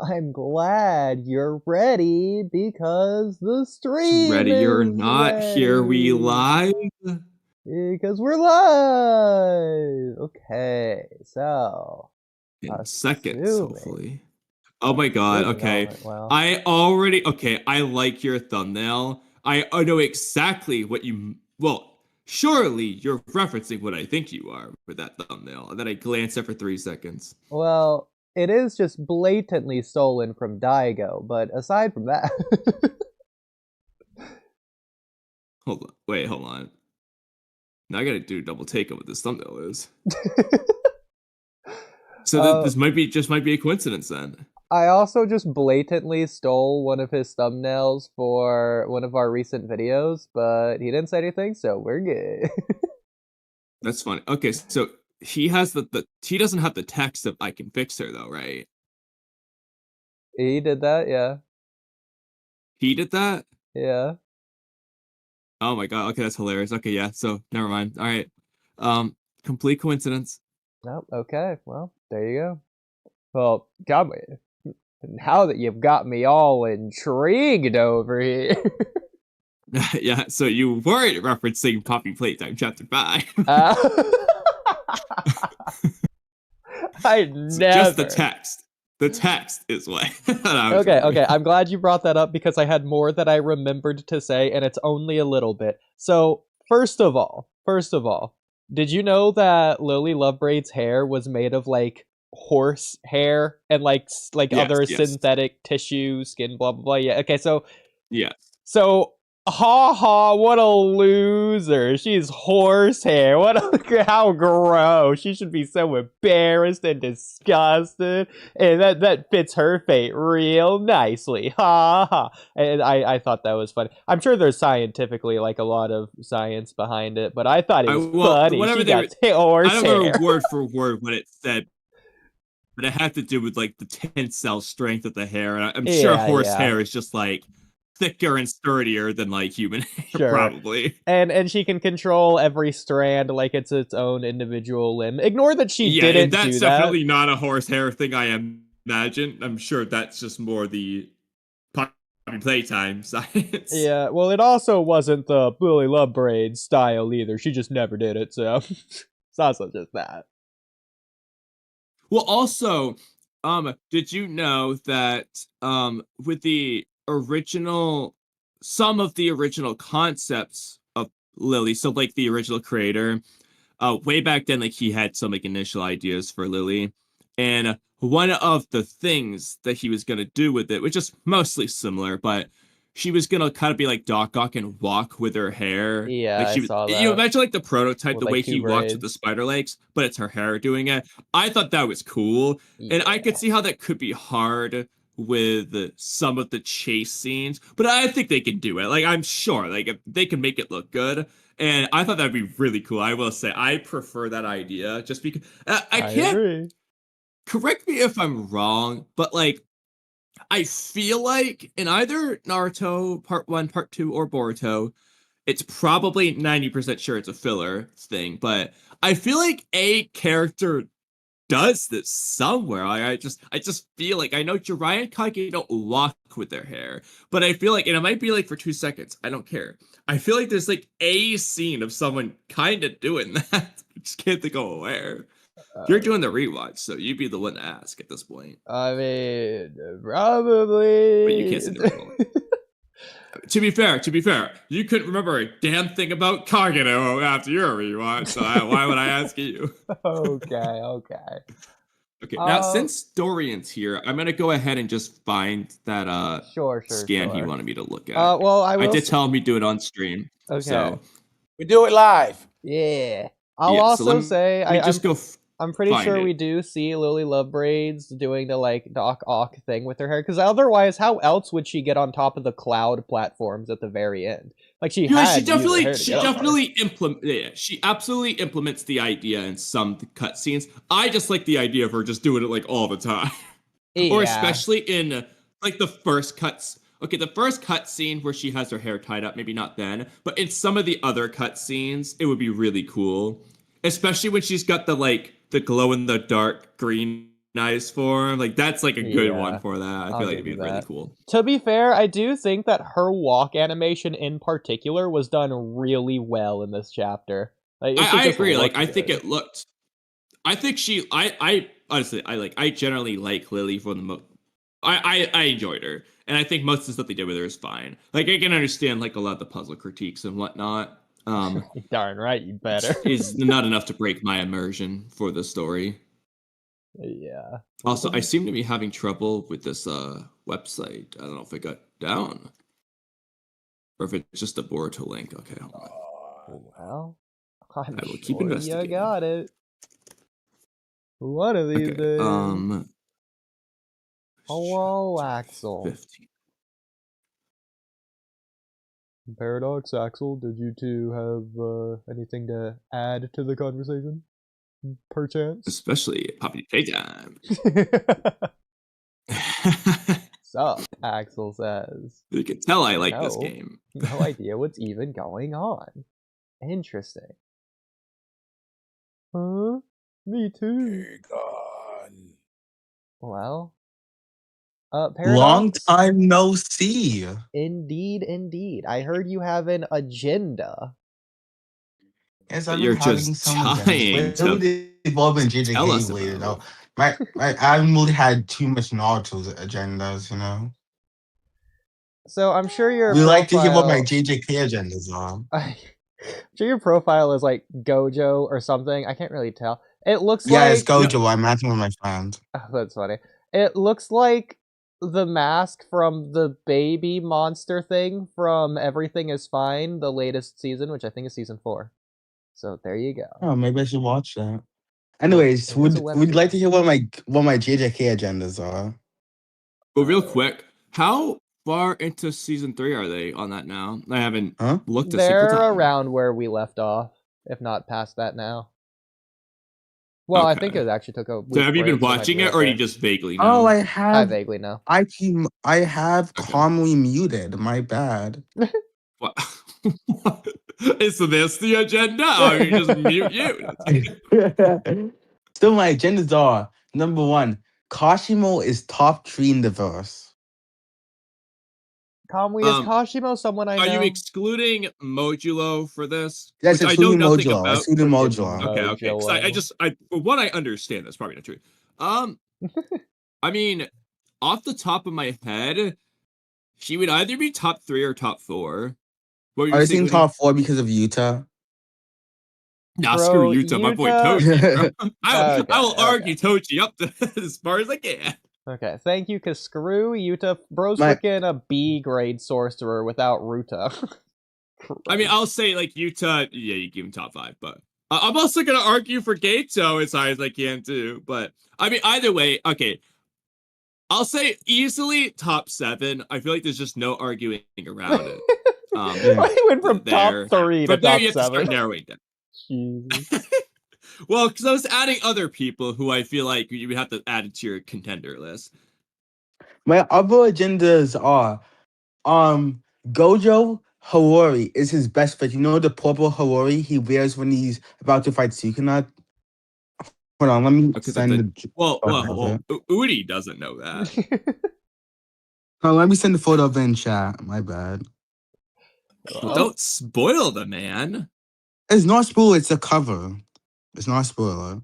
I'm glad you're ready because the stream Ready or is not, here we ready. live. Because we're live. Okay, so In seconds, assuming, hopefully. Oh my god, all okay. went well. I like your thumbnail. I know exactly what you, well, surely you're referencing what I think you are with that thumbnail. And then I glance at for 3 seconds. Well, it is just blatantly stolen from Daigo, but aside from that, Hold on, wait, hold on. Now I gotta do a double take on what this thumbnail is. So uh, this might be a coincidence then. I also just blatantly stole one of his thumbnails for one of our recent videos, but he didn't say anything, so we're good. That's funny. Okay, so he has the he doesn't have the text of I can fix her though, right? He did that, yeah. He did that? Yeah. Oh my god. Okay, that's hilarious. Okay, yeah. So never mind. All right. Um, complete coincidence. Oh, okay. Well, there you go. Well, Kamui, now that you've got me all intrigued over here. Yeah. So you weren't referencing Poppy Playtime Chapter 5. uh, I So just the never. text. The text is what I was Okay, referring. okay. I'm glad you brought that up because I had more that I remembered to say, and it's only a little bit. So, first of all, did you know that Lily Lovebraid's hair was made of like horse hair and like Yes. other Yes. synthetic tissue, skin, blah blah blah? Yeah. Okay. So Yes. So, ha ha, what a loser. She's horsehair. What a, how gross. She should be so embarrassed and disgusted. And that fits her fate real nicely. Ha ha. And I thought that was funny. I'm sure there's scientifically like a lot of science behind it, but I thought it I was well funny. whatever She they got were. I don't horsehair. remember word for word what it said, but it had to do with like the tensile strength of the hair. And I'm sure Yeah, horse yeah. hair is just like thicker and sturdier than like human hair, Sure. probably. And she can control every strand like it's its own individual limb. Ignore that she Yeah, and didn't that's do that. definitely not a horsehair thing, I imagine. I'm sure that's just more the Poppy Playtime science. Yeah, well, it also wasn't the Billy Love Braid style either. She just never did it, so it's also just that. Well, also, did you know that with the original some of the original concepts of Lily, so like the original creator, way back then, like he had some like initial ideas for Lily, and one of the things that he was gonna do with it, which is mostly similar, but she was gonna kind of be like Doc Ock and walk with her hair. Yeah, Like I she would, saw you that imagine like the prototype, with the like way two he walks with the braids. spider legs, but it's her hair doing it. I thought that was cool, and I could Yeah, see how that could be hard with some of the chase scenes, but I think they can do it. Like I'm sure, like if they can make it look good. And I thought that'd be really cool. I will say I prefer that idea just because I I can't agree. correct me if I'm wrong, but like I feel like in either Naruto Part 1, Part 2, or Boruto, it's probably 90% sure it's a filler thing, but I feel like a character does this somewhere. I just feel like I know Jiraiya and Kage don't walk with their hair, but I feel like, and it might be like for 2 seconds, I don't care. I feel like there's like a scene of someone kind of doing that. I just can't think of where. You're Uh, doing the rewatch, so you'd be the one to ask at this point. I mean, But you can't probably. see the original. To be fair, you couldn't remember a damn thing about Kageno after your rewatch, so why would I ask you? Okay, okay. Okay, now Uh, since Dorian's here, I'm gonna go ahead and just find that sure, sure, scan he sure. wanted me to look at. Well, I I will. did tell him he'd do it on stream, Okay. so We do it live. Yeah. I'll yeah. So let also say me I'm just go I'm pretty find sure it. we do see Lily Love Braids doing the like Doc Ock thing with her hair, because otherwise, how else would she get on top of the cloud platforms at the very end? Like she Yeah, had to use her hair to she get up there. definitely implement. Yeah, she absolutely implements the idea in some cutscenes. I just like the idea of her just doing it like all the time, or Yeah. especially in like the first cuts. Okay, the first cutscene where she has her hair tied up, maybe not then, but in some of the other cutscenes, it would be really cool. Especially when she's got the like the glow in the dark green nice for him. Like that's like a good Yeah, one for that. I I'll feel like it'd give be you really that. cool. To be fair, I do think that her walk animation in particular was done really well in this chapter. Like I just agree. Like looked I think good. it looked. I think I honestly I generally like Lily for the most. I enjoyed her, and I think most of the stuff they did with her is fine. Like I can understand like a lot of the puzzle critiques and whatnot. Darn right, you better. Is not enough to break my immersion for the story. Yeah. Also, I seem to be having trouble with this website. I don't know if it got down or if it's just a Boruto link. Okay, hold on. Well, I'm I will keep sure you investigating. got it. One of these Okay. days. Hello, Axel. 15. Paradox, Axel, did you two have anything to add to the conversation? Perchance? Especially Poppy Playtime. Sup, Axel says. You can tell I like this No. game. No idea what's even going on. Interesting. Huh? Me too. Gone. Well, Long Paradox? time no see. Indeed, indeed. I heard you have an agenda. Yes, I've You're been having just some dying agendas. to Really involving tell us JJK related about. though. I haven't really had too much Naruto's agendas, you know. So I'm sure your We profile... like to hear what my JJK agendas are. I'm sure your profile is like Gojo or something. I can't really tell. It looks Yeah, like... it's Gojo. I'm matching with my friend. Oh, that's funny. It looks like the mask from the baby monster thing from Everything is Fine, the latest season, which I think is season 4. So there you go. Oh, maybe I should watch that. Anyways, It is a would like to webtoon. hear what my JJK agendas are. But real quick, how far into season 3 are they on that now? I haven't looked a single They're time. around where we left off, if not past that now. Well, I think Okay. it actually took a week So have you been break, so it might watching be it, right or there. you just vaguely know? Oh, I I vaguely know. I have Okay. Kamui muted. My bad. What? Is this the agenda? Or you just mute you? So my agendas are number 1, Kashimo is top 3 in the verse. Kamui, is Kashimo someone I know? Are you excluding Modulo for this? Yes, Which I know excluding nothing Modulo. about. Excluding Freaking Modulo. Okay. Because I for what I understand, that's probably not true. I mean, off the top of my head, she would either be top 3 or top 4. What were I you was saying? in top 4 because of Yuta. Nah, Bro, screw Yuta, my boy Yuta- Toji. Bro. I will Okay. argue Toji up to as far as I can. Okay, thank you, cause screw Yuta. Bro's My- freaking a B grade sorcerer without Ruta. I mean, I'll say like Yuta, yeah, you give him top 5, but I'm also gonna argue for Gato as high as I can too. But I mean, either way, okay. I'll say easily top 7. I feel like there's just no arguing around it. I went from top 3 to From there, top you have to start 7. narrowing down. Jesus. Well, because I was adding other people who I feel like you would have to add it to your contender list. My other agendas are Gojo Hawori is his best friend. You know the purple Hawori he wears when he's about to fight Sukuna? Hold on, let me send the well, Oodie doesn't know that. let me send the photo of it in chat. My bad. Well, don't spoil the man. It's not spoiler, it's a cover. It's not a spoiler.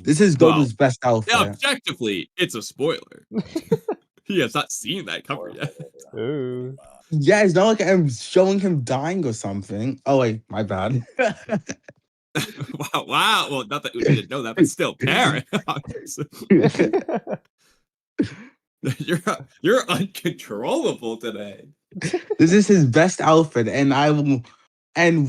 This is Gojo's best outfit. Yeah, objectively, it's a spoiler. He has not seen that cover yet. Ooh. Yeah, it's not like I'm showing him dying or something. Oh wait, my bad. Wow. Well, not that we didn't know that, but still, Parent. You're uncontrollable today. This is his best outfit, and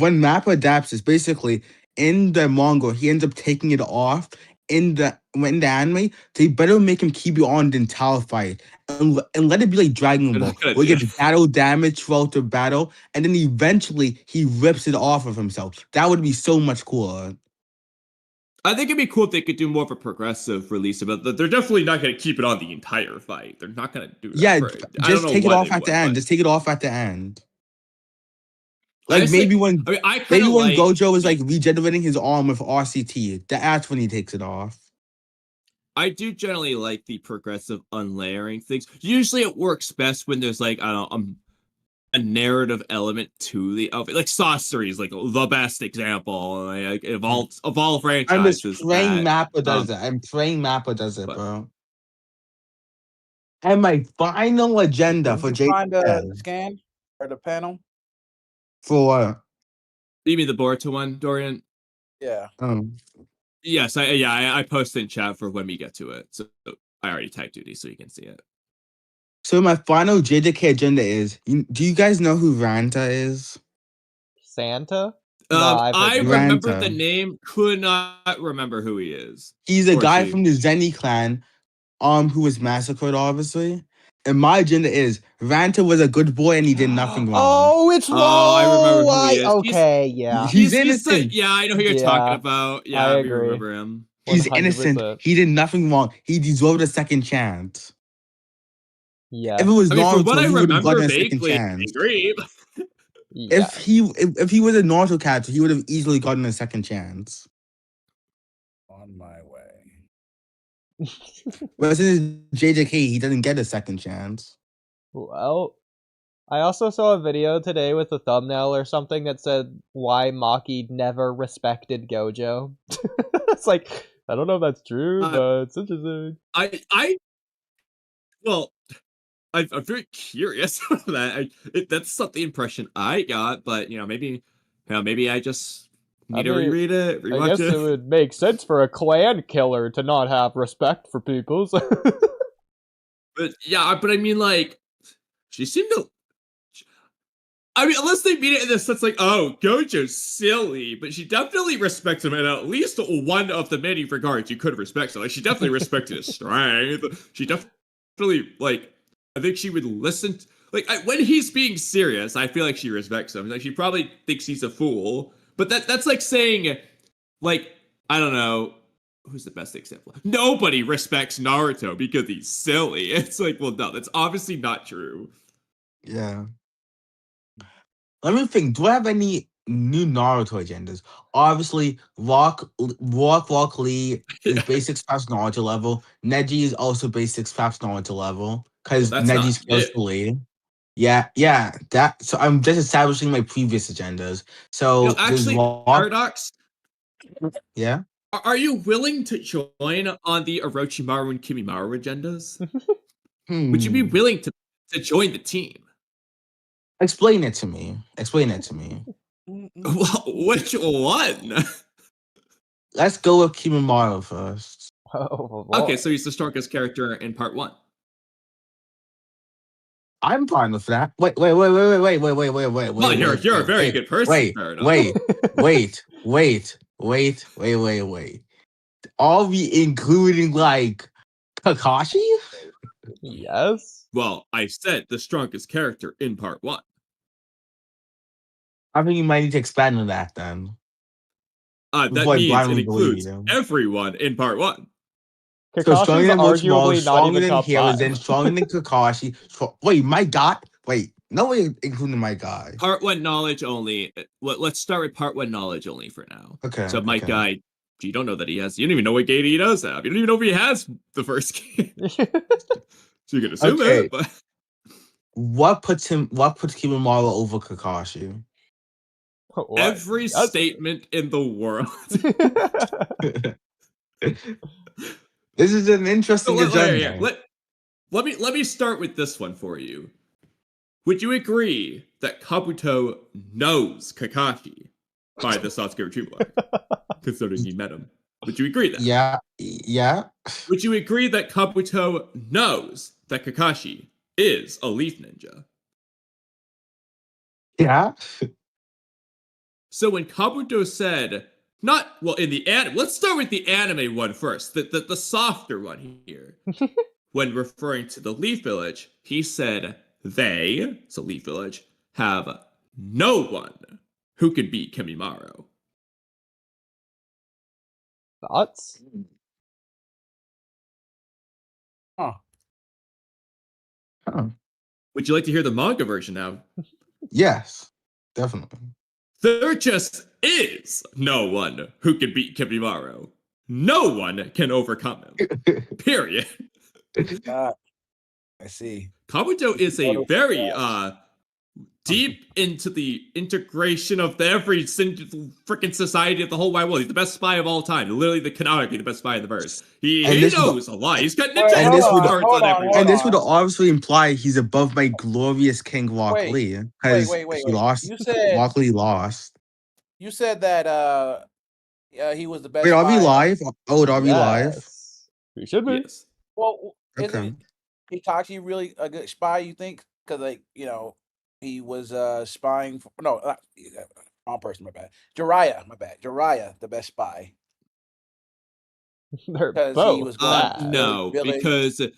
when Mappa adapts this, basically in the manga, he ends up taking it off in the anime. They better make him keep it on the entire fight and let it be like Dragon Ball, where he gets battle damage throughout the battle, and then eventually he rips it off of himself. That would be so much cooler. I think it'd be cool if they could do more of a progressive release, but they're definitely not going to keep it on the entire fight. They're not going to do that. Yeah, just take it off at the end. Just take it off at the end. Like honestly, maybe when Gojo is like regenerating his arm with RCT, that's when he takes it off. I do generally like the progressive unlayering things. Usually it works best when there's like, I don't know, a narrative element to the outfit. Like Saucery is like the best example. Like of all I'm franchises. just praying Mappa does um, it. I'm praying Mappa does it, but bro. And my final agenda Did for you find the JJK scan or the panel? for you mean the Boruto one, Dorian? Yeah. Yes, I posted in chat for when we get to it. So I already typed Oodie so you can see it. so my final JJK agenda is do you guys know who Ranta is? Santa? No, I've heard I of him. remember the Ranta. name, could not remember who he is. He's a Or guy she. from the Zeni clan, who was massacred, obviously. And my agenda is Ranta was a good boy and he did nothing wrong. Oh, it's Oh, I remember who he is. okay, yeah. He's innocent. Yeah, I know who you're talking about. I Yeah, I agree. remember him. He's innocent. 100%. He did nothing wrong. He deserved a second chance. Yeah. If it was I mean, from what Naruto, I he would have remember gotten a second vaguely, I chance. agree. Yeah. If he was a Naruto character, he would have easily gotten a second chance. On my way. But since JJK, he doesn't get a second chance. Well, I also saw a video today with a thumbnail or something that said why Maki never respected Gojo. It's like, I don't know if that's true, but it's interesting. I'm very curious about that. That's not the impression I got, but maybe I just need to reread it, rewatch I guess it. it would make sense for a clan killer to not have respect for people. But I mean, like, she seemed to. I mean, unless they mean it in the sense like, oh, Gojo's silly, but she definitely respects him in at least one of the many regards you could respect. So, like, she definitely respected his strength. She definitely, like, I think she would listen. When he's being serious, I feel like she respects him. Like, she probably thinks he's a fool, but that's like saying, like, I don't know, who's the best example? Nobody respects Naruto because he's silly. It's like, well, no, that's obviously not true. Yeah. Let me think. Do I have any new Naruto agendas? Obviously, Rock Lee is basic past Naruto level. Neji is also basic past Naruto level because That's Neji's not close it. to Lee. Yeah. That. So I'm just establishing my previous agendas. So Actually, Rock, Paradox, yeah. are you willing to join on the Orochimaru and Kimimaru agendas? Would you be willing to join the team? Explain it to me. Well, which one? Let's go with Kimimaru first. Oh, Okay, so he's the strongest character in part 1. I'm fine with that. Wait. Well, you're a very good person, Sarada. Wait. Are we including like Kakashi? Yes. Well, I said the strongest character in part 1. I think you might need to expand on that then. That Before I means it blindly believe includes you. everyone in part 1. So stronger Kakashi's than Orochimaru, arguably not stronger even than top Hiruzen, 5. stronger than Kakashi. Wait, my god. Wait, no way including my guy. Part 1 knowledge only. Let's start with part 1 knowledge only for now. Okay. So my guy, you don't know that he has. You don't even know what gate he does have. You don't even know if he has the first gate. So you can assume it, but What puts Kimimaru over Kakashi? every statement in the world. This is an interesting agenda. Let me start with this one for you. Would you agree that Kabuto knows Kakashi by the Sasuke retrieval arc, considering he met him? Would you agree that? Yeah. Would you agree that Kabuto knows that Kakashi is a leaf ninja? Yeah. So when Kabuto said, in the anime, let's start with the anime one first, the softer one here. When referring to the Leaf Village, he said they, so Leaf Village, have no one who can beat Kimimaru. Thoughts? Huh. Would you like to hear the manga version now? Yes, definitely. There just is no one who can beat Kimimaru. no one can overcome him. Period. I see. Kabuto is a very deep into the integration of every freaking society of the whole wide world. He's the best spy of all time. Literally, canonically the best spy in the verse. He knows a lot. He's got ninja and this would- cards on everything. And this would obviously imply he's above my glorious King Walk Lee. Because wait. he lost. You said Walk Lee lost. You said that he was the best. Wait, are we spy. live? Oh, are we live? Yes. We should be. Yes. Well, Okay. isn't Itachi really a good spy? You think? Because he was spying for wrong person. My bad. Jiraiya. My bad. Jiraiya, the best spy. They're Because both he was going bad. No, Village. because No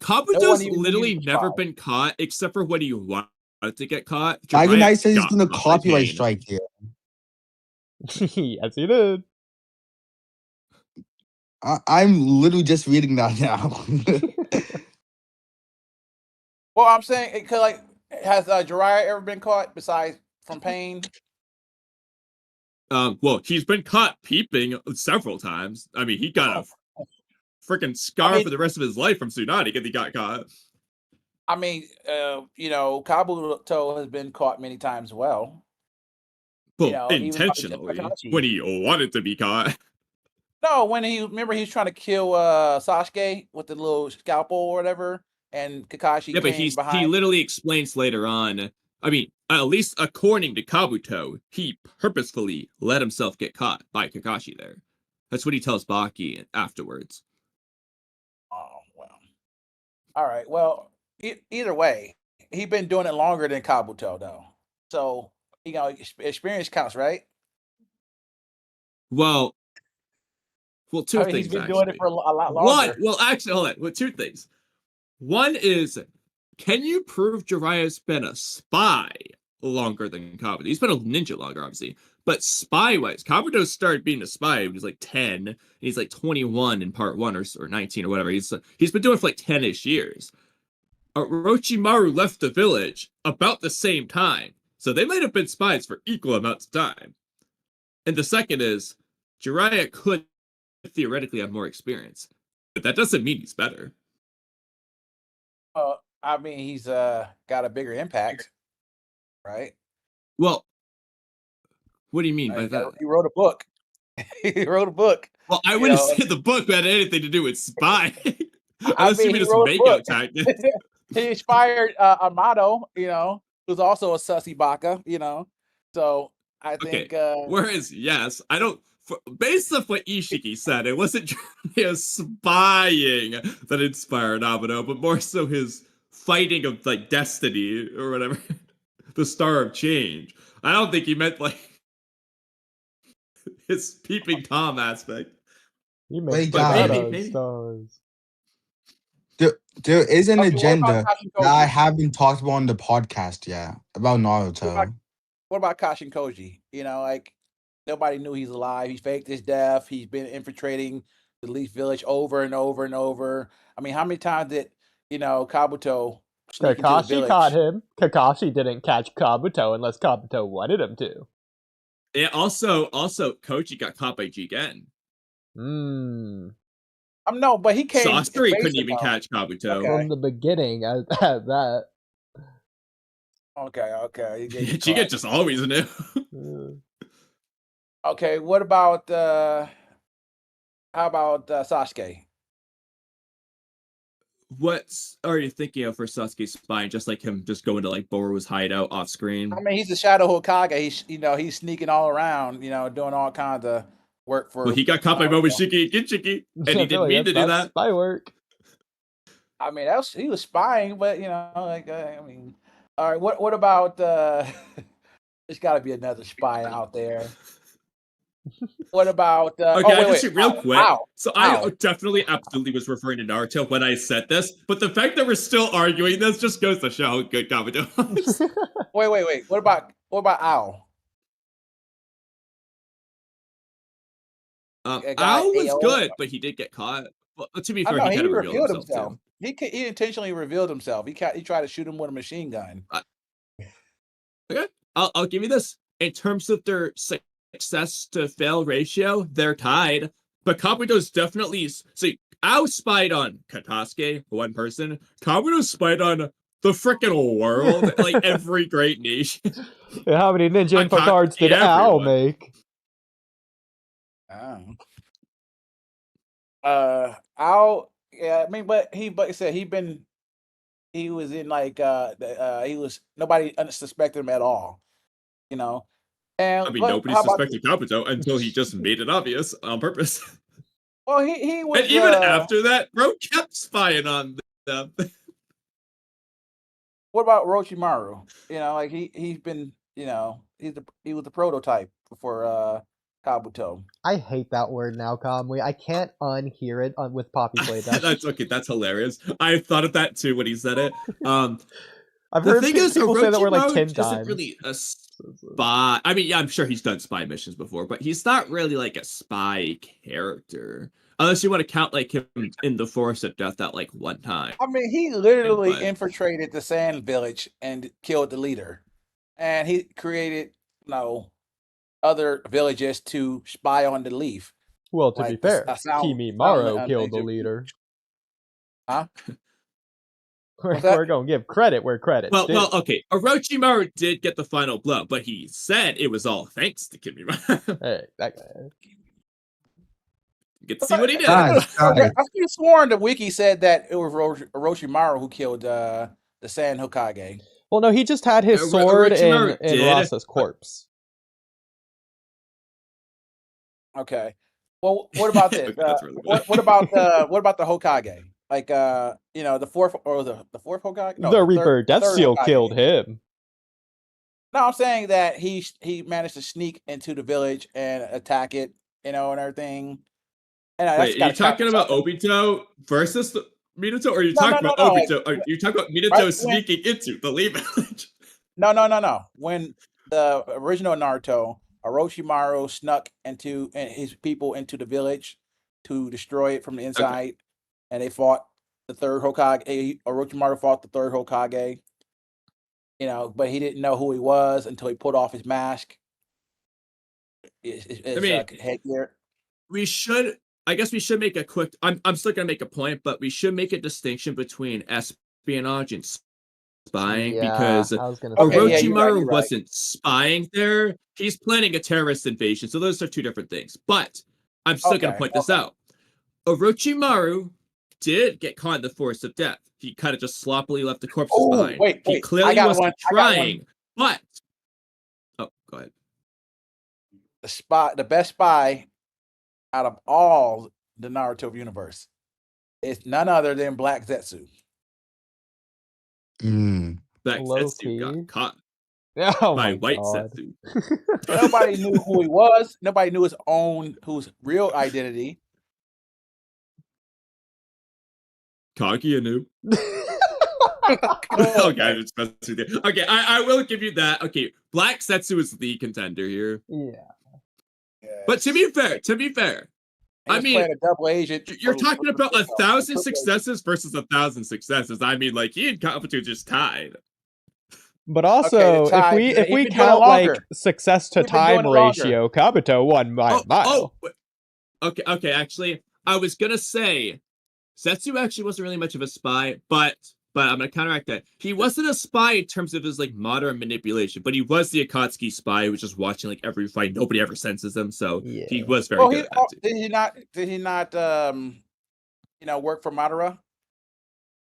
Kabuto's one even literally knew he was never spy. been caught except for when he wanted to get caught. Dragon Jiraiya Knight says he's got gonna caught by copyright Pain. strike here. Yes, he did. I'm literally just reading that now. Well, I'm saying because has Jiraiya ever been caught besides from Pain? Well, he's been caught peeping several times. I mean, he got a freaking scar for the rest of his life from Tsunade because he got caught. I mean, Kabuto has been caught many times. Well, Well, even intentionally, Kakashi. when he wanted to be caught. No, when he was trying to kill Sasuke with the little scalpel or whatever, and Kakashi Yeah, but came he behind. literally explains later on. I mean, at least according to Kabuto, he purposefully let himself get caught by Kakashi there. That's what he tells Baki afterwards. Oh well. All right. Well, either way, he's been doing it longer than Kabuto though. So experience counts, right? Well, two things. He's been actually. doing it for a lot longer. Hold on. Well, two things. One is, can you prove Jiraiya's been a spy longer than Kabuto? He's been a ninja longer, obviously. But spy-wise, Kabuto started being a spy when he was like 10. And he's like 21 in part 1 or 19 or whatever. He's been doing it for like 10-ish years. Orochimaru left the village about the same time. So they might have been spies for equal amounts of time. And the second is, Jiraiya could theoretically have more experience. But that doesn't mean he's better. I mean, he's got a bigger impact, right? Well, what do you mean by that? He wrote a book. He wrote a book. Well, I wouldn't say the book had anything to do with spying. Unless you mean it's make-out tactics. He inspired Amato, who's also a sussy baka, So I think. Whereas, yes, I don't. Based off what Ishiki said, it wasn't his spying that inspired Abado, but more so his fighting of like destiny or whatever, the Star of Change. I don't think he meant like his peeping Tom aspect. He Wait, makes guys. Maybe. stars. There is an Okay, agenda what about that I haven't talked about on the podcast yet about Naruto. What about Kashin Koji? Nobody knew he's alive. He faked his death. He's been infiltrating the Leaf Village over and over and over. I mean, how many times did Kabuto sneak into the Kakashi village? caught him. Kakashi didn't catch Kabuto unless Kabuto wanted him to. Yeah. Also, Koji got caught by Jigen. No, but he came. Sasori couldn't even catch Kabuto. From the beginning, I had that. Okay. Jigen just always knew. Okay, what about how about Sasuke? What are you thinking of for Sasuke's spying? Just like him just going to like Boru's hideout off screen? I mean, he's the Shadow Hokage. He's sneaking all around, doing all kinds of work for. Well, he got caught by Momoshiki and Ginchiki, and he didn't mean to do that. Spy work. I mean, he was spying, but all right. What about? There's got to be another spy out there. What about? Okay, real quick. Ow. So I definitely, absolutely was referring to Naruto when I said this, but the fact that we're still arguing this just goes to show how good Kabuto is. Wait. What about Owl? Owl was good, but he did get caught. Well, to be fair, he kind of revealed himself too. He intentionally revealed himself. He tried to shoot him with a machine gun. Okay, I'll give you this. In terms of their success to fail ratio, they're tied. but Kabuto's definitely. See, I was spied on Katasuke, one person. Kabuto spied on the freaking world, like every great nation. How many ninja info Ka- cards did Al everyone. make? Al, yeah, I mean, but he said he was in like he was nobody suspected him at all, you know. And I mean, but nobody how about suspected Kabuto until he just made it obvious on purpose. well he was And even after that, bro kept spying on them. what about Orochimaru? You know, like he's been, you know, he was the prototype for Kabuto. I hate that word now, Kamui. I can't unhear it with Poppy Playtime. That's okay. That's hilarious. I thought of that too when he said it. I've The heard thing is, people say that word like Orochimaru 10 isn't times. really a spy. I mean, yeah, I'm sure he's done spy missions before, but he's not really like a spy character. Unless you want to count like him in the Forest of Death that like one time. I mean, he literally But- infiltrated the Sand Village and killed the leader, and he created, you know, other villages to spy on the Leaf. Well, to be Like, fair, sound Kimimaro killed the ninja- leader. Huh? We're, What's that? we're gonna give credit where credit's Well, due. okay. Orochimaru did get the final blow, but he said it was all thanks to Kimimaro. Hey, that guy. You can see what he did. Guys, I guys, could have sworn the wiki said that it was Orochimaru who killed the Sand Hokage. Well, no, he just had his Oro- sword Orochimaru in did, Rasa's corpse. Okay. Well, what about this? Okay, that's really good. what about the Hokage? Like you know, the fourth or the fourth Hokage? No, the third- Reaper Death third Seal Hokage. killed him. No, I'm saying that he managed to sneak into the village and attack it, you know, and everything. And that's Wait, are gotta you talking count about for something. Obito versus Minato, or are you No, talking no, about no, Obito? Are you talking about Minato right when- sneaking into the Leaf Village? No. When the original Naruto, Orochimaru snuck into and his people into the village to destroy it from the inside, and they fought the third Hokage. Orochimaru fought the third Hokage. You know, but he didn't know who he was until he put off his mask. I mean, headgear. I guess we should make a quick. I'm still gonna make a point, but we should make a distinction between espionage and spying Yeah, because I was gonna Okay, say. yeah, you're right, Orochimaru you're right. wasn't spying there. He's planning a terrorist invasion, so those are two different things. But I'm still gonna Okay, point this okay. out. Orochimaru did get caught in the Forest of Death. He kind of just sloppily left the corpses Oh, behind. wait, He I clearly got wasn't one, I got one. trying, but oh, go ahead. The best spy out of all the Naruto universe is none other than Black Zetsu. Black Low Setsu key. got caught Oh by my White god. Setsu. Nobody knew who he was. Nobody knew whose real identity. Kaguya knew. Okay, I'm just messing with you. Okay, I will give you that. Okay, Black Setsu is the contender here. Yeah. But to be fair, He I was mean, playing a double agent. you're for- talking for- about for- 1,000 for- successes versus 1,000 successes. I mean, like, he and Kabuto just tied. But also, the tie- if he's we been doing it count like longer. success to He's been time doing it longer. ratio, Kabuto won by a mile. Okay, actually, I was gonna say Setsu actually wasn't really much of a spy, but I'm gonna counteract that. He wasn't a spy in terms of his like modern manipulation, but he was the Akatsuki spy who was just watching like every fight. Nobody ever senses him, so he Yeah. was very Well, good at that too. did he not you know, work for Madara?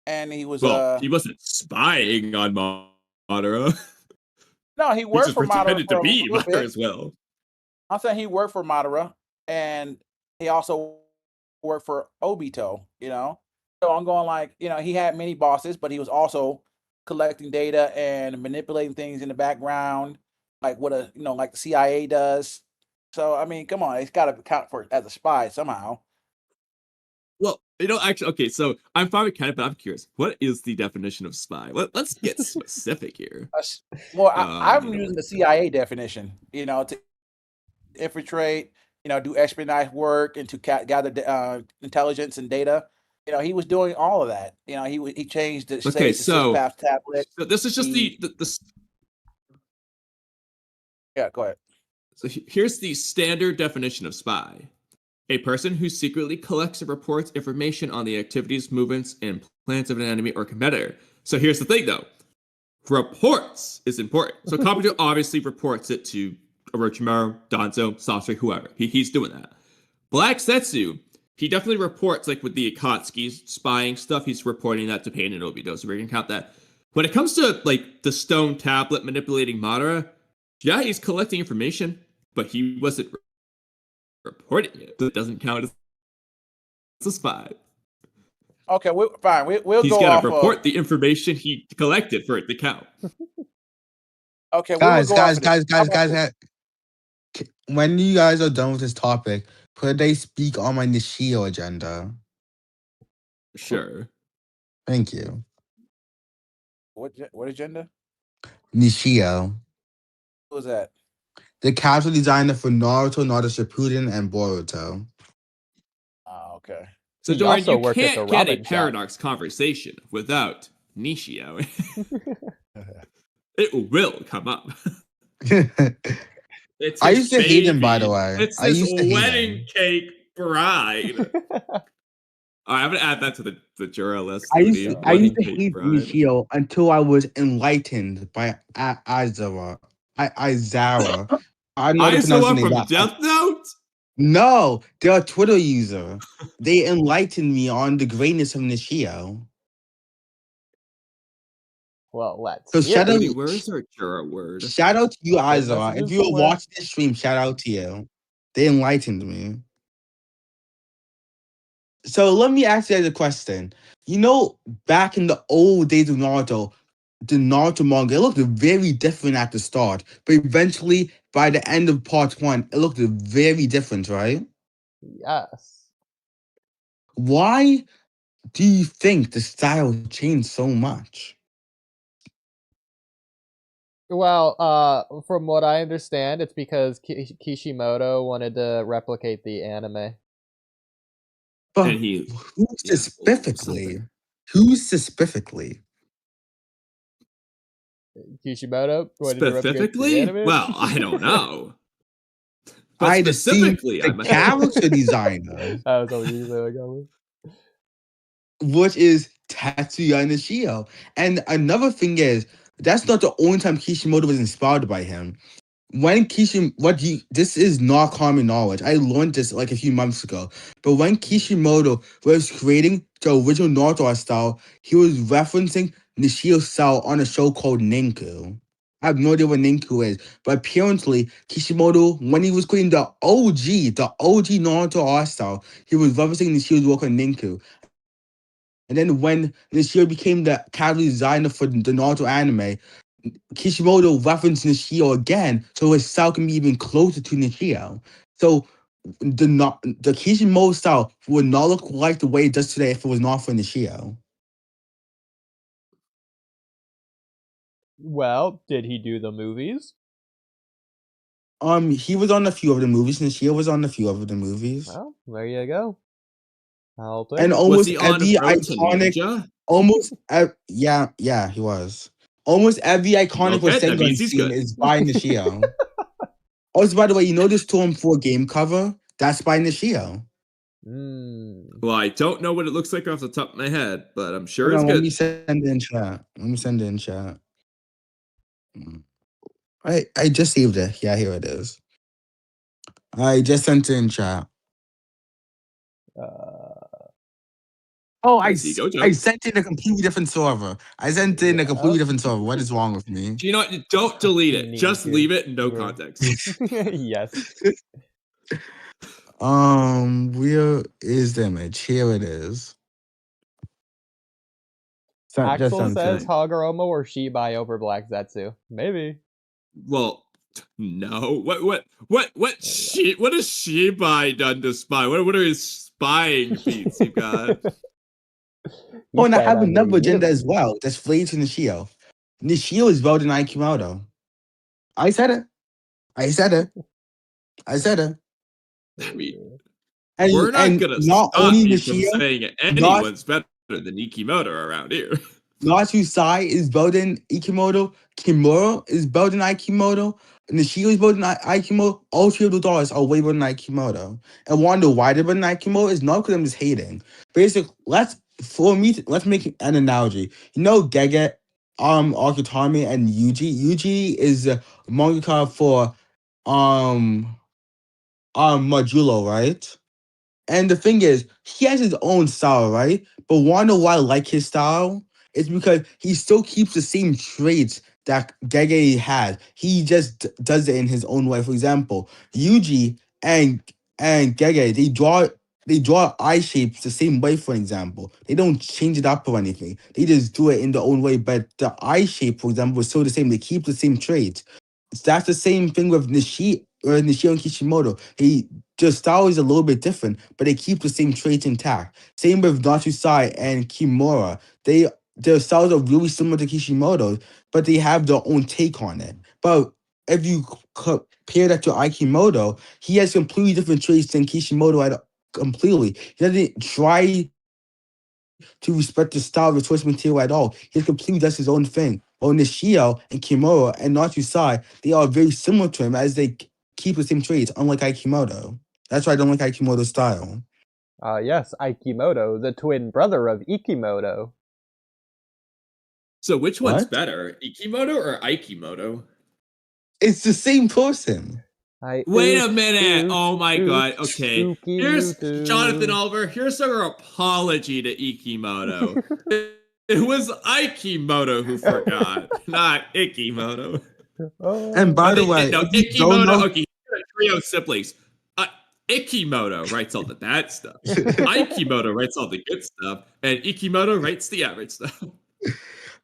And he was Well, he wasn't spying on Madara. no, he He worked just for Madara pretended for to a be little Madara bit. as well. I'm saying he worked for Madara, and he also worked for Obito, you know? So I'm going like, you know, he had many bosses, but he was also collecting data and manipulating things in the background, like what like the CIA does. So I mean, come on, it's got to count for as a spy somehow. Well, actually, okay, so I'm fine with Kenneth, but I'm curious. What is the definition of spy? Let's get specific here. Well, I'm you know, using the CIA definition, you know, to infiltrate, you know, do espionage work and to gather intelligence and data. You know, he was doing all of that. You know, he changed the Okay, the Syspath tablet. So this is just He- the Yeah, go ahead. so here's the standard definition of spy. A person who secretly collects and reports information on the activities, movements, and plans of an enemy or competitor. So here's the thing, though. Reports is important. So Kabuto obviously reports it to Orochimaru, Danzo, Sasuke, whoever. He's doing that. Black Zetsu, he definitely reports, like with the Akatsuki's spying stuff, he's reporting that to Pain and Obito, so we can count that. When it comes to, like, the stone tablet manipulating Madara, yeah, he's collecting information, but he wasn't reporting it. So it doesn't count as a spy. Okay, fine. We'll He's go got off to report the information he collected for it to count. Okay, Guys, we'll go off guys. When you guys are done with this topic, could they speak on my Nishio agenda? Sure. Thank you. What agenda? Nishio, Who was that? the character designer for Naruto, Naruto Shippuden, and Boruto. Oh, okay. So, He Dorian, also you worked at can't the get a Ramen shop. Paradox conversation without Nishio. It will come up. It's I his used to hate him, by the baby. way. It's I his used to hate wedding him. cake bride. All right, I'm gonna add that to the Jura list. I used Oodie, to wedding hate cake bride. Nishio until I was enlightened by Aizawa. Aizawa. I know the Aizawa pronunciation from that. Death Note? No, they're a Twitter user. They enlightened me on the greatness of Nishio. Well, let's So hear shout it. out, Oodie, where's our Jura word? shout out to you, Send Aizawa. If messages you were somewhere. watching this stream, shout out to you. They enlightened me. So let me ask you guys a question. You know, back in the old days of Naruto, the Naruto manga, it looked very different at the start. But eventually, by the end of part 1, it looked very different, right? Yes. Why do you think the style changed so much? Well, from what I understand, it's because Kishimoto wanted to replicate the anime. But And he who yeah, specifically? something. Who specifically? Kishimoto wanted to replicate the Specifically? anime. Well, I don't know. But I'd assume specifically, the character designer, That was what you said, Kamui. which is Tatsuya Nishio. And another thing is, that's not the only time Kishimoto was inspired by him. When this is not common knowledge. I learned this like a few months ago. But when Kishimoto was creating the original Naruto art style, he was referencing Nishio's style on a show called Ninku. I have no idea what Ninku is, but apparently Kishimoto, when he was creating the OG Naruto art style, he was referencing Nishio's work on Ninku. And then when Nishio became the character designer for the Naruto anime, Kishimoto referenced Nishio again, so his style can be even closer to Nishio. So the Kishimoto style would not look like the way it does today if it was not for Nishio. Well, did he do the movies? He was on a few of the movies. Nishio was on a few of the movies. Well, there you go. I'll take And it. almost Was he on every Road to iconic, Ninja? yeah, he was. Almost every iconic Okay, that Rasengan means he's scene good. is by Nishio. Also, by the way, you know this Storm 4 game cover? That's by Nishio. Well, I don't know what it looks like off the top of my head, but I'm sure it's Let good. me send it in chat. I just saved it. Yeah, here it is. I just sent it in chat. I see, Gojo. I sent it in a completely different server. What is wrong with me? You know what? Don't delete it. Need Just to. leave it in no Yeah. context. Yes. Where is the image? Here it is. Axel says Hagoromo or Shibai over Black Zetsu. Maybe. Well, no. What has Shibai done to spy? What are his spying feats you got? Oh, and I have another agenda as well. That's related to Nishio. Nishio is better than Aikimoto. I said it. I mean, And, we're not gonna not stop only you from Nishio, saying anyone's better than Ikimoto around here. Natsu Sai is better than Ikimoto. Kimura is better than Aikimoto. Nishio is better than Aikimoto. All three of those artists are way better than Aikimoto. And wonder why they're better than Aikimoto is not because I'm just hating. Basically, let's make an analogy. You know Gege, Akutami and Yuji. Yuji is a mangaka for Majulo, right? And the thing is, he has his own style, right? But wanna know why I like his style? It's because he still keeps the same traits that Gege has. He just does it in his own way. For example, Yuji and Gege, they draw eye shapes the same way, for example. They don't change it up or anything. They just do it in their own way. But the eye shape, for example, is still the same. They keep the same traits. That's the same thing with Nishio and Kishimoto. The style is a little bit different, but they keep the same traits intact. Same with Natsusai and Kimura. Their styles are really similar to Kishimoto's, but they have their own take on it. But if you compare that to Aikimoto, he has completely different traits than Kishimoto completely. He doesn't try to respect the style of the source material at all. He completely does his own thing. While Nishio and Kimura and Natsusai, they are very similar to him as they keep the same traits, unlike Aikimoto. That's why I don't like Aikimoto's style. Yes, Aikimoto, the twin brother of Ikimoto. So which one's What? better, Ikimoto or Aikimoto? It's the same person. Wait a minute! Oh my god! Okay, here's Ikimoto. Jonathan Oliver. Here's our apology to Ikimoto. It was Aikimoto who forgot, not Ikimoto. And by the way, no, if you don't Ikimoto. know- Okay, trio siblings. Ikimoto writes all the bad stuff. Aikimoto writes all the good stuff, and Ikimoto writes the average stuff.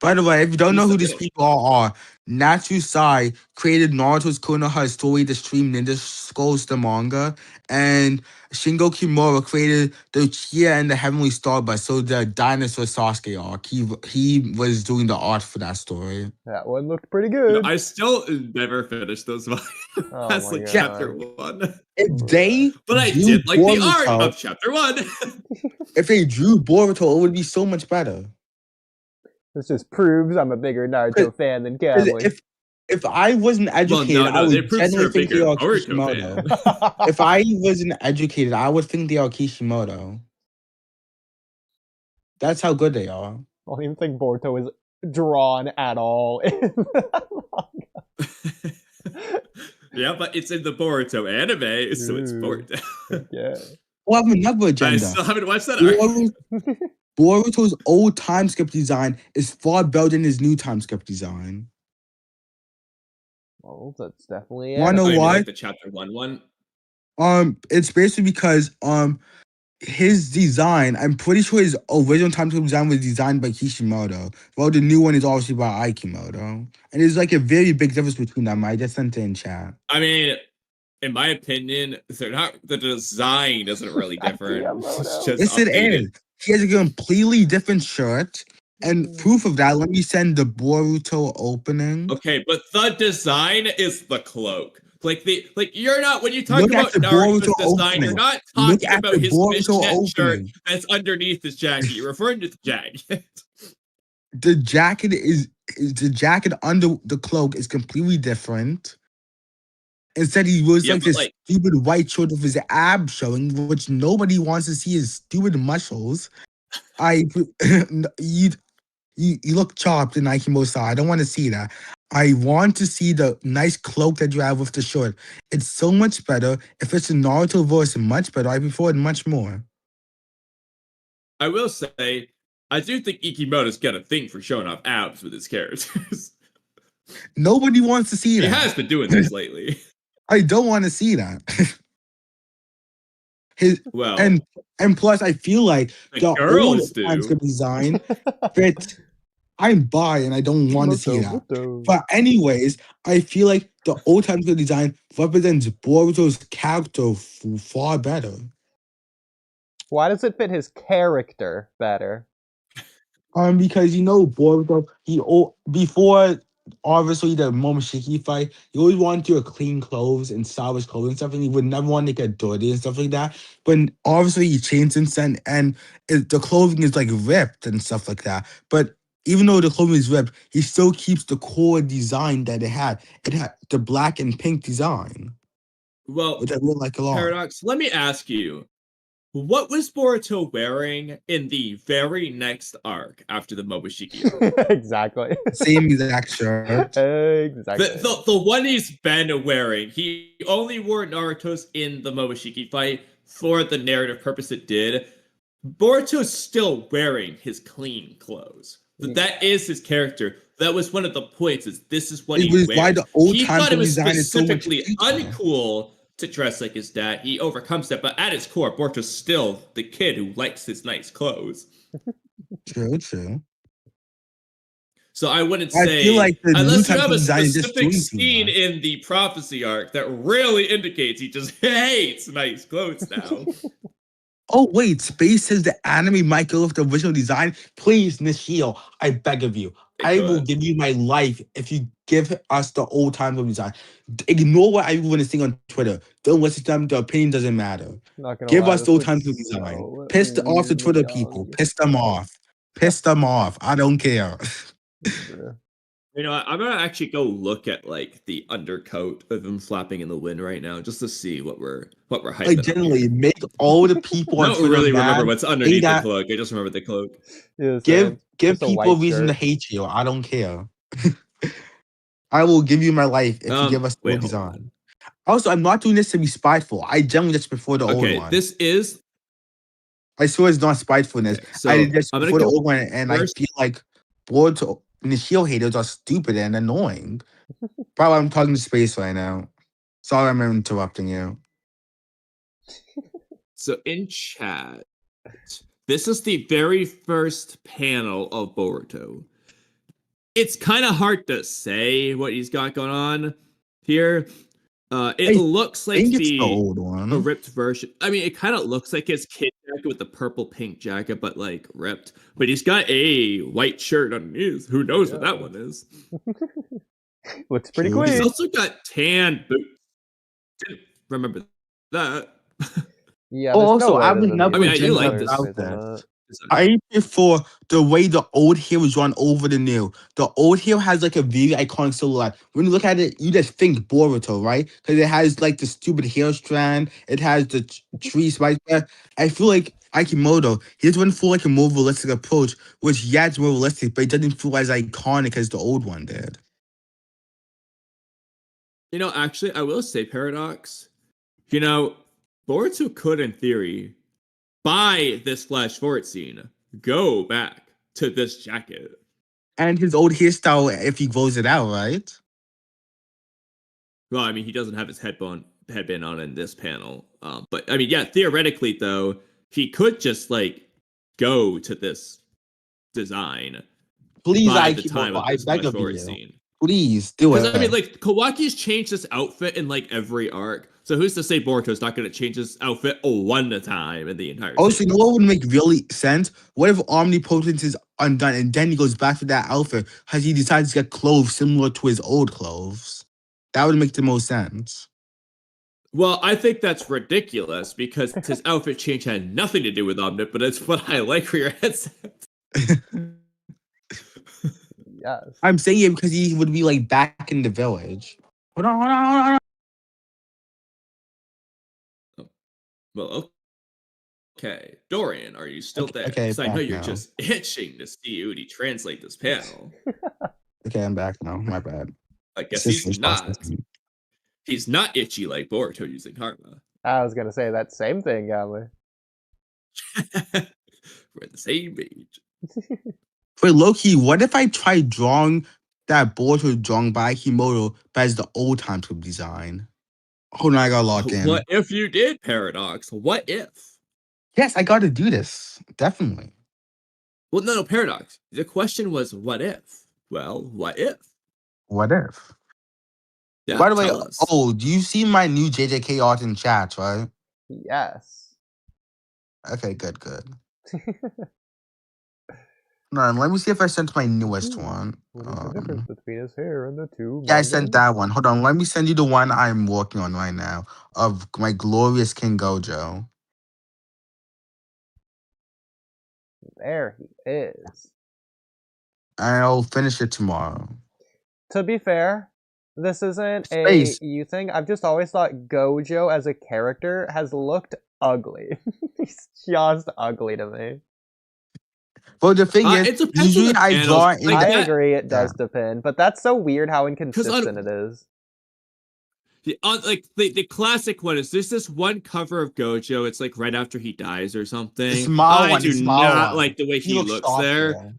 By the way, if you don't know He's who the these middle. people are, Natsusai created Naruto's Konoha story, the stream Ninja Skulls, the manga, and Shingo Kimura created the Uchiha and the Heavenly Star Bus, so the dinosaur Sasuke arc. He was doing the art for that story. That one looked pretty good. I still never finished those volumes. Oh That's my like God. chapter 1. If they But I drew did like the art Boruto- of chapter 1. if they drew Boruto, it would be so much better. This just proves I'm a bigger Naruto fan than Kamui. If I wasn't educated, I they would proves generally you're a think they bigger are Boruto Kishimoto. fan. If I wasn't educated, I would think they are Kishimoto. That's how good they are. I don't even think Boruto is drawn at all in that manga. Yeah, but it's in the Boruto anime, so it's Boruto. Yeah. We'll have another I agenda. still haven't watched that arc. Boruto's old time skip design is far better than his new time skip design. Well, that's definitely Wanna know Oh, you mean why? like the chapter 1 one? It's basically because his design, I'm pretty sure his original time skip design was designed by Kishimoto, while the new one is obviously by Aikimoto. And there's like a very big difference between them. I just sent it in chat. I mean, in my opinion, they're not. The design isn't really different. It's just Yes, it updated. is. He has a completely different shirt. And proof of that, let me send the Boruto opening. Okay, but the design is the cloak. Like you're not when you talk Look about at the Naruto's Boruto design, opening. you're not Look talking at about the his Boruto fishnet shirt opening. that's underneath his jacket. You're referring to the jacket. The jacket the jacket under the cloak is completely different. Instead, he wears Yeah, like but, this stupid white shirt with his abs showing, which nobody wants to see his stupid muscles. You look chopped in Aikimoto. I don't want to see that. I want to see the nice cloak that you have with the shirt. It's so much better. If it's a Naruto voice, much better. I prefer it much more. I will say, I do think Ikimoto's got a thing for showing off abs with his characters. Nobody wants to see He that. has been doing this lately. I don't want to see that. Well, and plus, I feel like the girls old do. time skip design fits. I'm bi and I don't want to see that. But anyways, I feel like the old time skip design represents Boruto's character far better. Why does it fit his character better? Because Boruto, before obviously the Momoshiki fight, he always wanted to wear clean clothes and stylish clothes and stuff, and he would never want to get dirty and stuff like that. But obviously he changed since then, and the clothing is like ripped and stuff like that. But even though the clothing is ripped, he still keeps the core design that it had. It had the black and pink design, Well, which I really like a lot. Paradox, let me ask you, what was Boruto wearing in the very next arc after the Momoshiki arc? Exactly. Same exact shirt. Exactly. The one he's been wearing, he only wore Naruto's in the Momoshiki fight for the narrative purpose it did. Boruto's still wearing his clean clothes. That is his character. That was one of the points. Is this is what It he was wears. why the old He time thought it was design is so much specifically cuter. uncool to dress like his dad. He overcomes that, but at his core, Boruto's still the kid who likes his nice clothes. True. So I wouldn't I say, feel like the new unless you type have of a design is just specific doing too scene much. in the prophecy arc that really indicates he just hates nice clothes now. Oh wait, Space says the anime might go with the original design. Please, Nishio, I beg of you. I will give you my life if you give us the old times of design. Ignore what everyone is saying on Twitter. Don't listen to them. The opinion doesn't matter. Not gonna Give lie, us this the old looks times of design. so Piss off the Twitter weirdly people. young. Piss them off. Piss them off. I don't care. You know, I'm gonna actually go look at like the undercoat of him flapping in the wind right now, just to see what we're hyping Like up generally, here. make all the people I on don't Twitter really remember mad. what's Say underneath the that. cloak. I just remember the cloak. Yeah, Give just a people a white reason to shirt. hate you. I don't care. I will give you my life if you give us the Wait, old hold design. on. Also, I'm not doing this to be spiteful. I generally just prefer the old Okay, one. this is I swear it's not spitefulness. okay, so I just I'm gonna prefer the go old one, and I first. feel like Boruto Nishio haters are stupid and annoying. Probably I'm talking to space right now. Sorry, I'm interrupting you. So in chat, this is the very first panel of Boruto. It's kind of hard to say what he's got going on here. It looks I like think it's the the old a one. ripped version. I mean, it kind of looks like his kid jacket with the purple pink jacket, but like ripped. But he's got a white shirt underneath. Who knows what that one is? Looks pretty True. He's clean. also got tan boots. Didn't remember that. Yeah, Oh, there's also, no way I there's would any never I mean, I do gender like color this. about space on that. that. I prefer the way the old hair was drawn over the new. The old hair has like a very iconic silhouette. When you look at it, you just think Boruto, right? Because it has like the stupid hair strand. It has the trees right there. I feel like Akimoto, he just went for like a more realistic approach, which yeah, it's more realistic, but it doesn't feel as iconic as the old one did. You know, actually, I will say, Paradox. You know, Boruto could, in theory, by this flash forward scene, go back to this jacket. And his old hairstyle, if he grows it out, right? Well, I mean, he doesn't have his headband on in this panel. But I mean, yeah, theoretically, though, he could just like go to this design Please, by the time Akimoto, of I this beg flash of forward you. scene. Please do it. Because I mean, like Kawaki's changed this outfit in like every arc. So who's to say Boruto's not going to change his outfit one time in the entire Also, you know series? what would make really sense? What if omnipotence is undone and then he goes back to that outfit because he decides to get clothes similar to his old clothes? That would make the most sense. Well, I think that's ridiculous because his outfit change had nothing to do with omnipotence, but I like where your head's at. Yes. I'm saying it because he would be like back in the village. Hold on. Well, okay. Dorian, are you still there? Okay, Because I know back you're now. just itching to see Oodie translate this panel. Okay, I'm back now. My bad. I guess System's he's not. processing. He's not itchy like Boruto using Karma. I was gonna say that same thing, Kamui. We're the same age. Wait, Loki, what if I try drawing that Boruto drawn by Akimoto but as the old time script design? Hold on, I gotta log in. What if you did, Paradox? What if? Yes, I gotta do this. Definitely. Well, no, Paradox. The question was, what if? Well, what if? What if? Yeah, By the way, tell us. do you see my new JJK art in chat, right? Yes. Okay, good. No, let me see if I sent my newest one. What is the difference between his hair and the two? Yeah, I sent that one. Hold on, let me send you the one I'm working on right now of my glorious King Gojo. There he is. and I'll finish it tomorrow. To be fair, this isn't Space. a you thing. I've just always thought Gojo as a character has looked ugly. He's just ugly to me. But the thing It is, depends on usually the I panels. draw in Like I that- agree, it does depend, but that's so weird how inconsistent it is. Like the classic one is this one cover of Gojo. It's like right after he dies or something. The small I one, do the small not one. like the way he looks there.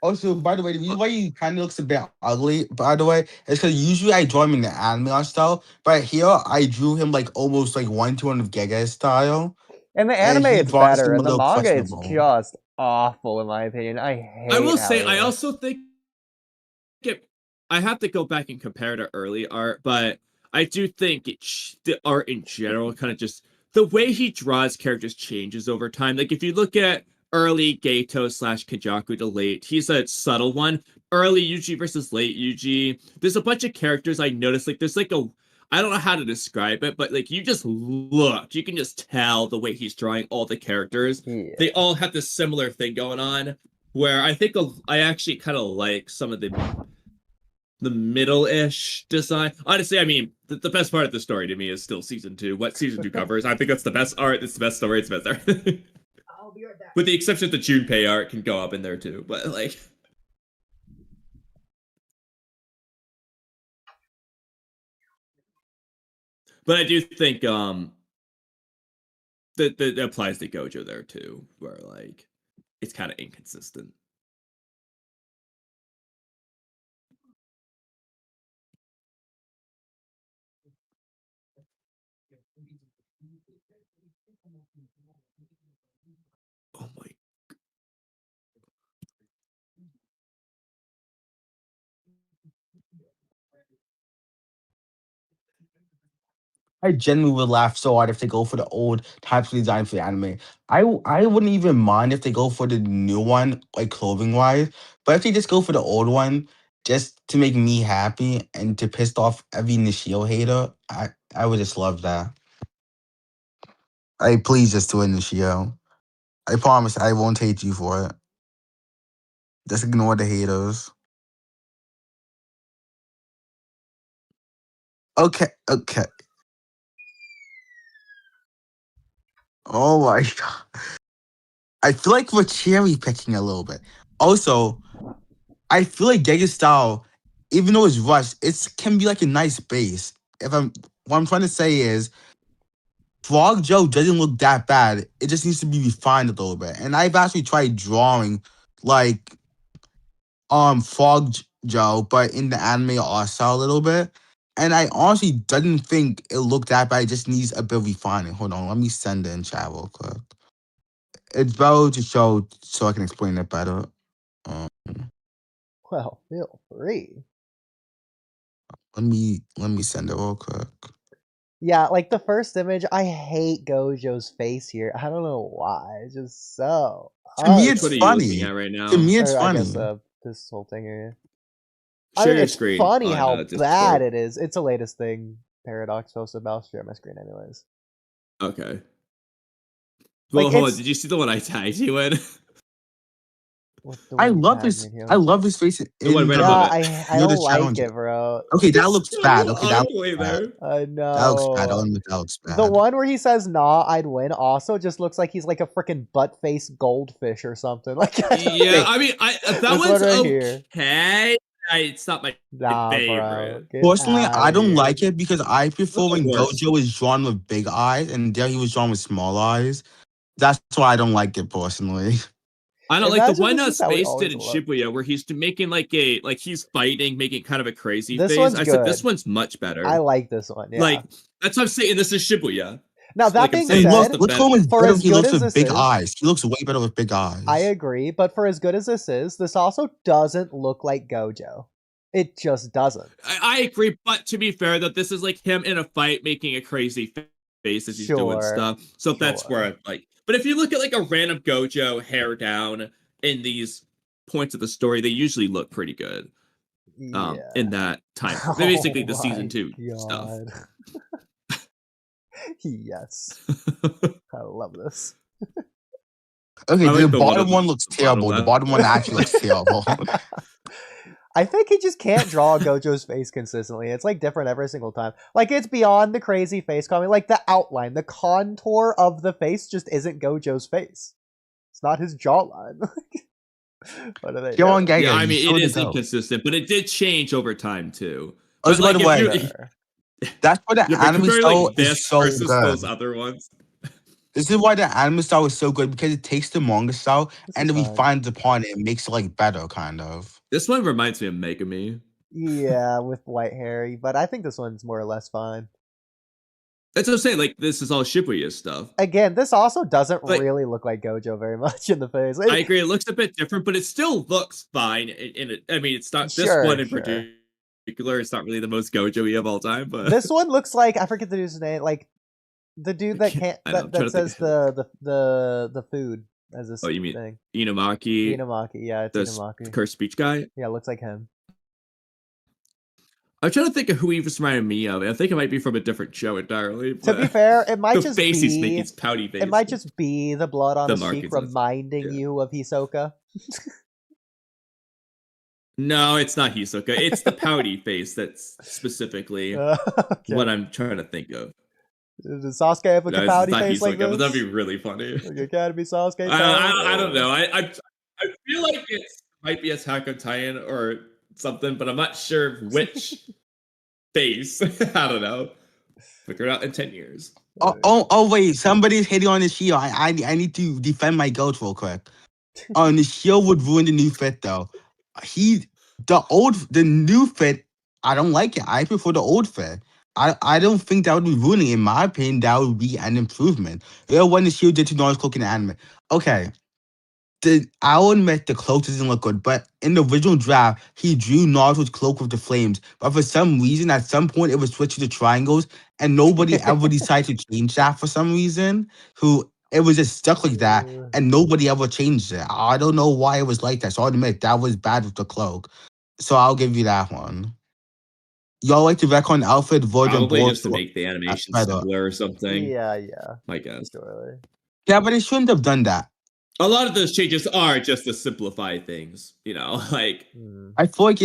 Also, by the way, the reason why he kind of looks a bit ugly, by the way, is because usually I draw him in the anime art style, but here I drew him like almost like 1-to-1 of Gege style. In the And anime, he it's draws better. him a In the little manga, it's questionable. just awful, in my opinion. I hate. I will how say, he I looks. also think I have to go back and compare to early art, but I do think the art in general kind of just the way he draws characters changes over time. Like if you look at early Gato / Kajaku to late, he's a subtle one. Early Yuji versus late Yuji, there's a bunch of characters I noticed. Like there's like I don't know how to describe it, but like you can just tell the way he's drawing all the characters. Yeah. They all have this similar thing going on. Where I think I actually kind of like some of the middle-ish design. Honestly, I mean, the best part of the story to me is still season 2. What season 2 covers? I think that's the best art. It's the best story. It's the best art. I'll be right back. With the exception that the Junpei art can go up in there too. But like, but I do think that applies to Gojo there too, where like it's kind of inconsistent. Oh my. I genuinely would laugh so hard if they go for the old types of design for the anime. I wouldn't even mind if they go for the new one, like clothing wise. But if they just go for the old one, just to make me happy and to piss off every Nishio hater, I would just love that. Please just do it, Nishio. I promise I won't hate you for it. Just ignore the haters. Okay. Oh my god. I feel like we're cherry picking a little bit. Also, I feel like Gege's style, even though it's rushed, it can be like a nice base. What I'm trying to say is, Frog Joe doesn't look that bad. It just needs to be refined a little bit. And I've actually tried drawing like Frog Joe, but in the anime art style a little bit. And I honestly didn't think it looked that bad. It just needs a bit of refining. Hold on, let me send it in chat real quick. It's better to show so I can explain it better. Well, feel free. Let me send it real quick. Yeah, like the first image, I hate Gojo's face here. I don't know why. It's just so. To me, it's What are you funny. looking at right now? To me, it's Or I funny. guess this whole thing here. Share I mean, your it's screen funny on, how Discord. bad it is. It's the latest thing. Paradox posted about. I'll share my screen anyways. Okay. Well, Like, hold on. it's- Did you see the one I tagged you in? I love his. I love his face. The one right the- above it. I near the don't like challenge. it, bro. Okay, that looks bad. So Okay, that ugly looks bad. there. I That looks bad. know. That looks bad. The one where he says "Nah, I'd win" also just looks like he's like a freaking butt-faced goldfish or something. Like, Yeah, I mean, that This one's one right here. okay. It's not my nah, bro. favorite. Get Personally, outta I don't here. like it because I prefer when worse. Gojo is drawn with big eyes and there he was drawn with small eyes. That's why I don't like it personally. I don't like the Imagine one this is how we Space always did in look. Shibuya where he's making like he's fighting, making kind of a crazy This face. one's I said this good. one's much better. I like this one. Yeah. Like that's what I'm saying. This is Shibuya. Now that like I'm being saying, And this is said, the look best. how much For better as he good looks as with this big is- eyes. He looks way better with big eyes. I agree, but for as good as this also doesn't look like Gojo. It just doesn't. I agree, but to be fair, that this is like him in a fight making a crazy face as he's doing Sure, stuff. So that's sure. where I like. But if you look at like a random Gojo hair down in these points of the story, they usually look pretty good. Yeah. In that time, they're basically the Oh season my 2 stuff. God. Yes. I love this. Okay, I the like the one bottom on one looks the bottom terrible. The left. bottom one actually looks terrible. I think he just can't draw Gojo's face consistently. It's like different every single time. Like it's beyond the crazy face coming. Like the outline, the contour of the face just isn't Gojo's face. It's not his jawline. What are they Come on, doing? Gaga. Yeah, I you mean, showed it it is though. inconsistent, but it did change over time too. Oh, But so by like, the way, if you, that's why the yeah, but anime compare style like is this so versus good. those other ones. This is why the anime style is so good, because it takes the manga style This and is it fine. refines upon it and makes it like better, kind of. This one reminds me of Megami. Yeah, with white hair, but I think this one's more or less fine. That's what I'm saying. Like, this is all Shibuya stuff. Again, this also doesn't Like- really look like Gojo very much in the face. I agree. It looks a bit different, but it still looks fine. I mean, it's not this Sure, one in sure. particular. It's not really the most Gojo-y of all time, but This one looks like, I forget the dude's name, like the dude that can't I know, I'm trying that to think says the food as this Oh, you mean thing. Inumaki, Inumaki, yeah, it's the Inumaki. cursed speech guy. Yeah, it looks like him. I'm trying to think of who he was reminding me of. I think it might be from a different show entirely. To be fair, it might the just face he's be making, his pouty face. it might just be the blood on The his cheek markings, reminding yeah. you of Hisoka. No, it's not Hisoka. It's the pouty face that's specifically Okay. what I'm trying to think of. Does Sasuke have a No, it's pouty not face like Hisoka, but that'd this? be really funny. Like Academy Sasuke? I don't know. I feel like it might be Attack on Titan or something, but I'm not sure which face. I don't know. Figure it out in 10 years. Oh, wait, somebody's hitting on Nishio. I need to defend my goat real quick. Nishio would ruin the new fit though. The new fit, I don't like it. I prefer the old fit. I don't think that would be ruining it. In my opinion, that would be an improvement. What Nishio did to Naruto's cloak in the anime. Okay. I'll admit the cloak doesn't look good, but in the original draft, he drew Naruto's cloak with the flames. But for some reason, at some point, it was switched to the triangles, and nobody ever decided to change that for some reason. It was just stuck like that, and nobody ever changed it. I don't know why it was like that. So I'll admit that was bad with the cloak. So I'll give you that one. Y'all like to retcon outfit, Void and Probably Board just to make the animation better. simpler or something. Yeah, I guess. surely. Yeah, but they shouldn't have done that. A lot of those changes are just to simplify things, you know, like I feel like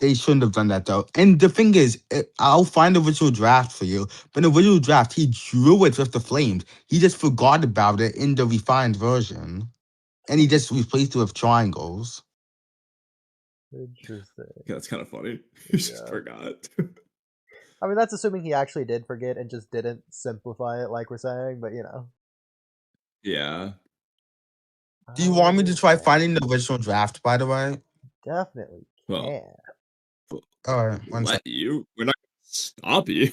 they shouldn't have done that though. And the thing is, I'll find the original draft for you. But in the original draft, he drew it with the flames. He just forgot about it in the refined version, and he just replaced it with triangles. Interesting. yeah, that's kind of funny. You just Yeah. forgot. I mean, that's assuming he actually did forget and just didn't simplify it like we're saying, but you know. yeah. Do you want me to try Okay. finding the original draft? By the way, Definitely Well, can. all right, one let second. you. We're not gonna stop you.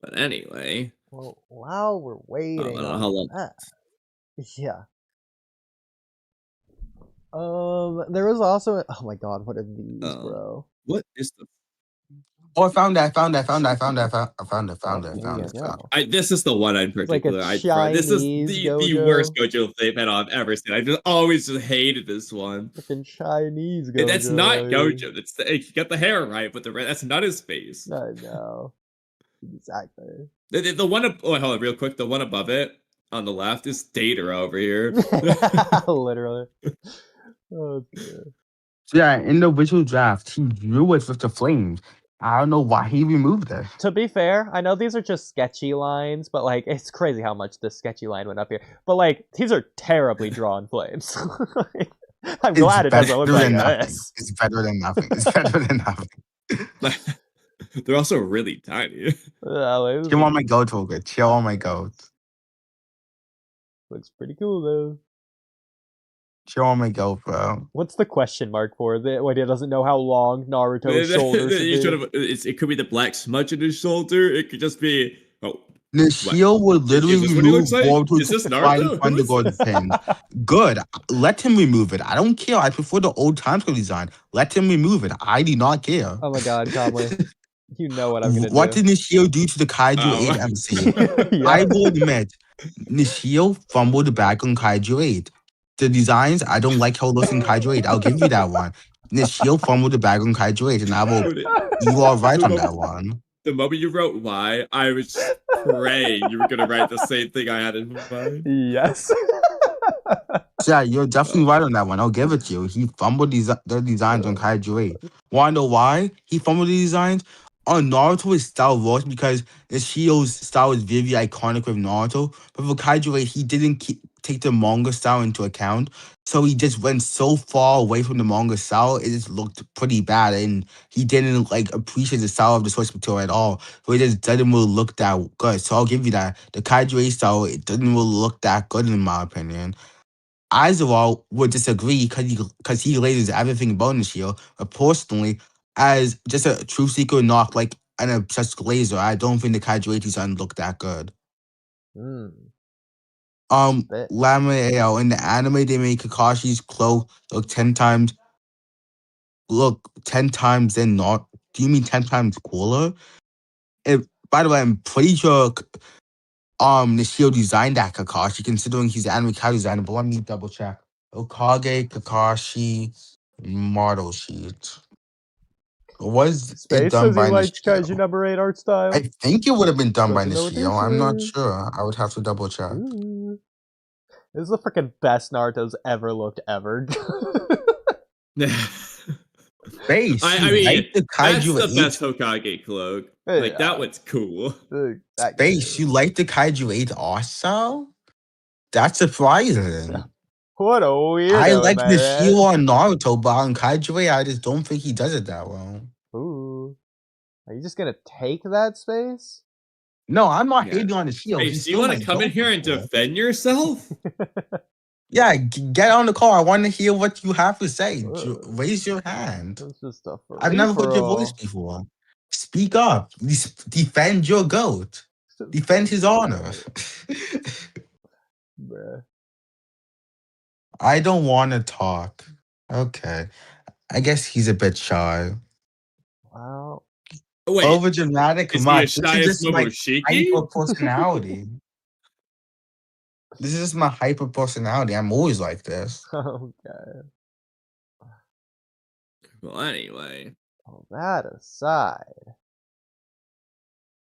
But anyway, Well, while we're waiting I don't know on how long. that, yeah. There was also oh my god, what are these, bro? What is the? Oh, I found it. I found it. This is the one in like a particular. This is Chinese the worst Gojo thing I've ever seen. I've just always just hated this one. Fucking Chinese And Gojo. that's not Gojo. That's he got the hair right, but that's not his face. I know. Exactly. The one hold on, real quick. The one above it on the left is Data over here. Literally. Oh, dear. Yeah, in the original draft, he drew it with the flames. I don't know why he removed it. To be fair, I know these are just sketchy lines, but like it's crazy how much this sketchy line went up here. But like these are terribly drawn flames. I'm glad it doesn't look like this. It's better than nothing. It's better than nothing. They're also really tiny. Chill on my goat, Holger. Chill on my goat. Looks pretty cool though. Chill on my goat, bro. What's the question mark for? When he doesn't know how long Naruto's shoulder should be. It could be the black smudge in his shoulder. It could just be Nishio will literally Is this what he remove looks like? Boruto's Is this flying Naruto? from the golden pin. Good. Let him remove it. I don't care. I prefer the old timescale design. Let him remove it. I do not care. Oh my god, Kamui. You know what I'm gonna What do. did Nishio do to the Kaiju 8 MC? Yeah. I will admit, Nishio fumbled the bag on Kaiju 8. The designs, I don't like how it looks in Kaiju 8. I'll give you that one. Nishio fumbled the bag on Kaiju 8, and you are right on that one. the moment you wrote why, I was praying you were gonna write the same thing I had in mind. Yes. Yeah, you're definitely right on that one. I'll give it to you. He fumbled the designs on Kaiju 8. Wanna know why he fumbled the designs? On Naruto, his style works because Nishio's style is very iconic with Naruto. But for Kaiju 8, he didn't take the manga style into account. So he just went so far away from the manga style, it just looked pretty bad. And he didn't like appreciate the style of the source material at all. So it just didn't really look that good. So I'll give you that. The Kaiju 8 style, it didn't really look that good in my opinion. Aizawa would disagree because he lays everything about Nishio. But personally, as just a true seeker, not like an obsessed glazer, I don't think the Kaiju design look that good. Mm, Lame in the anime they made Kakashi's cloak look 10 times than not. Do you mean 10 times cooler? By the way, I'm pretty sure Nishio designed that Kakashi, considering he's the anime character designer, but let me double check. Okage Kakashi model sheet. Was it Space done says he by liked Kaiju Nishio? number 8 art style. I think it would have been done by Doesn't know what Nishio. this I'm not is. sure. I would have to double check. Ooh. This is the freaking best Naruto's ever looked ever. Base, I mean, like the that's Kaiju the 8? best Hokage cloak. Like, that one's cool. That Base, you like the Kaiju 8 also? That's surprising. What a weirdo, I like am I Nishio right? on Naruto, but on Kaiju 8, I just don't think he does it that well. Ooh. Are you just gonna take that space? No, I'm not Yeah. hating on Nishio. Hey, He's do you still want my to come in dope here and before. defend yourself? Yeah, get on the call. I want to hear what you have to say. Raise your hand. That's just a free I've never heard your for voice all. before. Speak up. Defend your goat. Defend his honor. Bruh. I don't want to talk. Okay. I guess he's a bit shy. Wow. Wait, Over dramatic is he much. as This shy is as just my Momoshiki? hyper personality. This is just my hyper personality. I'm always like this. Okay. Well, anyway. All that aside,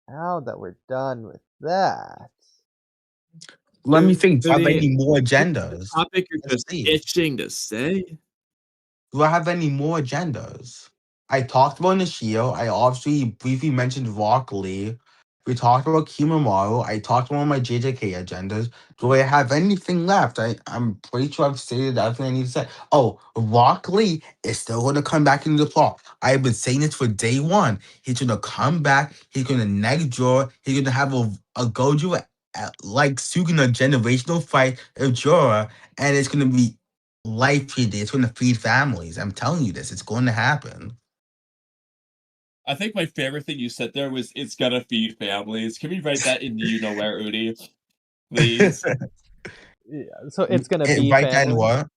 now that we're done with that, Let me think. Do I have Really, any more the agendas? topic you're Let's just see. itching to say? Do I have any more agendas? I talked about Nishio. I obviously briefly mentioned Rock Lee. We talked about Kimimaro. I talked about my JJK agendas. Do I have anything left? I'm pretty sure I've stated everything I need to say. Oh, Rock Lee is still going to come back into the plot. I've been saying this for day one. He's going to come back. He's going to neg Jura. He's going to have a Goju like Sugan a generational fight of Jura. And it's going to be life feeding. It's going to feed families. I'm telling you this. It's going to happen. I think my favorite thing you said there was, it's gonna feed families. Can we write that in you know where, Oodie? Please? yeah. So it's gonna be Right then, family. what?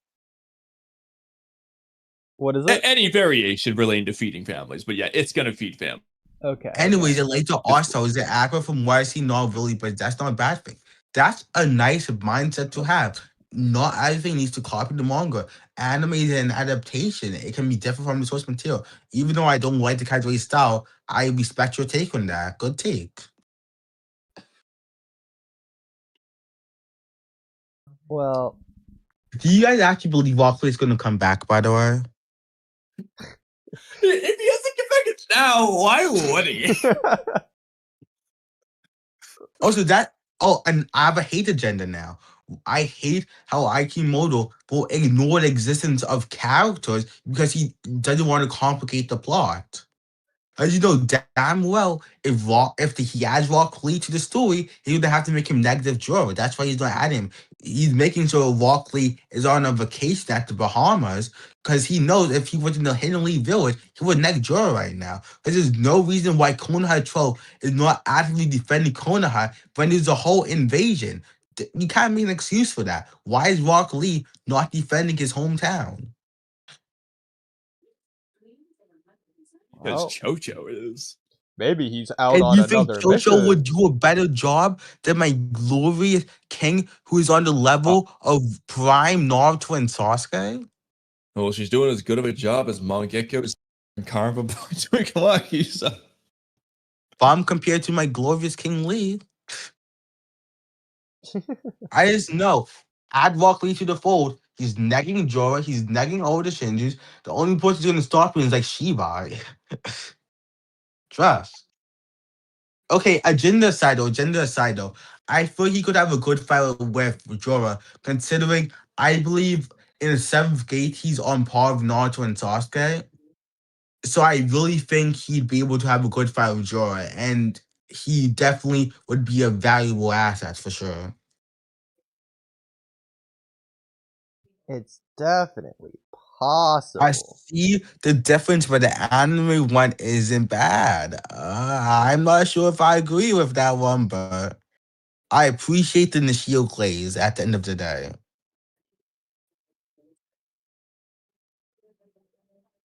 What is it? Any variation relating to feeding families, but yeah, it's gonna feed families. Okay. Anyways, it later also is the actor from what I see not really, but that's not a bad thing. That's a nice mindset to have. Not everything needs to copy the manga. Anime is an adaptation. It can be different from the source material. Even though I don't like the casual style, I respect your take on that. Good take. Well, Do you guys actually believe Walky is going to come back, by the way? If he doesn't get back now, why would he? Also, and I have a hate agenda now. I hate how Aikimoto will ignore the existence of characters because he doesn't want to complicate the plot. As you know damn well, if he adds Rock Lee to the story, he would have to make him negative Jura. That's why he's not adding him. He's making sure Rock Lee is on a vacation at the Bahamas because he knows if he was in the Hidden Lee village, he would neg Jura right now. Because there's no reason why Konoha 12 is not actively defending Konoha when there's a whole invasion. You can't make an excuse for that. Why is Rock Lee not defending his hometown? Because well, Chocho is. maybe he's out And on you think another Chocho mission. would do a better job than my glorious king who is on the level of prime Naruto and Sasuke? Well, she's doing as good of a job as Mangeko's and Karma doing Lucky, so. bum compared to my glorious King Lee. I just know. Add Walky to the fold. He's negging Jura. He's negging all the Shinjus. The only person who's gonna stop him is like Shiba. Trust. Okay, agenda aside though, I feel he could have a good fight with Jura, considering I believe in the seventh gate he's on par with Naruto and Sasuke. So I really think he'd be able to have a good fight with Jura, and he definitely would be a valuable asset for sure. It's definitely I possible. see the difference, but the anime one isn't bad. I'm not sure if I agree with that one, but I appreciate the Nishio glaze at the end of the day.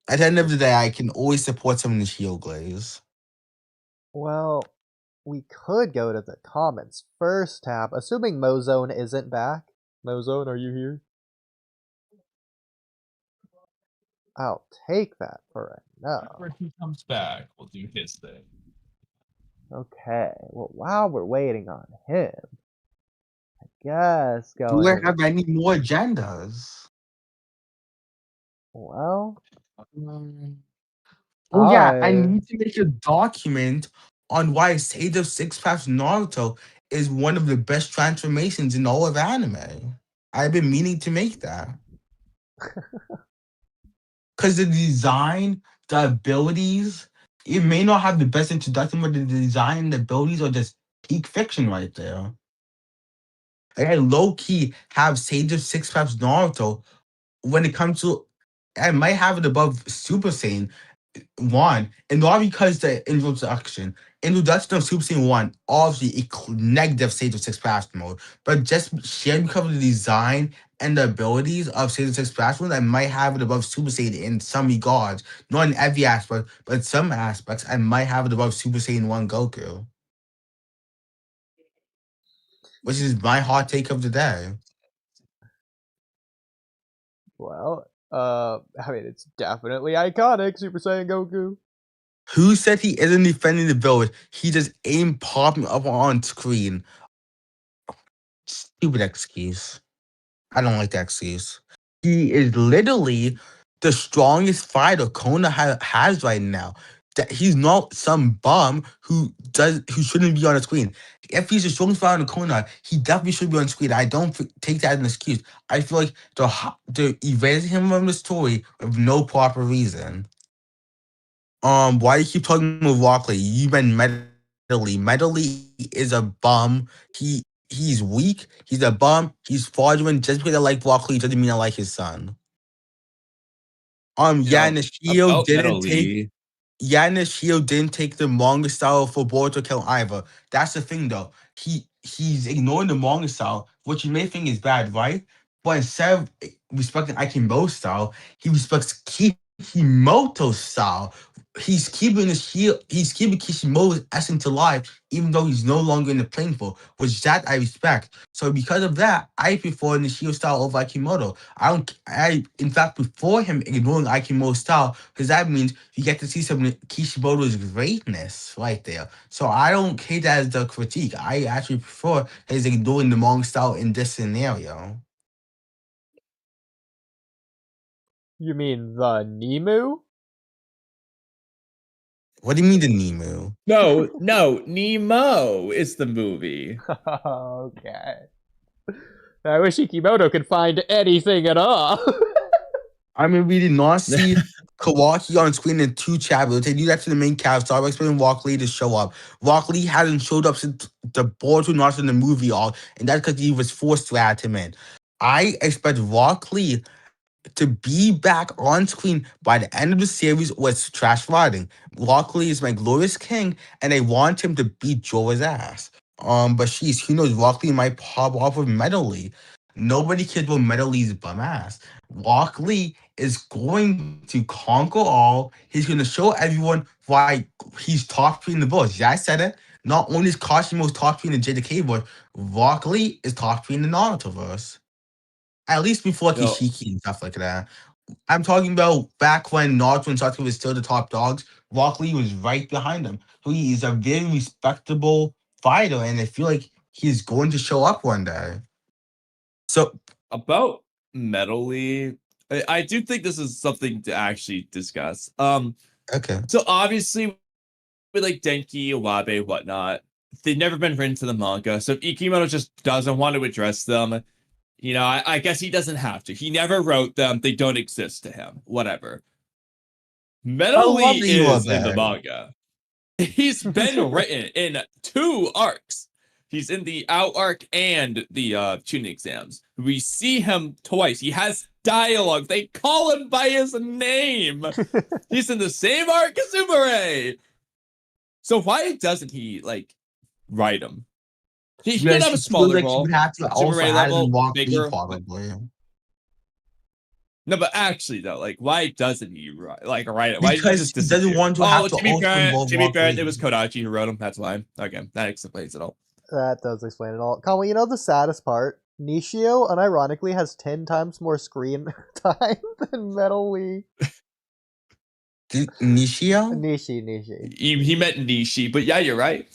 At the end of the day, I can always support some Nishio glaze. Well, we could go to the comments first tab, assuming Mozone isn't back. Mozone, are you here? I'll take that for a no. When he comes back, we'll do his thing. Okay, well, while we're waiting on him, I guess Do going I to have any more agendas? well, Oh yeah, I I need to make a document on why Sage of Six Paths Naruto is one of the best transformations in all of anime. I've been meaning to make that. Because the design, the abilities, it may not have the best introduction, but the design and the abilities are just peak fiction right there. Like, I low key have Sage of Six Paths Naruto when it comes to, I might have it above Super Saiyan 1, and not because the introduction of Super Saiyan 1, obviously negative Sage of Six Paths mode, but just shared because of the design and the abilities of Sage of Six Paths mode, I might have it above Super Saiyan in some regards. Not in every aspect, but in some aspects, I might have it above Super Saiyan 1 Goku. Which is my hot take of the day. well, I mean, it's definitely iconic, Super Saiyan Goku. Who said he isn't defending the village? He just ain't popping up on screen. Stupid excuse. I don't like that excuse. He is literally the strongest fighter Kona has right now. That he's not some bum who shouldn't be on the screen. If he's the strongest fighter in Kona, he definitely should be on screen. I don't take that as an excuse. I feel like they're erasing him from the story with no proper reason. Why do you keep talking about Walkley? You meant Medley. Medley is a bum. He's weak. He's a bum. He's fraudulent. Just because I like Walkley doesn't mean I like his son. Yeah, Nishio About didn't Metal take. Lee. Yeah, Nishio didn't take the manga style for Boruto kill either. That's the thing, though. He's ignoring the manga style, which you may think is bad, right? But instead of respecting Aikimo's style, he respects Kishimoto's style. He's keeping Kishimoto's essence alive, even though he's no longer in the playing field, which that I respect. So because of that, I prefer Nishio style over Aikimoto. In fact prefer him ignoring Aikimo's style, because that means you get to see some Kishimoto's greatness right there. So I don't hate that as the critique. I actually prefer his ignoring the manga style in this scenario. You mean the Nemu? What do you mean the Nemu? No, Nemo is the movie. Okay. I wish Ikimoto could find anything at all. I mean, we did not see Kawaki on screen in 2 chapters. They do that to the main cast, so I was expecting Walkley to show up. Walkley hasn't showed up since the Boruto Naruto in the movie arc, and that's because he was forced to add him in. I expect Walkley to be back on screen by the end of the series with trash writing. Walkley is my glorious king, and I want him to beat Jura's ass. But who knows? Walkley might pop off with Metal Lee. Nobody cares about Metal Lee's bum ass. Walkley is going to conquer all. He's going to show everyone why he's top 3 in the voice. Yeah, I said it. Not only is Kashimo's top 3 in the JJK voice, Walkley is top 3 in the Naruto verse. At least before No. Kishiki and stuff like that. I'm talking about back when Naruto and Sasuke was still the top dogs. Rock Lee was right behind him. So he is a very respectable fighter, and I feel like he's going to show up one day. So About Metal Lee, I do think this is something to actually discuss. okay. So obviously with like Denki, Iwabe, whatnot, they've never been written to the manga. So if Ikimoto just doesn't want to address them, you know, I guess he doesn't have to. He never wrote them. They don't exist to him. Whatever. Metal love Lee that you love is in the that. manga. He's been written in 2 arcs. He's in the out arc and the tuning exams. We see him twice. He has dialogue. They call him by his name. He's in the same arc as Umare. So why doesn't he like write him? He could have a smaller role. Would have to also Umare add in level, Rock Lee bigger. probably. No, but actually though, like, why doesn't he write it? Why Because just he doesn't want to have to also involve To be Rock fair, Lee. it was Kodachi who wrote him. That's why. Okay, that explains it all. That does explain it all. Kamui, you know the saddest part? Nishio, unironically, has 10 times more screen time than Metal Lee. Nishio? Nishi. He meant Nishi, but yeah, you're right.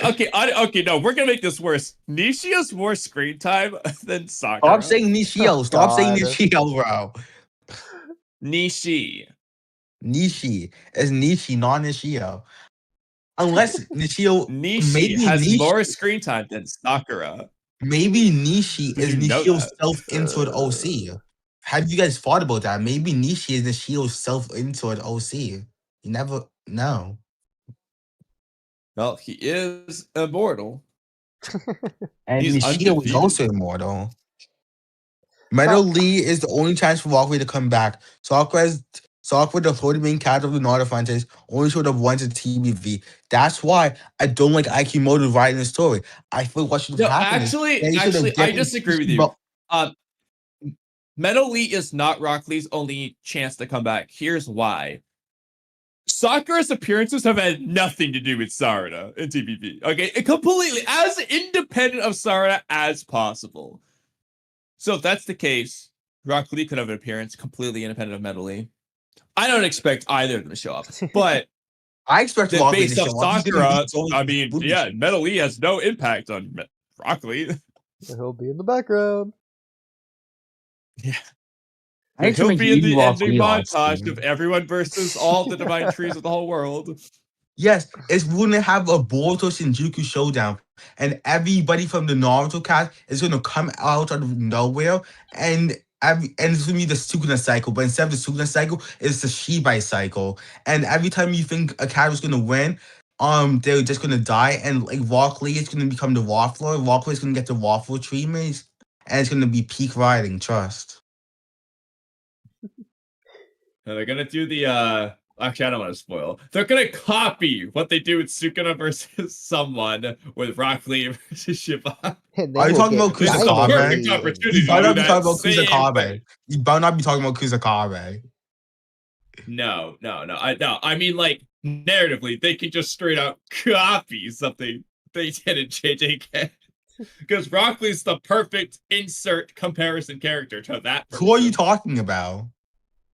Okay, no, we're gonna make this worse. Nishio's more screen time than Sakura. Stop saying Nishio. Oh, Stop saying God. Nishio, bro. Nishi. Nishi. It's Nishi, not Nishio. Unless Nishio... Nishi has more screen time than Sakura. Maybe Nishi Did is you know Nishio's that? self-insert OC. Have you guys thought about that? Maybe Nishi is Nishio's self-insert OC. You never know. Well, he is immortal. And He's Nishio is undefeated. also immortal. Metal Lee is the only chance for Walkway to come back. Sakura, the floating main character of the Naruto franchise, only showed up once in TBV. That's why I don't like Aikimoto writing the story. I feel what should have No, happened actually, I disagree with you. Metal Lee is not Rock Lee's only chance to come back. Here's why. Sakura's appearances have had nothing to do with Sarada in TBV. Okay, completely as independent of Sarada as possible. So if that's the case, Rock Lee could have an appearance completely independent of Metal Lee. I don't expect either of them to show up, but I expect Rock Lee to based off show up. Sakura, I mean, yeah, Metal Lee has no impact on Rock Lee. He'll be in the background. Yeah. He'll be in the ending montage of everyone versus all the divine trees of the whole world. Yes, it's we're gonna have a Boruto Shinjuku showdown, and everybody from the Naruto cast is gonna come out of nowhere, and it's gonna be the Sukuna cycle, but instead of the Sukuna cycle, it's the Shibai cycle. And every time you think a character's gonna win, they're just gonna die, and like Rock Lee is gonna become the Waffler. Rock Lee is gonna get the Waffle treatment, and it's gonna be peak writing. Trust. And they're gonna do the actually I don't want to spoil. They're gonna copy what they do with Sukuna versus someone with Rock Lee versus Shiba. Are you talking about Kusakabe? Perfect opportunity You better not to do be that talking about same Kusakabe. thing. You better not be talking about Kusakabe. No. I mean, like, narratively, they can just straight up copy something they did in JJK. Because Rock Lee's the perfect insert comparison character to that person. Who are you talking about?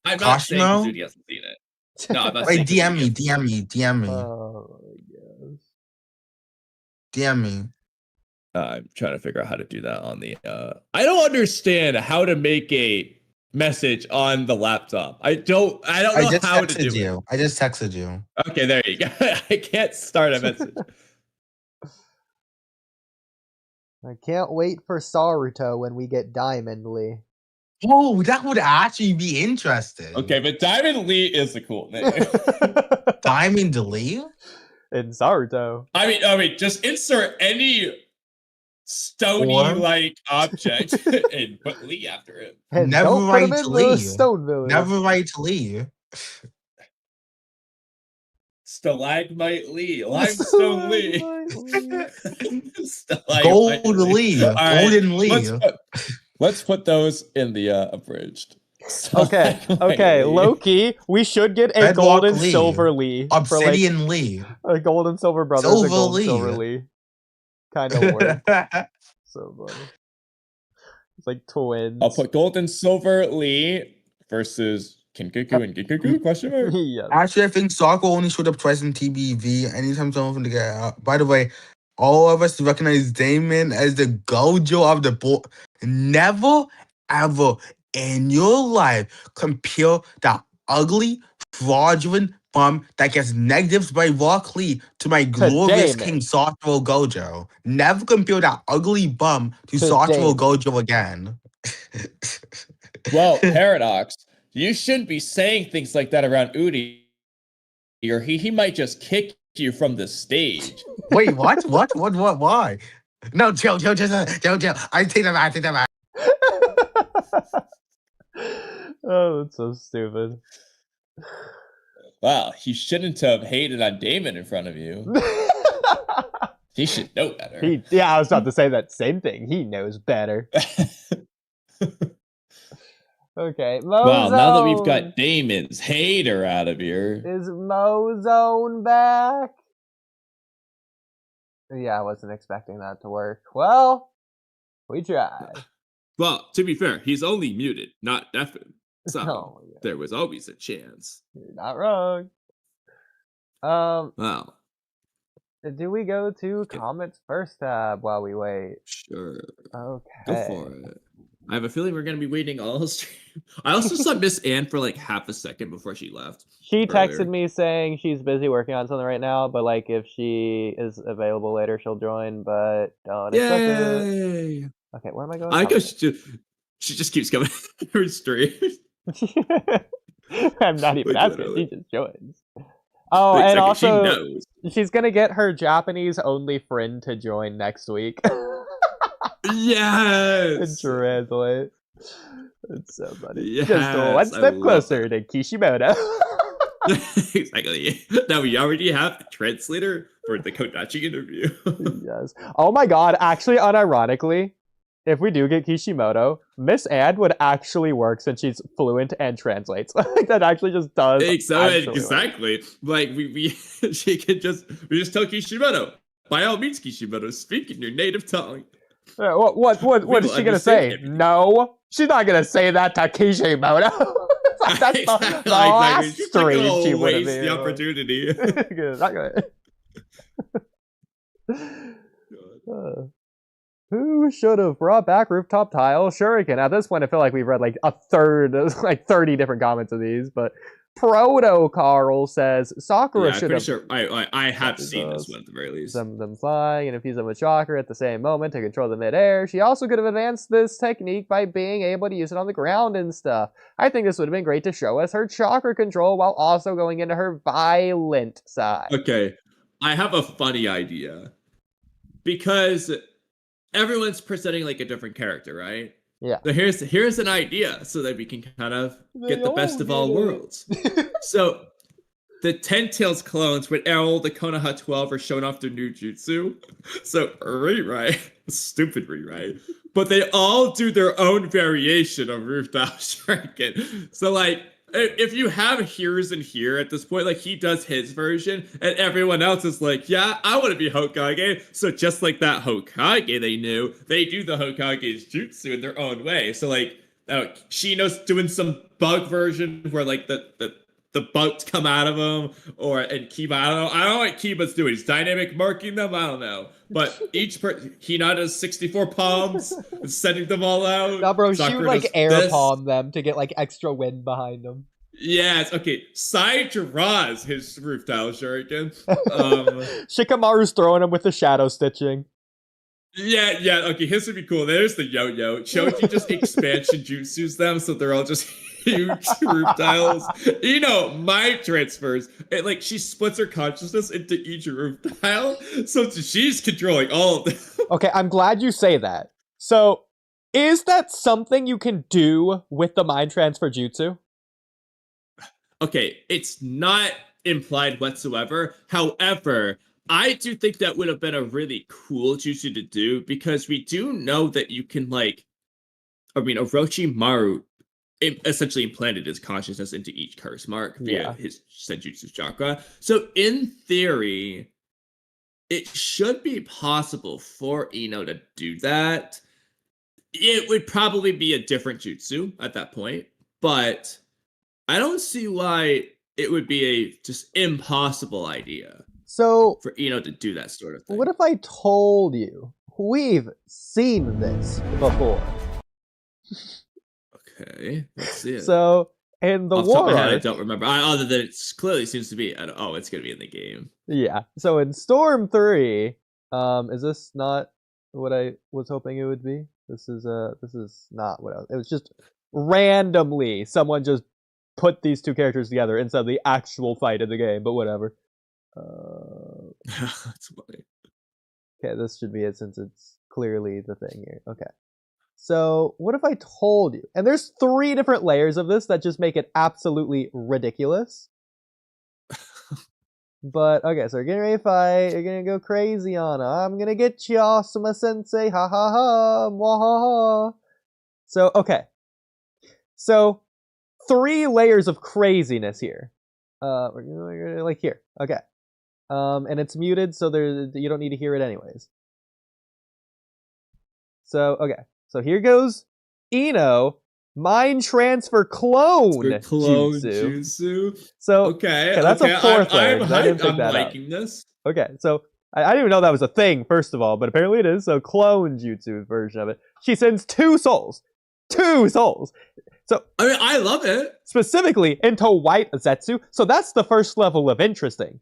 I'm not saying Kashimo? Kazudi hasn't seen it. No, I'm not Wait, saying DM me. Oh, yes. DM me. I'm trying to figure out how to do that on the I don't understand how to make a message on the laptop. I don't know how to do it. I just texted you. Okay, there you go. I can't start a message. I can't wait for Saruto when we get Diamond Lee. Oh, that would actually be interesting. Okay, but Diamond Lee is a cool name. Diamond Lee? In Saruto. I mean, just insert any stony-like object and put Lee after it. And Never don't put write him in Lee. the Stone Village. Never write Lee. Stalagmite Lee, Limestone Lee, Gold Lee, right, Golden Lee. Let's put those in the abridged. Okay, Loki, we should get a Bedrock gold and Lee. silver Lee. Obsidian Lee. A gold and silver brothers, Silver a gold Lee. and silver Lee. Kind of work. So funny. It's like twins. I'll put gold and silver Lee versus Kinkaku and Ginkaku? Question mark. Yes. Actually, I think Sokka only showed up twice in TBV. Anytime someone to get out. By the way, all of us recognize Daemon as the Gojo of the board. Never, ever in your life compare that ugly, fraudulent bum that gets negatives by Rock Lee to my glorious Daemon. King Satoru Gojo. Never compare that ugly bum to Satoru Daemon. Gojo again. Well, Paradox, you shouldn't be saying things like that around Oodie, or he might just kick you from the stage. Wait, what? What? Why? No, chill. I take that back. Oh, that's so stupid. Wow, he shouldn't have hated on Daemon in front of you. He should know better. I was about to say that same thing. He knows better. Okay, Mozone. Well, now that we've got Daemon's hater out of here. Is Mozone back? Yeah, I wasn't expecting that to work. Well, we tried. Well, to be fair, he's only muted, not deafened. So Oh, yeah. there was always a chance. You're not wrong. Wow. Do we go to comments first tab while we wait? Sure. Okay. Go for it. I have a feeling we're going to be waiting all stream. I also saw Miss Anne for like half a second before she left. She texted earlier. me saying she's busy working on something right now, but like if she is available later, she'll join. But don't expect it. Yay! Okay, where am I going? I guess she just keeps coming her stream. I'm not even Like, asking. literally. She just joins. Oh, Exactly, and also she knows. she's gonna get her Japanese only friend to join next week. Yes. Translate. It's so funny. Yes, Just one I step love closer to Kishimoto. Exactly. Now we already have a translator for the Kodachi interview. Yes. Oh my god, actually, unironically, if we do get Kishimoto, Miss Anne would actually work since she's fluent and translates. Like that actually just does. Exactly. Like we just tell Kishimoto. By all means, Kishimoto, speak in your native tongue. What is she gonna say? understand No, she's not gonna say that to Kishimoto. That's the last She's not stream gonna she would have waste the opportunity. Not gonna. Who should have brought back rooftop tile shuriken? At this point, I feel like we've read like a third, like 30 different comments of these, but Proto Carl says Sakura Yeah, I'm should pretty have sure I have seen this one at the very least. them flying and infuse them with chakra at the same moment to control the midair. She also could have advanced this technique by being able to use it on the ground and stuff. I think this would have been great to show us her chakra control while also going into her violent side. Okay, I have a funny idea. Because everyone's presenting like a different character, right? Yeah. So here's an idea so that we can kind of get the best of all worlds. So the Ten Tails clones with all the Konoha 12 are showing off their new jutsu. So rewrite, stupid rewrite. But they all do their own variation of rooftop shuriken. So like if you have Here's and Here at this point, like he does his version, and everyone else is like, yeah, I want to be Hokage. So just like that Hokage they knew, they do the Hokage's jutsu in their own way. So like, Shino's doing some bug version where like the bugs come out of him, and Kiba, I don't know what Kiba's doing. He's dynamic marking them, I don't know. But each Hinata does 64 palms, and sending them all out. Nah, bro, she Sakura would like does air this. palm them to get like extra wind behind them. Yes, okay. Sai draws his roof tile shuriken. Shikamaru's throwing him with the shadow stitching. Yeah, okay, his would be cool. There's the yo-yo. Choji just expansion jutsus them, so they're all just huge roof tiles. You know, my transfers, like, she splits her consciousness into each roof tile, so she's controlling all of them. Okay, I'm glad you say that. So, is that something you can do with the mind transfer jutsu? Okay, it's not implied whatsoever. However, I do think that would have been a really cool jutsu to do, because we do know that you can, like, Orochimaru essentially implanted his consciousness into each curse mark via his Senjutsu chakra. So in theory, it should be possible for Ino to do that. It would probably be a different jutsu at that point, but I don't see why it would be a just impossible idea So, for Eno to do that sort of thing. what if I told you we've seen this before? Okay, let's see it. So, in the Off the top war of my head, I arc, don't remember. Other than it clearly seems to be. Oh, it's gonna be in the game. yeah. So in Storm 3, is this not what I was hoping it would be? This is not what it was just randomly someone just put these two characters together instead of the actual fight in the game, but whatever. That's funny. Okay, this should be it since it's clearly the thing here. Okay. So, what if I told you? And there's 3 different layers of this that just make it absolutely ridiculous. But, okay, so we're getting ready to fight. You're gonna go crazy on her. I'm gonna get you, Asuma Sensei. Ha ha ha. Mwah ha ha. So, okay. So, 3 layers of craziness here. Like here. Okay. And it's muted, so you don't need to hear it anyways. So, okay. So here goes Eno, mind transfer clone jutsu. So, okay, that's a 4th layer. I'm liking this. Okay, so I didn't even know that was a thing, first of all, but apparently it is. So clone jutsu version of it. She sends 2 souls. 2 souls. So I mean, I love it. Specifically into white Zetsu. So that's the first level of interesting.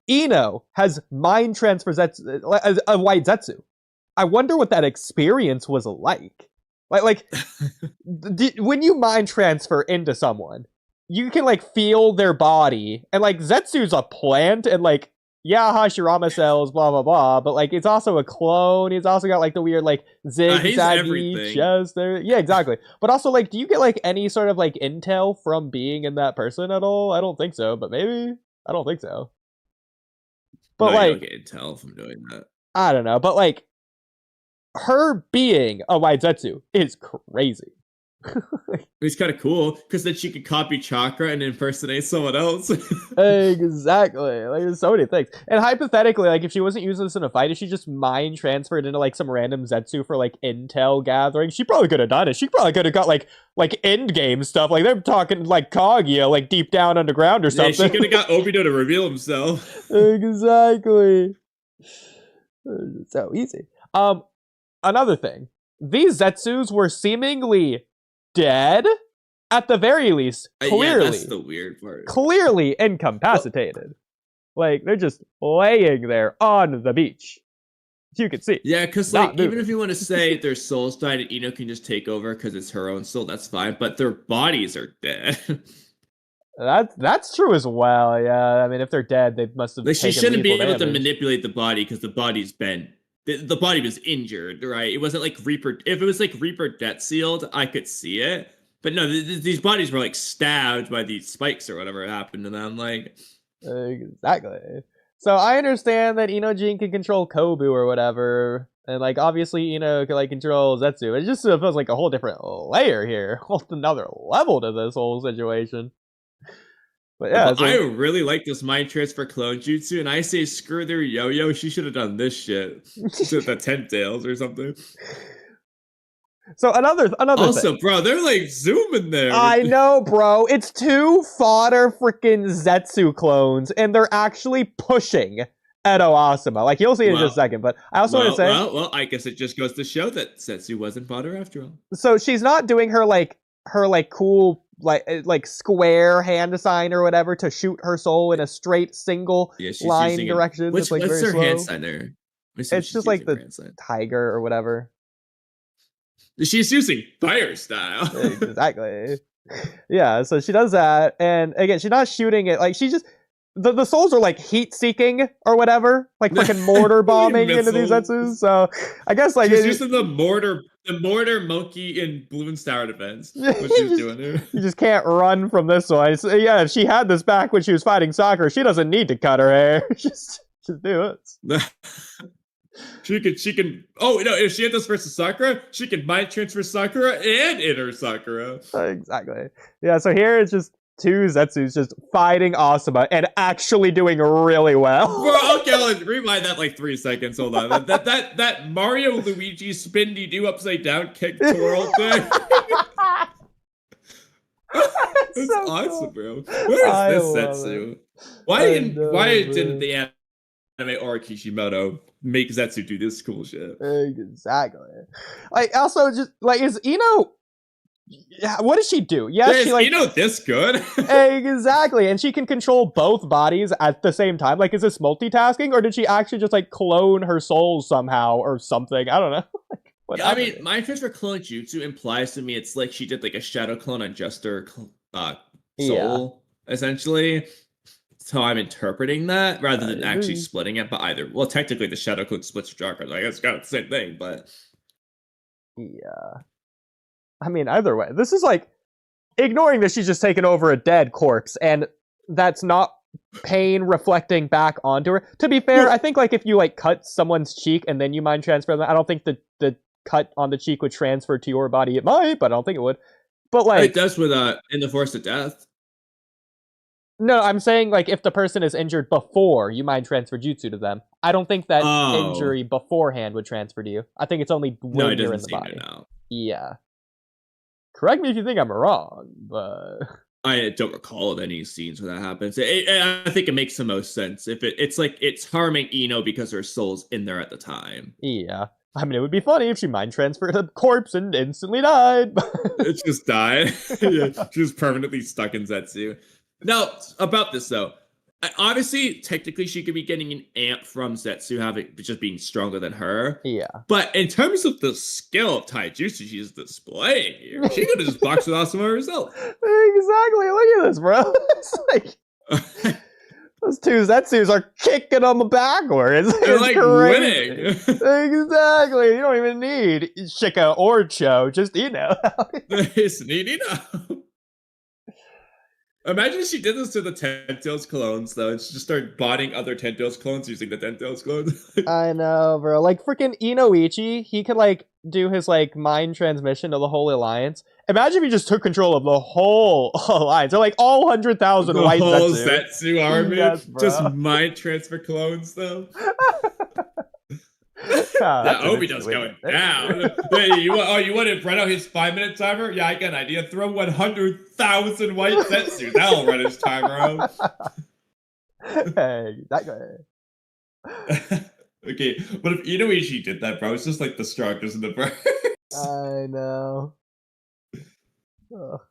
Eno has mind transfer Zetsu, a white Zetsu. I wonder what that experience was like. When you mind transfer into someone, you can like feel their body, and like Zetsu's a plant, and like Hashirama cells, blah blah blah, but like it's also a clone. He's also got like the weird like zigzaggy chest there. Yeah, exactly. But also like, do you get like any sort of like intel from being in that person at all? I don't think so, but maybe. I don't think so. But no, like, you don't get intel from doing that. I don't know, but like, her being a white Zetsu is crazy. It's kind of cool because then she could copy chakra and impersonate someone else. Exactly. Like, there's so many things. And hypothetically, like, if she wasn't using this in a fight, if she just mind transferred into like some random Zetsu for like intel gathering, she probably could have done it. She probably could have got like end game stuff. Like they're talking like Kaguya, like deep down underground or something. Yeah, she could have got Obito to reveal himself. Exactly. So easy. Another thing, these Zetsus were seemingly dead, at the very least, clearly. Yeah, that's the weird part. Clearly incapacitated. Like, they're just laying there on the beach. You can see. Yeah, because like, even if you want to say their souls died and Eno can just take over because it's her own soul, that's fine, but their bodies are dead. That's true as well, yeah. I mean, if they're dead, they must have like, she shouldn't be able damage. to manipulate the body because the body's been... The body was injured, right? It wasn't like Reaper. If it was like Reaper debt sealed, I could see it. But no, these bodies were like stabbed by these spikes or whatever happened to them. Like, exactly. So I understand that Enojin can control Kobu or whatever, and like obviously Eno can like control Zetsu. It just feels like a whole different layer here, whole another level to this whole situation. But yeah, I really like this mind transfer clone jutsu, and I say screw their yo-yo. She should have done this shit with the 10 tails or something. So another also, thing. bro, they're like zooming there. I know, bro. It's 2 fodder freaking Zetsu clones, and they're actually pushing Edo Asuma. Like, you'll see it in just a second. But I also want to say, well, I guess it just goes to show that Zetsu wasn't fodder after all. So she's not doing her cool like square hand sign or whatever to shoot her soul in a straight single line direction. What's like her slow. hand sign there? It's just like the tiger or whatever. She's using fire style. Exactly. Yeah, so she does that, and again, she's not shooting it. Like, she just the souls are like heat seeking or whatever, like fucking mortar bombing into these Zetsus. So I guess like she's using the mortar monkey in Blue and Star Defense. What she's doing here. You just can't run from this one. So, yeah, if she had this back when she was fighting Sakura, she doesn't need to cut her hair. just do it. She can. Oh no! If she had this versus Sakura, she can mind transfer Sakura and inner Sakura. Exactly. Yeah. So here it's just 2 Zetsus just fighting Asuma and actually doing really well. Bro, okay, let's rewind that like 3 seconds. Hold on. That Mario Luigi spindy do upside down kick twirl thing. That's so awesome, cool. bro. Where I is love this Zetsu? it. Why I didn't know, why bro. didn't the anime or Kishimoto make Zetsu do this cool shit? Exactly. Like, also, just like, is Ino? What does she do? Yes, Is she like Ino this good? exactly, and she can control both bodies at the same time. Like, is this multitasking, or did she actually just like clone her soul somehow or something? I don't know. What Yeah, I mean, happened? mind transfer clone jutsu implies to me it's like she did like a shadow clone on just her soul, essentially. So I'm interpreting that rather than actually agree. splitting it. But either, well, technically the shadow clone splits her chakra. Like it's got the same thing, but Yeah. I mean, either way, this is like ignoring that she's just taken over a dead corpse, and that's not pain reflecting back onto her. To be fair, I think like if you like cut someone's cheek and then you mind transfer them, I don't think the cut on the cheek would transfer to your body. It might, but I don't think it would. But like, it does with in the Force of Death. no, I'm saying like if the person is injured before you mind transfer jutsu to them, I don't think that injury beforehand would transfer to you. I think it's only when you're in the body. Now. Yeah. Correct me if you think I'm wrong, but I don't recall of any scenes where that happens. I think it makes the most sense if it's like it's harming Ino because her soul's in there at the time. Yeah. I mean, it would be funny if she mind transferred a corpse and instantly died. It just died. Yeah, she was permanently stuck in Zetsu. Now, about this though, obviously, technically, she could be getting an amp from Zetsu, having just being stronger than her. Yeah. But in terms of the skill of taijutsu she's displaying here, she could have just boxed with Asuma herself. Exactly. Look at this, bro. It's like those two Zetsus are kicking them backwards. They're like crazy. winning. Exactly. You don't even need Shika or Cho, just Ino. It's neat enough. Imagine she did this to the Ten Tails clones, though, and she just started botting other Ten Tails clones using the Ten Tails clones. I know, bro. Like, freaking Inoichi, he could, like, do his, like, mind transmission to the Holy Alliance. Imagine if he just took control of the whole Alliance. They're, like, all 100,000 white The whole Zetsu. Zetsu army? Yes, bro. Just mind transfer clones, though. That Obito's going down. Hey, you want to run out his 5-minute timer? Yeah, I got an idea. Throw 100,000 white Zetsu. That'll run his timer out. Hey, that guy. Okay, but if Inoichi did that, bro, it's just like the strongest in the verse. I know.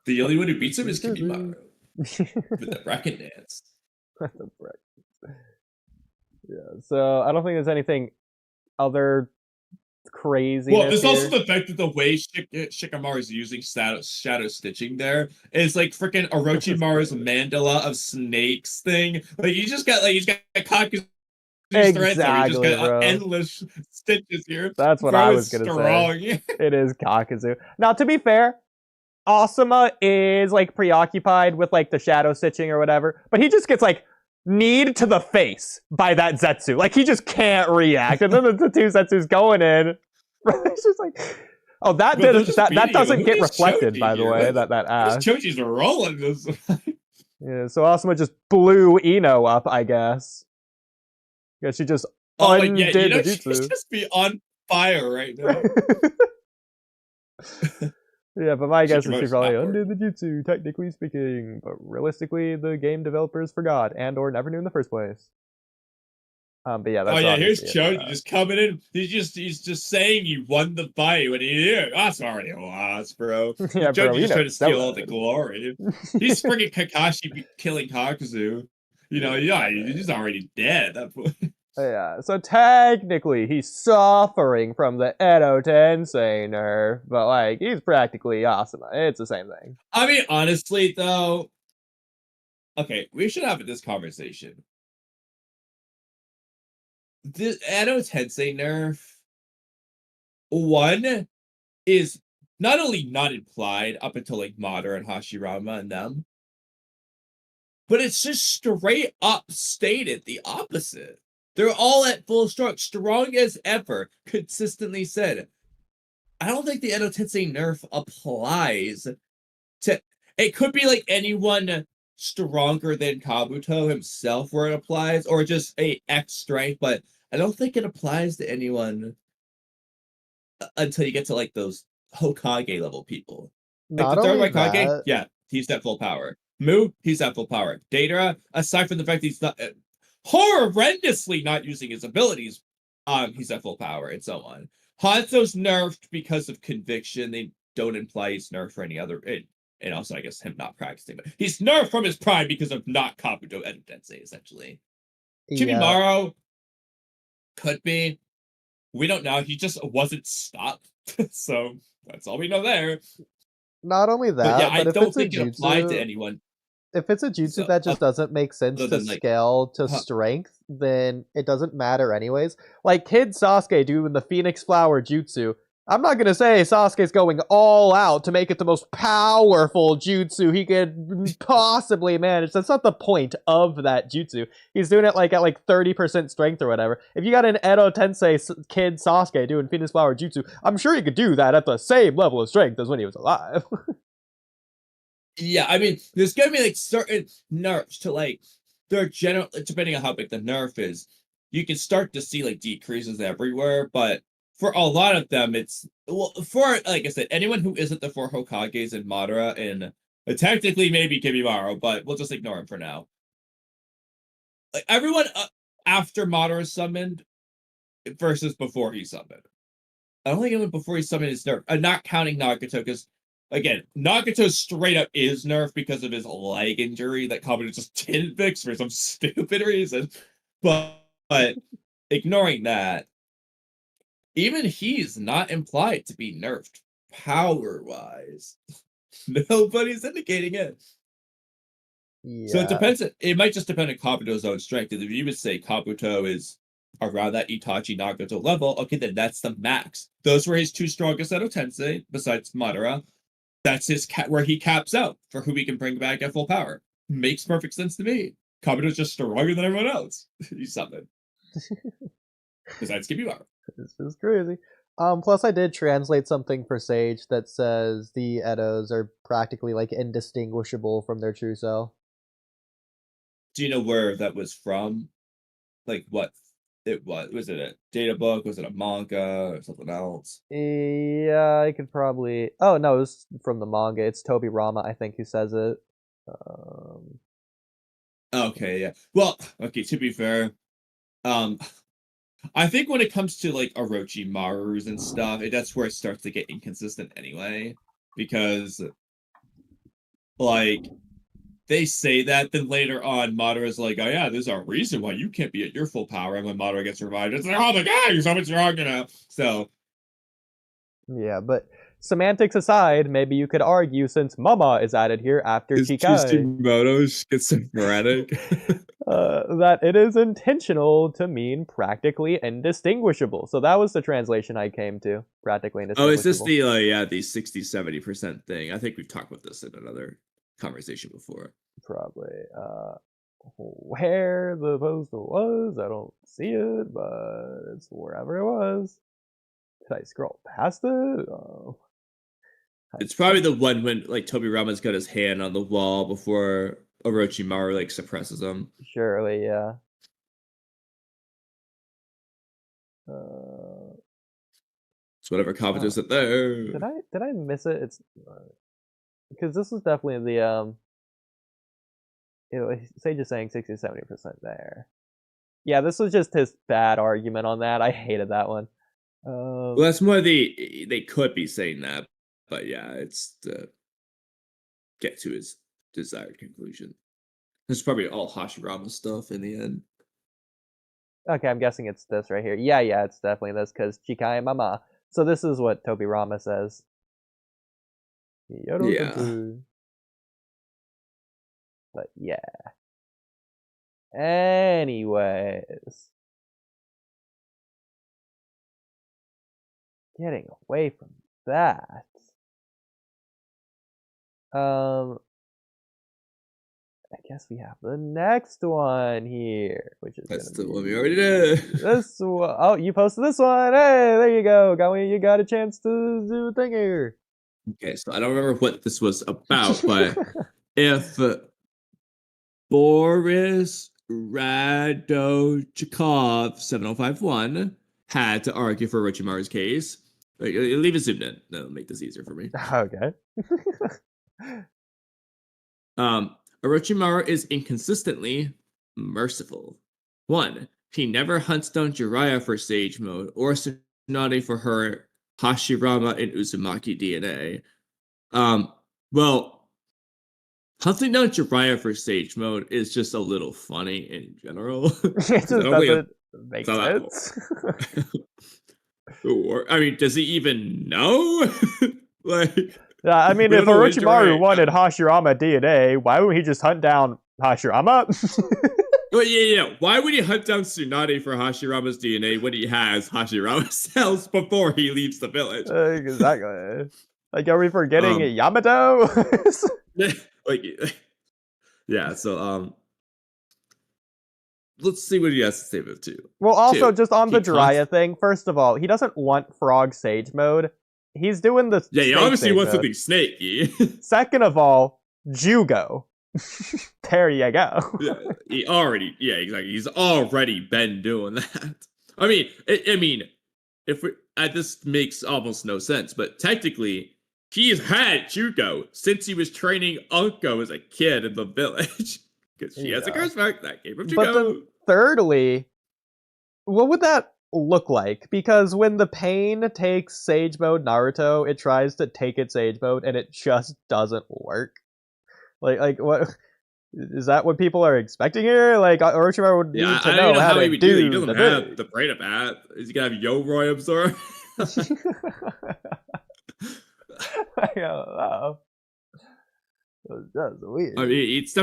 The only one who beats him is Kimimaru. With the bracket dance. Yeah, so I don't think there's anything other crazy. Well, there's also the fact that the way Shikamaru is using shadow stitching there is like freaking Orochimaru's mandala of snakes thing. Like he's got Kaku's threads there. He's just got endless stitches here. That's what I was gonna say. It is Kakuzu. Now, to be fair, Asuma is like preoccupied with like the shadow stitching or whatever, but he just gets like kneed to the face by that Zetsu. Like, he just can't react. And then the two Zetsus going in. It's just like, oh, that doesn't get reflected, Choji, by the way, that ass. Choji's rolling this. Yeah, so Asuma just blew Ino up, I guess. Yeah, she just undid the jutsu. She'd just be on fire right now. Yeah, but my guess is she probably undid the jutsu, technically speaking. But realistically, the game developers forgot and or never knew in the first place. But yeah, that's here's Choji just coming in. He's just saying he won the fight when that's already lost, bro. Yeah, Choji's just trying to steal all the glory. He's freaking Kakashi killing Kakuzu. You know, he's already dead at that point. Yeah, so technically he's suffering from the Edo Tensei nerf, but like he's practically Asuma. It's the same thing. I mean, honestly though, okay, we should have this conversation. The Edo Tensei nerf, one, is not only not implied up until like Madara and Hashirama and them, but it's just straight up stated the opposite. They're all at full strong as ever, consistently said. I don't think the Edo Tensei nerf applies to... It could be like anyone stronger than Kabuto himself where it applies, or just a X strength, but I don't think it applies to anyone until you get to like those Hokage level people. Like Not the third only Hokage, that, yeah. he's at full power. Mu, he's at full power. Deidara, aside from the fact he's not horrendously not using his abilities, he's at full power and so on. Hanzo's nerfed because of conviction. They don't imply he's nerfed for any other. And also, I guess, him not practicing. But he's nerfed from his prime because of not Kabuto Edo Tensei, essentially. Chibimaru could be. We don't know. He just wasn't stopped. So that's all we know there. Not only that, But yeah, I if don't it's a think it applied to jutsu, anyone. if it's a jutsu So, that just doesn't make sense other to than, like, scale to strength, then it doesn't matter anyways. Like Kid Sasuke doing the Phoenix Flower jutsu. I'm not gonna say Sasuke's going all out to make it the most powerful jutsu he could possibly manage. That's not the point of that jutsu. He's doing it like at like 30% strength or whatever. If you got an Edo Tensei Kid Sasuke doing Phoenix Flower jutsu, I'm sure he could do that at the same level of strength as when he was alive. Yeah, I mean, there's gonna be like certain nerfs to like their general, depending on how big the nerf is, you can start to see like decreases everywhere. But for a lot of them, it's for like I said, anyone who isn't the 4 Hokages and Madara and technically maybe Kibimaru, but we'll just ignore him for now. Like everyone after Madara summoned versus before he summoned. I don't think anyone before he summoned is nerfed. Not counting Nagato, because again, Nagato straight up is nerfed because of his leg injury that Kabuto just didn't fix for some stupid reason. But ignoring that, even he's not implied to be nerfed power-wise. Nobody's indicating it. Yeah. So it depends. It might just depend on Kabuto's own strength. If you would say Kabuto is around that Itachi Nagato level, okay, then that's the max. Those were his 2 strongest Edo Tensei, besides Madara. That's his where he caps out for who he can bring back at full power. Makes perfect sense to me. Kabuto's just stronger than everyone else. He's something. Besides Kibimaru. This is crazy. Plus I did translate something for Sage that says the Edos are practically like indistinguishable from their true self. Do you know where that was from? Like what it was? Was it a data book? Was it a manga or something else? Yeah, I could probably. Oh no, it was from the manga. It's Toby Rama, I think, who says it. Okay, yeah. Well, okay. To be fair, I think when it comes to like Orochimarus and stuff, that's where it starts to get inconsistent anyway, because like they say that, then later on Madara's like, oh yeah, there's a reason why you can't be at your full power, and when Madara gets revived, it's like, oh my god, you're so much stronger now. So yeah, but semantics aside, maybe you could argue since Mama is added here after Chikai, schizophrenic. that it is intentional to mean practically indistinguishable. So that was the translation I came to. Practically indistinguishable. Oh, is this the the 60-70% thing? I think we've talked about this in another conversation before. Probably. Where the poster was, I don't see it, but it's wherever it was. Did I scroll past it? Oh. It's probably the one when like Toby Rama's got his hand on the wall before Orochimaru like suppresses him. Surely, yeah. It's whatever Kabuto's at there. Did I miss it? It's because this is definitely the Sage is saying 60-70% there. Yeah, this was just his bad argument on that. I hated that one. Well, that's more they could be saying that, but yeah, it's to get to his desired conclusion. This is probably all Hashirama stuff in the end. Okay, I'm guessing it's this right here. Yeah, it's definitely this because Chikai Mama. So this is what Toby Rama says. Yeah. But yeah. Anyways. Getting away from that. I guess we have the next one here, which is that's the one we already did. This one. Oh, you posted this one. Hey, there you go. You got a chance to do a thing here. Okay, so I don't remember what this was about, but if Boris Radochikov 7051 had to argue for Orochimaru's case, leave it zoomed in. That'll make this easier for me. Okay. Orochimaru is inconsistently merciful. 1. He never hunts down Jiraiya for Sage Mode or Tsunade for her Hashirama and Uzumaki DNA. Well, hunting down Jiraiya for Sage Mode is just a little funny in general. It just doesn't make sense. I mean, does he even know? Like, yeah, I mean, if Orochimaru wanted Hashirama DNA, why would he just hunt down Hashirama? Well, yeah. Why would he hunt down Tsunade for Hashirama's DNA when he has Hashirama cells before he leaves the village? Exactly. Like, are we forgetting Yamato? Like, yeah. So, let's see what he has to say about 2. Well, also, 2, just on the Jiraiya thing, first of all, he doesn't want Frog Sage Mode. He's doing the he obviously wants something snaky. Second of all, Jugo. There you go. Exactly. He's already been doing that. I mean, if this makes almost no sense, but technically, he's had Jugo since he was training Unko as a kid in the village. Because she has a curse mark that gave him Jugo. But then, thirdly, what would that look like? Because when the pain takes Sage Mode Naruto, it tries to take its Sage Mode, and it just doesn't work. Like what? Is that what people are expecting here? Like, Orochimaru would need to know how to do He doesn't have the brain of that. Is he gonna have Yoroi absorb? I don't know. That's weird. I mean, it's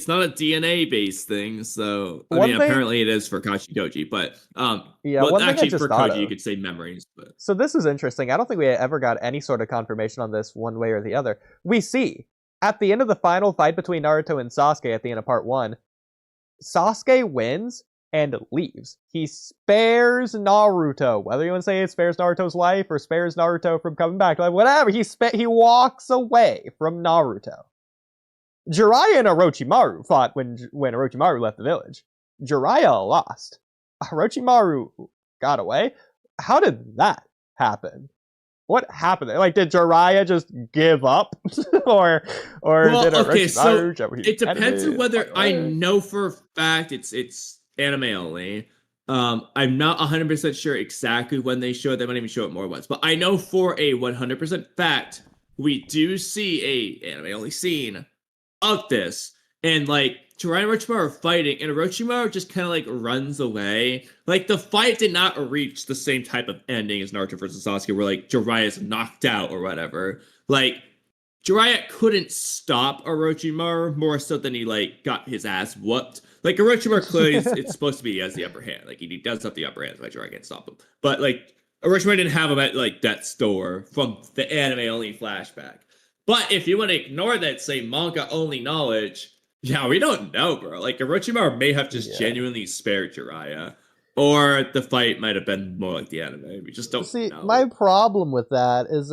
not a DNA based thing, so apparently it is for Kashi-Koji, but well, actually for Koji you could say memories, but so this is interesting. I don't think we ever got any sort of confirmation on this one way or the other. We see at the end of the final fight between Naruto and Sasuke at the end of part 1, Sasuke wins and leaves. He spares Naruto, whether you want to say it spares Naruto's life or spares Naruto from coming back, like whatever. He walks away from Naruto. Jiraiya and Orochimaru fought when Orochimaru left the village. Jiraiya lost. Orochimaru got away. How did that happen? What happened there? Like, did Jiraiya just give up, or did Orochimaru? So it depends on whether I know for a fact it's anime only. I'm not 100% sure exactly when they show it. They might even show it more once, but I know for a 100% fact we do see a anime only scene of this, and like Jiraiya and Orochimaru are fighting, and Orochimaru just kind of like runs away. Like, the fight did not reach the same type of ending as Naruto versus Sasuke, where like Jiraiya's knocked out or whatever. Like, Jiraiya couldn't stop Orochimaru more so than he like got his ass whooped. Like, Orochimaru clearly it's supposed to be he has the upper hand. Like, he does have the upper hand, so Jiraiya can't stop him. But like, Orochimaru didn't have him at like that store from the anime only flashback. But if you want to ignore that, say manga only knowledge, yeah, we don't know, bro. Like, Orochimaru may have just genuinely spared Jiraiya, or the fight might have been more like the anime. We just don't know. My problem with that is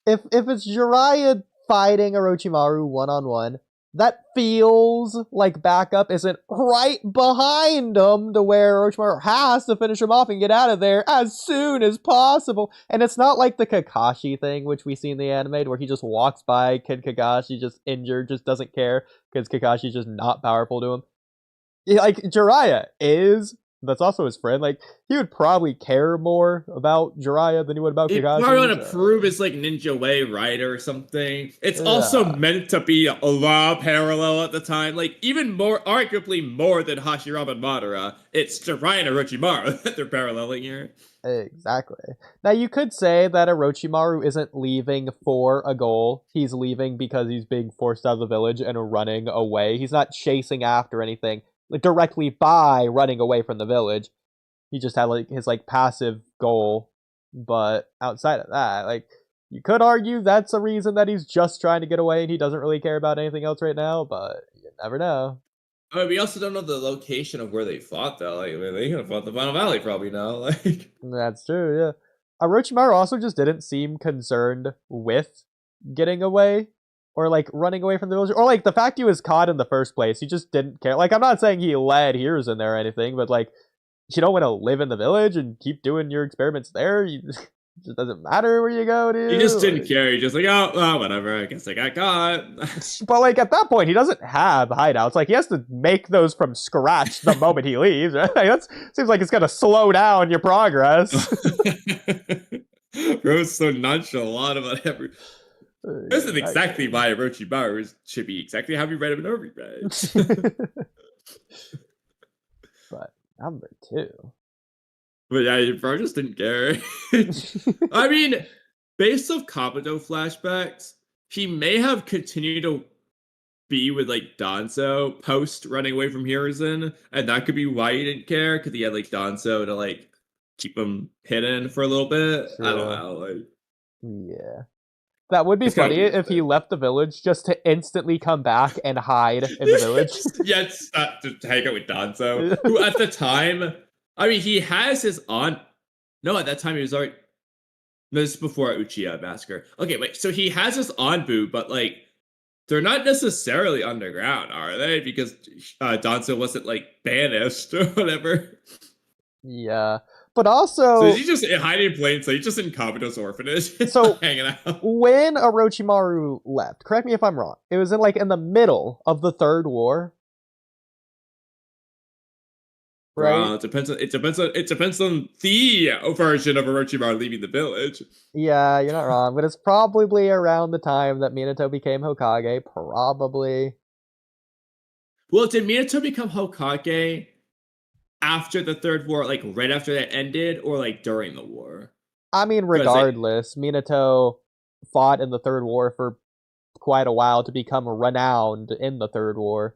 if it's Jiraiya fighting Orochimaru one-on-one, that feels like backup isn't right behind him to where Orochimaru has to finish him off and get out of there as soon as possible. And it's not like the Kakashi thing, which we see in the anime, where he just walks by Kid Kakashi, just injured, just doesn't care, because Kakashi's just not powerful to him. Like, Jiraiya is, that's also his friend, like, he would probably care more about Jiraiya than he would about Kakashi. He probably want to prove his, like, ninja way right or something. It's also meant to be a law parallel at the time. Like, even more, arguably more than Hashirama and Madara, it's Jiraiya and Orochimaru that they're paralleling here. Exactly. Now, you could say that Orochimaru isn't leaving for a goal. He's leaving because he's being forced out of the village and running away. He's not chasing after anything directly by running away from the village. He just had like his like passive goal, but outside of that, like, you could argue that's a reason that he's just trying to get away and he doesn't really care about anything else right now, but you never know. I mean, we also don't know the location of where they fought, though. Like, I mean, they could have fought the Final Valley probably now. Like, that's true, yeah. Orochimaru also just didn't seem concerned with getting away or like running away from the village, or like the fact he was caught in the first place. He just didn't care. Like, I'm not saying he led heroes in there or anything, but like, you don't want to live in the village and keep doing your experiments there. It doesn't matter where you go, dude. He just didn't care. He just like, oh, well, whatever. I guess I got caught. But like at that point, he doesn't have hideouts. Like he has to make those from scratch the moment he leaves. Right? That seems like it's gonna slow down your progress. Bro's so nonchalant about every. This isn't exactly why Orochimaru should be exactly how we read him in Overread. But number 2. But yeah, bro just didn't care. I mean, based off Kabuto flashbacks, he may have continued to be with like Danzo post running away from Hiruzen, and that could be why he didn't care, because he had like Danzo to like keep him hidden for a little bit. Sure. I don't know. Like, yeah. That would be It's funny kinda if he left the village just to instantly come back and hide in the village. Yes, to hang out with Danzo, who at the time, I mean, he has his aunt. No, at that time he was already. No, this is before Uchiha Massacre. Okay, wait. So he has his Anbu, but like, they're not necessarily underground, are they? Because Danzo wasn't like banished or whatever. Yeah. But also, So he's just hiding in plain sight. He's just in Kabuto's orphanage. So- hanging out. when Orochimaru left, correct me if I'm wrong, it was in the middle of the Third War. Right? It depends on the version of Orochimaru leaving the village. Yeah, you're not wrong, but it's probably around the time that Minato became Hokage, probably. Well, did Minato become Hokage after the Third War, like right after that ended, or like during the war? I mean, regardless, Minato fought in the Third War for quite a while to become renowned in the Third War.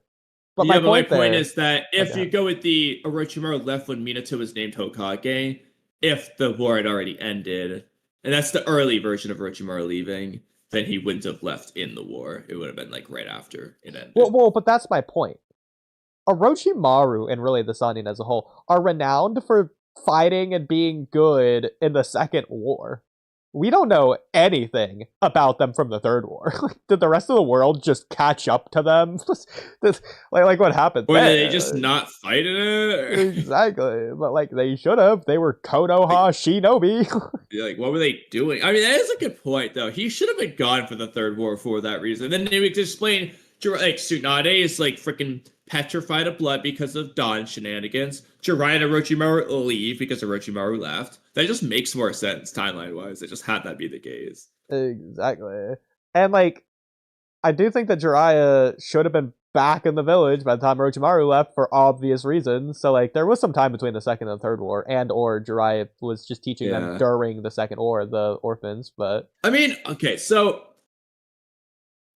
But yeah, my but point is that if Okay. you go with the Orochimaru left when Minato was named Hokage, if the war had already ended, and that's the early version of Orochimaru leaving, then he wouldn't have left in the war. It would have been like right after it ended. Well, but that's my point. Orochimaru, and really the Sannin as a whole, are renowned for fighting and being good in the Second War. We don't know anything about them from the Third War. Did the rest of the world just catch up to them? like what happened Or there? did they just not fight in it? Exactly. But they should have. They were Konoha Shinobi. Like, what were they doing? I mean, that is a good point, though. He should have been gone for the Third War for that reason. Then they would explain, like, Tsunade is, like, freaking petrified of blood because of Dawn shenanigans. Jiraiya and Orochimaru leave because Orochimaru left. That just makes more sense, timeline-wise. It just had that be the case. Exactly. And, I do think that Jiraiya should have been back in the village by the time Orochimaru left for obvious reasons. So, there was some time between the Second and Third War, or Jiraiya was just teaching them during the Second War, the orphans, but... I mean, okay, so...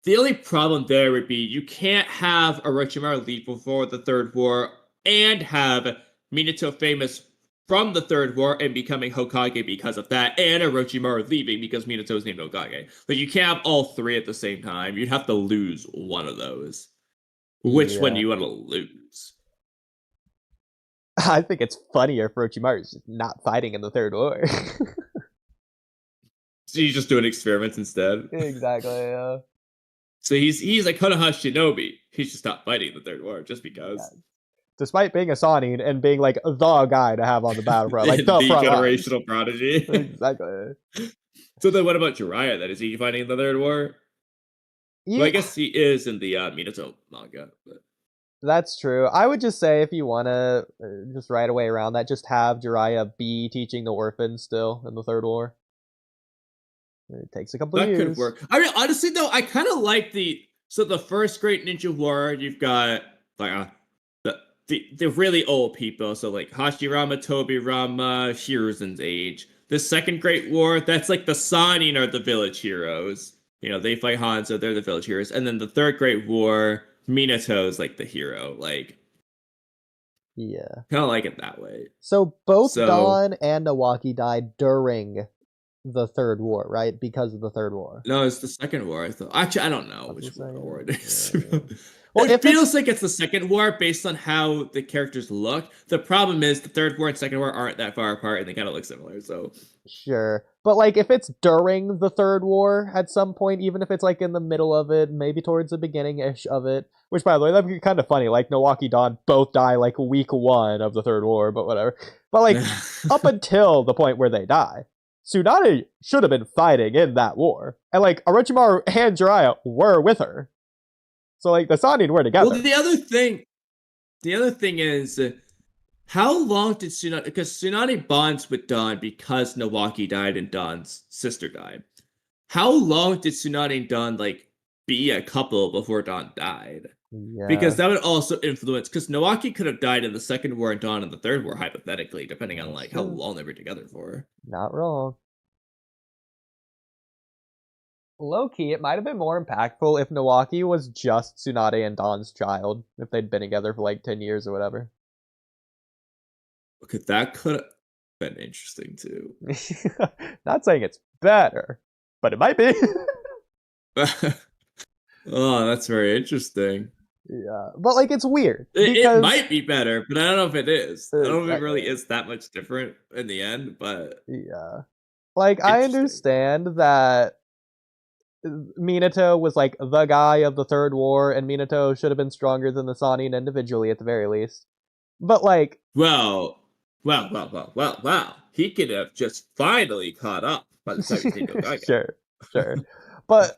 The only problem there would be you can't have Orochimaru leave before the Third War and have Minato famous from the Third War and becoming Hokage because of that, and Orochimaru leaving because Minato was named Hokage. Like, you can't have all three at the same time. You'd have to lose one of those. Which one do you want to lose? I think it's funnier if Orochimaru's just not fighting in the Third War. So you're just doing experiments instead? Exactly, yeah. So he's like Konoha Shinobi. He's just not fighting in the Third War just because. Yeah. Despite being a Sannin and being the guy to have on the battlefront, the front generational lines. prodigy. Exactly. So then, what about Jiraiya? Then is he fighting in the Third War? Yeah, Well, I guess he is in the Minato manga. But... That's true. I would just say if you want to just right away around that, just have Jiraiya be teaching the orphans still in the Third War. It takes a couple of years. That could work. I mean, honestly, though, I kind of like the first Great Ninja War. You've got the really old people, so Hashirama, Tobirama, Hiruzen's age. The second Great War, that's the Sannin are the village heroes. You know, they fight Hanzo, they're the village heroes. And then the third Great War, Minato's the hero. Yeah. Kind of like it that way. So both Dawn and Nawaki died during the Third War, right? Because of the Third War. No, it's the Second War, I thought. Actually, I don't know which war it is. Yeah. Well, it feels like it's the Second War based on how the characters look. The problem is the Third War and Second War aren't that far apart and they kind of look similar, so... Sure. But if it's during the Third War at some point, even if it's in the middle of it, maybe towards the beginning-ish of it, which by the way, that'd be kind of funny, Nawaki Dawn both die week 1 of the Third War, but whatever. But up until the point where they die. Tsunade should have been fighting in that war. And, like, Orochimaru and Jiraiya were with her. So, like, the Sannin were together. Well, the other thing is, how long did Tsunade... Because Tsunade bonds with Dawn because Nawaki died and Dawn's sister died. How long did Tsunade and Dawn, like, be a couple before Dawn died? Yeah. Because that would also influence... Because Nawaki could have died in the second war and Dawn in the third war, hypothetically, depending on, like, how long they were together for. Not wrong. Low-key, it might have been more impactful if Nawaki was just Tsunade and Dawn's child, if they'd been together for like 10 years or whatever. Okay, that could have been interesting too. Not saying it's better, but it might be. Oh, that's very interesting. Yeah, but like it's weird. It might be better, but I don't know if it is. I don't know if Exactly. it really is that much different in the end, but... Yeah. Like, I Interesting. understand that Minato was like the guy of the third war, and Minato should have been stronger than the Sannin individually at the very least. But like, Well. He could have just finally caught up by the time he came to Okage. sure. But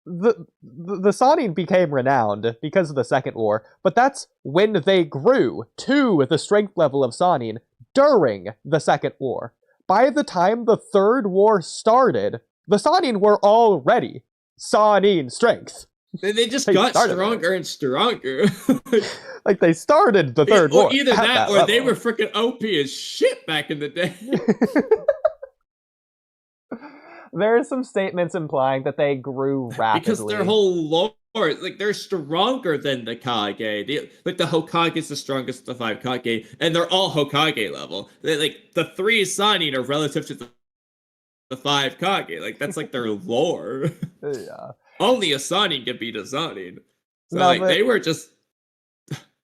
the Sannin became renowned because of the second war, but that's when they grew to the strength level of Sannin during the second war. By the time the third war started, the Sannin were already Sannin strength. They just They got started stronger and stronger. Like, they started the third war. Or either at that, or they level. were freaking OP as shit back in the day. There are some statements implying that they grew rapidly. Because their whole lore, like, they're stronger than the Kage. Like, the Hokage is the strongest of the 5 Kage, and they're all Hokage level. Like, the 3 Sannin are relative to the 5 Kage. Like, that's like their lore. Yeah. Only a Sannin can beat a Sannin. So, No, like, but- they were just...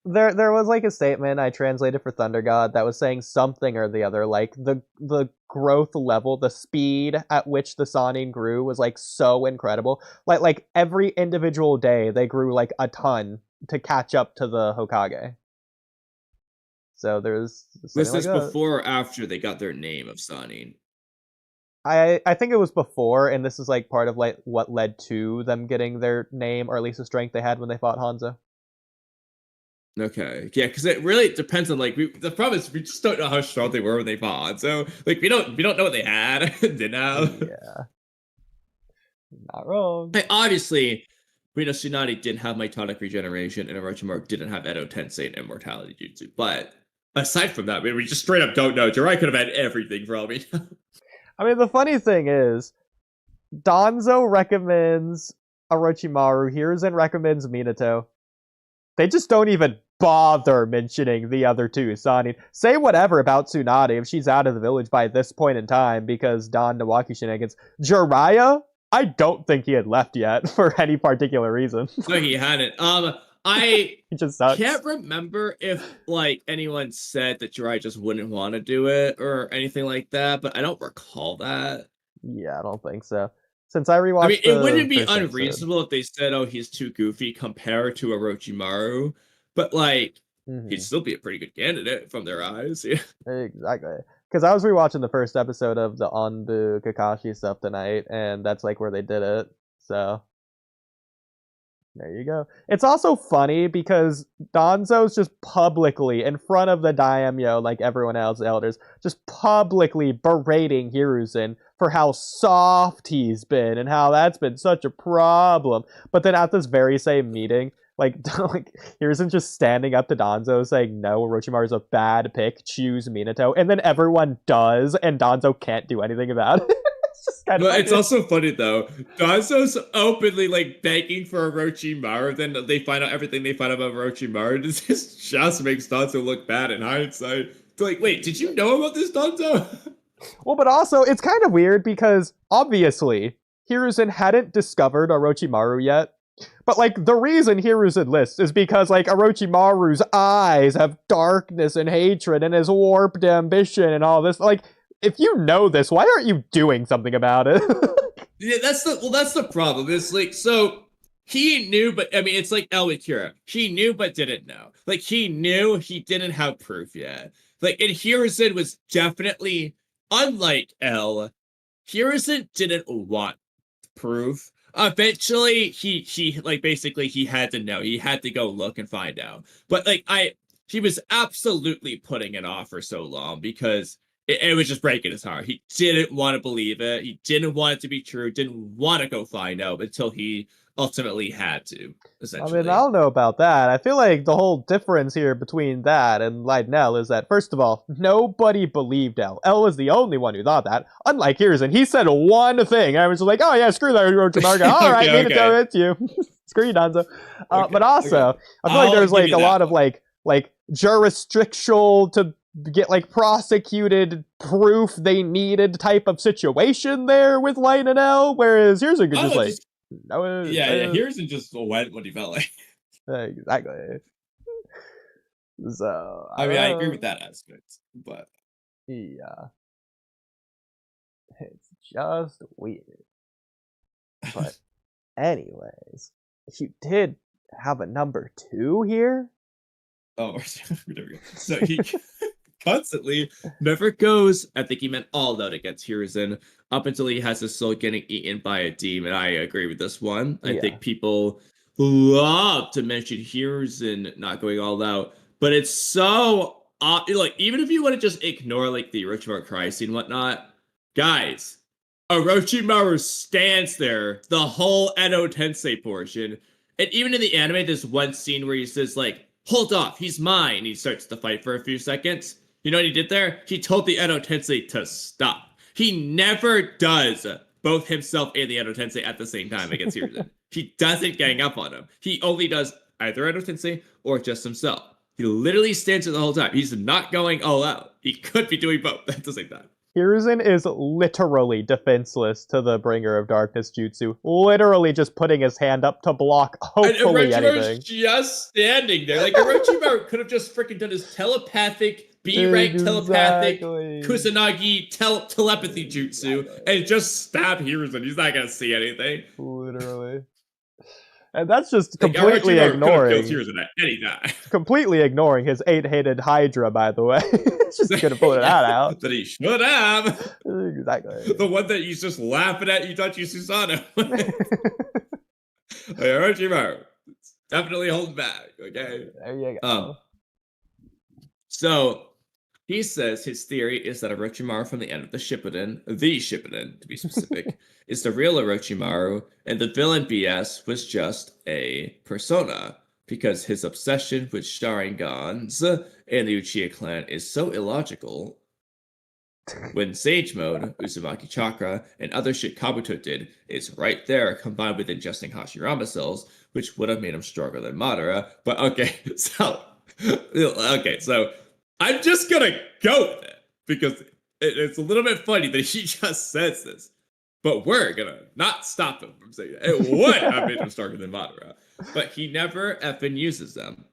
There was like a statement I translated for Thunder God that was saying something or the other, like the growth level, the speed at which the Sannin grew was like so incredible. Like every individual day they grew like a ton to catch up to the Hokage. So there's Was something this like that. before or after they got their name of Sannin? I think it was before, and this is like part of like what led to them getting their name, or at least the strength they had when they fought Hanzo. Okay, yeah, because it really depends on, like, the problem is we just don't know how strong they were when they fought. So, like, we don't know what they had, didn't have. Yeah. Not wrong. Like, obviously, we know Tsunade didn't have mitonic regeneration, and Orochimaru didn't have Edo Tensei and immortality jutsu. But aside from that, we just straight up don't know. Jiraiya could have had everything for all we know. I mean, the funny thing is, Danzo recommends Orochimaru, Hiruzen recommends Minato. They just don't even bother mentioning the other two, Sannin. Say whatever about Tsunade if she's out of the village by this point in time because Don Nawaki shenanigans. Jiraiya? I don't think he had left yet for any particular reason. No, he hadn't. I He just sucks. can't remember if, like, anyone said that Jiraiya just wouldn't want to do it or anything like that, but I don't recall that. Yeah, I don't think so. Since I rewatched I mean, it wouldn't the be first episode. unreasonable if they said, oh, he's too goofy compared to Orochimaru, but, like, Mhm. he'd still be a pretty good candidate from their eyes. Yeah. Exactly. Because I was rewatching the first episode of the Anbu Kakashi stuff tonight, and that's like where they did it. So there you go. It's also funny because Danzo's just publicly in front of the daimyo, like everyone else, elders, just publicly berating Hiruzen for how soft he's been and how that's been such a problem. But then at this very same meeting, like Hiruzen just standing up to Danzo saying, no, Orochimaru's a bad pick, choose Minato. And then everyone does, and Danzo can't do anything about it. It's just kind of But it's also funny, though. Danzo's openly, like, begging for Orochimaru, then they find out everything they find out about Orochimaru. This just makes Danzo look bad in hindsight. It's like, wait, did you know about this, Danzo? Well, but also, it's kind of weird because, obviously, Hiruzen hadn't discovered Orochimaru yet. But, like, the reason Hiruzen lists is because, like, Orochimaru's eyes have darkness and hatred and his warped ambition and all this. Like, if you know this, why aren't you doing something about it? Yeah, that's the problem. It's like, so he knew, but I mean, it's like El with Jura. He knew but didn't know. Like, he knew, he didn't have proof yet. Like, and Hiruzen was definitely, unlike El, Hiruzen didn't want proof. Eventually, he like basically he had to know. He had to go look and find out. But like he was absolutely putting it off for so long because it was just breaking his heart. He didn't want to believe it. He didn't want it to be true. Didn't want to go find out until he ultimately had to. Essentially, I mean, I don't know about that. I feel like the whole difference here between that and Lydnell is that, first of all, nobody believed L. L was the only one who thought that. Unlike Hiruzen, he said one thing, and I was just like, oh yeah, screw that, Orochimaru. All right, Okay, Minato, it's you. Screw you, Danzo. But also, I feel like there's like a lot of like jurisdictional to get like prosecuted proof they needed type of situation there with Light and L, whereas Hiruzen could just like... Hiruzen just went when he felt like. Exactly. So I mean, I agree with that aspect, but yeah, it's just weird. But anyways, you did have a number 2 here. Oh, there we go. So he constantly never goes. I think he meant all out against Hiruzen up until he has his soul getting eaten by a demon. I agree with this one. I think people love to mention Hiruzen not going all out, but it's so like even if you want to just ignore like the Orochimaru cry scene and whatnot, guys, Orochimaru stands there the whole Edo Tensei portion, and even in the anime, there's one scene where he says like, "Hold off, he's mine." He starts to fight for a few seconds. You know what he did there? He told the Edo Tensei to stop. He never does both himself and the Edo Tensei at the same time against Hiruzen. He doesn't gang up on him. He only does either Edo Tensei or just himself. He literally stands there the whole time. He's not going all out. He could be doing both at the same time. Hiruzen is literally defenseless to the Bringer of Darkness jutsu. Literally just putting his hand up to block hopefully anything. Just standing there. Like, Orochimaru could have just freaking done his telepathic, B-rank telepathic, Kusanagi telepathy jutsu, and just stab Hiruzen. He's not gonna see anything. Literally. And that's just completely ignoring. Completely ignoring his 8-headed Hydra, by the way. Just gonna pull that out. That he should have. Exactly. The one that he's just laughing at Itachi Susanoo. Orochimaru, definitely holding back. Okay. There you go. So he says his theory is that Orochimaru from the end of the Shippuden to be specific, is the real Orochimaru, and the villain BS was just a persona, because his obsession with Sharingans and the Uchiha clan is so illogical. When Sage Mode, Uzumaki Chakra, and other shit Kabuto did is right there, combined with ingesting Hashirama cells, which would have made him stronger than Madara. But so I'm just gonna go with it, because it's a little bit funny that he just says this. But we're gonna not stop him from saying that. It would have made him stronger than Madara. But he never effing uses them.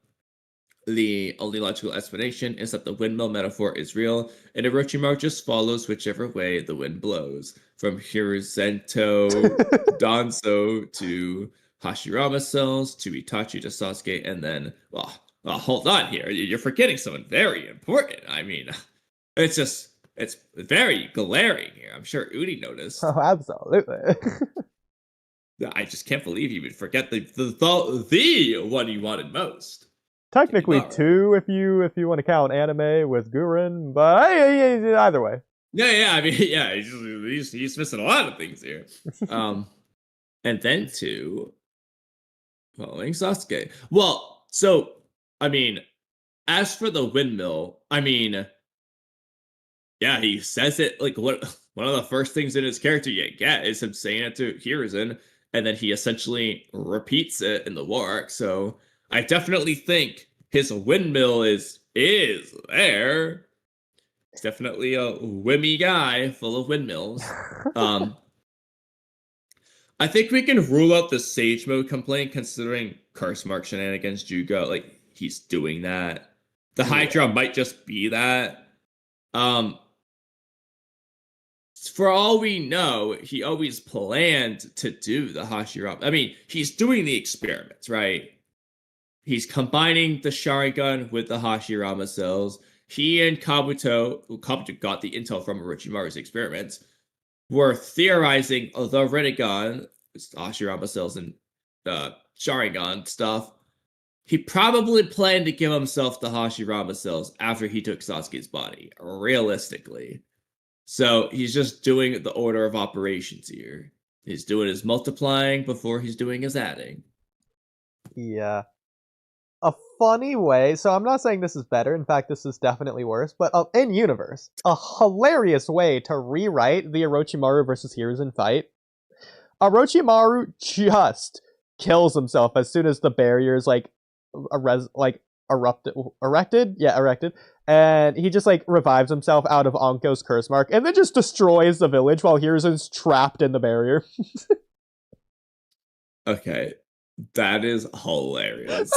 The only logical explanation is that the windmill metaphor is real, and Orochimaru just follows whichever way the wind blows. From Hiruzento, Danzo, to Hashirama cells, to Itachi, to Sasuke, and then, well, hold on here. You're forgetting someone very important. I mean, it's very glaring here. I'm sure Oodie noticed. Oh, absolutely. I just can't believe you would forget the one you wanted most. Technically 2 if you want to count anime with Gurren, but either way. Yeah. I mean, yeah, he's missing a lot of things here. And then 2 following Sasuke. Well, so I mean, as for the windmill, I mean, yeah, he says it like one of the first things in his character you get is him saying it to Hiruzen, and then he essentially repeats it in the war arc. So I definitely think his windmill is there. He's definitely a whimmy guy full of windmills. I think we can rule out the Sage Mode complaint, considering curse mark shenanigans Juga, like he's doing that. The Hydra might just be that. For all we know, he always planned to do the Hashirama. I mean, he's doing the experiments, right? He's combining the Sharingan with the Hashirama cells. He and Kabuto got the intel from Orochimaru's experiments. were theorizing the Rinnegan, Hashirama cells and Sharingan stuff, he probably planned to give himself the Hashirama cells after he took Sasuke's body, realistically. So he's just doing the order of operations here. He's doing his multiplying before he's doing his adding. Yeah. A funny way, so I'm not saying this is better, in fact this is definitely worse, but in universe, a hilarious way to rewrite the Orochimaru versus Hiruzen fight. Orochimaru just kills himself as soon as the barrier is erected, and he just revives himself out of Anko's curse mark and then just destroys the village while Hiruzen's trapped in the barrier. Okay, that is hilarious.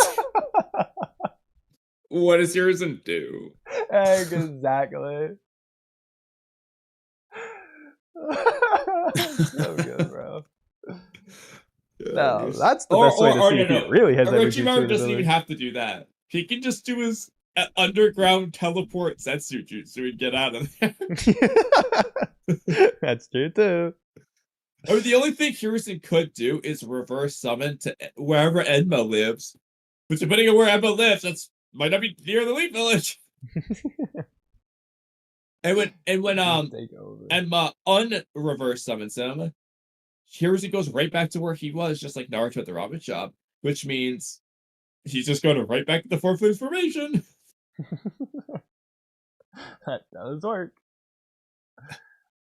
What does Hiruzen do? Exactly. So good, bro. No, that's the best way to see if he really has everything. Orochimaru doesn't even have to do that. He can just do his underground teleport Zetsu jutsu and get out of there. That's true too. I mean, the only thing Hiruzen could do is reverse summon to wherever Enma lives. But depending on where Enma lives, that's might not be near the Elite Village. and when Enma unreverse summons him, Hiruzen goes right back to where he was, just like Naruto at the ramen shop, which means he's just going right back to the 4th formation. That does work.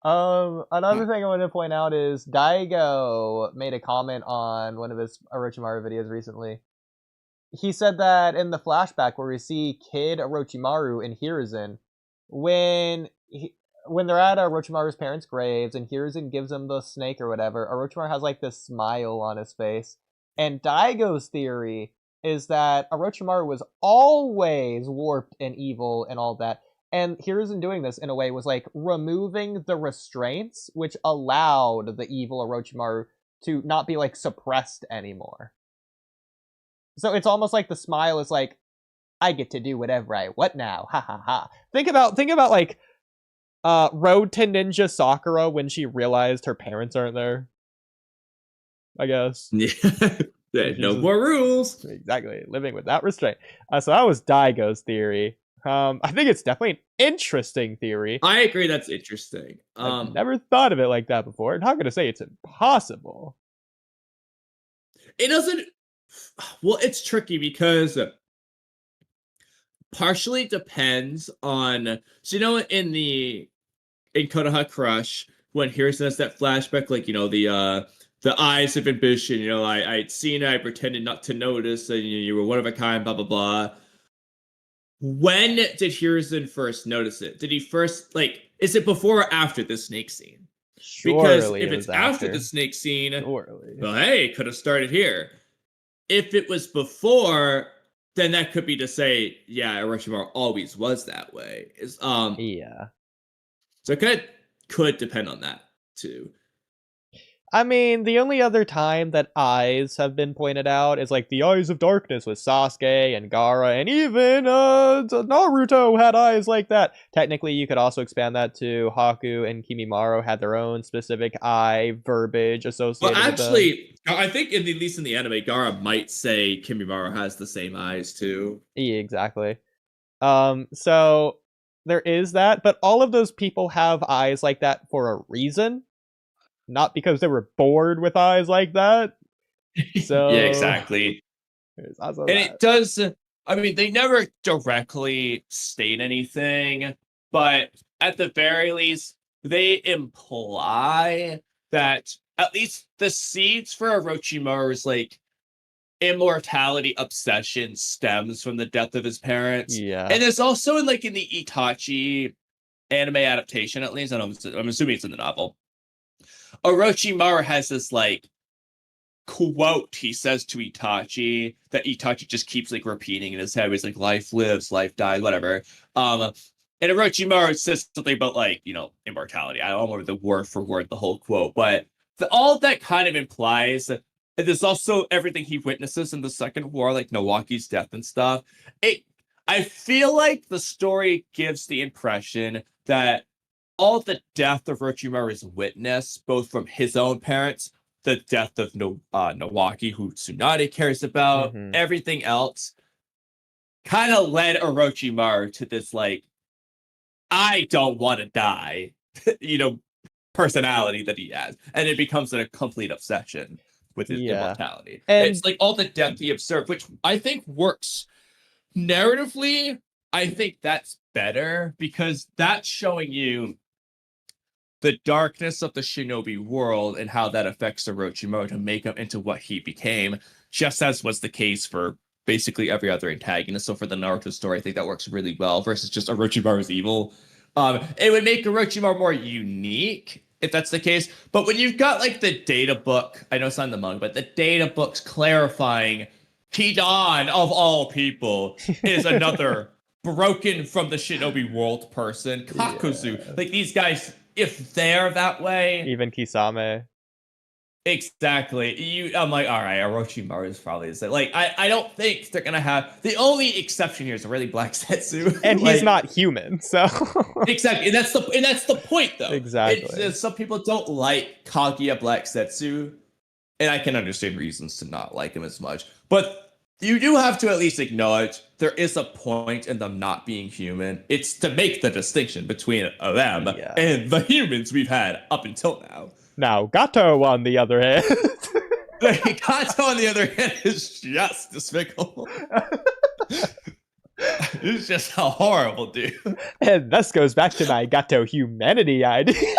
Another thing I want to point out is Daigo made a comment on one of his Orochimaru videos recently. He said that in the flashback where we see Kid Orochimaru and Hiruzen, when they're at Orochimaru's parents' graves and Hiruzen gives him the snake or whatever, Orochimaru has this smile on his face. And Daigo's theory is that Orochimaru was always warped and evil and all that. And Hiruzen doing this in a way was removing the restraints, which allowed the evil Orochimaru to not be suppressed anymore. So it's almost like the smile is I get to do whatever I want now. Ha ha ha. Think about Road to Ninja Sakura when she realized her parents aren't there. I guess. Yeah. No more rules. Exactly. Living without restraint. So that was Daigo's theory. I think it's definitely an interesting theory. I agree that's interesting. I've never thought of it like that before. I'm not going to say it's impossible. It doesn't... Well, it's tricky because partially depends on... So, in Konoha Crush, when Hiruzen has that flashback, the eyes of ambition, I'd seen it, I pretended not to notice, and you were one of a kind, blah, blah, blah. When did Hiruzen first notice it? Did he first, is it before or after the snake scene? Because if it's after the snake scene, well, hey, could have started here. If it was before, then that could be to say, yeah, Orochimaru always was that way. Yeah. So it could depend on that, too. I mean, the only other time that eyes have been pointed out is the Eyes of Darkness with Sasuke and Gaara, and even Naruto had eyes like that. Technically, you could also expand that to Haku and Kimimaro had their own specific eye verbiage associated with them. I think at least in the anime, Gaara might say Kimimaro has the same eyes too. Yeah, exactly. So there is that, but all of those people have eyes like that for a reason. Not because they were bored with eyes like that. So yeah, exactly. And it does. I mean, they never directly state anything, but at the very least, they imply that at least the seeds for Orochimaru's immortality obsession stems from the death of his parents. Yeah, and there's also in the Itachi anime adaptation, at least. I'm assuming it's in the novel. Orochimaru has this quote he says to Itachi that Itachi just keeps repeating in his head. He's life lives, life dies, whatever. And Orochimaru says something about immortality. I don't remember the word for word the whole quote, but all that kind of implies that there's also everything he witnesses in the Second War, Nawaki's death and stuff. I feel like the story gives the impression that all the death of Orochimaru's witness, both from his own parents, the death of Nawaki, who Tsunade cares about, everything else, kind of led Orochimaru to this, like, I don't want to die, personality that he has. And it becomes a complete obsession with his immortality. And it's like all the depth he observed, which I think works narratively. I think that's better because that's showing you the darkness of the shinobi world and how that affects Orochimaru to make him into what he became, just as was the case for basically every other antagonist. So for the Naruto story, I think that works really well versus just Orochimaru's evil. It would make Orochimaru more unique if that's the case. But when you've got like the data book, I know it's not in the manga, but the data book's clarifying Hidan of all people is another broken from the shinobi world person. Kakuzu, like these guys, if they're that way, even Kisame. Exactly. I'm like, all right, Orochimaru is probably the same. Like, I don't think they're gonna have the only exception here is a really black Setsu. And he's not human, so exactly. And that's the point though. Exactly. Some people don't like Kaguya Black Setsu, and I can understand reasons to not like him as much. But you do have to at least acknowledge there is a point in them not being human. It's to make the distinction between them and the humans we've had up until now. Now, Gato, on the other hand... Gato, on the other hand, is just despicable. He's just a horrible dude. And this goes back to my Gato humanity idea.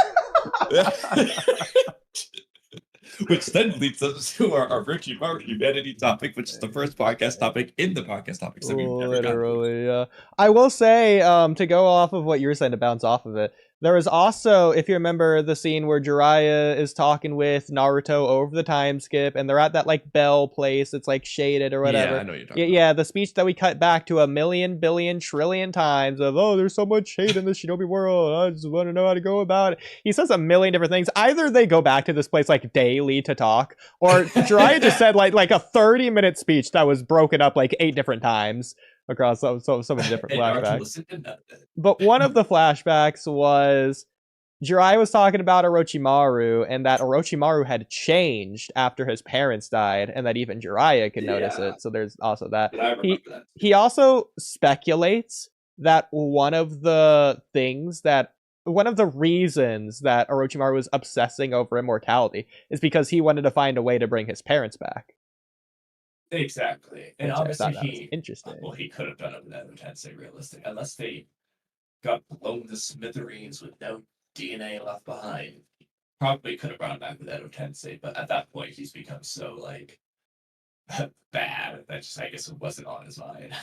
Which then leads us to our Orochimaru humanity topic, which is the first podcast topic in the podcast topics that we've never gotten. I will say, to go off of what you were saying, to bounce off of it, there was also, if you remember the scene where Jiraiya is talking with Naruto over the time skip, and they're at that, like, bell place that's, like, shaded or whatever. Yeah, I know what you're talking about. Yeah, the speech that we cut back to a million, billion, trillion times of, oh, there's so much hate in the shinobi world, I just want to know how to go about it. He says a million different things. Either they go back to this place, like, daily to talk, or Jiraiya just said, like a 30-minute speech that was broken up, like, 8 different times. Across so many different flashbacks. But one of the flashbacks was Jiraiya was talking about Orochimaru and that Orochimaru had changed after his parents died and that even Jiraiya could notice it. So there's also that. He also speculates that one of the reasons that Orochimaru was obsessing over immortality is because he wanted to find a way to bring his parents back. Exactly. And obviously interesting. Well, he could have done it with Edo Tensei realistic, unless they got blown to smithereens with no DNA left behind. He probably could have brought him back with Edo Tensei, but at that point he's become so like bad that just I guess it wasn't on his mind.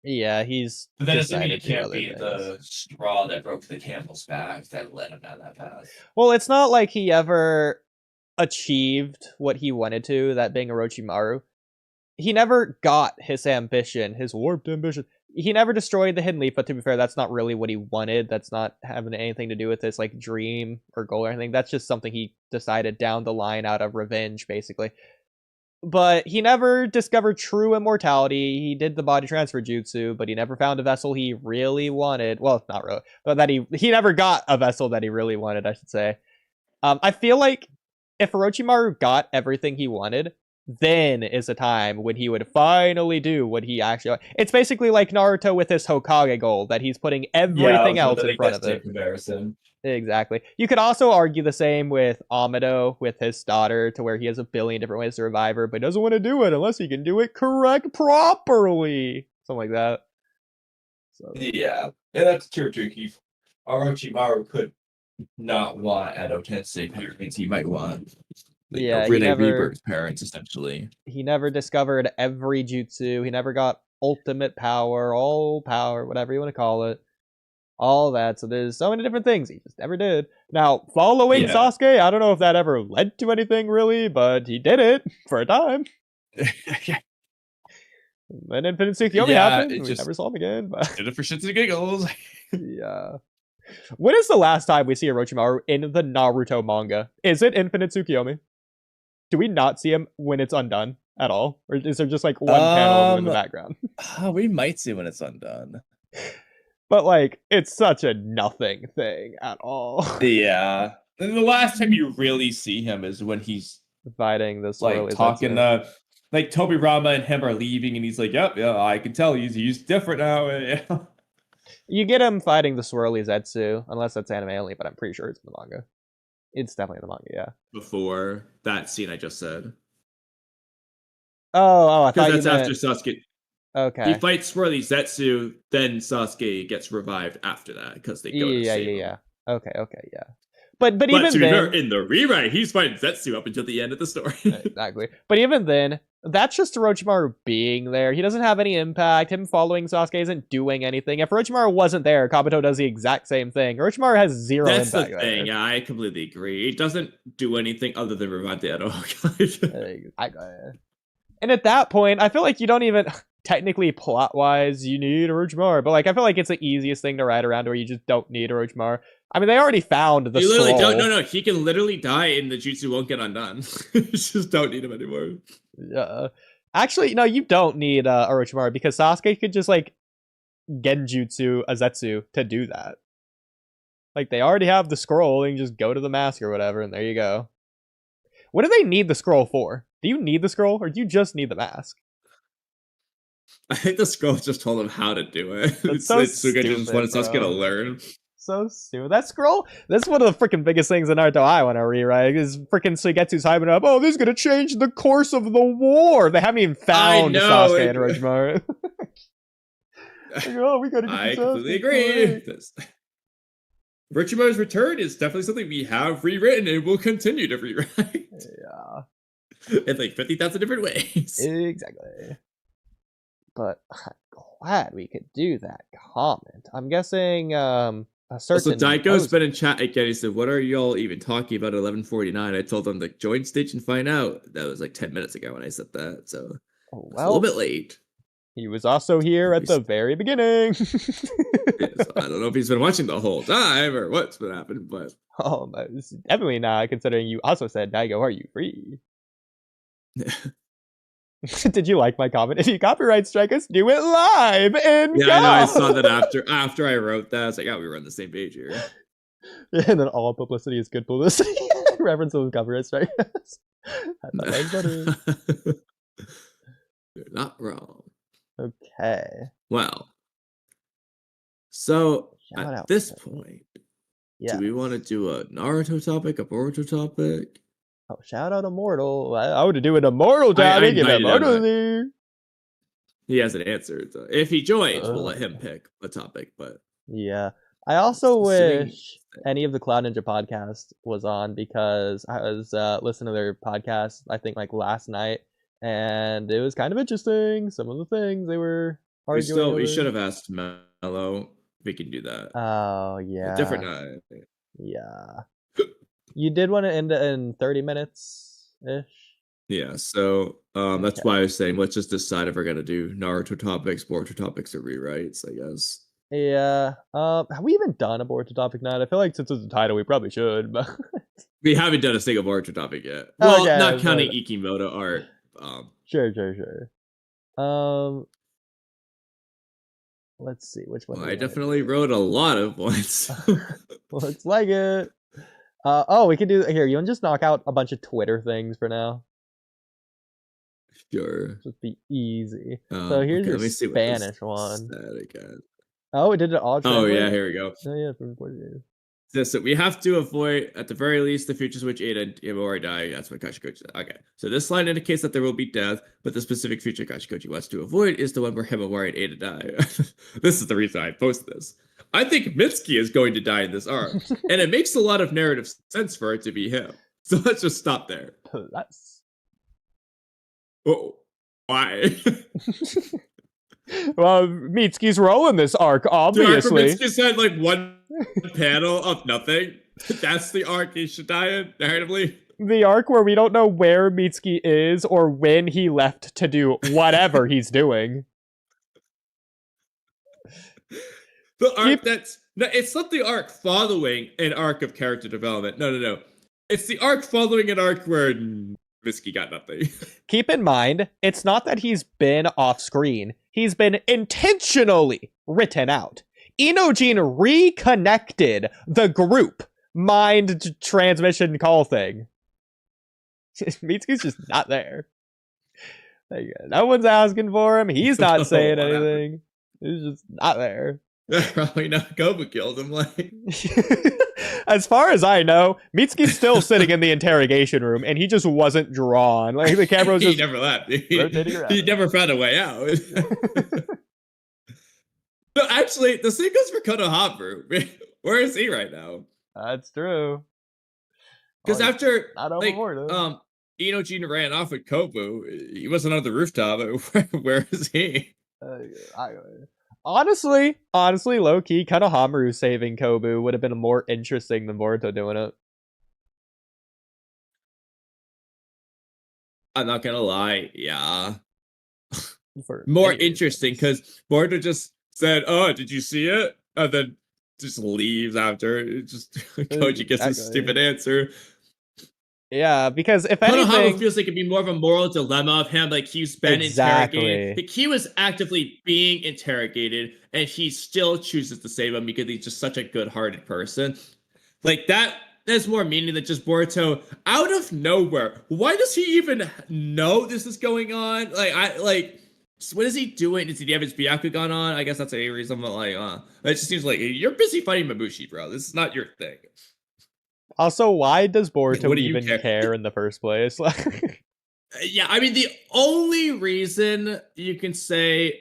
Yeah, he's. But that doesn't mean it can't be the straw that broke the camel's back that led him down that path. Well, it's not like he ever achieved what he wanted to, that being Orochimaru. He never got his ambition, his warped ambition. He never destroyed the Hidden Leaf, but to be fair, that's not really what he wanted. That's not having anything to do with his, like, dream or goal or anything. That's just something he decided down the line out of revenge, basically. But he never discovered true immortality. He did the body transfer jutsu, but he never found a vessel he really wanted. Well, not really, but that he never got a vessel that he really wanted, I should say. I feel like if Orochimaru got everything he wanted, then is a time when he would finally do what he actually... It's basically like Naruto with his Hokage goal, that he's putting everything else in front of it. Comparison. Exactly. You could also argue the same with Amado, with his daughter, to where he has a billion different ways to revive her, but doesn't want to do it unless he can do it properly. Something like that. So. Yeah, and that's true too. Orochimaru could not want Edo Tensei parents. He might want... Rene Rebirth's parents, essentially. He never discovered every jutsu. He never got ultimate power, all power, whatever you want to call it. All that. So there's so many different things he just never did. Now, following Sasuke, I don't know if that ever led to anything, really, but he did it for a time. Then Infinite Tsukuyomi happened. We never saw him again. But... did it for shits and giggles. Yeah. When is the last time we see Orochimaru in the Naruto manga? Is it Infinite Tsukuyomi? Do we not see him when it's undone at all? Or is there just like one panel in the background? We might see when it's undone. But like, it's such a nothing thing at all. Yeah. And the last time you really see him is when he's Fighting this like talking like Toby Rama and him are leaving and he's like, yep, yeah, I can tell he's different now. Yeah. You get him fighting the swirly Zetsu, unless that's anime only, but I'm pretty sure it's in the manga. It's definitely in the manga, yeah. Before that scene I just said. I thought you Because that's meant... after Sasuke. Okay. He fights Swirly Zetsu, then Sasuke gets revived after that because they go to save him. Okay, yeah. But even to be then, fair, in the rewrite, he's fighting Zetsu up until the end of the story. exactly. But even then, that's just Orochimaru being there. He doesn't have any impact. Him following Sasuke isn't doing anything. If Orochimaru wasn't there, Kabuto does the exact same thing. Orochimaru has zero That's impact. the thing. There. Yeah, I completely agree. It doesn't do anything other than revive the Edo. And at that point, I feel like you don't even... Technically, plot-wise, you need Orochimaru, but like I feel like it's the easiest thing to write around where you just don't need Orochimaru. I mean, they already found the You literally scroll. don't. No, he can literally die and the jutsu won't get undone. You just don't need him anymore. Yeah. Actually, no, you don't need Orochimaru because Sasuke could just like genjutsu a Zetsu to do that. Like they already have the scroll, and just go to the mask or whatever, and there you go. What do they need the scroll for? Do you need the scroll, or do you just need the mask? I think the scroll just told him how to do it. That's so stupid, just wanted Sasuke to learn. So stupid. That scroll, that's one of the freaking biggest things in Naruto I want to rewrite, is freaking Suigetsu's hyping up, oh, this is going to change the course of the war. They haven't even found Sasuke and Orochimaru. Like, oh, we gotta get I completely agree. Orochimaru's return is definitely something we have rewritten and will continue to rewrite. Yeah. In like 50,000 different ways. Exactly. But I'm glad we could do that comment. I'm guessing a certain... So Daiko's been in chat again. He said, what are y'all even talking about at 11:49? I told them to join stage and find out. That was like 10 minutes ago when I said that. So it's a little bit late. He was also here at the very beginning. Yes, I don't know if he's been watching the whole time or what's been happening, but... Oh, definitely not, considering you also said, Daigo, are you free? Did you like my comment? If you copyright strike us, do it live and yeah, go! I know. I saw that after I wrote that. I was like, oh, we were on the same page here. And then all publicity is good publicity. Reference to copyright strike. I thought that was funny. You're not wrong. Okay. Well, so at this point, do we want to do a Naruto topic, a Boruto topic? Oh, shout out Immortal. I would do an Immortal topic if Immortal there. He hasn't answered. So if he joins, we'll let him pick a topic. But yeah, I also wish any of the Cloud Ninja podcast was on, because I was listening to their podcast, I think like last night, and it was kind of interesting. Some of the things they were arguing. We should have asked Mello. We can do that. Oh yeah. A different night. Yeah. You did want to end it in 30 minutes-ish? Yeah, so that's why I was saying, let's just decide if we're going to do Naruto topics, Boruto topics, or rewrites, I guess. Yeah. Have we even done a Boruto topic now? I feel like since it's the title, we probably should, but... We haven't done a single Boruto topic yet. Well, okay, not counting Ikimoto art. Sure. Let's see, which one? Well, I definitely wrote a lot of ones. Looks like it. We can do here. You want to just knock out a bunch of Twitter things for now? Sure. Just be easy. So here's your Spanish one. Oh, it did it all. Oh yeah, here we go. Oh yeah, from Portuguese. So we have to avoid, at the very least, the futures which Ada and Imori die. That's what Kashikochi said. Okay. So this line indicates that there will be death, but the specific future Kashikochi wants to avoid is the one where Himawari and Ada die. This is the reason I posted this. I think Mitski is going to die in this arc, and it makes a lot of narrative sense for it to be him. So let's just stop there. That's... Oh, why? Well, Mitski's role in this arc, obviously. Mitski's had like one panel of nothing. That's the arc he should die in, narratively. The arc where we don't know where Mitski is or when he left to do whatever he's doing. The arc it's not the arc following an arc of character development. No. It's the arc following an arc where Mitski got nothing. Keep in mind, it's not that he's been off screen. He's been intentionally written out. Inojin reconnected the group mind transmission call thing. Mitsuki's just not there. No one's asking for him. He's not saying anything. He's just not there. Probably not. Kobu killed him. Like, as far as I know, Mitsuki's still sitting in the interrogation room, and he just wasn't drawn. Like the camera was just he never left. rotating around. He never found a way out. No, actually, the same goes for Konohamaru. Where is he right now? That's true. Because after like, Boruto. Inojin ran off with Kobu, he wasn't on the rooftop. Where is he? Honestly, low key, Konohamaru saving Kobu would have been more interesting than Boruto doing it. I'm not gonna lie, yeah. For More any interesting because Boruto just said, "Oh, did you see it?" And then just leaves after. It just Koji gets a stupid answer. Yeah, because if Konohamaru anything, feels like it'd be more of a moral dilemma of him, like he's been interrogated. Like he was actively being interrogated, and he still chooses to save him because he's just such a good-hearted person. Like that has more meaning than just Boruto out of nowhere. Why does he even know this is going on? What is he doing? Does he have his Byakugan on? I guess that's a reason. But like, it just seems like you're busy fighting Mabushi, bro. This is not your thing. Also, why does Boruto do you even care in the first place? Yeah, I mean, the only reason you can say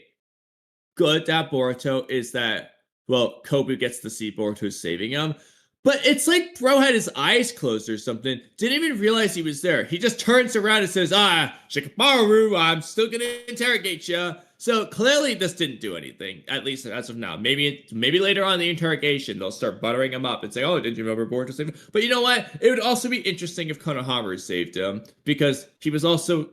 good at Boruto is that, well, Kobu gets to see Boruto saving him. But it's like bro had his eyes closed or something. Didn't even realize he was there. He just turns around and says, Shikamaru, I'm still going to interrogate you. So clearly this didn't do anything, at least as of now. Maybe later on in the interrogation, they'll start buttering him up and say, oh, did you remember Boruto saved him? But you know what? It would also be interesting if Konohamaru saved him, because he was also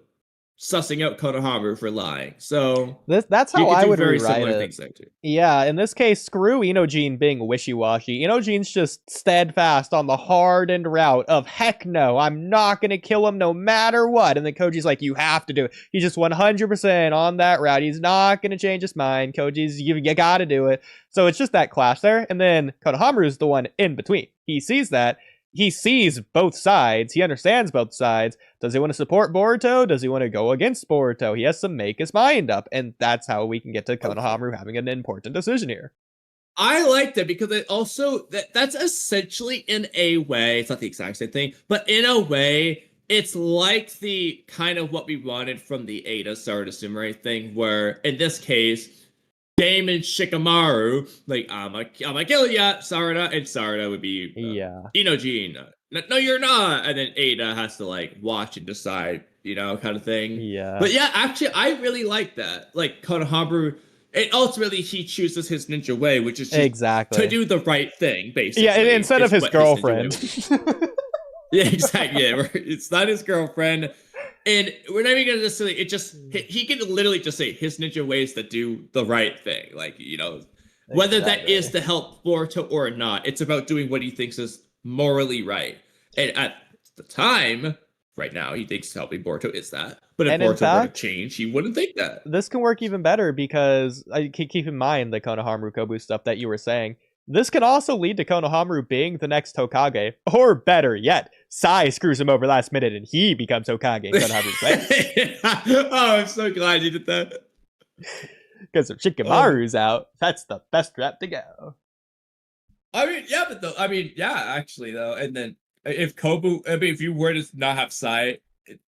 sussing out Konohamaru for lying. So that's how I would rewrite similar it. things there too. Yeah, in this case, screw Inojin being wishy-washy. Inojin's just steadfast on the hardened route of, heck no, I'm not going to kill him no matter what. And then Koji's like, you have to do it. He's just 100% on that route. He's not going to change his mind. Koji's, you got to do it. So it's just that clash there. And then Konohamaru's the one in between. He sees that. He sees both sides. He understands both sides. Does he want to support Boruto? Does he want to go against Boruto? He has to make his mind up. And that's how we can get to Konohamaru having an important decision here. I like that because it also, that's essentially in a way, it's not the exact same thing, but in a way, it's like the kind of what we wanted from the Ada Sarada Samurai thing, where in this case, Daemon Shikamaru, like, I'm a kill ya, Sarada, and Sarada would be Inojin. No, you're not. And then Ada has to, like, watch and decide, kind of thing. Yeah. But yeah, actually, I really like that. Like, Konohamaru, and ultimately, he chooses his ninja way, which is just to do the right thing, basically. Yeah, instead of his girlfriend. Yeah, exactly. Yeah, it's not his girlfriend. And we're not even going to necessarily, he can literally just say his ninja ways to do the right thing. Like, whether that is to help Boruto or not, it's about doing what he thinks is morally right. And at the time, right now, he thinks helping Boruto is that. But if Boruto were to change, he wouldn't think that. This can work even better because, keep in mind the Konohamaru Kobu stuff that you were saying. This can also lead to Konohamaru being the next Hokage, or better yet, Sai screws him over last minute and he becomes Hokage. Oh, I'm so glad you did that. Because if Shikamaru's out, that's the best rep to go. Actually though, and then if Kobu, if you were to not have Sai,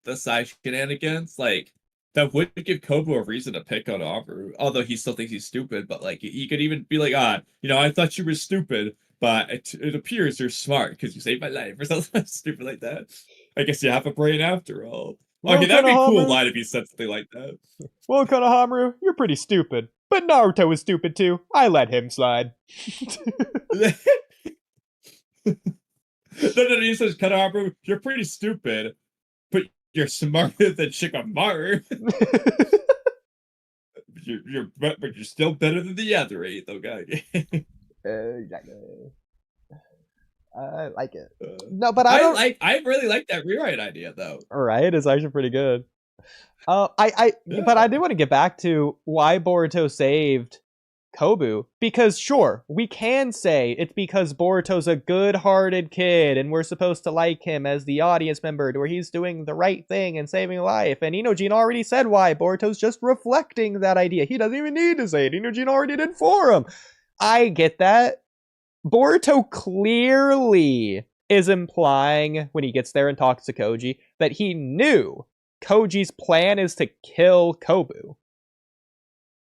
the Sai shenanigans, like, that would give Kobu a reason to pick on Konohamaru, although he still thinks he's stupid. But like, he could even be like, I thought you were stupid, but it appears you're smart because you saved my life or something stupid like that. I guess you have a brain after all. Well, okay, that'd be a cool line if he said something like that. Well, Konohamaru, you're pretty stupid, but Naruto is stupid too. I let him slide. No, he says, Konohamaru, you're pretty stupid, but you're smarter than Shikamaru. But you're still better than the other 8th, okay? Exactly. I like it. No, but I really like that rewrite idea though. Right, it's actually pretty good. But I do want to get back to why Boruto saved Kobu, because sure, we can say it's because Boruto's a good-hearted kid and we're supposed to like him as the audience member where he's doing the right thing and saving a life. And Inojin already said why. Boruto's just reflecting that idea. He doesn't even need to say it. Inojin already did for him. I get that. Boruto clearly is implying when he gets there and talks to Koji that he knew Koji's plan is to kill Kobu.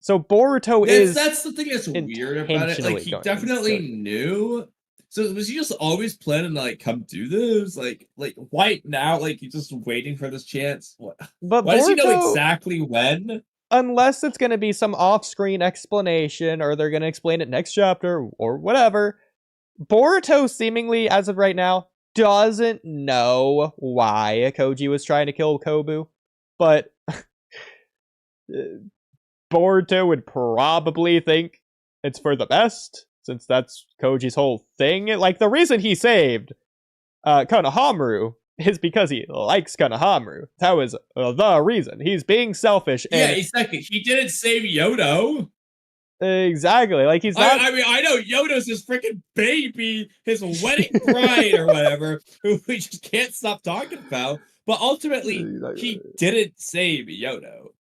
So Boruto that's the thing that's weird about it. Like, he definitely knew. So was he just always planning to like come do this? Like why now? Like, he's just waiting for this chance. What? But why Boruto, does he know exactly when? Unless it's going to be some off-screen explanation, or they're going to explain it next chapter, or whatever. Boruto seemingly, as of right now, doesn't know why Koji was trying to kill Kobu, but Boruto would probably think it's for the best, since that's Koji's whole thing. Like, the reason he saved Konohamaru is because he likes Konohamaru. That was the reason. He's being selfish. And yeah, exactly. He didn't save Yodo. Exactly. Like, he's not... I mean, I know Yodo's his freaking baby, his wedding bride or whatever, who we just can't stop talking about. But ultimately, he didn't save Yodo.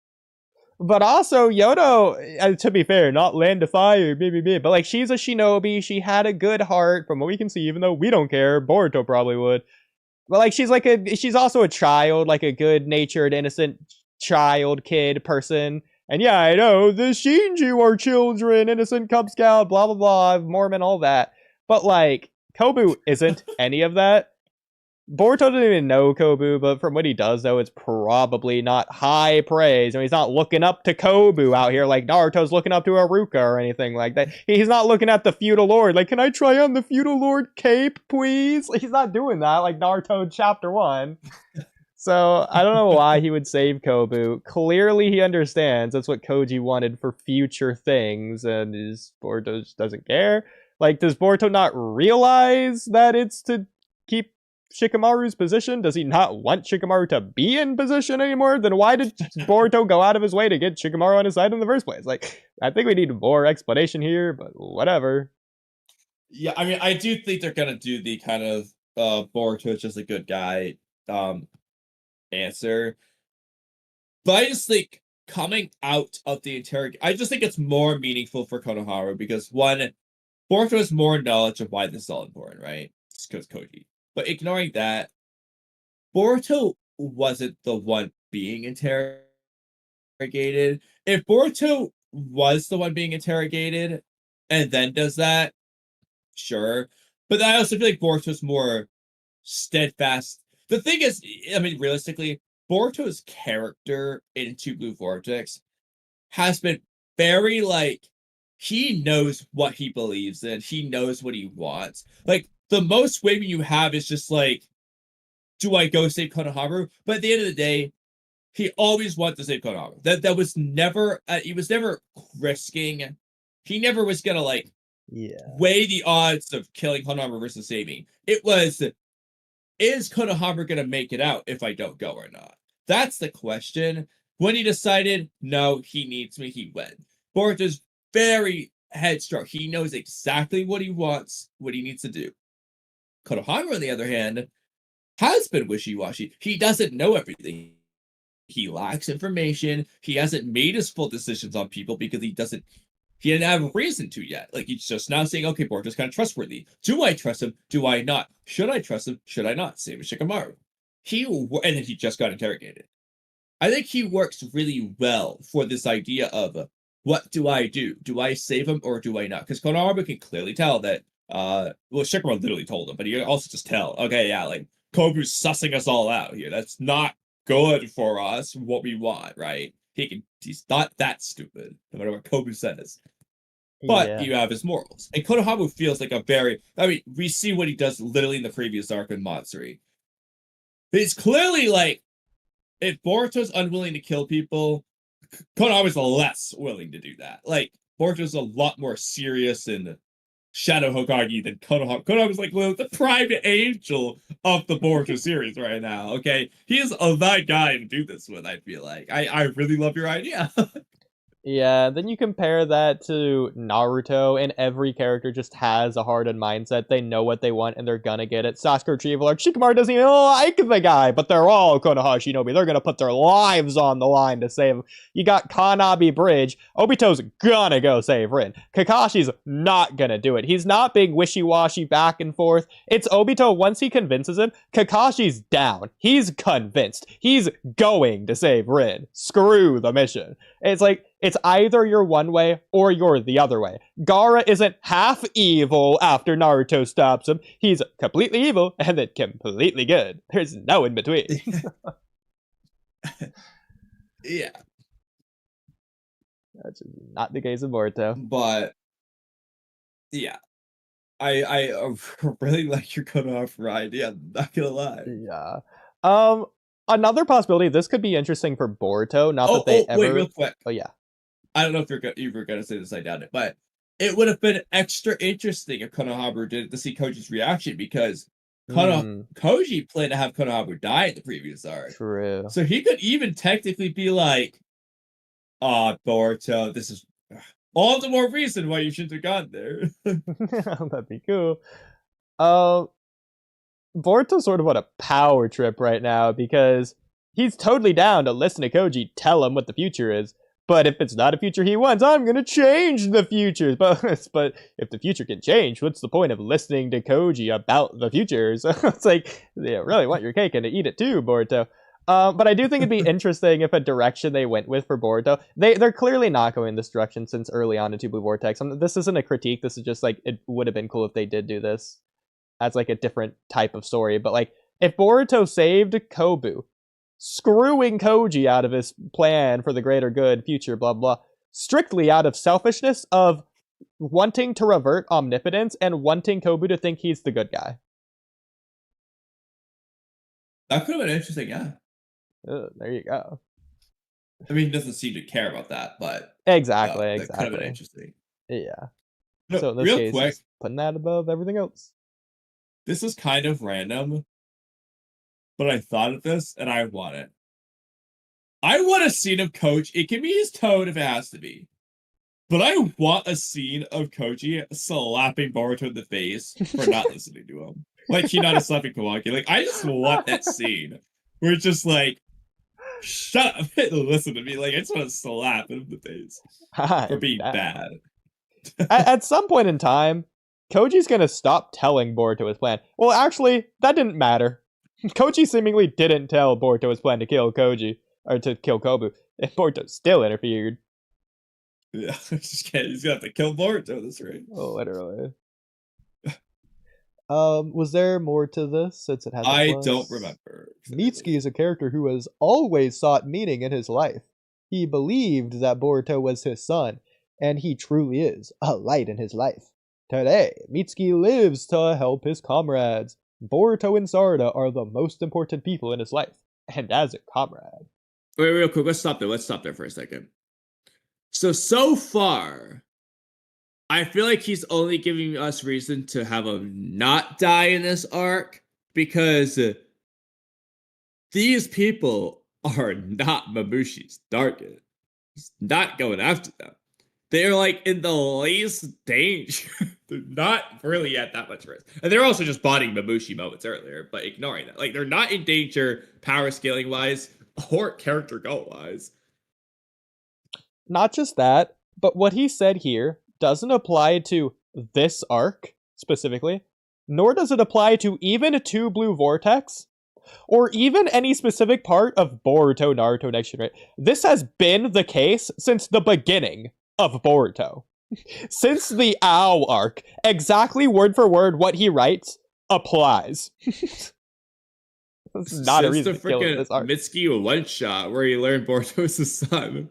But also, Yodo, to be fair, not land of fire, but like, she's a shinobi, she had a good heart, from what we can see, even though we don't care, Boruto probably would. But like, she's also a child, like a good-natured, innocent child, kid, person. And yeah, I know, the Shinju are children, innocent Cub Scout, blah blah blah, Mormon, all that. But like, Kobu isn't any of that. Boruto doesn't even know Kobu, but from what he does know, it's probably not high praise. I mean, he's not looking up to Kobu out here like Naruto's looking up to Haruka or anything like that. He's not looking at the feudal lord like, can I try on the feudal lord cape, please? He's not doing that like Naruto Chapter 1. So, I don't know why he would save Kobu. Clearly, he understands that's what Koji wanted for future things, and Boruto just doesn't care. Like, does Boruto not realize that it's to keep Shikamaru's position? Does he not want Shikamaru to be in position anymore? Then why did Boruto go out of his way to get Shikamaru on his side in the first place? Like, I think we need more explanation here, but whatever. Yeah, I mean, I do think they're gonna do the kind of Boruto is just a good guy answer. But I just think coming out of the interrogation, I just think it's more meaningful for Konohamaru because, one, Boruto has more knowledge of why this is all important, right? It's because Koji. But ignoring that, Boruto wasn't the one being interrogated. If Boruto was the one being interrogated and then does that, sure. But I also feel like Boruto's more steadfast. The thing is, I mean, realistically, Boruto's character in Two Blue Vortex has been very, like, he knows what he believes in. He knows what he wants. Like, the most waving you have is just like, do I go save Konohamaru? But at the end of the day, he always wanted to save Konohamaru. That was never, he was never risking, he never was gonna like weigh the odds of killing Konohamaru versus saving. It was, is Konohamaru gonna make it out if I don't go or not? That's the question. When he decided, no, he needs me, he went. Boruto's very headstrong. He knows exactly what he wants, what he needs to do. Konohamaru, on the other hand, has been wishy-washy. He doesn't know everything. He lacks information. He hasn't made his full decisions on people because he didn't have a reason to yet. Like, he's just now saying, okay, Boruto's kind of trustworthy. Do I trust him? Do I not? Should I trust him? Should I not? Same as Shikamaru. And then he just got interrogated. I think he works really well for this idea of, what do I do? Do I save him or do I not? Because Konohamaru can clearly tell that, well, Shikamaru literally told him, but he can also just tell, okay, yeah, like, Kobu's sussing us all out here. That's not good for us, what we want, right? He's not that stupid, no matter what Kobu says. But you have his morals. And Konohamaru feels like we see what he does literally in the previous arc in Matsuri. It's clearly like, if Boruto's unwilling to kill people, Konohamaru's less willing to do that. Like, Boruto's a lot more serious and Shadow Hokage than Konohamaru. Konohamaru's like the private angel of the Boruto series right now, okay? He's that guy to do this with, I feel like. I really love your idea. Yeah, then you compare that to Naruto, and every character just has a hardened mindset. They know what they want, and they're gonna get it. Sasuke Retrieval Arc, Shikamaru doesn't even like the guy, but they're all Konoha Shinobi. They're gonna put their lives on the line to save him. You got Kanabi Bridge. Obito's gonna go save Rin. Kakashi's not gonna do it. He's not being wishy-washy back and forth. It's Obito, once he convinces him, Kakashi's down. He's convinced. He's going to save Rin. Screw the mission. It's like, it's either you're one way or you're the other way. Gaara isn't half evil after Naruto stops him. He's completely evil and then completely good. There's no in between. Yeah. That's not the case of Boruto. But yeah. I really like your cutoff ride. Yeah, I'm not gonna lie. Yeah. Another possibility, this could be interesting for Boruto, not that they ever... Wait, real quick. Oh, yeah. I don't know if you were going to say this, I doubt it, but it would have been extra interesting if Konohamaru did it to see Koji's reaction, because Koji planned to have Konohamaru die in the previous arc. True. So he could even technically be like, Boruto, this is all the more reason why you shouldn't have gone there. That'd be cool. Boruto's sort of on a power trip right now, because he's totally down to listen to Koji tell him what the future is. But if it's not a future he wants, I'm gonna change the future. But if the future can change, what's the point of listening to Koji about the future? So it's like, they really want your cake and to eat it too, Boruto. But I do think it'd be interesting if a direction they went with for Boruto. They're clearly not going this direction since early on in Two Blue Vortex. This isn't a critique. This is just like, it would have been cool if they did do this as like a different type of story. But like, if Boruto saved Kobu, screwing Koji out of his plan for the greater good, future, blah, blah, strictly out of selfishness of wanting to revert omnipotence and wanting Kobu to think he's the good guy. That could have been interesting, yeah. There you go. I mean, he doesn't seem to care about that, but... Exactly. That could have been interesting. Yeah. No, so in this real case, quick, putting that above everything else. This is kind of random, but I thought of this, and I want it. I want a scene of Koji. It can be his tone if it has to be. But I want a scene of Koji slapping Boruto in the face for not listening to him. Like Hinata slapping Kawaki. Like, I just want that scene where it's just like, shut up and listen to me. Like, I just want to slap him in the face for being bad. At some point in time, Koji's gonna stop telling Boruto his plan. Well, actually, that didn't matter. Koji seemingly didn't tell Boruto his plan to kill Koji, or to kill Kobu, and Boruto still interfered. Yeah, he's gonna have to kill Boruto, that's right. Oh, literally. Was there more to this, since it has I don't remember. Mitski is a character who has always sought meaning in his life. He believed that Boruto was his son, and he truly is a light in his life. Today, Mitski lives to help his comrades. Boruto and Sarada are the most important people in his life, and as a comrade. Wait, real quick, let's stop there for a second. So far, I feel like he's only giving us reason to have him not die in this arc, because these people are not Mamoshi's target. He's not going after them. They're like in the least danger. They're not really at that much risk. And they're also just botting Mamushi moments earlier, but ignoring that. Like, they're not in danger power scaling wise or character goal wise. Not just that, but what he said here doesn't apply to this arc specifically, nor does it apply to even Two Blue Vortex, or even any specific part of Boruto Naruto Next Gen, right? This has been the case since the beginning of Boruto. Since the Ow arc, exactly word for word what he writes applies. That's not a reason to kill this arc. Mitski one-shot where he learned Boruto's his son.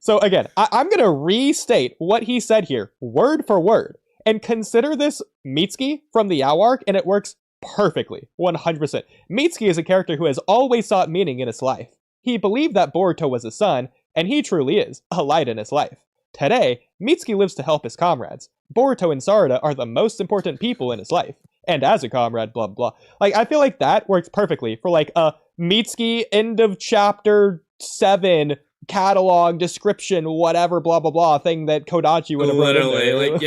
So again, I'm going to restate what he said here, word for word, and consider this Mitski from the Ow arc, and it works perfectly, 100%. Mitski is a character who has always sought meaning in his life. He believed that Boruto was his son, and he truly is a light in his life. Today, Mitski lives to help his comrades. Boruto and Sarada are the most important people in his life. And as a comrade, blah, blah. Like, I feel like that works perfectly for, like, a Mitski end of chapter 7 catalog, description, whatever, blah blah blah thing that Kodachi would have wrote in Literally, there. like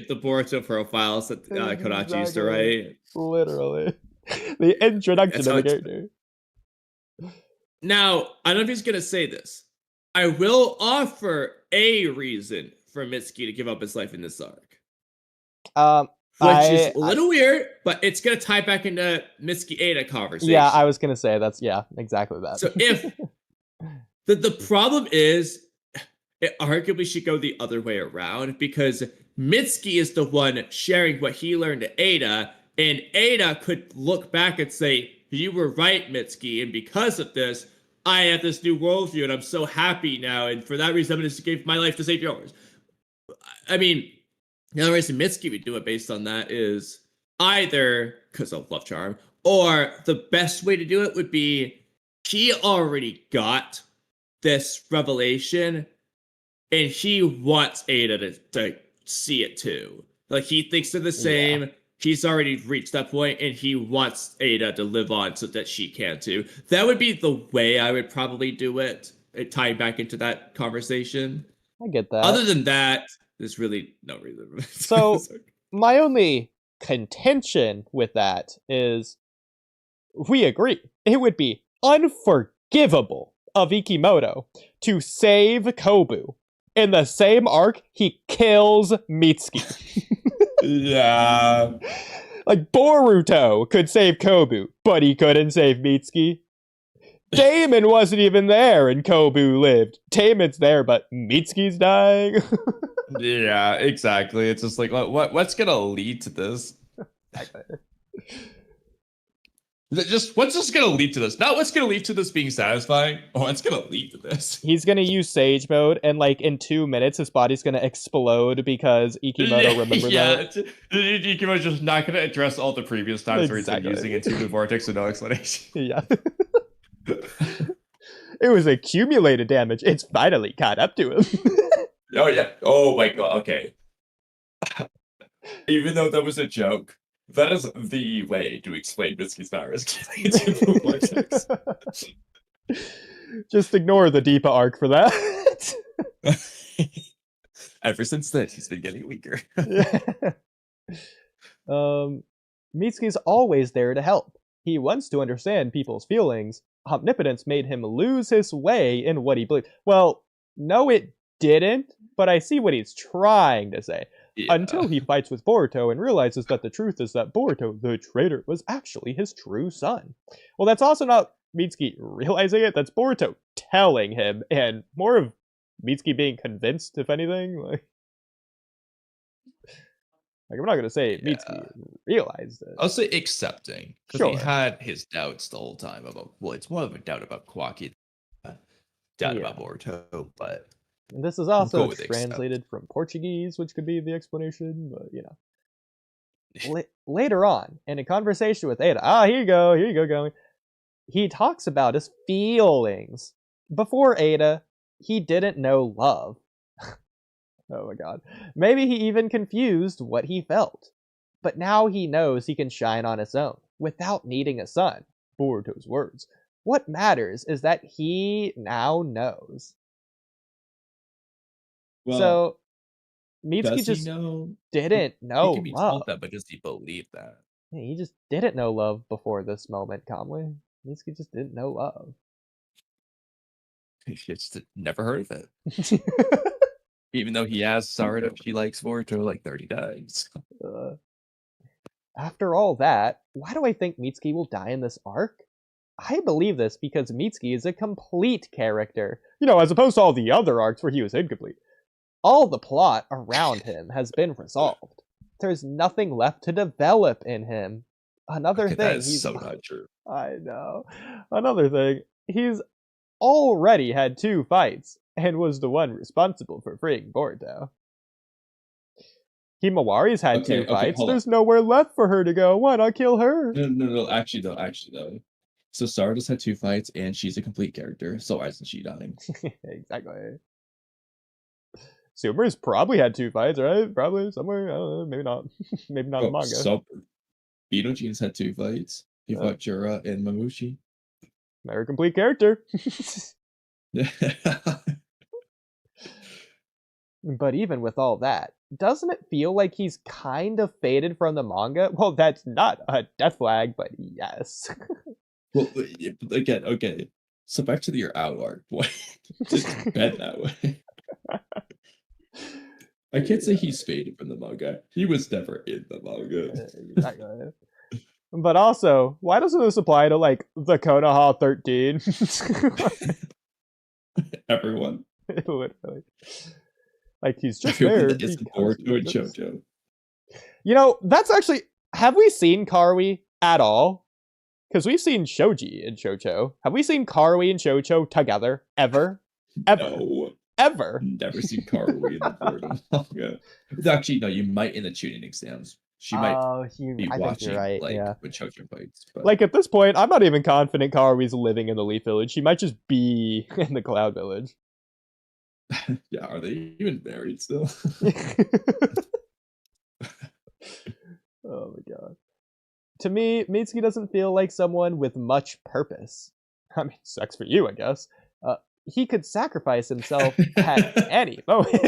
the Boruto profiles that Kodachi used to write. Literally, the introduction That's of how the character. Now, I don't know if he's gonna say this. I will offer a reason for Mitski to give up his life in this arc. Which is a little weird, but it's gonna tie back into Mitski Ada conversation. Yeah, I was gonna say exactly that. So if the problem is, it arguably should go the other way around, because Mitski is the one sharing what he learned to Ada, and Ada could look back and say, "You were right, Mitski, and because of this, I have this new worldview, and I'm so happy now, and for that reason, I'm going to give my life to save yours." I mean, the only reason Mitski would do it based on that is either because of love charm, or the best way to do it would be he already got this revelation, and he wants Ada to see it too. Like, he thinks they're the same. Yeah. He's already reached that point, and he wants Ada to live on so that she can too. That would be the way I would probably do it, tying back into that conversation. I get that. Other than that, there's really no reason. So, my only contention with that is, we agree. It would be unforgivable of Ikimoto to save Kobu. In the same arc, he kills Mitski. Yeah. Like, Boruto could save Kobu, but he couldn't save Mitski. Daemon wasn't even there and Kobu lived. Daemon's there, but Mitski's dying. Yeah, exactly. It's just like, what's gonna lead to this? What's just gonna lead to this? Not what's gonna lead to this being satisfying. Oh, what's gonna lead to this? He's gonna use Sage Mode, and like in 2 minutes, his body's gonna explode because Ikimoto remembered that. Ikimoto's just not gonna address all the previous times where he's been using Intuitive Vortex with no explanation. Yeah. It was accumulated damage. It's finally caught up to him. Oh yeah. Oh my god. Okay. Even though that was a joke, that is the way to explain Mitski's powers. Just ignore the Deepa arc for that. Ever since then, he's been getting weaker. Mitsuki's always there to help. He wants to understand people's feelings. Omnipotence made him lose his way in what he believed. Well, no, it didn't, but I see what he's trying to say. Yeah. Until he fights with Boruto and realizes that the truth is that Boruto, the traitor, was actually his true son. Well, that's also not Mitsuki realizing it, that's Boruto telling him, and more of Mitsuki being convinced, if anything. Like I'm not going to say Mitsuki realized it. I'll say accepting. Because Sure. He had his doubts the whole time about, well, it's more of a doubt about Kwaki, doubt about Boruto, but... And this is also translated from Portuguese, which could be the explanation, but, you know. Later on, in a conversation with Ada, here you go, going. He talks about his feelings. Before Ada, he didn't know love. Oh my god. Maybe he even confused what he felt. But now he knows he can shine on his own, without needing a son. Boruto's words. What matters is that he now knows. Well, so, Mitsuki just didn't know he can love. told that, but does he believe that? Yeah, he just didn't know love before this moment, Kamui. Mitsuki just didn't know love. He just never heard of it. Even though he asked Sarada if she likes Boruto like 30 times. After all that, why do I think Mitsuki will die in this arc? I believe this because Mitsuki is a complete character. You know, as opposed to all the other arcs where he was incomplete. All the plot around him has been resolved. There's nothing left to develop in him. Another thing, that is so not true. I know. Another thing, he's already had 2 fights and was the one responsible for freeing Boruto. Himawari's had 2 fights. There's nowhere left for her to go. Why not kill her? No. Actually, though. So Sarada's had 2 fights, and she's a complete character. So why isn't she dying? Exactly. Sumer's probably had 2 fights, right? Probably somewhere. I don't know. Maybe not. Maybe not in manga. So Beetlejuice had 2 fights. He fought Jura and Mamushi. They're a complete character. But even with all that, doesn't it feel like he's kind of faded from the manga? Well, that's not a death flag, but yes. Well, again, okay. So back to your out arc, boy. Just been that way. I can't say he's faded from the manga. He was never in the manga. Exactly. But also, why doesn't this apply to like the Konoha 13? Everyone. Literally. Like he's just Everyone there. that isn't because Boruto and he does. JoJo. You know, that's actually. Have we seen Karui at all? Because we've seen Shoji and Shocho. Have we seen Karui and Shocho together ever? Ever? No. Ever? Never seen Karui in the Boruto manga. Actually, no, you might in the tuning exams. She might be I think watching you're right. like Yeah. when JoJo fights. But Like at this point, I'm not even confident Karui's living in the Leaf Village. She might just be in the Cloud Village. yeah, are they even married still? Oh my god. To me, Mitski doesn't feel like someone with much purpose. I mean, sucks for you, I guess. He could sacrifice himself at any moment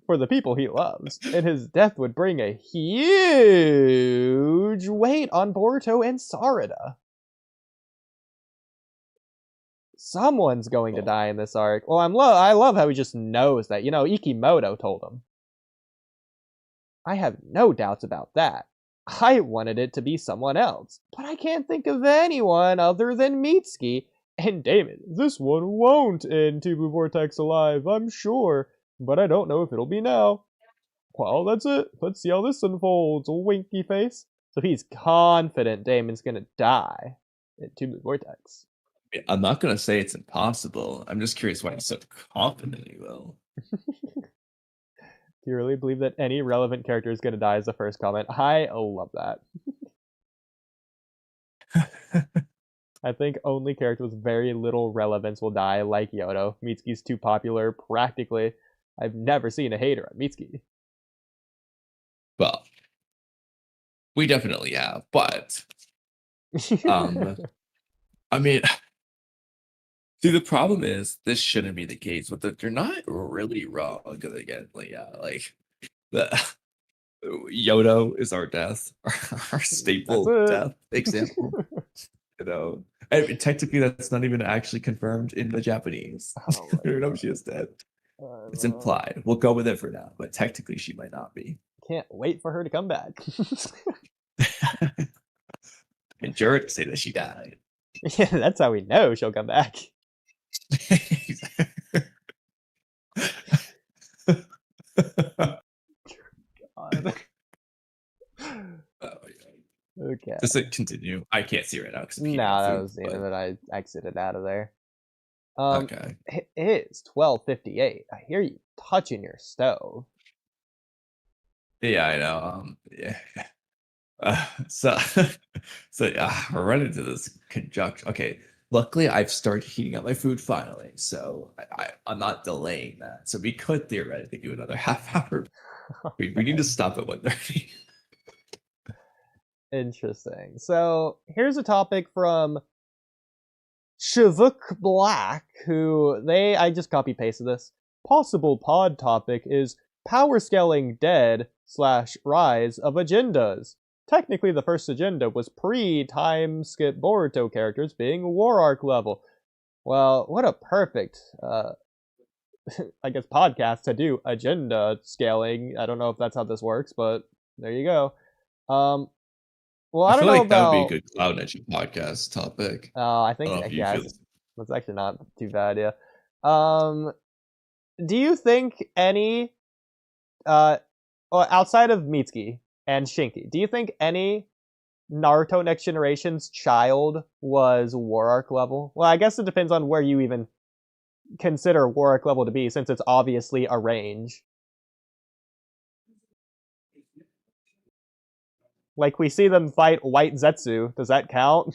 for the people he loves, and his death would bring a huge weight on Boruto and Sarada. Someone's going to die in this arc. Well, I love how he just knows that. You know, Ikimoto told him. I have no doubts about that. I wanted it to be someone else, but I can't think of anyone other than Mitski and Daemon. This one won't end Two Blue Vortex alive, I'm sure, but I don't know if it'll be now. Well, that's it. Let's see how this unfolds, winky face. So he's confident Daemon's gonna die in Two Blue Vortex. I'm not gonna say it's impossible. I'm just curious why he's so confident he will. Do you really believe that any relevant character is gonna die as the first comment? I love that. I think only characters with very little relevance will die, like Yodo. Mitsuki's too popular, practically. I've never seen a hater on Mitsuki. Well, we definitely have, but I mean, see, the problem is this shouldn't be the case, but they're not really wrong. Because again, like the Yodo is our death, our staple death example. You know, and technically that's not even actually confirmed in the Japanese. You know, she is dead. It's implied. We'll go with it for now, but technically she might not be. Can't wait for her to come back. And Jura to say that she died. Yeah, that's how we know she'll come back. God. Okay. Does it continue? I can't see right now. No, that was the end of it. I exited out of there. Okay. It is 12:58. I hear you touching your stove. Yeah, I know. Yeah. So yeah, we're running into this conjunction. Okay, luckily I've started heating up my food finally, so I'm not delaying that. So we could theoretically do another half hour. We need to stop at 1:30. Interesting. So here's a topic from Shavuk Black, who I just copy pasted this. Possible pod topic is power scaling dead / rise of agendas. Technically, the first agenda was pre-time skip Boruto characters being war arc level. Well, what a perfect, I guess, podcast to do agenda scaling. I don't know if that's how this works, but there you go. Well, I don't know like about... that would be a good Cloud Edge podcast topic. I think, yeah, that's actually not too bad, yeah. Do you think any, outside of Mitsuki and Shinki, do you think any Naruto Next Generation's child was War Arc level? Well, I guess it depends on where you even consider War Arc level to be, since it's obviously a range. Like, we see them fight White Zetsu. Does that count?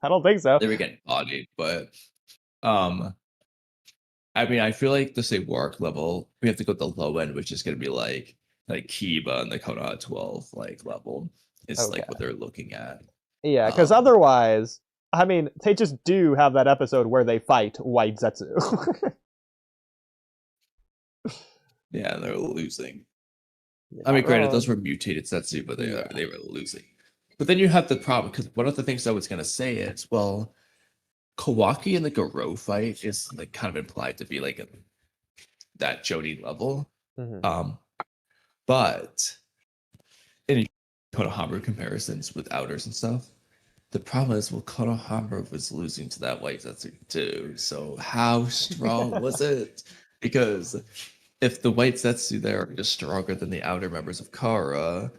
I don't think so. They were getting bodied, but I mean, I feel like to say work level, we have to go to the low end, which is going to be like Kiba and the Konoha 12 like level is like what they're looking at. Yeah, because otherwise I mean, they just do have that episode where they fight White Zetsu. Yeah, they're losing. You're I mean, not granted, wrong. those were mutated Setsu, but Yeah. they were losing. But then you have the problem, because one of the things I was gonna say is, well, Kawaki and the Garo fight is like kind of implied to be like that Jody level. Mhm. But in Konohamaru comparisons with outers and stuff, the problem is, well, Konohamaru was losing to that White Zetsu too. So how strong was it? Because if the White Zetsu there are just stronger than the outer members of Kara,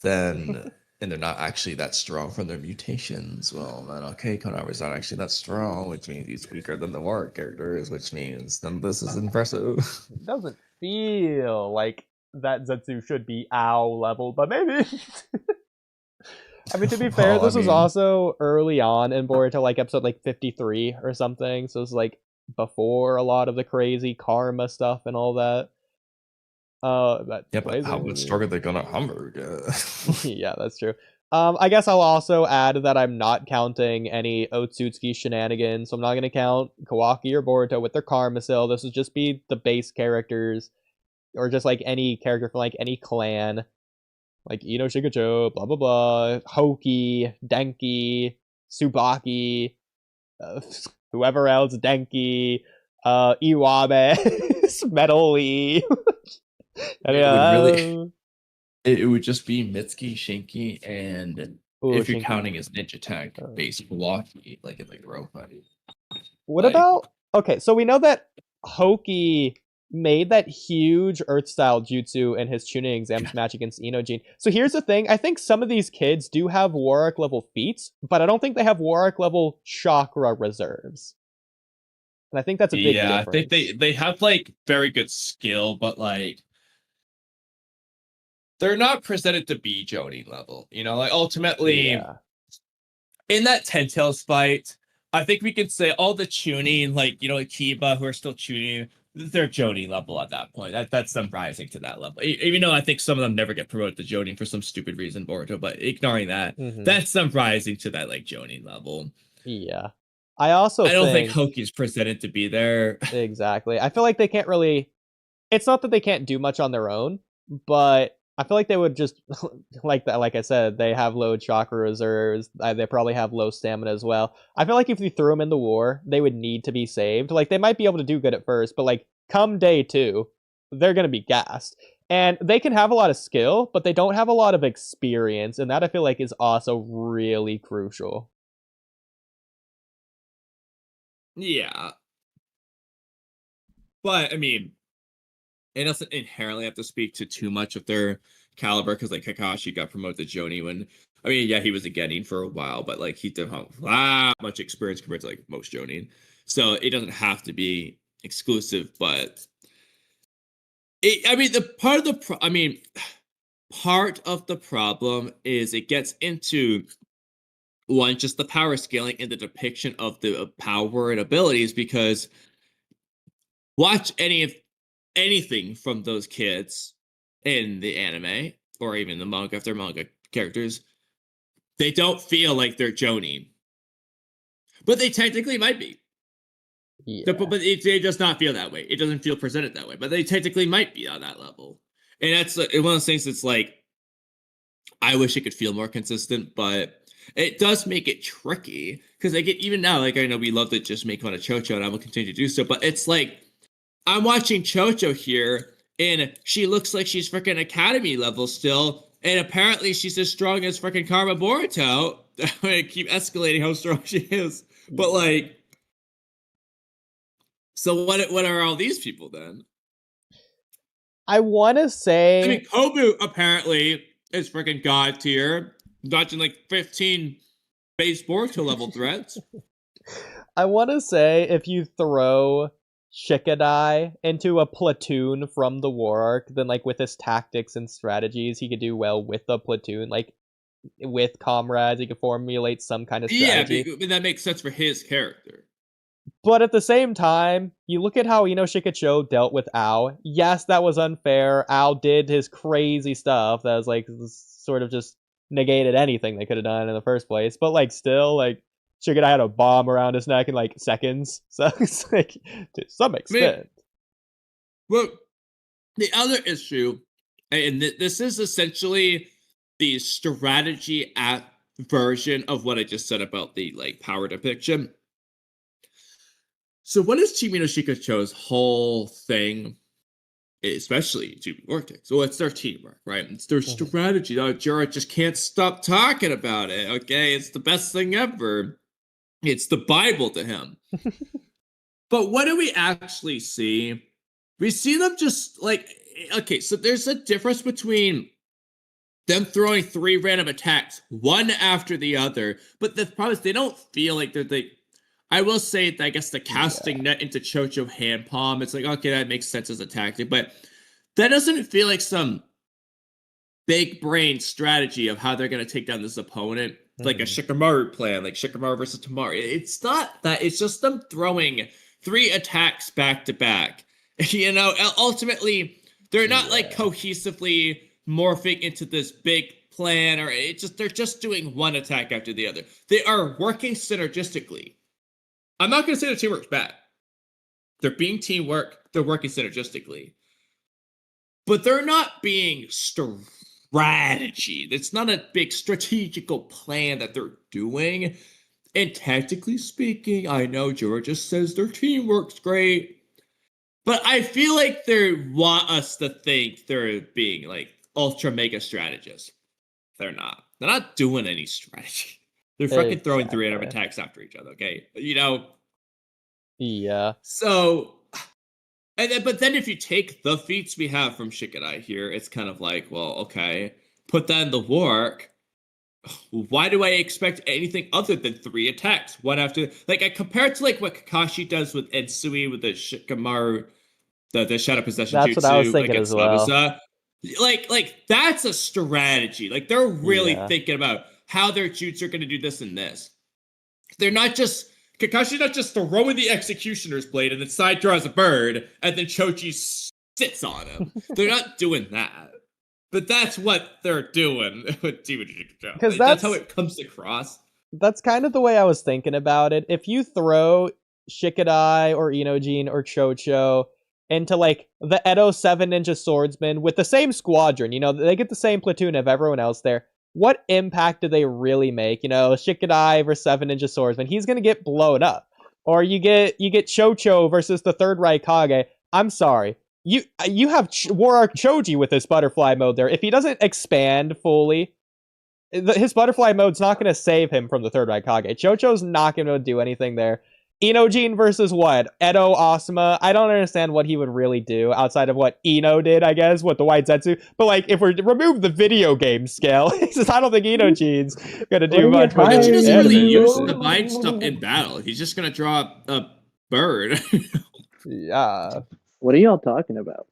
then and they're not actually that strong from their mutations, well then okay, Konohamaru's not actually that strong, which means he's weaker than the Warrior characters, which means then this is impressive. It doesn't feel like that Zetsu should be owl level, but maybe. I mean, to be fair, Well, I this was mean- also early on in Boruto, like episode like 53 or something. So it's like before a lot of the crazy karma stuff and all that. That Yeah, but how plays much in- stronger they're gonna Hamburg? Yeah, that's true. I guess I'll also add that I'm not counting any Otsutsuki shenanigans, so I'm not gonna count Kawaki or Boruto with their karma still. This would just be the base characters, or just like any character from like any clan, like Ino Shikacho, blah blah blah, Hoki, Denki, Tsubaki, whoever else, Denki, Iwabe, Metal Lee. It would really- It would just be Mitski, Shinki, and Ooh, if you're Shinki. counting as Ninja Tech Oh. based Milwaukee, like in the Grow fight. What like- about... Okay, so we know that Hoki made that huge Earth-style jutsu in his tuning exams match against Inojin. So here's the thing. I think some of these kids do have Warwick-level feats, but I don't think they have Warwick-level chakra reserves. And I think that's a big Yeah, difference. I think they have like very good skill, but like they're not presented to be Jody level. You know, like ultimately Yeah. in that Ten Tails fight, I think we can say all the tuning, like Akiba, who are still tuning, they're Jody level at that point. That's them rising to that level. Even though I think some of them never get promoted to Jody for some stupid reason, Boruto, but ignoring that, Mhm. that's them rising to that like Jody level. Yeah. I also I don't think think Hoki's presented to be there. Exactly. I feel like they can't really... It's not that they can't do much on their own, but I feel like they would just... like that. Like I said, they have low chakra reserves. They probably have low stamina as well. I feel like if you threw them in the war, they would need to be saved. Like, they might be able to do good at first, but like, come day 2, they're going to be gassed. And they can have a lot of skill, but they don't have a lot of experience, and that I feel like is also really crucial. Yeah. But I mean, it doesn't inherently have to speak to too much of their caliber, because like Kakashi got promoted to Jonin when, I mean, yeah, he was a Genin for a while, but like he didn't have that much experience compared to like most Jonin. So it doesn't have to be exclusive, but I mean, part of the problem is it gets into one, just the power scaling and the depiction of the power and abilities, because watch anything from those kids in the anime or even the manga, if they're manga characters, they don't feel like they're Jonin. But they technically might be. Yeah. But it does not feel that way. It doesn't feel presented that way. But they technically might be on that level. And that's one of those things that's like, I wish it could feel more consistent, but it does make it tricky. Because like even now, like I know we love to just make fun of Chocho, and I will continue to do so, but it's like, I'm watching Chocho here, and she looks like she's freaking Academy level still, and apparently she's as strong as freaking Karma Boruto. I'm gonna keep escalating how strong she is. But like, so what are all these people then? I want to say... I mean, Kobu apparently is freaking god tier, dodging like 15 base Boruto level threats. I want to say if you throw Shikadai into a platoon from the War Arc, then like with his tactics and strategies, he could do well with a platoon. Like with comrades, he could formulate some kind of Yeah, strategy. but that makes sense for his character. But at the same time, you look at how Ino Shikacho dealt with Ao. Yes, that was unfair. Ao did his crazy stuff that was like sort of just negated anything they could have done in the first place. But like still, like Shigenai had a bomb around his neck in like seconds. So it's like to some extent. Well, the other issue, and this is essentially the strategy version of what I just said about the like power depiction. So what is Chimi no Shikacho's whole thing, especially to Vortex? Well, it's their teamwork, right? It's their strategy. Jura just can't stop talking about it, okay? It's the best thing ever. It's the Bible to him. But what do we actually see? We see them just like, okay, so there's a difference between them throwing 3 random attacks, one after the other. But the problem is they don't feel like they're the... I will say, I guess, the casting net into Chocho hand palm, it's like, okay, that makes sense as a tactic, but that doesn't feel like some big brain strategy of how they're going to take down this opponent, like a Shikamaru plan, like Shikamaru versus Tamari. It's not that, it's just them throwing 3 attacks back to back. You know, ultimately, they're not like cohesively morphing into this big plan, or they're just doing one attack after the other. They are working synergistically. I'm not going to say the teamwork's bad. They're being teamwork. They're working synergistically. But they're not being strategy. It's not a big strategical plan that they're doing. And tactically speaking, I know Jura just says their teamwork's great. But I feel like they want us to think they're being like ultra mega strategists. They're not. They're not doing any strategy. They're fucking throwing 3 random attacks after each other, okay? You know? Yeah. So, but then if you take the feats we have from Shigenai here, it's kind of like, well, okay, put that in the work. Why do I expect anything other than 3 attacks? One after... Like, I compare it to, like, what Kakashi does with Ensui with the Shikamaru, the Shadow Possession Jutsu. That's what I was thinking as well. Zabuza. Like, that's a strategy. Like, they're really thinking about how their jutsu are going to do this and this. They're not just... Kakashi's not just throwing the Executioner's Blade and then side draws a bird and then Choji sits on him. They're not doing that. But that's what they're doing with Demon Shikacho. Because that's how it comes across. That's kind of the way I was thinking about it. If you throw Shikadai or Inojin or Chocho into like the Edo 7 Ninja Swordsmen with the same squadron, you know, they get the same platoon of everyone else there. What impact do they really make? You know, Shikadai versus 7 Ninja Swordsmen, he's gonna get blown up. Or you get Chocho versus the 3rd Raikage. I'm sorry. You have Warark Choji with his butterfly mode there. If he doesn't expand fully, his butterfly mode's not going to save him from the 3rd Raikage. Chocho's not going to do anything there. Inojin versus what? Edo Asuma. I don't understand what he would really do outside of what Ino did, I guess, with the White Zetsu. But like, if we remove the video game scale, I don't think Inojin's going to do much. But he doesn't really use the mind stuff in battle. He's just going to draw a bird. Yeah. What are y'all talking about?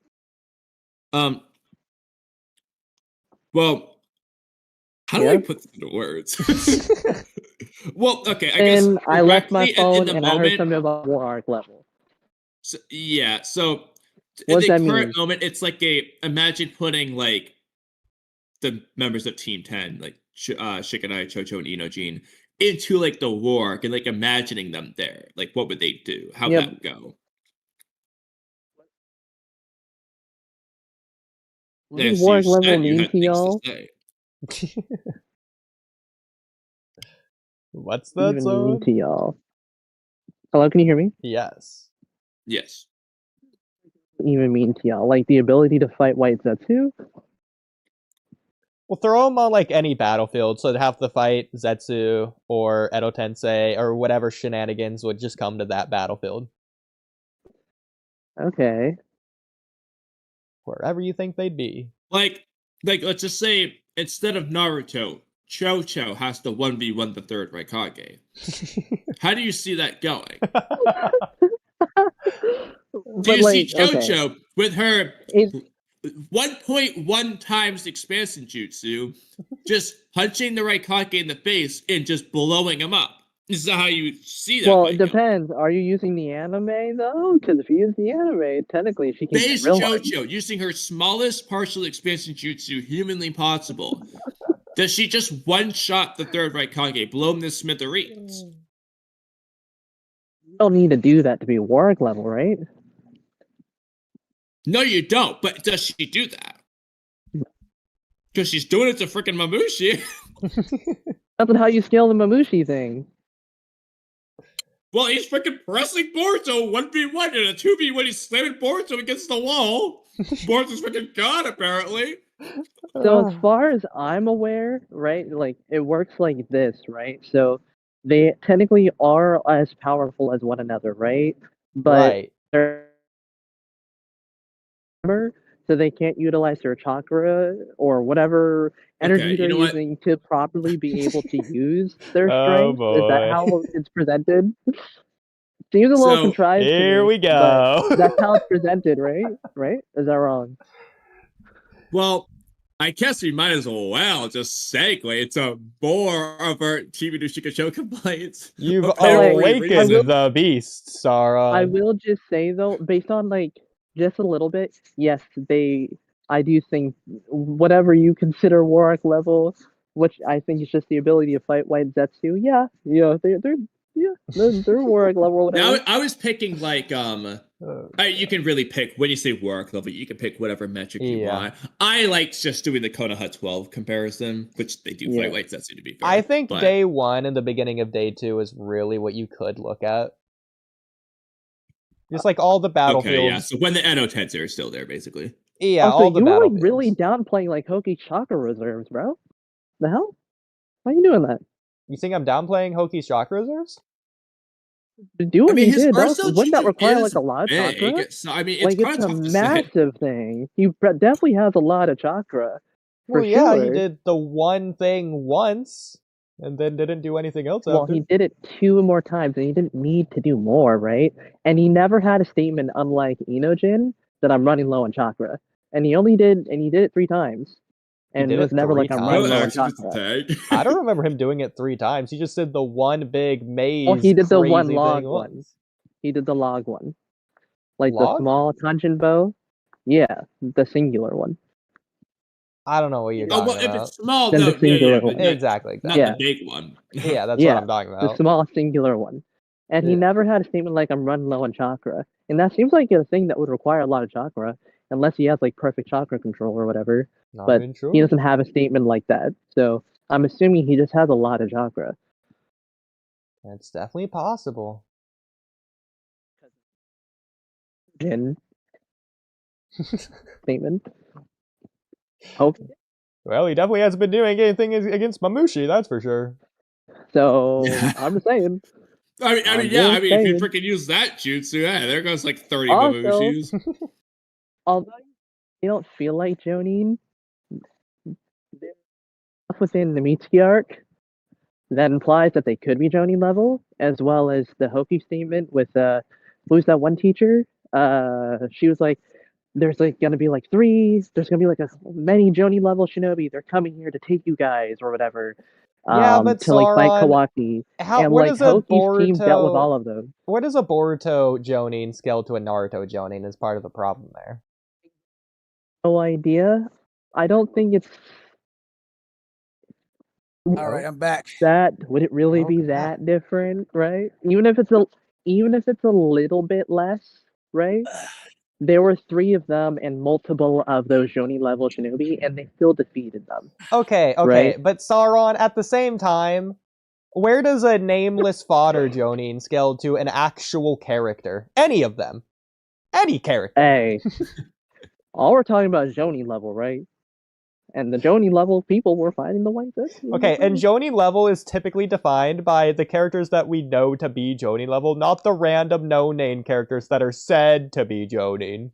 Well, how do I put this into words? Well, okay, I guess. And I left my phone and I heard something about War Arc level. So, yeah, so in the current moment, it's like imagine putting like the members of Team 10, like Shikanai, Chocho, and Inojin, into like the War Arc and like imagining them there. Like, what would they do? How'd that go? What does War Arc level mean to y'all? What's that mean to y'all? Hello, can you hear me? Yes. Yes. Even mean to y'all? Like the ability to fight White Zetsu? Well, throw them on like any battlefield, so to have to fight Zetsu or Edo Tensei or whatever shenanigans would just come to that battlefield. Okay. Wherever you think they'd be. Like let's just say instead of Naruto, Chocho has to 1v1 the 3rd Raikage. How do you see that going? Do you see Chocho with her 1.1 times expansion jutsu just punching the Raikage in the face and just blowing him up? This is how you see that. Well, it depends. Are you using the anime, though? Because if you use the anime, technically she can Base Chocho using her smallest partial expansion jutsu humanly possible. Does she just one-shot the 3rd Raikage, blow him to smithereens? don't need to do that to be warg level, right? No, you don't. But does she do that? Because she's doing it to freaking Mamushi. That's not how you scale the Mamushi thing. Well, he's freaking pressing Boruto 1v1 and a 2v when he's slamming Boruto against the wall. Boruto's freaking gone, apparently. So as far as I'm aware, right, like it works like this, right? So they technically are as powerful as one another, right? But right. they're so they can't utilize their chakra or whatever energy Okay, you they're know what? using to properly be able to use their Oh, strength. Is that boy. how it's presented? Seems a little So, contrived. to Here me, we but go. that's how it's presented, right? Right? Is that wrong? Well, I guess we might as well just segue into more of our TV Nushika show complaints. You've Apparently, awakened reason- the beast, Sarah. I will just say though, based on like just a little bit, yes, I do think whatever you consider Warwick level, which I think is just the ability to fight White Zetsu, they're Warwick level or Now, whatever. I was picking like you can really pick when you say work level, you can pick whatever metric you Yeah. want. I like just doing the Konoha 12 comparison, which they do Yeah. fight White Zetsu to be fair. I think but- day 1 and the beginning of day 2 is really what you could look at. Just like all the battlefields. Okay, yeah. So when the Edo Tensei are still there, basically. Yeah, Also, all the you were like battlefields. really downplaying like Hoki chakra reserves, bro. The hell? Why are you doing that? You think I'm downplaying Hoki's chakra reserves? Do what you his did. Arsenal Wouldn't that Jutsu require is like a lot of big, chakra? so I mean, it's Like kind it's of a tough to say. massive thing. He definitely has a lot of chakra. For Well, yeah, he sure. did the one thing once, and then didn't do anything else Well, after. he did it 2 more times, and he didn't need to do more, right? And he never had a statement, unlike Inojin, that I'm running low on chakra. And he did it 3 times. And did it was it never 3 like I'm times? running Oh, low on actually, just a chakra. tag. I don't remember him doing it 3 times. He just did the one big maze. Well, he did the one crazy log thing one. once. He did the log one. Like Log? the small Tanjin bow. Yeah, the singular one. I don't know what you're Oh, talking well, if about. it's small, Then no, the singular one. Exactly. Not Yeah. the big one. Yeah, that's Yeah, what I'm talking The about. small singular one. And he Yeah. never had a statement like I'm running low on chakra. And that seems like a thing that would require a lot of chakra, unless he has like perfect chakra control or whatever. Not But even sure. he doesn't have a statement like that. So I'm assuming he just has a lot of chakra. It's definitely possible. Jin statement. Okay. Well, he definitely hasn't been doing anything against Mamushi, that's for sure. So I'm just saying. I mean, I'm if you just saying. freaking use that jutsu, yeah, there goes like 30 Also- Mamushis. Although you don't feel like Jonin, there's stuff within the Mitski arc that implies that they could be Jonin level, as well as the Hoki statement with who's that one teacher? She was like, there's like gonna be like 3, there's gonna be like many Jonin level shinobi, they're coming here to take you guys or whatever. Yeah, but to like fight Sauron, Kawaki. How, And where like does a Hoki's team dealt with Boruto all of them. where does a Boruto Jonin scale to a Naruto Jonin is part of the problem there? No idea. I don't think it's All right, I'm back. that. Would it really be Okay. that different, right? Even if it's a little bit less, right? There were 3 of them and multiple of those Jonin level shinobi, and they still defeated them. Okay, Right. but Sauron, at the same time, where does a nameless fodder Jonin scale to an actual character? Any of them. Any character. Hey, all we're talking about is Jonin level, right? And the Jonin level people were fighting the White Zetsu. Okay, and Jonin level is typically defined by the characters that we know to be Jonin level, not the random no-name characters that are said to be Jonin.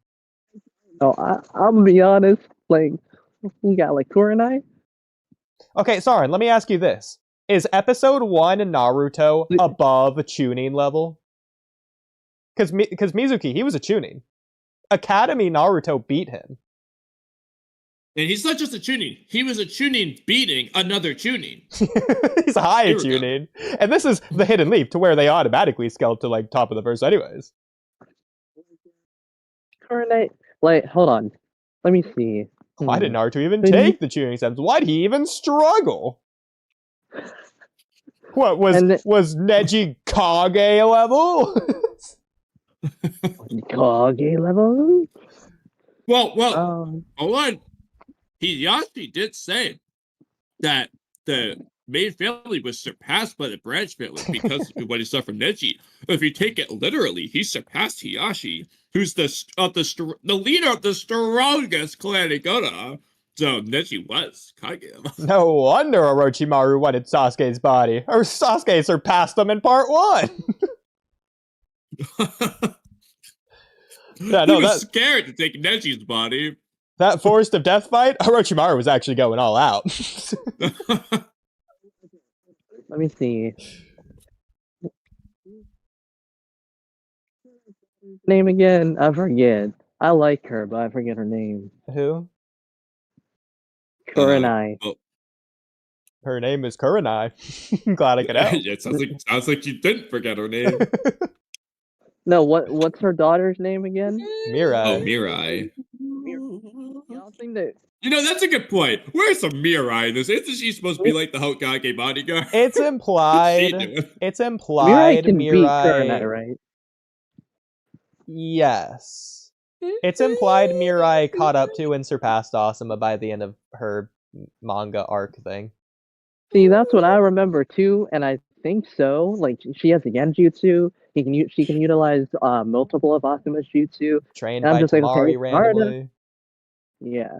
Oh, I'm gonna be honest. Like, we got like Kurenai. Okay, Sauron, let me ask you this. Is episode 1 in Naruto above a Chunin level? Because Mizuki, he was a Chunin. Academy Naruto beat him. And he's not just a tuning. He was a tuning beating another tuning. He's a high Here we go. Chunin. And this is the hidden leap to where they automatically scale to like top of the verse anyways. Kurenai. Like, hold on. Let me see. Why did Naruto even Did he- take the tuning steps? Why did he even struggle? What was And was Neji Kage level? Kage level? Well, Um, hold on. Hiyashi did say that the main family was surpassed by the branch family because of what he saw from Neji. If you take it literally, he surpassed Hiyashi, who's the leader of the strongest clan in Konoha. So Neji was Kage. No wonder Orochimaru wanted Sasuke's body. Or Sasuke surpassed him in part 1. Yeah, He no, was that scared to take Neji's body. that Forest of Death fight, Orochimaru was actually going all out. let me see. Name again? I forget. I like her, but I forget her name. Who? Kurenai. Oh, Her name is Kurenai. Glad I could help. it sounds like you didn't forget her name. No, what's her daughter's name again? Mirai. Oh, Mirai. Y'all think that You know, that's a good point. Where's some Mirai in this? Isn't she supposed to be like the Hokage bodyguard? It's What's she implied. doing? It's Mirai implied can beat Kurenai, Mirai. right? Yes. It's implied Mirai caught up to and surpassed Asuma by the end of her manga arc thing. See, that's what I remember too, and I think so. Like she has a genjutsu. She can utilize multiple of Asuma's jutsu. Trained And I'm by just like, Tamari okay, randomly. Yeah,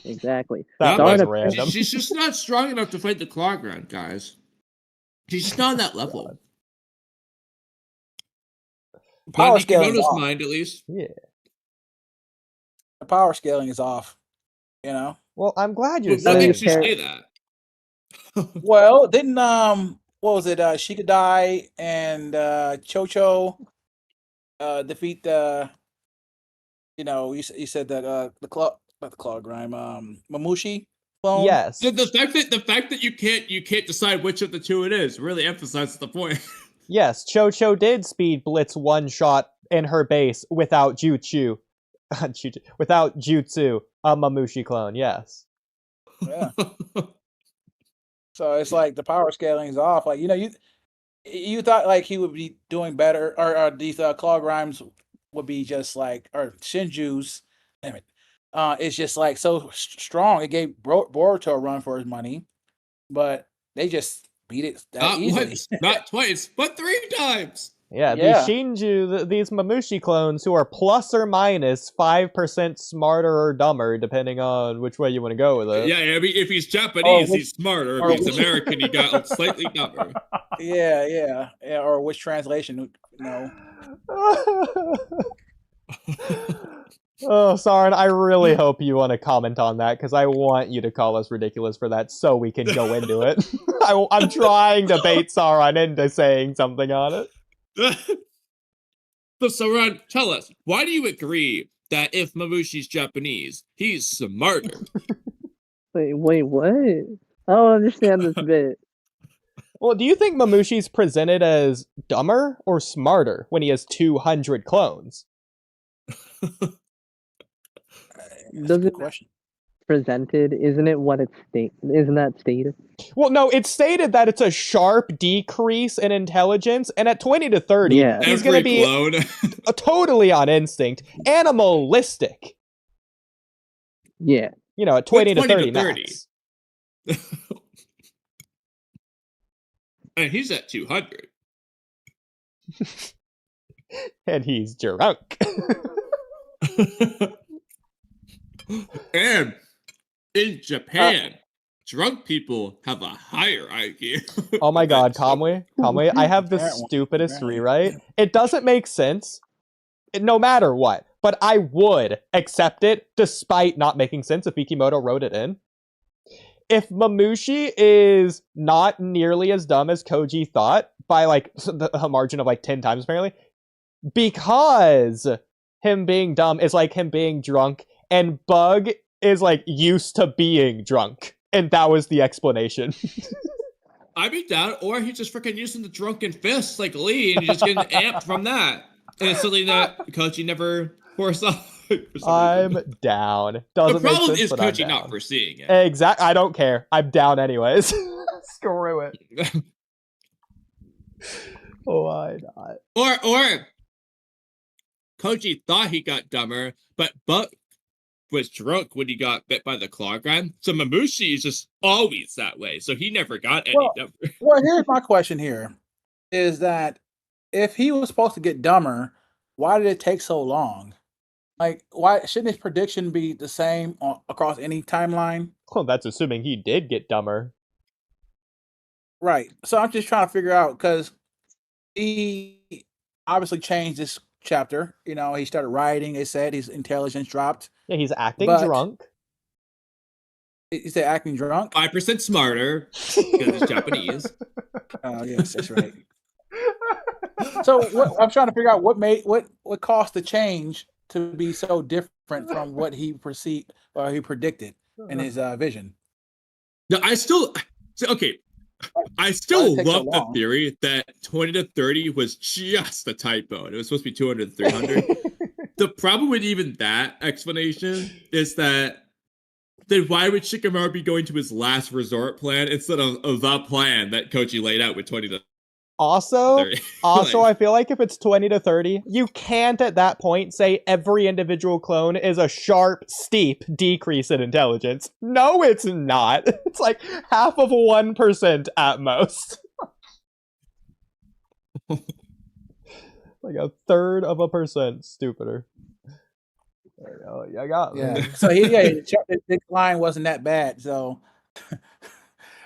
exactly. That Yeah, was but random. She's just not strong enough to fight the Claw Ground, guys. She's just not on that level. Power Not in scaling is Kimono's off. mind, at least. Yeah. The power scaling is off. You know. Well, I'm glad you're What saying makes you that. say that? Well, didn't what was it? Shikadai and Chocho defeat the. You know, you said that the claw, not the claw grime, Mamushi clone. Yes. The fact that you can't decide which of the two it is really emphasizes the point. Yes, Cho did speed blitz one shot in her base without jutsu. Without jutsu, a Mamushi clone, yes. Yeah. So it's like the power scaling is off. Like, you know, you thought like he would be doing better, or these claw grimes would be just like, or Shinju's, damn it, it's just like so strong. It gave Boruto a run for his money, but they just beat it that Not easily. once, not twice, but 3 times. Yeah, Yeah. these Shinju, these Mamushi clones who are plus or minus 5% smarter or dumber, depending on which way you want to go with it. Yeah, I mean, if he's Japanese, which- he's smarter. or If he's which- American, he got slightly dumber. Yeah. Or which translation? No. Oh, Sarin, I really hope you want to comment on that, because I want you to call us ridiculous for that so we can go into it. I'm trying to bait Sarin into saying something on it. So, Saran, tell us, why do you agree that if Mamushi's Japanese, he's smarter? Wait, what? I don't understand this bit. Well, do you think Mamushi's presented as dumber or smarter when he has 200 clones? That's Does a good it- question. Presented, isn't it what it's isn't that stated? Well, no, it's stated that it's a sharp decrease in intelligence, and at 20 to 30, Yeah. he's going to be clone. totally on instinct, animalistic. Yeah. You know, at 20 to 20 to 30 30. max. And he's at 200. And he's drunk. And in Japan, drunk people have a higher IQ. Oh my god, So- Kamui, I have the Apparently, stupidest apparently. rewrite. It doesn't make sense, no matter what, but I would accept it despite not making sense if Mikimoto wrote it in. If Mamushi is not nearly as dumb as Koji thought, by like a margin of like 10 times apparently, because him being dumb is like him being drunk, and Bug is like used to being drunk. And that was the explanation. I'd be down, or he's just freaking using the drunken fists like Lee, and he's just getting amped from that. And it's something that Koji never foresaw. for some I'm reason. down. The Doesn't make problem sense, is but I'm Koji not down. foreseeing it. Exact. I don't care. I'm down anyways. Screw it. Why not? Or Koji thought he got dumber, but Buck was drunk when he got bit by the Clawgram. So Mamushi is just always that way. So he never got any dumber. Well, here's my question here. Is that if he was supposed to get dumber, why did it take so long? Like, why shouldn't his prediction be the same across any timeline? Well, that's assuming he did get dumber. Right. So I'm just trying to figure out because he obviously changed this chapter. You know, he started writing. They said his intelligence dropped. Yeah, he's acting But- drunk. Is he acting drunk? 5% smarter because it's Japanese. Oh, yes, that's right. So I'm trying to figure out what caused the change to be so different from what he perceived or he predicted in his vision. No, I still Why did love it take so the long? theory that 20 to 30 was just a typo. And it was supposed to be 200 to 300. The problem with even that explanation is that then why would Shikamaru be going to his last resort plan instead of the plan that Koji laid out with 20 to Also, 30? I feel like if it's 20 to 30, you can't at that point say every individual clone is a sharp, steep decrease in intelligence. No, it's not. It's like half of 1% at most. Like a third of a percent stupider. There you go. Yeah, I got it. Yeah. So the decline wasn't that bad. So,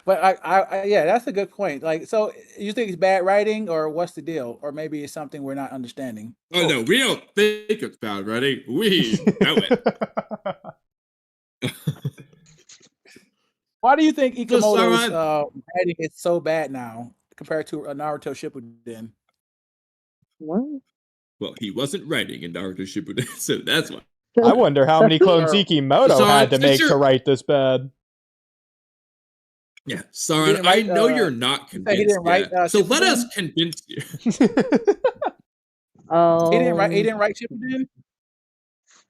but I that's a good point. Like, so you think it's bad writing, or what's the deal, or maybe it's something we're not understanding? Oh no, we don't think it's bad writing. We know it. Why do you think Just Ikamoto's writing is so bad now compared to Naruto Shippuden? What? Well, he wasn't writing in Naruto Shippuden, so that's why. I wonder how many clones Ikimoto So, had to since make you're- to write this bad. Yeah, He sorry, didn't I write, know you're not he convinced didn't write, yet. So let Shippuden? us convince you. He didn't write Shippuden.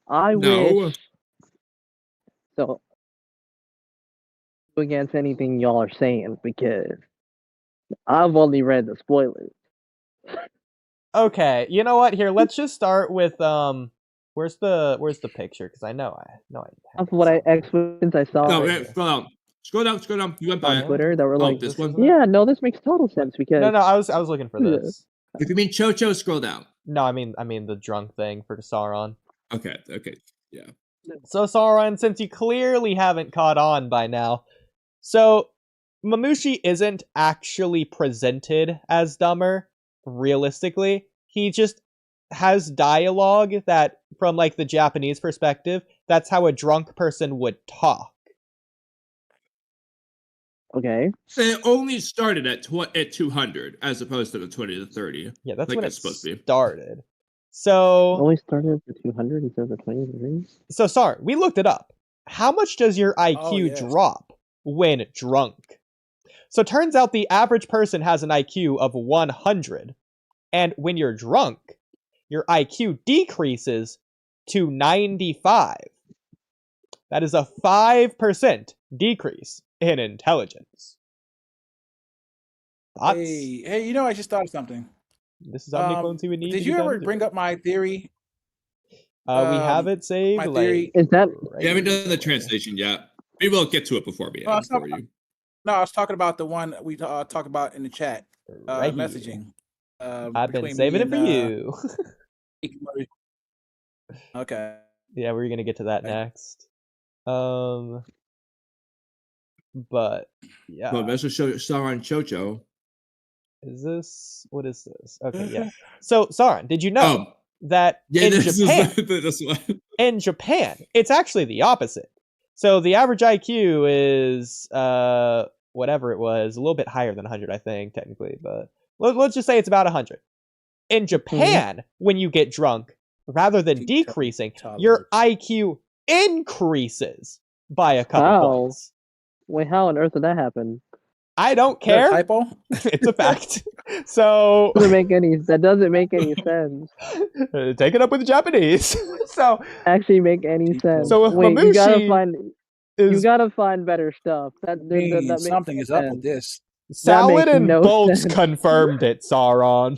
I No. wish. So, against anything y'all are saying because I've only read the spoilers. Okay, you know what? Here, let's just start with where's the picture? Because I know I have That's what I it since I saw No, right yeah, scroll down. You went by on it. Twitter that were Oh, like, this one? yeah, no, this makes total sense because No, I was looking for Yeah. this. If you mean Chocho, scroll down. No, I mean the drunk thing for Sauron. Okay, yeah. So Sauron, since you clearly haven't caught on by now, so Mamushi isn't actually presented as dumber, realistically. He just has dialogue that, from like the Japanese perspective, that's how a drunk person would talk. okay, It only started at 200 as opposed to the 20 to 30. Yeah, that's Like when it it's supposed to be. started. So, only started at the 200 instead of the 20 degrees. so sorry, we looked it up. How much does your IQ Oh, yes. drop when drunk? So turns out the average person has an IQ of 100. And when you're drunk, your IQ decreases to 95. That is a 5% decrease in intelligence. Thoughts? Hey, you know, I just thought of something. This is how many clones he would need. Did to you get ever down to bring it. up my theory? We have it saved. my theory- Is that right We haven't done the here. translation yet. We will get to it before we Oh, end it's not- for you. No, I was talking about the one we talked about in the chat, Right here. messaging. I've been between saving it me for and, you. Okay. Yeah, we're gonna get to that Okay. next. But yeah, Well, let's just show Sauron Chocho. what is this? Okay, yeah. So Sauron, did you know Oh, that yeah, in this Japan, is this one. in Japan, it's actually the opposite. So the average IQ is whatever it was, a little bit higher than 100, I think, technically, but let's just say it's about 100. In Japan, when you get drunk, rather than decreasing, your IQ increases by a couple Wow. points. wait? How on earth did that happen? I don't Is that a care. typo? It's a fact. So That doesn't make any sense. take it up with the Japanese. So Actually, make any sense. So if wait, you Mamushi gotta find is better stuff. That Hey, makes something no is up sense. with this. Saladin no Bolts sense. confirmed it, Sauron.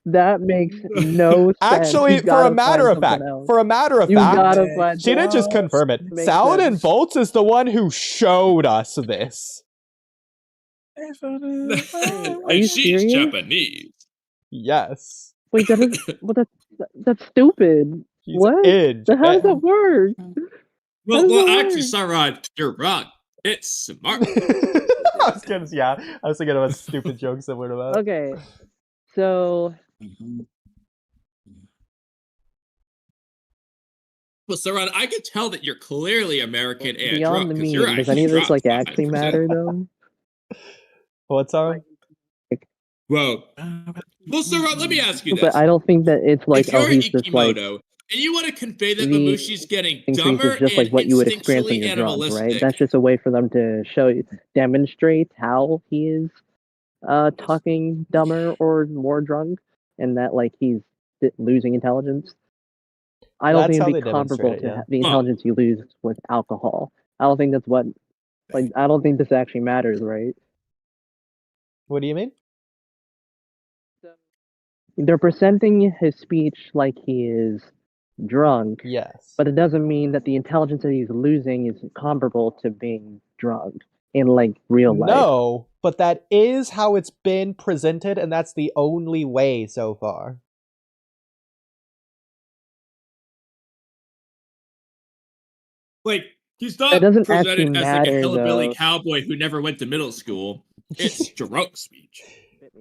That makes no sense. Actually, You for a gotta matter find of fact, something else. for a matter of You fact, gotta find she didn't just confirm it. Makes Saladin sense. Bolts is the one who showed us this. Are And you she's serious? Japanese. Yes. Wait, that is well, that's stupid. She's What? in Then how does Japan. that work? Well, does that actually, work? Sarad, you're wrong. It's smart. I was thinking of a stupid joke similar to that. Okay, so Well, Sarad, I can tell that you're clearly American and beyond drunk. the 'Cause you're meme, does actually any of this drunk, like actually 5%. matter though? What's Sauron? Well, Sarad, let me ask you this. But I don't think that it's like, if you're oh, he's just like Ikimoto, and you want to convey that the Mamushi's getting increase dumber is just like and what you would experience when instinctually you're drunk, right? animalistic. That's just a way for them to demonstrate how he is talking dumber or more drunk, and that like he's losing intelligence. I don't That's think how it'd they be comparable demonstrate it, to yeah. the intelligence you lose with alcohol. I don't think that's what, like, I don't think this actually matters, right? What do you mean? They're presenting his speech like he is drunk, Yes. but it doesn't mean that the intelligence that he's losing is comparable to being drunk in like real life. No, but that is how it's been presented, and that's the only way so far. Like, he's That not doesn't presented actually as like a matter, hillbilly though. cowboy who never went to middle school. It's drunk speech.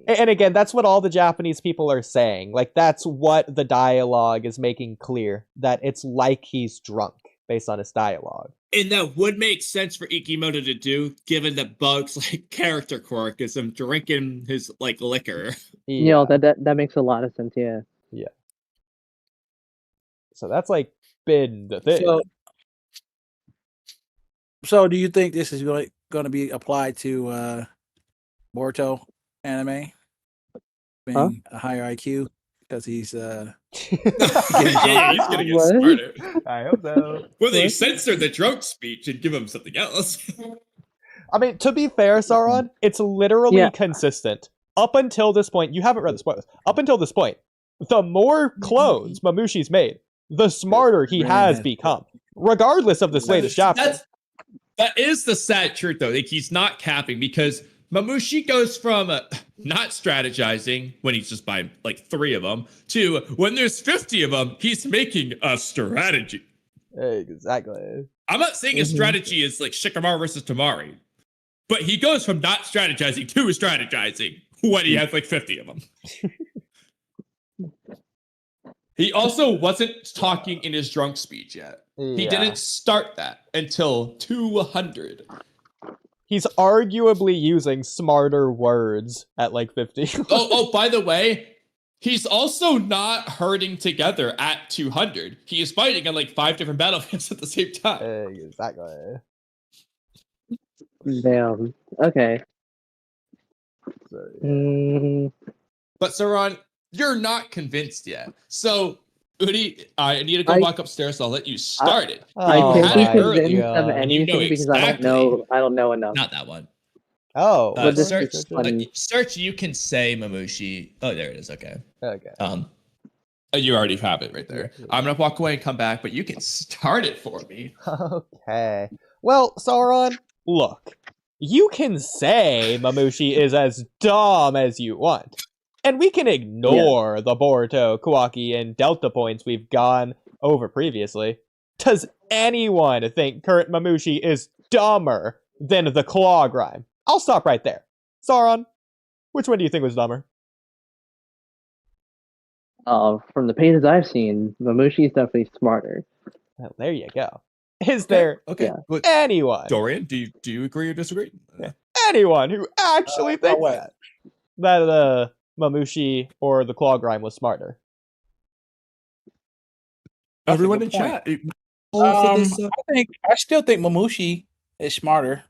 And again, that's what all the Japanese people are saying. Like, that's what the dialogue is making clear. That it's like he's drunk, based on his dialogue. And that would make sense for Ikimoto to do, given that Bug's like character quirk is him drinking his like liquor. You know, that makes a lot of sense, yeah. Yeah. So that's like been the thing. So do you think this is going to be applied to Boruto anime? Being a higher IQ because he's Yeah, he's gonna get What? smarter. I hope so. Well, they censor the drunk speech and give him something else. I mean, to be fair, Sauron, it's literally Yeah. consistent. Up until this point, you haven't read the spoilers. Up until this point, the more clones Mamushi's made, the smarter he has become, regardless of this latest chapter. That is the sad truth, though. Like, he's not capping because Mamushi goes from not strategizing when he's just buying like 3 of them to when there's 50 of them, he's making a strategy. Exactly. I'm not saying his strategy is like Shikamaru versus Tamari, but he goes from not strategizing to strategizing when he has like 50 of them. He also wasn't talking in his drunk speech yet. He Yeah. didn't start that until 200. He's arguably using smarter words at like 50. Oh, by the way, he's also not herding together at 200. He is fighting on like 5 different battlefields at the same time. Exactly. Damn. Okay. So, But Saran, you're not convinced yet. So, Oodie, I need to go back upstairs. So I'll let you start it. I Oh can't be my convinced God. of And you anything know because I don't know enough. Not that one. Oh, But this search, is funny. search. You can say Mamushi. Oh, there it is. Okay. okay. You already have it right there. I'm gonna walk away and come back, but you can start it for me. Okay. Well, Sauron, look. You can say Mamushi is as dumb as you want. And we can ignore the Boruto, Kawaki, and Delta points we've gone over previously. Does anyone think current Mamushi is dumber than the Claw Grime? I'll stop right there. Sauron, which one do you think was dumber? From the pages I've seen, Mamushi is definitely smarter. Well, there you go. Is there anyone? Dorian, do you agree or disagree? Anyone who actually thinks that Mamushi or the Claw Grime was smarter? Everyone in chat. I still think Mamushi is smarter.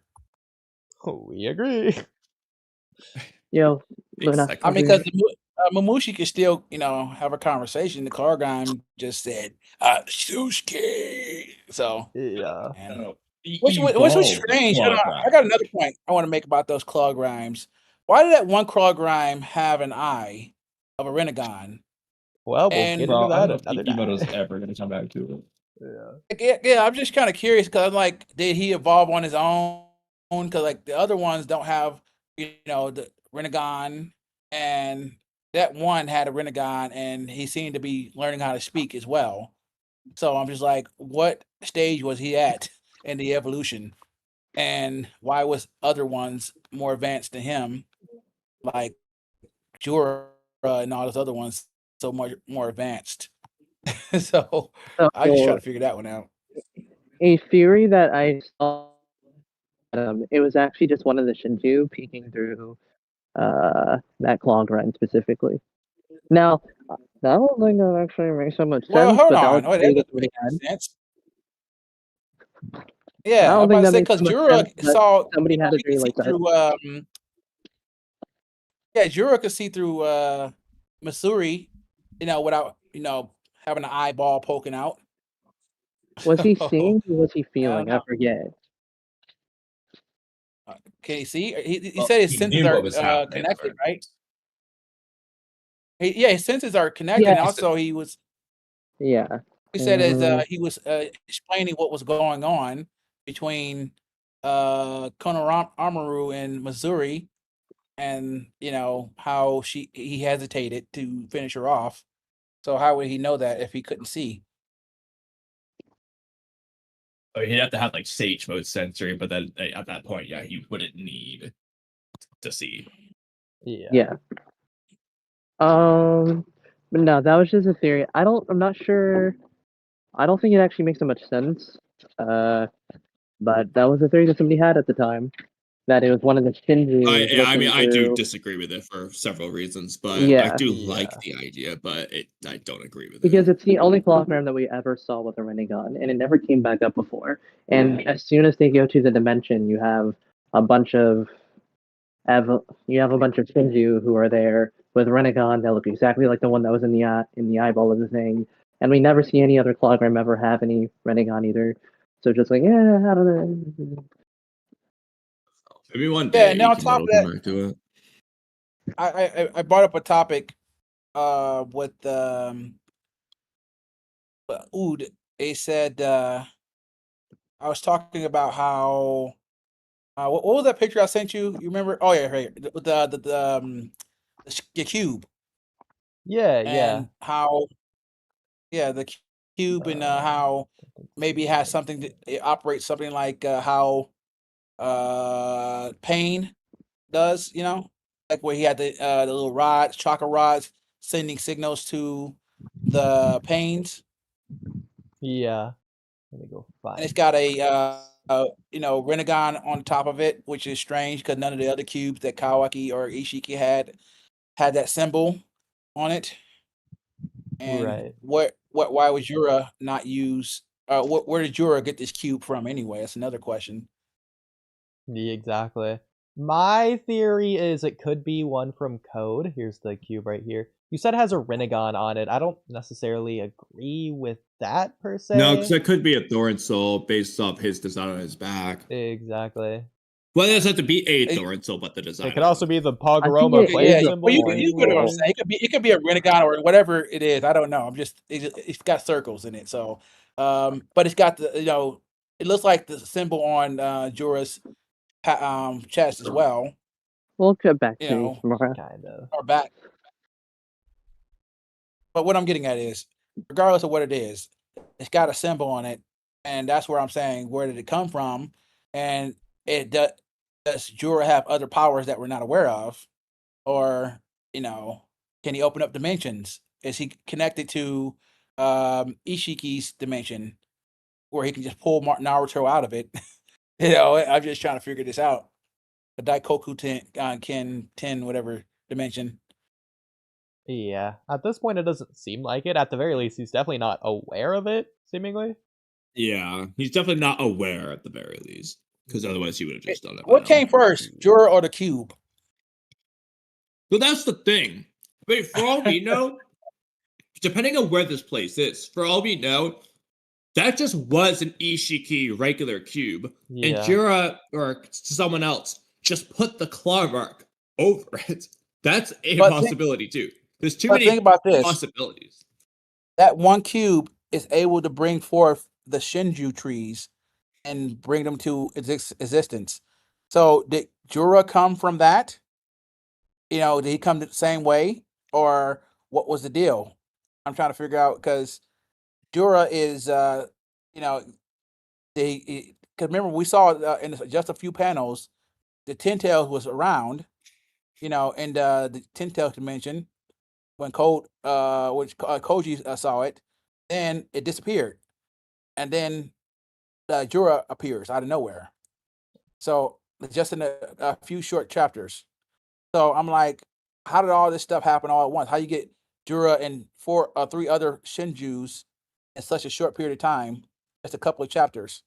We agree. Yo, Exactly. I mean, because Mamushi could still, have a conversation. The Claw Grime just said, Susuke. So, Yeah. Which was evolved strange. claw I got another point I want to make about those claw rhymes. Why did that one claw rhyme have an eye of a Renegon? Well, we'll And get Bro, into I that don't think another Imoto's time. ever gonna come back to it. Yeah. yeah, I'm just kind of curious because I'm like, did he evolve on his own? Because like the other ones don't have, the Renegon, and that one had a Renegon, and he seemed to be learning how to speak as well. So I'm just like, what stage was he at in the evolution? And why was other ones more advanced than him, like Jura and all those other ones, so much more advanced? So I just try So to figure that one out. a theory that I saw, it was actually just one of the Shinju peeking through that claw grind specifically. Now, I don't think that actually makes so much Well, sense, hold but that was on. the Oh, that theory doesn't that somebody make had. sense. I Yeah, I'm don't about think to that say makes so because much Jura sense, but saw, somebody had a he could theory see like that. through. Yeah, Jura could see through Missouri, without having an eyeball poking out. Was he So, seeing or was he I don't feeling? I know. forget. Can you see? He Well, said his he senses knew are what was happening at the connected, very right? least. Yeah, his senses are connected, Yeah. and also he Yeah. said as Mhm. he was explaining what was going on between Konohamaru and Missouri, and how he hesitated to finish her off. So how would he know that if he couldn't see? Oh, he'd have to have like Sage mode sensory, but then at that point, yeah, he wouldn't need to see. Yeah. Yeah. But no, that was just a theory. I'm not sure. I don't think it actually makes so much sense. But that was a theory that somebody had at the time. That it was one of the Shinjis I mean, looking I do through. disagree with it for several reasons, but I Yeah. do Yeah. like the idea, but I don't agree with Because it. it's the only hologram that we ever saw with a Renegon, and it never came back up before. And as soon as they go to the dimension, you have a bunch of Shinju who are there with Renegon that look exactly like the one that was in the eyeball of the thing. And we never see any other hologram ever have any Renegon either. So just like, yeah, I don't know. Maybe one Yeah, day and then on top Ikimoto of will that, come back to it. I brought up a topic with Ood. They said I was talking about how what was that picture I sent you? You remember? Oh yeah, right. The cube Yeah, yeah. and how the cube and how maybe it has something it operates something like how pain does, like where he had the little rods, chakra rods, sending signals to the pains, Yeah. Let me go and it's find. got a Renegon on top of it, which is strange because none of the other cubes that Kawaki or Ishiki had that symbol on it. And Right. why would Jura not use? Where did Jura get this cube from anyway? That's another question. Yeah, exactly. My theory is it could be one from Code. Here's the cube right here. You said it has a Renegon on it. I don't necessarily agree with that per No, because se. that could be a Thorn Soul based off his design on his back. Exactly. Well, it doesn't have to be a It, Thorn Soul, but the design. It could of also it. be the I think Pogoroma it play yeah, is a well, symbol, you get what I'm maybe. saying. It could be a Renegon or whatever it is. I don't know. It's got circles in it. So, but it's got it looks like the symbol on Jura's chest as well. We'll get back You to you know, tomorrow. Kind of. or back. But what I'm getting at is, regardless of what it is, it's got a symbol on it, and that's where I'm saying, where did it come from? And does Jura have other powers that we're not aware of, or can he open up dimensions? Is he connected to Ishiki's dimension, where he can just pull Naruto out of it? I'm just trying to figure this out. The Daikoku Ken whatever dimension. Yeah. At this point, it doesn't seem like it. At the very least, he's definitely not aware of it, seemingly. Yeah, he's definitely not aware at the very least, because otherwise he would have just done it by What now. came first, Jura or the cube? So that's the thing. Wait, for all we know, depending on where this place is, for all we know, that just was an Ishiki regular cube, and Yeah. Jura or someone else just put the claw mark over it. That's a But possibility too. There's too but many think about this. possibilities. That one cube is able to bring forth the Shinju trees and bring them to existence. So did Jura come from that? Did he come the same way, or what was the deal? I'm trying to figure out because Jura is, you know, because remember we saw in just a few panels, the Ten Tails was around, in the Ten Tails dimension when Koji saw it, then it disappeared, and then Jura appears out of nowhere. So just in a few short chapters. So I'm like, how did all this stuff happen all at once? How you get Jura and three other Shinjus in such a short period of time? Just a couple of chapters.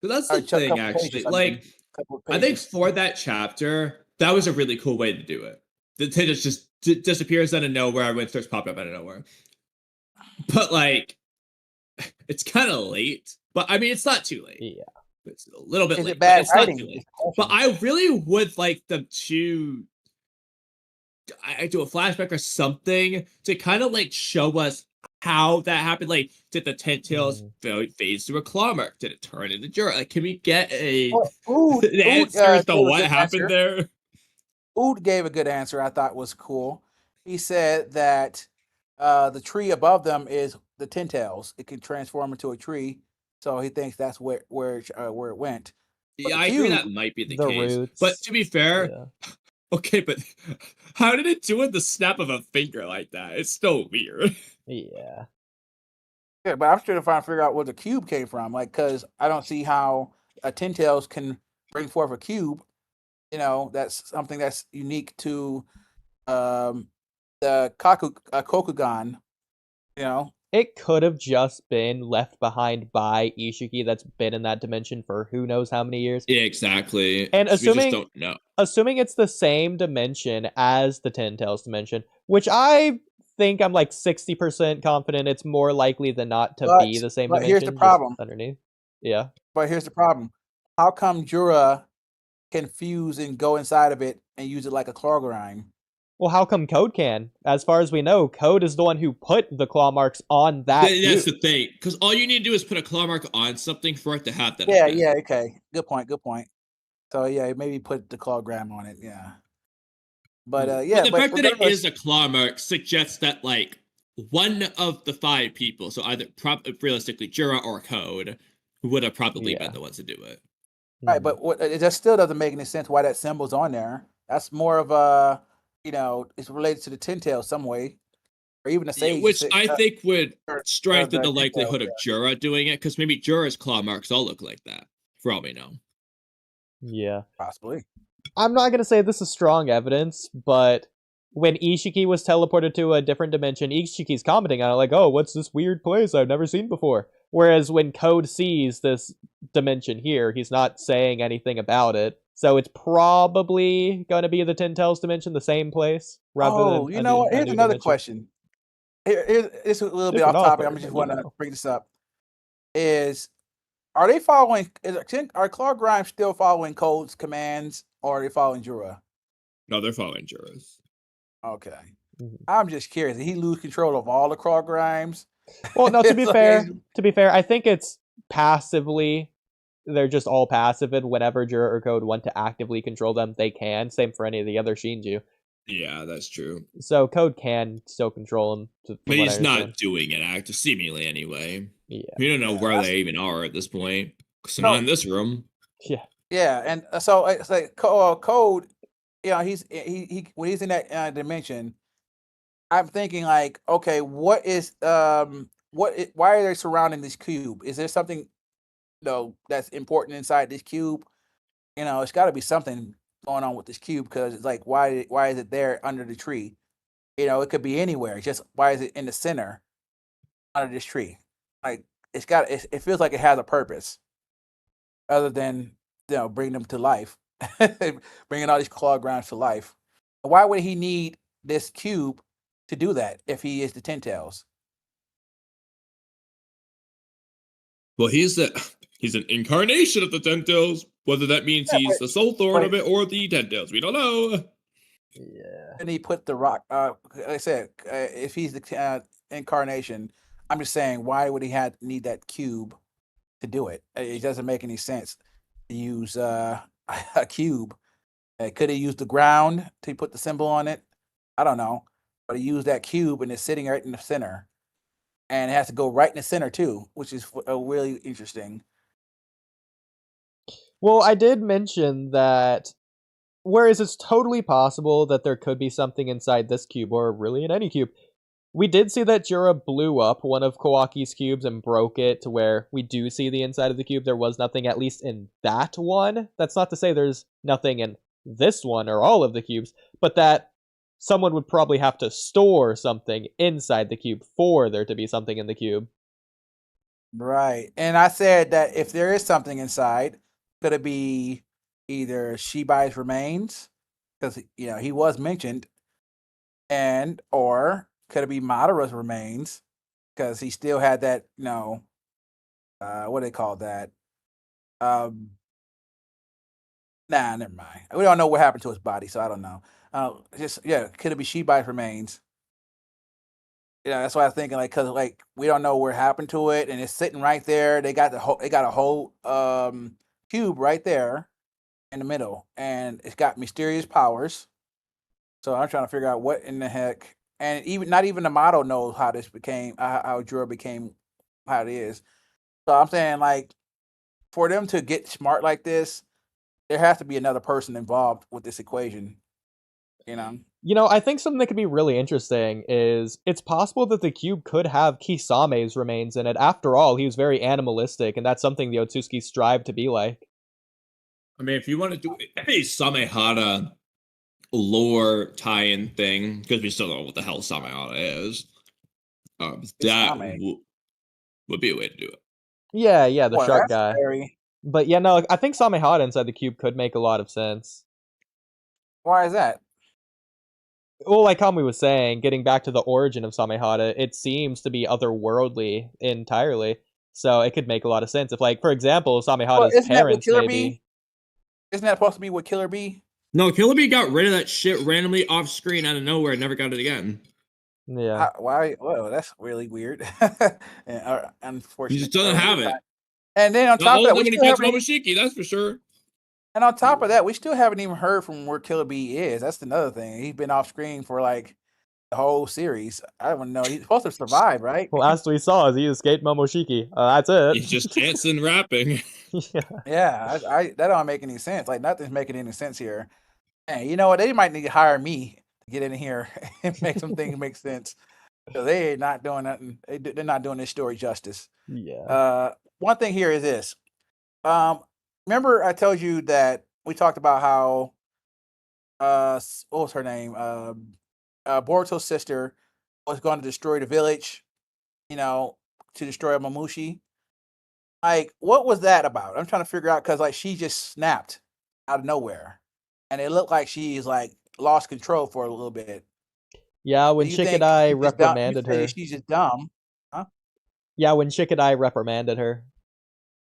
So that's the thing, Couple actually. pages, Like, couple of I think pages. for that chapter, that was a really cool way to do it. The Tintas just disappears out of nowhere when it starts popping up out of nowhere. But like, it's kind of late. But I mean, it's not too late. Yeah. It's a little bit Is late, it bad but it's not writing? too late. Is the But question. I really would like them to I do a flashback or something to kind of like show us how that happened. Like, did the Ten Tails phase through a claw mark? Did it turn into Jura? Like, can we get an answer as to gave a what good happened answer. there? Ood gave a good answer. I thought was cool. He said that the tree above them is the Ten Tails. It can transform into a tree, so he thinks that's where it went. But Yeah, the I agree cube, that might be the The case. But roots. to be fair, Yeah. okay, but how did it do in the snap of a finger like that? It's still weird. Yeah. yeah, but I'm still trying to figure out where the cube came from. Like, because I don't see how a Ten Tails can bring forth a cube. That's something that's unique to the Kokugan. It could have just been left behind by Ishiki that's been in that dimension for who knows how many years. Yeah, exactly. And We just don't know. assuming it's the same dimension as the Ten Tails dimension, which I think I'm like 60% confident it's more likely than not to be the same but dimension. here's the problem. Just underneath. Yeah. But here's the problem. How come Jura can fuse and go inside of it and use it like a claw grind? Well, how come Code can? As far as we know, Code is the one who put the claw marks on that. That's the thing. Because all you need to do is put a claw mark on something for it to have that. Yeah, effect. yeah, okay. Good point. So yeah, maybe put the claw gram on it. Yeah. But the fact that it is a claw mark suggests that like one of the 5 people, so either realistically Jura or Code, would have probably been the ones to do it. Right, but it just still doesn't make any sense why that symbol's on there. That's more of a, it's related to the Ten Tails some way, or even the Sage. Which I think would strengthen the Ten likelihood Tails, of Jura doing it, because maybe Jura's claw marks all look like that, for all we know. Yeah. Possibly. I'm not gonna say this is strong evidence, but when Ishiki was teleported to a different dimension, Ishiki's commenting on it like, oh, what's this weird place I've never seen before? Whereas when Code sees this dimension here, he's not saying anything about it. So it's probably going to be the Ten Tails dimension, the same place, rather than you know what? Here's another dimension. question. It's a little bit Different off topic. author, I'm just but want to bring this up. Are they following? Are Claw Grimes still following Code's commands, or are they following Jura? No, they're following Jura's. Okay. I'm just curious. Did he lose control of all the Claw Grimes? Well, no, to be fair, I think it's passively. They're just all passive, and whenever Jura or Code want to actively control them, they can. Same for any of the other Shinju. Yeah, that's true. So Code can still control them. But he's not doing it seemingly anyway. Yeah. We don't know where they even are at this point. Because they're not in this room. Yeah. Yeah, and so it's like Code, he's when he's in that dimension, I'm thinking like, okay, why are they surrounding this cube? Is there something that's important inside this cube? It's got to be something going on with this cube, because it's like, why is it there under the tree? It could be anywhere. Just why is it in the center under this tree? Like, it feels like it has a purpose other than bring them to life, bringing all these claw grounds to life. Why would he need this cube to do that if he is the Ten Tails? Well, he's an incarnation of the Ten Tails. Whether that means Yeah, he's the sole lord but- of it or the Ten Tails, we don't know. Yeah. And he put the rock. Like I said, if he's the incarnation, I'm just saying, why would he need that cube to do it? It doesn't make any sense to use a cube. Could he use the ground to put the symbol on it? I don't know, but he used that cube and it's sitting right in the center, and it has to go right in the center too, which is really interesting. Well, I did mention that whereas it's totally possible that there could be something inside this cube, or really in any cube, we did see that Jura blew up one of Kawaki's cubes and broke it to where we do see the inside of the cube. There was nothing, at least in that one. That's not to say there's nothing in this one or all of the cubes, but that someone would probably have to store something inside the cube for there to be something in the cube. Right. And I said that if there is something inside, could it be either Shibai's remains? Because he was mentioned, or could it be Madara's remains? Because he still had that, what do they call that? Nah, never mind. We don't know what happened to his body, so I don't know. Could it be Shibai's remains? That's why I was thinking, because we don't know what happened to it, and it's sitting right there. They got a whole cube right there in the middle, and it's got mysterious powers. So I'm trying to figure out what in the heck, and not even the model knows how this became, how Jura became how it is. So I'm saying, for them to get smart like this, there has to be another person involved with this equation. I think something that could be really interesting is it's possible that the cube could have Kisame's remains in it. After all, he was very animalistic, and that's something the Otsutsuki strive to be like. I mean, if you want to do a Samehada lore tie-in thing, because we still don't know what the hell Samehada is, that would be a way to do it. Yeah, the shark guy. Scary. But yeah, no, I think Samehada inside the cube could make a lot of sense. Why is that? Well, like Kamui was saying, getting back to the origin of Samehada, it seems to be otherworldly entirely. So it could make a lot of sense if, for example, Samehada's parents maybe. Isn't that supposed to be what Killer Bee? No, Killer Bee got rid of that shit randomly off screen out of nowhere and never got it again. Yeah. Why? Well, that's really weird. Unfortunately, He just doesn't have it. And then on top of that, when he catch Momoshiki, that's for sure. And on top of that, we still haven't even heard from where Killer Bee is. That's another thing. He's been off screen for the whole series. I don't know. He's supposed to survive, right? Well, last we saw is he escaped Momoshiki. That's it. He's just dancing, rapping. Yeah, that don't make any sense. Nothing's making any sense here. And you know what? They might need to hire me to get in here and make some things make sense. So they ain't not doing nothing. They're not doing this story justice. Yeah. One thing here is this. Remember I told you that we talked about how what was her name? Boruto's sister was going to destroy the village, to destroy Mamushi. What was that about? I'm trying to figure out, because she just snapped out of nowhere, and it looked like she's lost control for a little bit. Yeah, when Shikadai reprimanded her. She's just dumb, huh? Yeah, when Shikadai reprimanded her.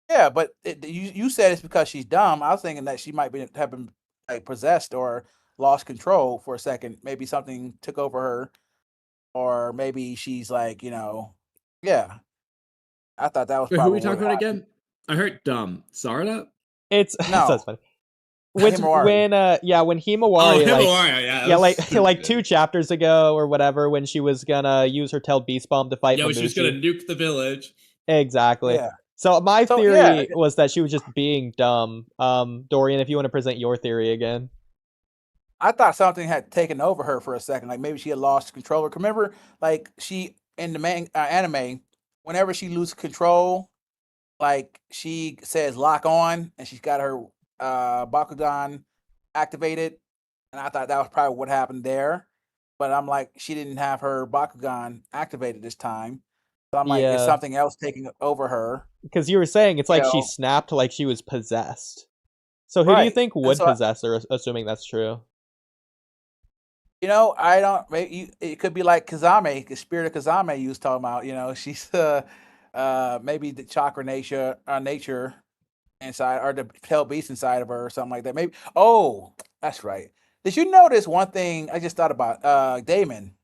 Yeah, but you said it's because she's dumb. I was thinking that she might have been possessed or lost control for a second. Maybe something took over her, or maybe she's yeah. I thought that was. Wait, who are we talking about again? I heard dumb. Sarada? It's no. That's funny. When Himawari, Himawari, like 2 chapters ago or whatever, when she was gonna use her Tailed Beast Bomb to fight Mamushi. When she was gonna nuke the village. Exactly. Yeah. So my theory was that she was just being dumb. Dorian, if you want to present your theory again. I thought something had taken over her for a second. Maybe she had lost control. Remember, she in the anime, whenever she loses control, she says lock on, and she's got her Bakugan activated. And I thought that was probably what happened there. But I'm she didn't have her Bakugan activated this time. So I'm is something else taking over her? Because you were saying it's she snapped like she was possessed. So who do you think would possess her, assuming that's true? I don't. Maybe it could be like Kazame, the spirit of Kazame you was talking about. She's maybe the chakra nature inside, or the pale beast inside of her, or something like that. Maybe. Oh, that's right. Did you notice one thing I just thought about? Daemon.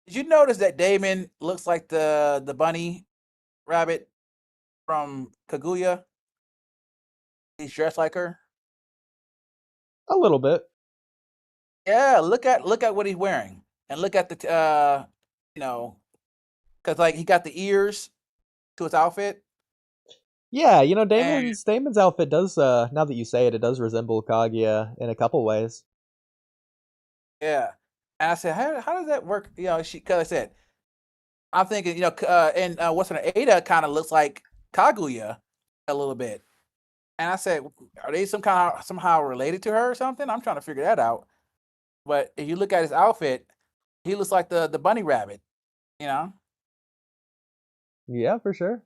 Did you notice that Daemon looks like the bunny rabbit from Kaguya? He's dressed like her. A little bit. Yeah, look at what he's wearing, and look at the because like he got the ears to his outfit. Yeah, you know, And Damon's outfit does. Now that you say it, it does resemble Kaguya in a couple ways. yeah, and I said, how does that work? You know, because I said, I'm thinking, and what's her name? Ada kind of looks like Kaguya a little bit, and I said, are they somehow related to her or something? I'm trying to figure that out. But if you look at his outfit, he looks like the bunny rabbit, you know. Yeah, for sure.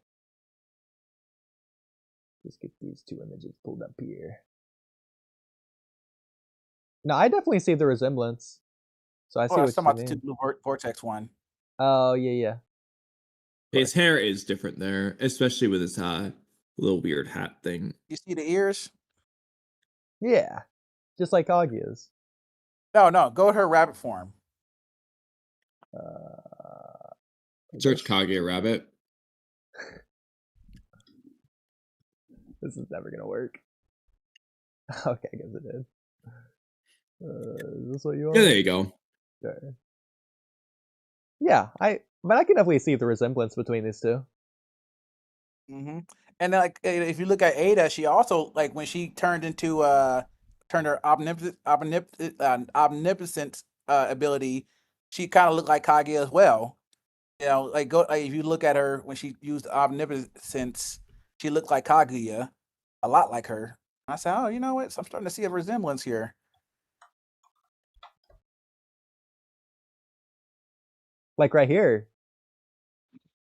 Just get these two images pulled up here. No, I definitely see the resemblance. So I see I was what talking you about the mean. two blue vortex one. Oh, yeah. His hair is different there, especially with his little weird hat thing. You see the ears? Yeah. Just like Kaguya's. No, go to her rabbit form. Search Kaguya rabbit. This is never gonna work. Okay, I guess it did. Is this what you want? Yeah, there you go. Okay. Yeah, but I can definitely see the resemblance between these two. Mm-hmm. And then, like, if you look at Ada, she also, like, when she turned her omnipotent ability, she kind of looked like Kaguya as well. You know, like if you look at her when she used omnipotence, she looked like Kaguya, a lot like her. I said, oh, you know what? So I'm starting to see a resemblance here. Like right here,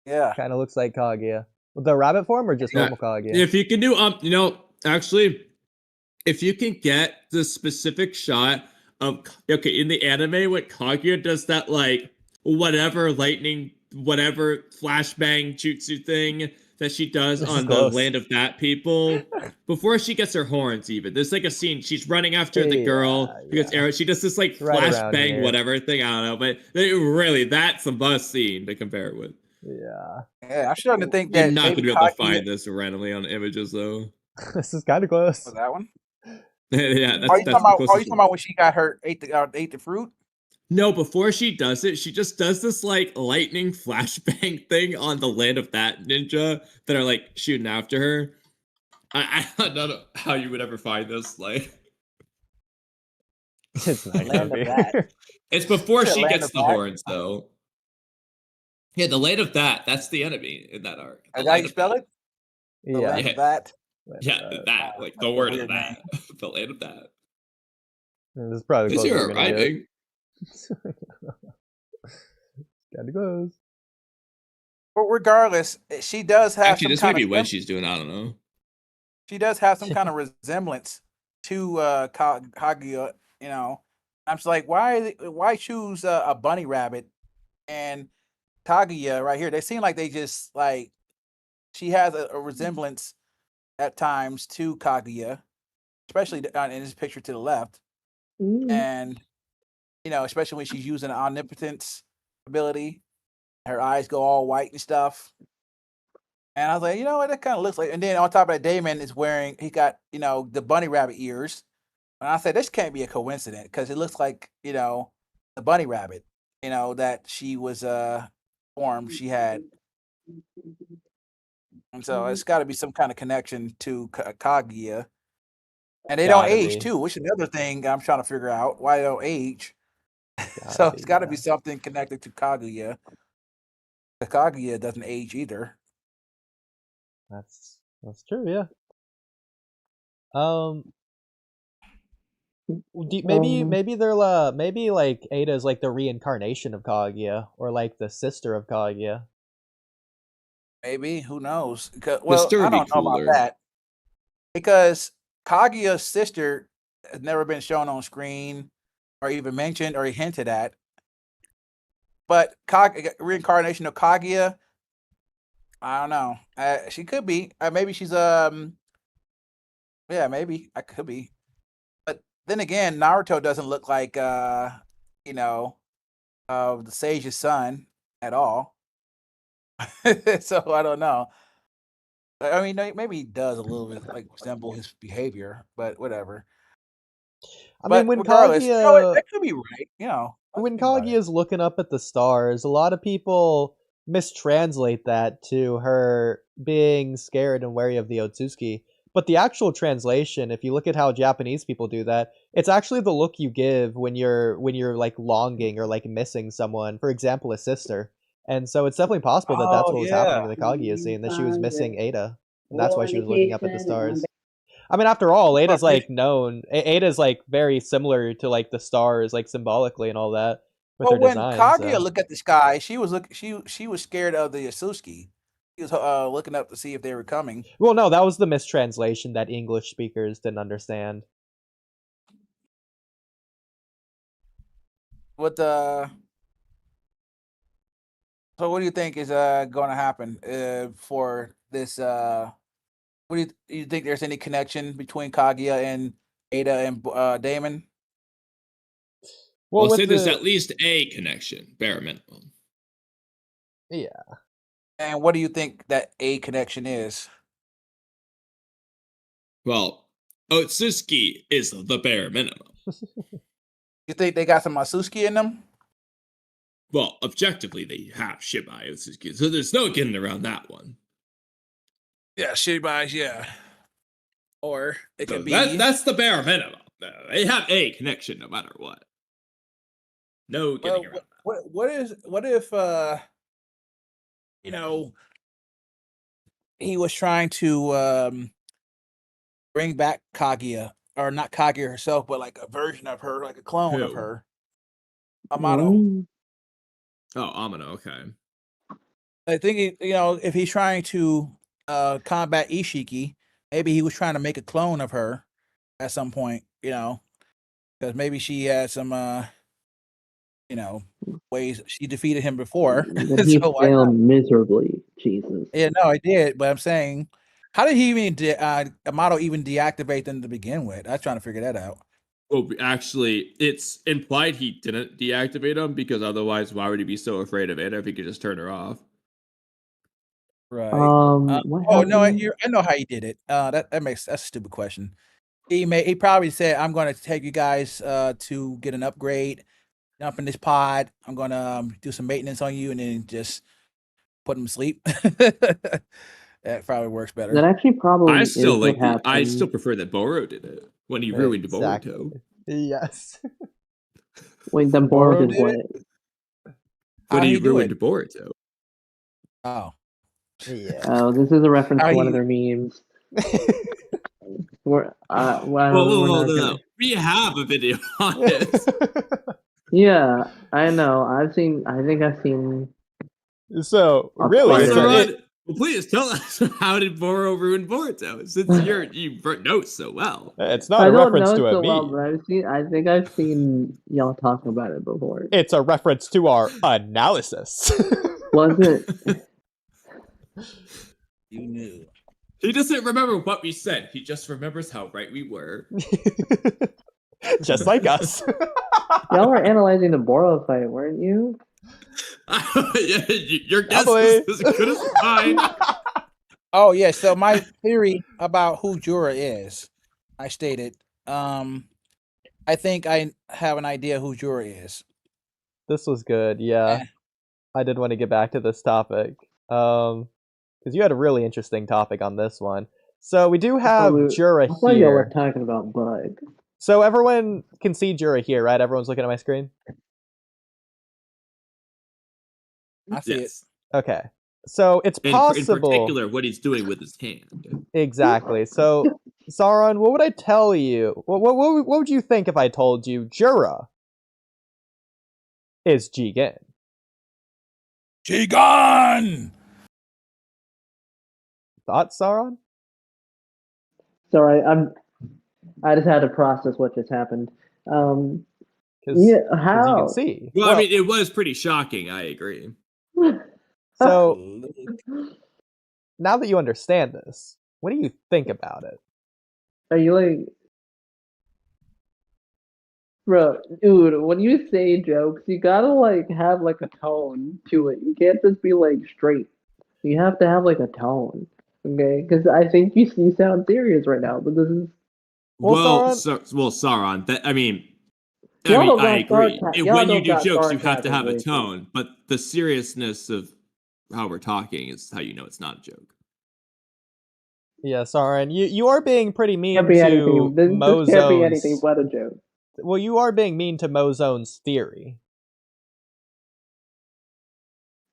Yeah. kind of looks like Kaguya. The rabbit form or just normal Kaguya? If you can do actually, if you can get the specific shot of in the anime when Kaguya does that like whatever lightning, whatever flashbang jutsu thing that she does on the land of that people before she gets her horns, even there's like a scene she's running after the girl who gets arrow. She does this like flashbang whatever thing, I don't know, but really that's a must scene to compare it with. Yeah, I'm starting to think that you're not maybe gonna be able to find this randomly on images though. This is kind of close. Was that one? Yeah, are you talking about when she got her ate the fruit? No, before she does it, she just does this like lightning flashbang thing on the land of that ninja that are like shooting after her. I don't know how you would ever find this. Like, it's not gonna be. It's before she gets the horns, though. Yeah, the land of that's the enemy in that arc. Is that how you spell it? The land of that. Yeah, that like the word of that. The land of that. This is probably close. You're arriving. Kind of close. But regardless, she does have actually. This might be when she's doing. I don't know. She does have some kind of resemblance to Kaguya. You know, I'm just like, why choose a bunny rabbit and Kaguya right here? They seem like they just like she has a resemblance at times to Kaguya, especially in this picture to the left, and especially when she's using an omnipotence ability, her eyes go all white and stuff. And I was like, you know what, that kind of looks like. And then on top of that, Daemon is he got the bunny rabbit ears. And I said, this can't be a coincidence because it looks like the bunny rabbit, that she was formed. She had. And so it's got to be some kind of connection to Kaguya. And they don't age too, which is another thing I'm trying to figure out why they don't age. So it's got to be something connected to Kaguya. The Kaguya doesn't age either. That's true, yeah. Maybe they're maybe like Ada's like the reincarnation of Kaguya, or like the sister of Kaguya. Maybe, who knows? Well, I don't know about that because Kaguya's sister has never been shown on screen or even mentioned or hinted at. But reincarnation of Kaguya, I don't know. She could be. Maybe she's Yeah, maybe I could be. But then again, Naruto doesn't look like you know, the sage's son at all. So I don't know. I mean, maybe he does a little bit like resemble his behavior, but whatever. I mean, But when regardless, Kaguya that could be right. Let's when think about it. Kaguya's looking up at the stars, a lot of people mistranslate that to her being scared and wary of the Otsutsuki. But the actual translation, if you look at how Japanese people do that, it's actually the look you give when you're like longing or like missing someone. For example, a sister. And so it's definitely possible that that's Oh what was happening yeah. to the Kaguya scene, that she was missing Ada, and that's why she was looking up at the stars. I mean, after all, Ada's like known. Ada's like very similar to like the stars, like symbolically and all that with Well, her when design. Kaguya So. looked at the sky, she was scared of the Yasuski. She was looking up to see if they were coming. Well, no, that was the mistranslation that English speakers didn't understand. What the? So what do you think is going to happen for this? What do you think? There's any connection between Kaguya and Ada and Daemon? Well, I'll with say there's the at least a connection, bare minimum. yeah, And what do you think that a connection is? Well, Otsutsuki is the bare minimum. You think they got some Masuski in them? Well, objectively, they have Shibai Otsutsuki, so there's no getting around that one. Yeah, Shibai's, yeah. Or it So could be. that's the bare minimum. They have a connection no matter what. No getting around that. What if he was trying to bring back Kaguya, or not Kaguya herself, but like a version of her, like a clone of Who? her. Amato. Oh, Amano, okay. I think if he's trying to combat Ishiki, maybe he was trying to make a clone of her at some point, because maybe she had some ways she defeated him before. But he So why not? failed miserably. Jesus. Yeah, no, I did, but I'm saying, how did he even Amato even deactivate them to begin with? I was trying to figure that out. Well, actually, it's implied he didn't deactivate him because otherwise, why would he be so afraid of it if he could just turn her off? Right. What Oh no, happened? I know how he did it. That's a stupid question. He probably said, "I'm going to take you guys to get an upgrade. Jump in this pod. I'm going to do some maintenance on you, and then just put him to sleep." That probably works better. That actually probably I is still what like. happened. I still prefer that Boro did it when he ruined exactly. Boruto. Yes. Wait, then Boro Boro did did what? it? When How'd he he do ruined it? Boruto. Oh, Yeah. Oh, this is a reference How to one he- of their memes. We're Whoa, not no. gonna. We have a video on this. Yeah, I know. I think I've seen. So I'll really, find it's it. Sarada, well, please tell us, how did Boro ruin Boruto? Since you know so well. it's not I a don't reference know to a so well, meme. but I think I've seen y'all talk about it before. It's a reference to our analysis. Was it? you knew. He doesn't remember what we said. He just remembers how right we were. Just like us. Y'all were analyzing the Boro fight, weren't you? Yeah, your guess Probably. is as good as mine. Oh yeah. So my theory about who Jura is, I stated. I think I have an idea who Jura is. This was good, yeah. I did want to get back to this topic. Because you had a really interesting topic on this one. So we do have Jura I thought y'all were here. talking about Bug. So everyone can see Jura here, right? Everyone's looking at my screen? I see Yes. Okay. So it's In possible. particular, what he's doing with his hand. Exactly. So, Sauron, what would I tell you? What would you think if I told you Jura is Jigen? Jigen! Thoughts, Sauron? Sorry, I just had to process what just happened. Because Yeah, you how? can see. Well, I mean, it was pretty shocking. I agree. So now that you understand this, what do you think about it? Are you like, bro, dude? When you say jokes, you gotta like have like a tone to it. You can't just be like straight. You have to have like a tone, okay? Because I think you sound serious right now. But this is Well, Sauron. I mean, Y'all don't I got agree. sarcasm. Y'all When you don't do got jokes, you have to sarcasm have a with you. tone, but the seriousness of how we're talking is how you know it's not a joke. yeah, Soren, you are being pretty mean Can't be to anything. This can't be anything Mozone's. but a joke. Well, you are being mean to Mozone's theory.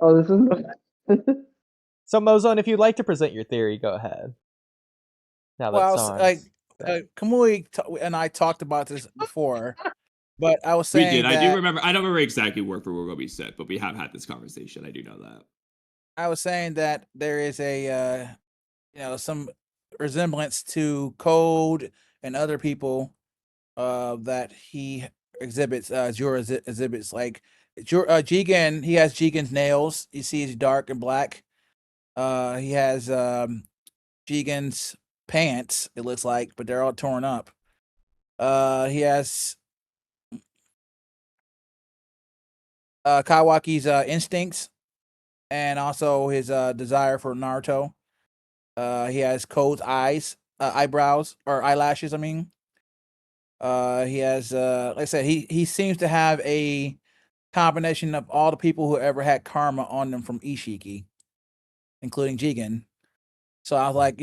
Oh, this is. So, Mozone, if you'd like to present your theory, go ahead. Now that Well, Soren's Kamui and I talked about this before, but I was We saying did. that I do remember. I don't remember exactly word for word what we said, but we have had this conversation. I do know that. I was saying that there is a some resemblance to Code and other people that he exhibits. Jura exhibits like Jigen. He has Jigen's nails. You see, he's dark and black. He has Jigen's pants. It looks like, but they're all torn up. He has Kawaki's instincts and also his desire for Naruto. He has Code's eyebrows or eyelashes. I mean, he has like I said, he seems to have a combination of all the people who ever had karma on them from Ishiki, including Jigen. So I was like,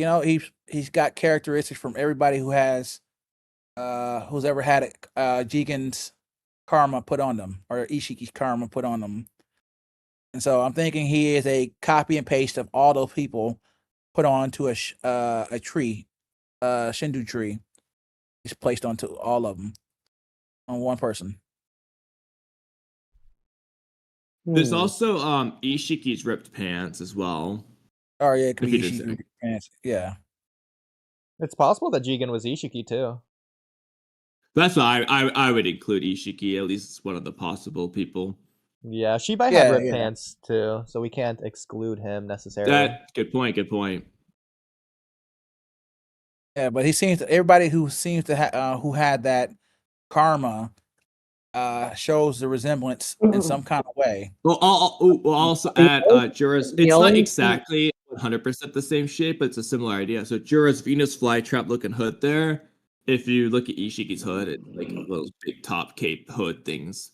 he's got characteristics from everybody who has who's ever had Jigen's karma put on them or Ishiki's karma put on them. And so I'm thinking he is a copy and paste of all those people put onto a tree, Shindu tree. He's placed onto all of them on one person. There's also Ishiki's ripped pants as well. Oh yeah, it could If be you did Ishiki say. pants. Yeah. It's possible that Jigen was Ishiki too. That's why I would include Ishiki. At least it's one of the possible people. Yeah, Shibai Yeah, had ripped yeah. pants too, so we can't exclude him necessarily. Good point. Good point. Yeah, but he seems everybody who seems to who had that karma shows the resemblance in some kind of way. Well, we'll also add Jura's. It's not exactly 100% the same shape, but it's a similar idea. So Jura's Venus flytrap looking hood there. If you look at Ishiki's hood, it's like those big top cape hood things.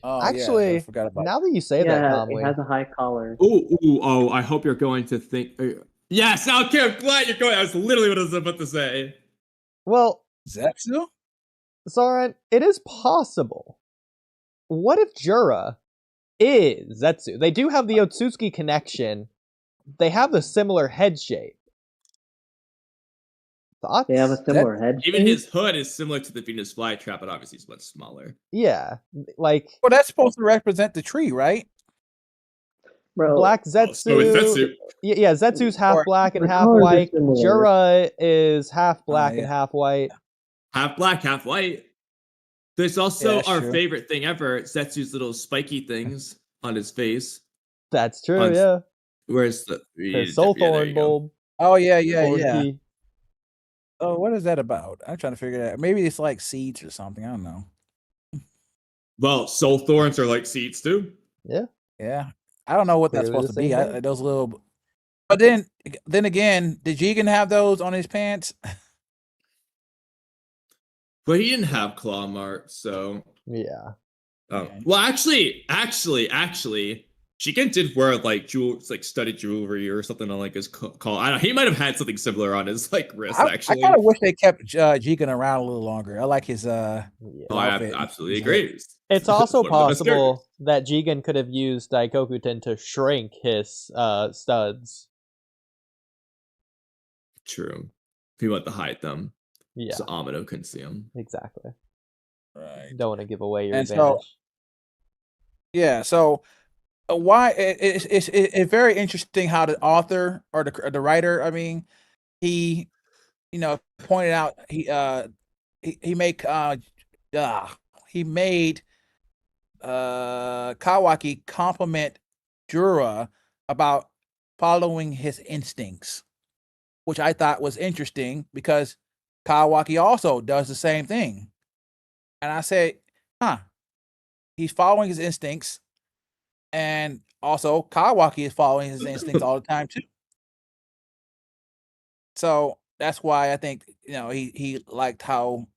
Oh Actually, yeah, I forgot about now that you say that, Yeah, it Kamui, has a high collar. Oh! I hope you're going to think. Yes, okay. I'm glad you're going. That's literally what I was about to say. well, Zetsu? Soren, it is possible. What if Jura is Zetsu? They do have the Otsutsuki connection. They have a similar head shape. Thoughts? They have a similar head Even shape. his hood is similar to the Venus flytrap, but obviously it's much smaller. Yeah, like Well, that's supposed to represent the tree, right? Bro, Black Zetsu. So is Zetsu. Yeah, Zetsu's half Or- black and the half colors are white. similar. Jura is half black yeah. and half white. Half black, half white. There's also that's our true. favorite thing ever, Zetsu's little spiky things on his face. That's true, On- yeah. Where's the His soul yeah, there thorn you go. bulb. Oh yeah, yeah, Thorn yeah. key. Oh, what is that about? I'm trying to figure it out. Maybe it's like seeds or something. I don't know. Well, soul thorns are like seeds too. Yeah. Yeah, I don't know what that's Clearly supposed the to be. same thing. Those little. But then again, did Jigen have those on his pants? But he didn't have claw marks, so Yeah. well, actually, Shigen did wear like studded jewelry or something on like his call. I don't. He might have had something similar on his like wrist. I Actually, kind of wish they kept Jigen around a little longer. I like his Yeah. I outfit. absolutely agree. It's also one of the best possible that Jigen could have used Daikokuten to shrink his studs. True. If you want to hide them, Yeah, so Amino couldn't see them. exactly. Right. Don't want to give away your And so- advantage. Yeah. So why it's very interesting how the author or the writer, I mean, he pointed out he made Kawaki compliment Jura about following his instincts, which I thought was interesting because Kawaki also does the same thing. And I said, huh, he's following his instincts, and also Kawaki is following his instincts all the time too. So that's why I think, he liked how,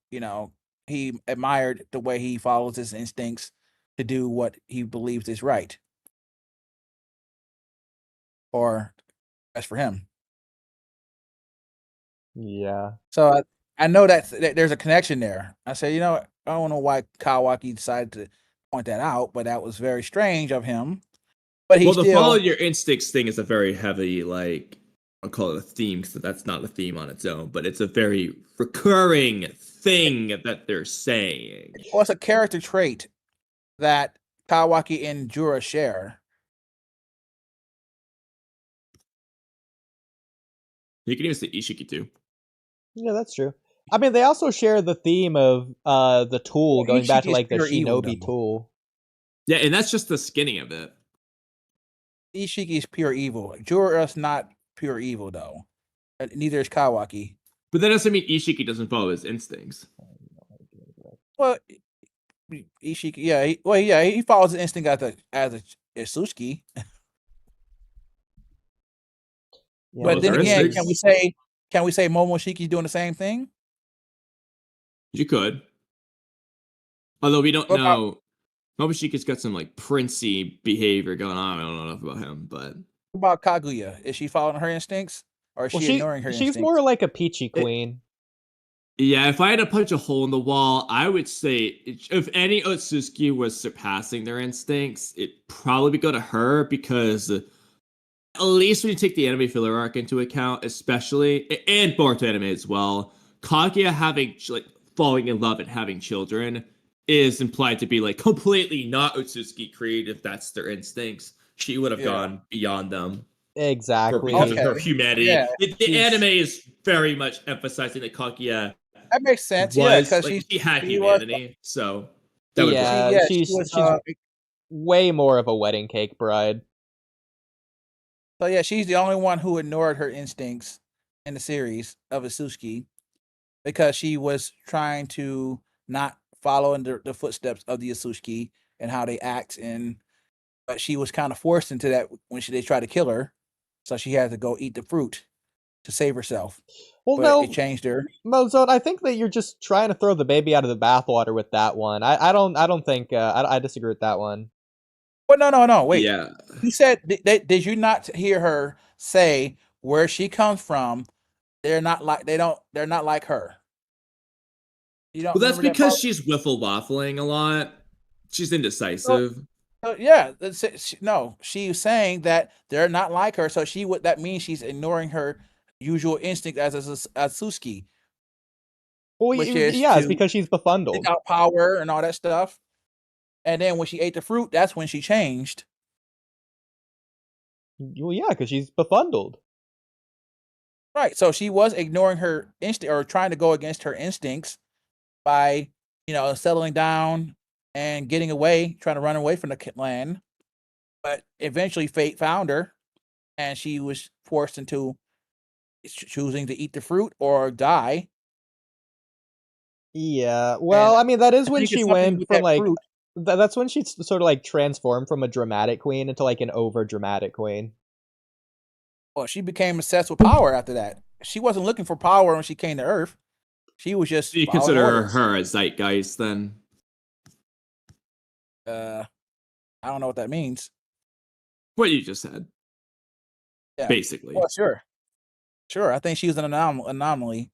he admired the way he follows his instincts to do what he believes is right. Or best for him. Yeah. So I know that there's a connection there. I said, I don't know why Kawaki decided to point that out, but that was very strange of him. But he the follow still, your instincts thing is a very heavy, like, I'll call it a theme, because that's not a theme on its own, but it's a very recurring thing that they're saying. well, it's a character trait that Kawaki and Jura share. You can even say Ishiki too. Yeah, that's true. I mean, they also share the theme of the tool, Well, going back to Ishiki is like the pure evil, shinobi though. tool. Yeah, and that's just the skinny of it. Ishiki is pure evil. Jura is not pure evil, though. Neither is Kawaki. But that doesn't mean Ishiki doesn't follow his instincts. Well, Ishiki, yeah, he follows his instinct as a Itsuki. Yeah, But Well, then there is again, things- can we say Momoshiki's doing the same thing? You could. Although we don't What about- know. Momoshika's got some like princey behavior going on. I don't know enough about him, but What about Kaguya? Is she following her instincts, or is well, she ignoring her she's instincts? more like a peachy queen. yeah, if I had to punch a hole in the wall, I would say if any Otsutsuki was surpassing their instincts, it probably would go to her because at least when you take the anime filler arc into account, especially and Boruto anime as well, Kaguya having like falling in love and having children is implied to be like completely not Otsutsuki creative. That's their instincts. She would have gone beyond them. Exactly. Because of her Okay. humanity. Yeah, The she's- anime is very much emphasizing that Kaguya That makes sense. was Yeah, because like she had she was- humanity, so that would Yeah, work. she she's was. way more of a wedding cake bride. So yeah, she's the only one who ignored her instincts in the series of Isuki because she was trying to not follow in the footsteps of the Isuki and how they act, but she was kind of forced into that when they tried to kill her, so she had to go eat the fruit to save herself. Well, But no, it changed her. Mozone, I think that you're just trying to throw the baby out of the bathwater with that one. I don't think I disagree with that one. But no, wait. Yeah. You said did you not hear her say where she comes from? They're not like her. You don't. Well, that's remember that because part? she's wiffle waffling a lot. She's indecisive. Yeah, no. She's saying that they're not like her, so that means she's ignoring her usual instinct as Suski, Well, which is yeah, it's to because she's befuddled. seek out power and all that stuff. And then when she ate the fruit, that's when she changed. Well, yeah, because she's befuddled. Right. So she was ignoring her instinct or trying to go against her instincts by, settling down and getting away, trying to run away from the land. But eventually fate found her and she was forced into choosing to eat the fruit or die. Yeah. Well, I mean, that is I when think it's she something went with from that like fruit. that's when she sort of like transformed from a dramatic queen into like an over dramatic queen. Well, she became obsessed with power after that. She wasn't looking for power when she came to Earth. She was just Do you following consider orders. her a zeitgeist then? I don't know what that means. What you just said. Yeah. Basically. Well, sure. I think she was an anomaly.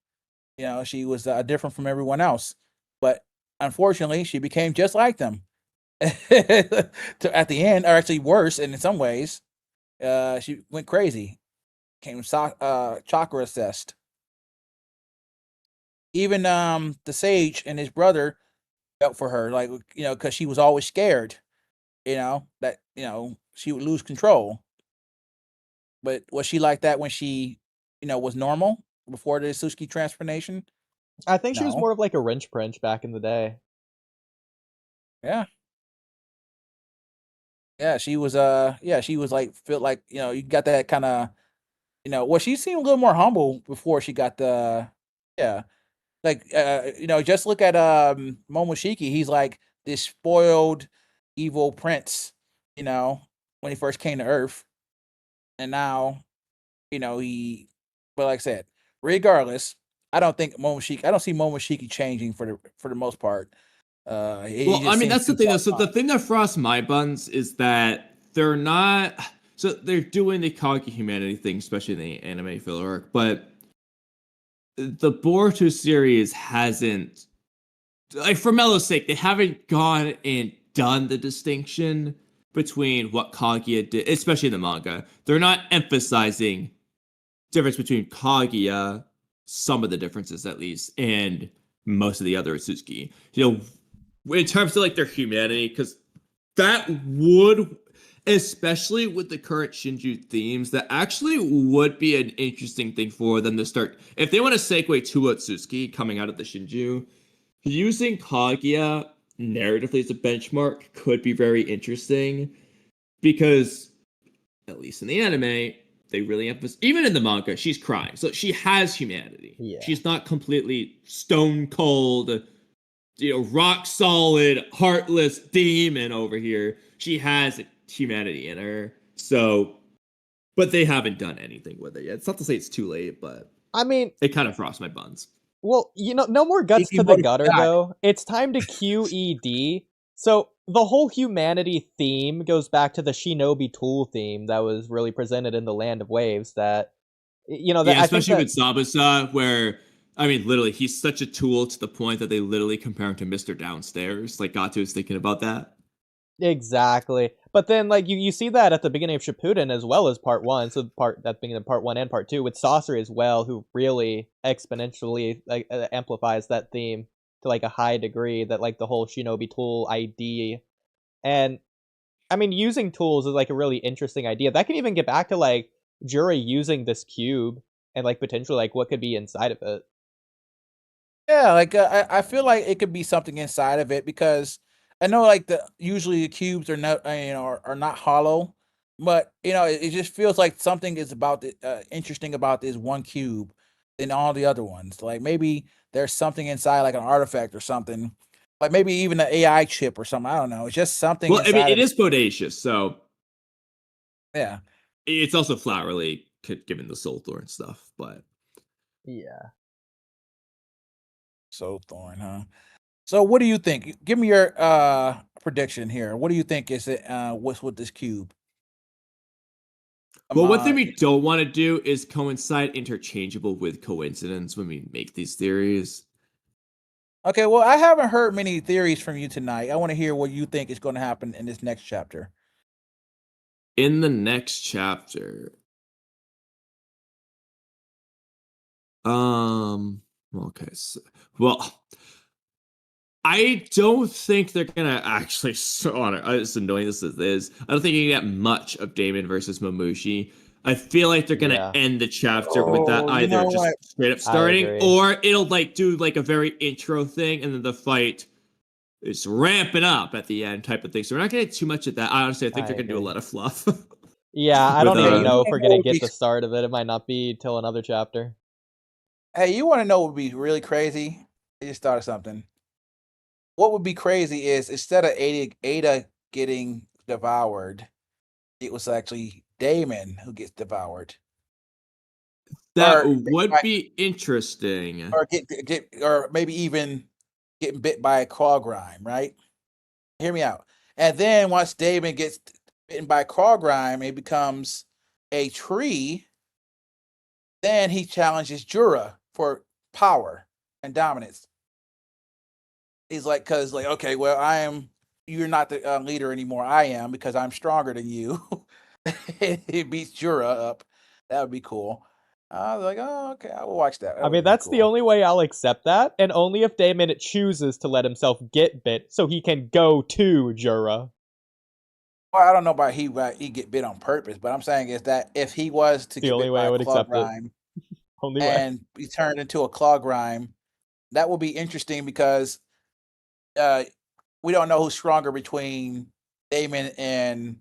She was different from everyone else. But unfortunately, she became just like them. At the end, or actually worse, and in some ways, she went crazy. Became chakra obsessed. Even the sage and his brother felt for her, like because she was always scared. That she would lose control. But was she like that when she, was normal before the Suski transformation? I think she was No. more of like a wrench prince back in the day. Yeah. Yeah, she was like felt like, you got that kind of, well, she seemed a little more humble before she got the yeah. Like just look at Momoshiki. He's like this spoiled evil prince, when he first came to Earth. And now, he but like I said, regardless, I don't see Momoshiki changing for the most part. He Well, I just mean, seems that's the too thing. Though. far So the gone. thing that frosts my buns is that they're not. So they're doing the Kage humanity thing, especially in the anime filler arc, but the Boruto series hasn't. Like for Melo's sake, they haven't gone and done the distinction between what Kaguya did, especially in the manga. They're not emphasizing difference between Kaguya, some of the differences at least, and most of the other Itsuki. In terms of like their humanity, because that would, especially with the current Shinju themes, that actually would be an interesting thing for them to start. If they want to segue to Otsutsuki coming out of the Shinju, using Kaguya narratively as a benchmark could be very interesting because, at least in the anime, they really emphasize, even in the manga, she's crying. So she has humanity. Yeah. She's not completely stone cold, rock solid, heartless demon over here. She has humanity in her. So, but they haven't done anything with it yet. It's not to say it's too late, but I mean, it kind of frosts my buns. well, no more guts to the gutter, though. It's time to QED. So the whole humanity theme goes back to the Shinobi tool theme that was really presented in the Land of Waves. That Yeah, I think especially that with Zabuza, where I mean, literally, he's such a tool to the point that they literally compare him to Mr. Downstairs. Like, Gato is thinking about that. exactly. But then, like you see that at the beginning of Shippuden as well as part one. So that beginning of part one and part two with Sasori as well, who really exponentially amplifies that theme to like a high degree. That like the whole Shinobi tool ID, and I mean using tools is like a really interesting idea. That can even get back to like Jura using this cube and like potentially like what could be inside of it. Yeah, like I feel like it could be something inside of it because I know like usually the cubes are not are not hollow, but it just feels like something is about interesting about this one cube than all the other ones. Like maybe there's something inside, like an artifact or something, like maybe even an AI chip or something. I don't know. It's just something Well, I mean, inside it of it. is bodacious, so Yeah. it's also flowery, given the soul thorn stuff. But Yeah. So Thorn, huh? So what do you think? Give me your prediction here. What do you think is it what's with this cube? well, one thing we don't want to do is coincide interchangeable with coincidence when we make these theories. Okay, well, I haven't heard many theories from you tonight. I want to hear what you think is going to happen in this next chapter. In the next chapter, okay, so, well, I don't think they're gonna actually. As annoying as this is, I don't think you get much of Daemon versus Momushi. I feel like they're gonna Yeah. end the chapter with that Oh, you either know just what? straight up I starting, agree. or it'll like do like a very intro thing, and then the fight is ramping up at the end type of thing. So we're not gonna get too much of that. Honestly, I think I they're gonna do a agree. lot of fluff. Yeah, I With, don't even you know if wanna we're know gonna what get be- the start of it. It might not be till another chapter. Hey, you want to know what would be really crazy? I just thought of something. What would be crazy is instead of Ada getting devoured, it was actually Damon who gets devoured. That Or would be interesting. or get or maybe even getting bit by a claw grime, right? Hear me out. And then once Damon gets bitten by claw grime, it becomes a tree. Then he challenges Jura for power and dominance. He's like, because like, okay, well, you're not the leader anymore. I am because I'm stronger than you. He beats Jura up. That would be cool. I was like, oh, okay, I will watch that. That I would mean, be that's the cool. only way I'll accept that, and only if Daemon chooses to let himself get bit so he can go to Jura. Well, I don't know about he get bit on purpose, but I'm saying is that if he was to The get only bit way by I a would claw accept it. grime Only way. and be turned into a claw grime, that will be interesting because we don't know who's stronger between Daemon and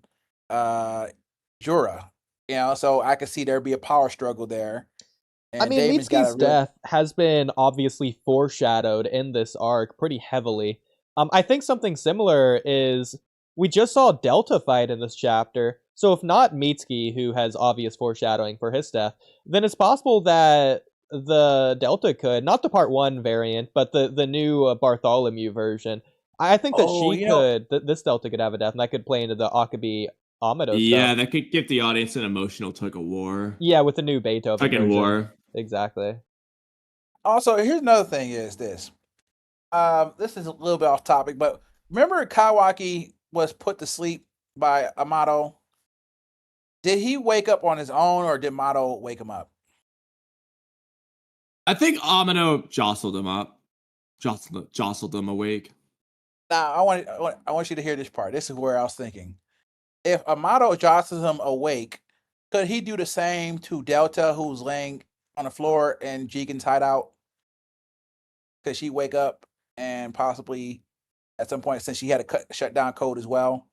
Jura. You know, so I could see there be a power struggle there. And I mean, Daemon's got Mitski's a real death has been obviously foreshadowed in this arc pretty heavily. I think something similar is we just saw Delta fight in this chapter. So if not Mitski, who has obvious foreshadowing for his death, then it's possible that the Delta could, not the Part 1 variant, but the new Bartholomew version. I think that Oh, she you know, could, this Delta could have a death, and that could play into the Akabi Amado Yeah, stuff. that could give the audience an emotional tug of war. Yeah, with the new Beethoven Fucking version. war. Exactly. also here's another thing is this. This is a little bit off topic, but remember Kawaki was put to sleep by Amato? Did he wake up on his own or did Amato wake him up? I think Amino jostled him up. Jostled him awake. Now I want you to hear this part. This is where I was thinking. If Amato jostles him awake, could he do the same to Delta, who's laying on the floor in Jigen's hideout? Could she wake up and possibly at some point, since she had a shut down code as well?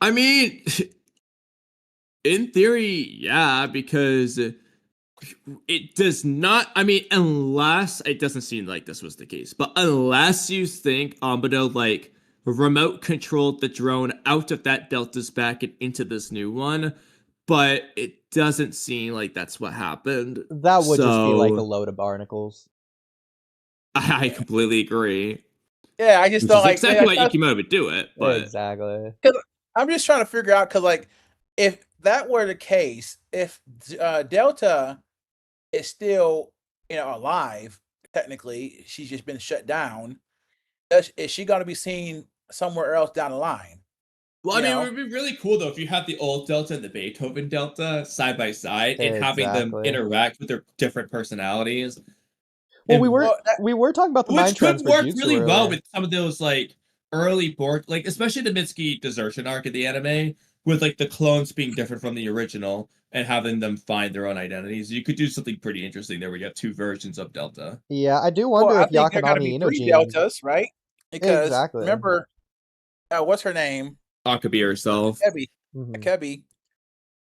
I mean, in theory, yeah, because it does not. I mean, unless it doesn't seem like this was the case, but unless you think Amado like remote controlled the drone out of that Delta's back and into this new one, but it doesn't seem like that's what happened. That would just be like a So, load of barnacles. I completely agree. Yeah, I just Which don't is like exactly why that's- Ikimoto would do it, but Exactly. I'm just trying to figure out because, like, if that were the case, if Delta is still, alive, technically, she's just been shut down. Is she going to be seen somewhere else down the line? well, I You mean, know? it would be really cool though if you had the old Delta and the Beethoven Delta side by side and having them Exactly. interact with their different personalities. Well, And- we were talking about the mind which could transfer work jutsu really well earlier. with some of those like early board, like especially the Mitski desertion arc of the anime, with like the clones being different from the original and having them find their own identities. You could do something pretty interesting there. We got two versions of Delta. Yeah, I do wonder Well, I if think there got to Yakanami be three Inojin. Deltas, right? Because Exactly. remember, what's her name? Akabi herself. Kebi. Mhm.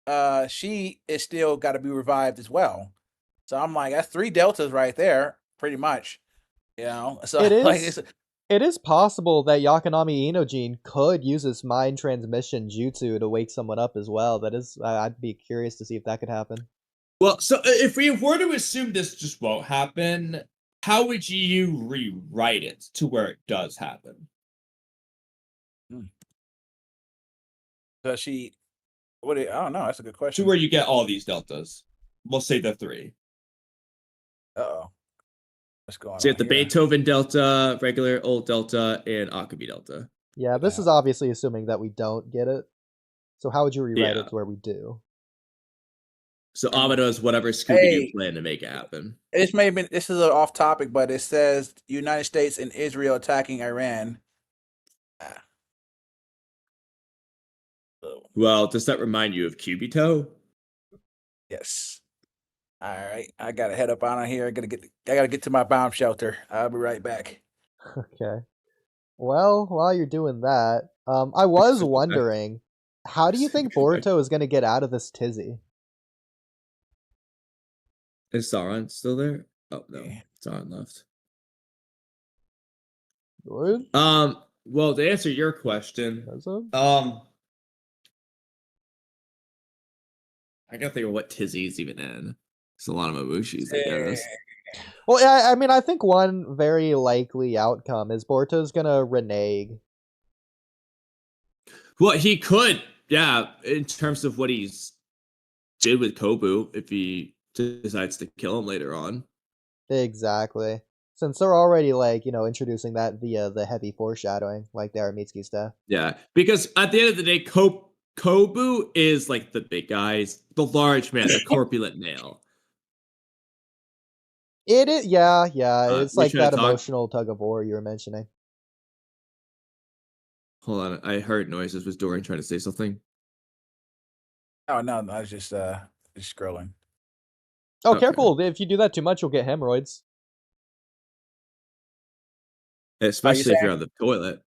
Kebi. She is still got to be revived as well. So I'm like, that's three Deltas right there, pretty much. So It like, is. It is possible that Yakanami Inojin could use this mind transmission jutsu to wake someone up as well. That is, I'd be curious to see if that could happen. Well, so if we were to assume this just won't happen, how would you rewrite it to where it does happen? does she? I don't know. That's a good question. To where you get all these Deltas. We'll say the three. Uh-oh. What's going So you on have the here? Beethoven Delta, regular old Delta, and Akabi Delta. Yeah, this is obviously assuming that we don't get it. So how would you rewrite it to where we do? So Amado is whatever Scooby-Doo Hey. plan to make it happen. This is a little off topic, but it says United States and Israel attacking Iran. Well, does that remind you of Cubito? Yes. All right, I gotta head up out of here. I gotta get to my bomb shelter. I'll be right back. Okay. Well, while you're doing that, I was wondering, how do you think Boruto is going to get out of this tizzy? Is Sauron still there? Oh no, Yeah. Sauron left. Good? Well, to answer your question, Does it? I gotta think of what Tizzy's even in. There's a lot of Mamushis, I guess. Well, yeah, I mean, I think one very likely outcome is Boruto's gonna renege. Well, he could, yeah, in terms of what he's did with Kobu, if he decides to kill him later on. Exactly. Since they're already, like, introducing that via the heavy foreshadowing, like they are Mitsuki stuff. Yeah, because at the end of the day, Kobu is like the big guys, the large man, the corpulent male. It is, yeah. It's we like trying to that talk? emotional tug of war you were mentioning. Hold on, I heard noises. Was Dorian trying to say something? Oh no, I was just scrolling. Oh, Okay. careful! If you do that too much, you'll get hemorrhoids. Especially if you're on the toilet.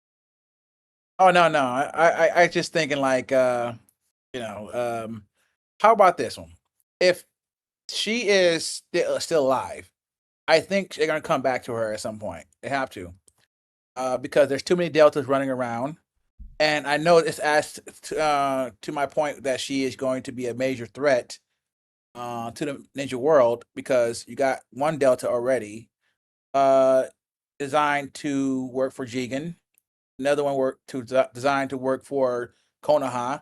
Oh no, no. I just thinking like you know, how about this one? If she is still alive, I think they're gonna come back to her at some point. They have to. Because there's too many deltas running around. And I know it's to my point that she is going to be a major threat to the ninja world because you got one delta already uh designed to work for Jigen, another one designed to work for Konoha,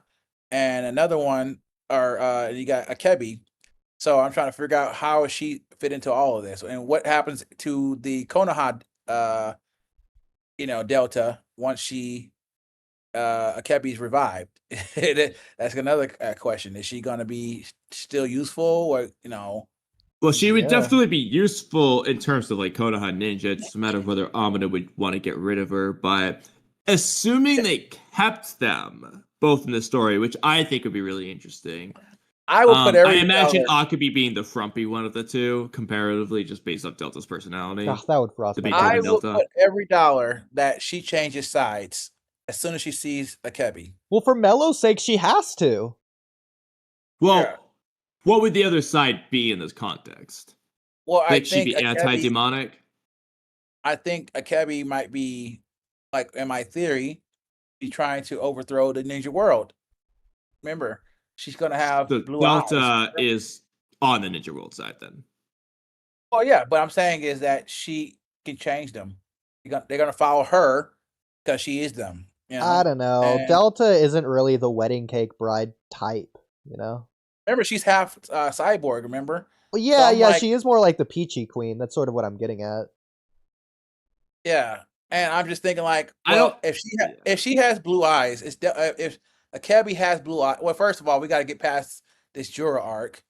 and another one or you got Akebi. So I'm trying to figure out how she fit into all of this and what happens to the Konoha delta once she Akebi's revived. That's another question. Is she going to be still useful or Well, she would Yeah. definitely be useful in terms of like Konoha Ninja. It's a matter of whether Amina would want to get rid of her. But assuming they kept them both in the story, which I think would be really interesting. I will put I every imagine dollar. Akabi being the frumpy one of the two, comparatively, just based off Delta's personality. Gosh, that would frostbite. Beethoven I will Delta. put every dollar that she changes sides as soon as she sees Akebi. Well, for Mello's sake, she has to. Well, Yeah. what would the other side be in this context? Well, I Like she'd think be anti-demonic? I think Akebi might be, like in my theory, be trying to overthrow the ninja world. Remember, she's gonna have The blue Delta eyes. is on the Ninja World side then. Oh yeah, but I'm saying is that she can change them. They're gonna follow her because she is them. I don't know. And Delta isn't really the wedding cake bride type, you know? remember, she's half cyborg. Remember? Well, yeah, I'm yeah, like- she is more like the Peachy Queen. That's sort of what I'm getting at. Yeah, and I'm just thinking like, I well, don't- if she has blue eyes, if Akebi has blue eyes. Well, first of all, we got to get past this Jura arc,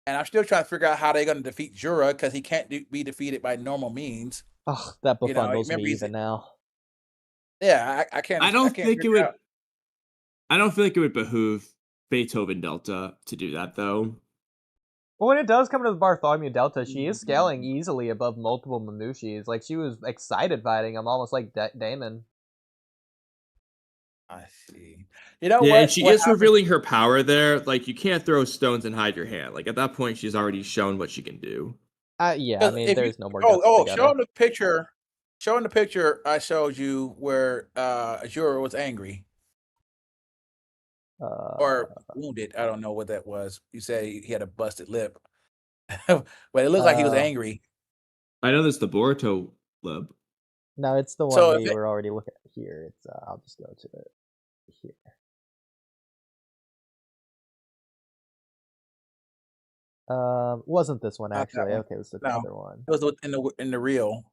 and I'm still trying to figure out how they're going to defeat Jura because he can't be defeated by normal means. Ugh, that You know, befundles remember me he's- even now. Yeah, I can't. I don't can't think it figure would. out. I don't feel like it would behoove Beethoven Delta to do that though. But when it does come to the Bartholomew Delta, she is scaling easily above multiple Mamushis. Like, she was excited fighting him, almost like Daemon. I see. You know Yeah, what? and she What is happened- revealing her power there. Like you can't throw stones and hide your hand. Like at that point, she's already shown what she can do. Yeah, I mean, if there's you- no more Oh, guts to get showing her. the picture. Showing the picture I showed you where Jura was angry or wounded. I don't know what that was. You said he had a busted lip, but it looked like he was angry. I know there's the Boruto lib. No, it's the one So we if were already looking at here. It's I'll just go to it here. Wasn't this one Not that actually? one. Okay, this is No. another one. It was in the reel.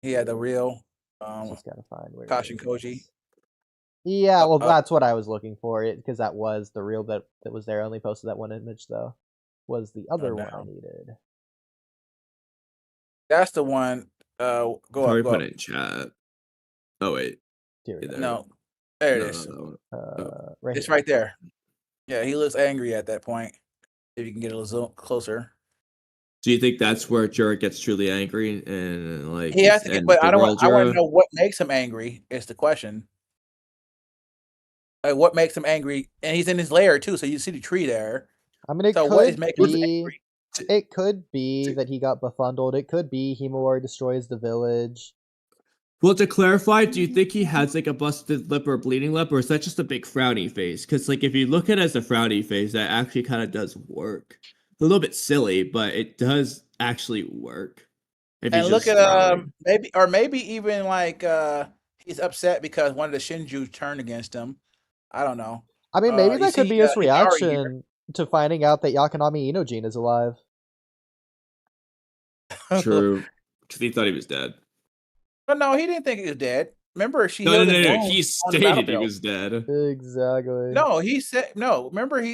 He had the reel. Just gotta find where. Kashin it Koji. is. Yeah, well, Uh, that's what I was looking for. It because that was the reel that was there. I only posted that one image though. Was the other one I no. needed? That's the one. Go Probably up. Go put up. it in chat. Oh wait, Here we Hey go. there. No, there it No, is. no, no. Right It's here. right there. Yeah, he looks angry at that point. If you can get a little closer. Do you think that's where Jura gets truly angry and like? He has to get, ends but the I world want Jura? to know what makes him angry. Is the question. Like, what makes him angry? And he's in his lair too, so you see the tree there. I mean, it So what is could making him be. angry? It could be that he got befundled. It could be Himawari destroys the village. Well, to clarify, do you think he has like a busted lip or a bleeding lip, or is that just a big frowny face? Because like if you look at it as a frowny face, that actually kind of does work. A little bit silly, but it does actually work. If And he's look just at frowning. maybe even like he's upset because one of the Shinju turned against him. I don't know. I mean, maybe you that could see, be his Hikari here. reaction to finding out that Yakanami Inojin is alive. True, because he thought he was dead. But no, he didn't think he was dead. Remember, she No, healed his He wounds on the stated he battlefield. was dead. Exactly. No, he said no. Remember,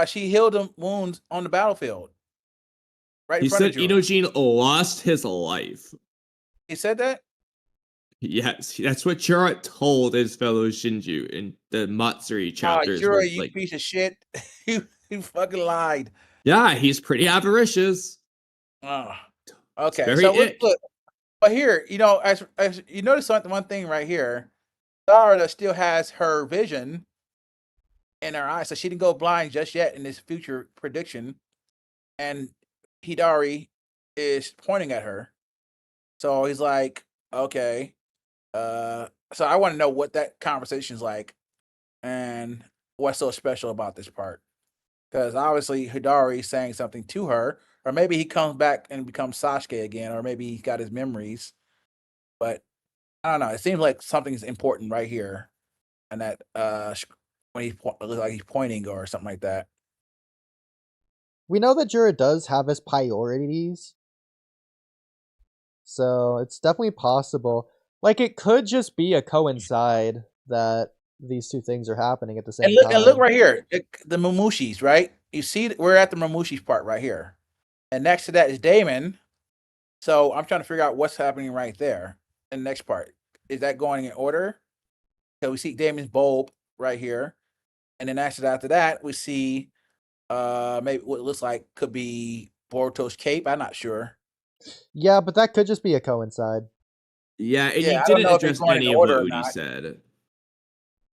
she healed him wounds on the battlefield. Right He in front said of Jura. Inojin lost his life. He said that. Yes, that's what Jura told his fellow Shinju in the Matsuri chapters. Jura, where, you like, piece of shit. you fucking lied. yeah, he's pretty avaricious. Oh, okay. very So ick. look, but here, as you notice one thing right here, Sarada still has her vision in her eyes, so she didn't go blind just yet in this future prediction. And Hidari is pointing at her. So he's like, okay. So I want to know what that conversation's like and what's so special about this part. Because obviously Hidari's saying something to her, or maybe he comes back and becomes Sasuke again, or maybe he got his memories. But I don't know. It seems like something's important right here, and that when it looks like he's pointing or something like that. We know that Jura does have his priorities, so it's definitely possible. Like, it could just be a coincide that these two things are happening at the same time. And look right here, the Mamushis, right? You see, we're at the Mamushis part right here, and next to that is Daemon. So I'm trying to figure out what's happening right there. In the next part, is that going in order? So we see Daemon's bulb right here, and then after that, we see maybe what it looks like could be Boruto's cape. I'm not sure. Yeah, but that could just be a coincide. Yeah, and Yeah, I you don't didn't know if it's address going in any of order what or Oodie not. said.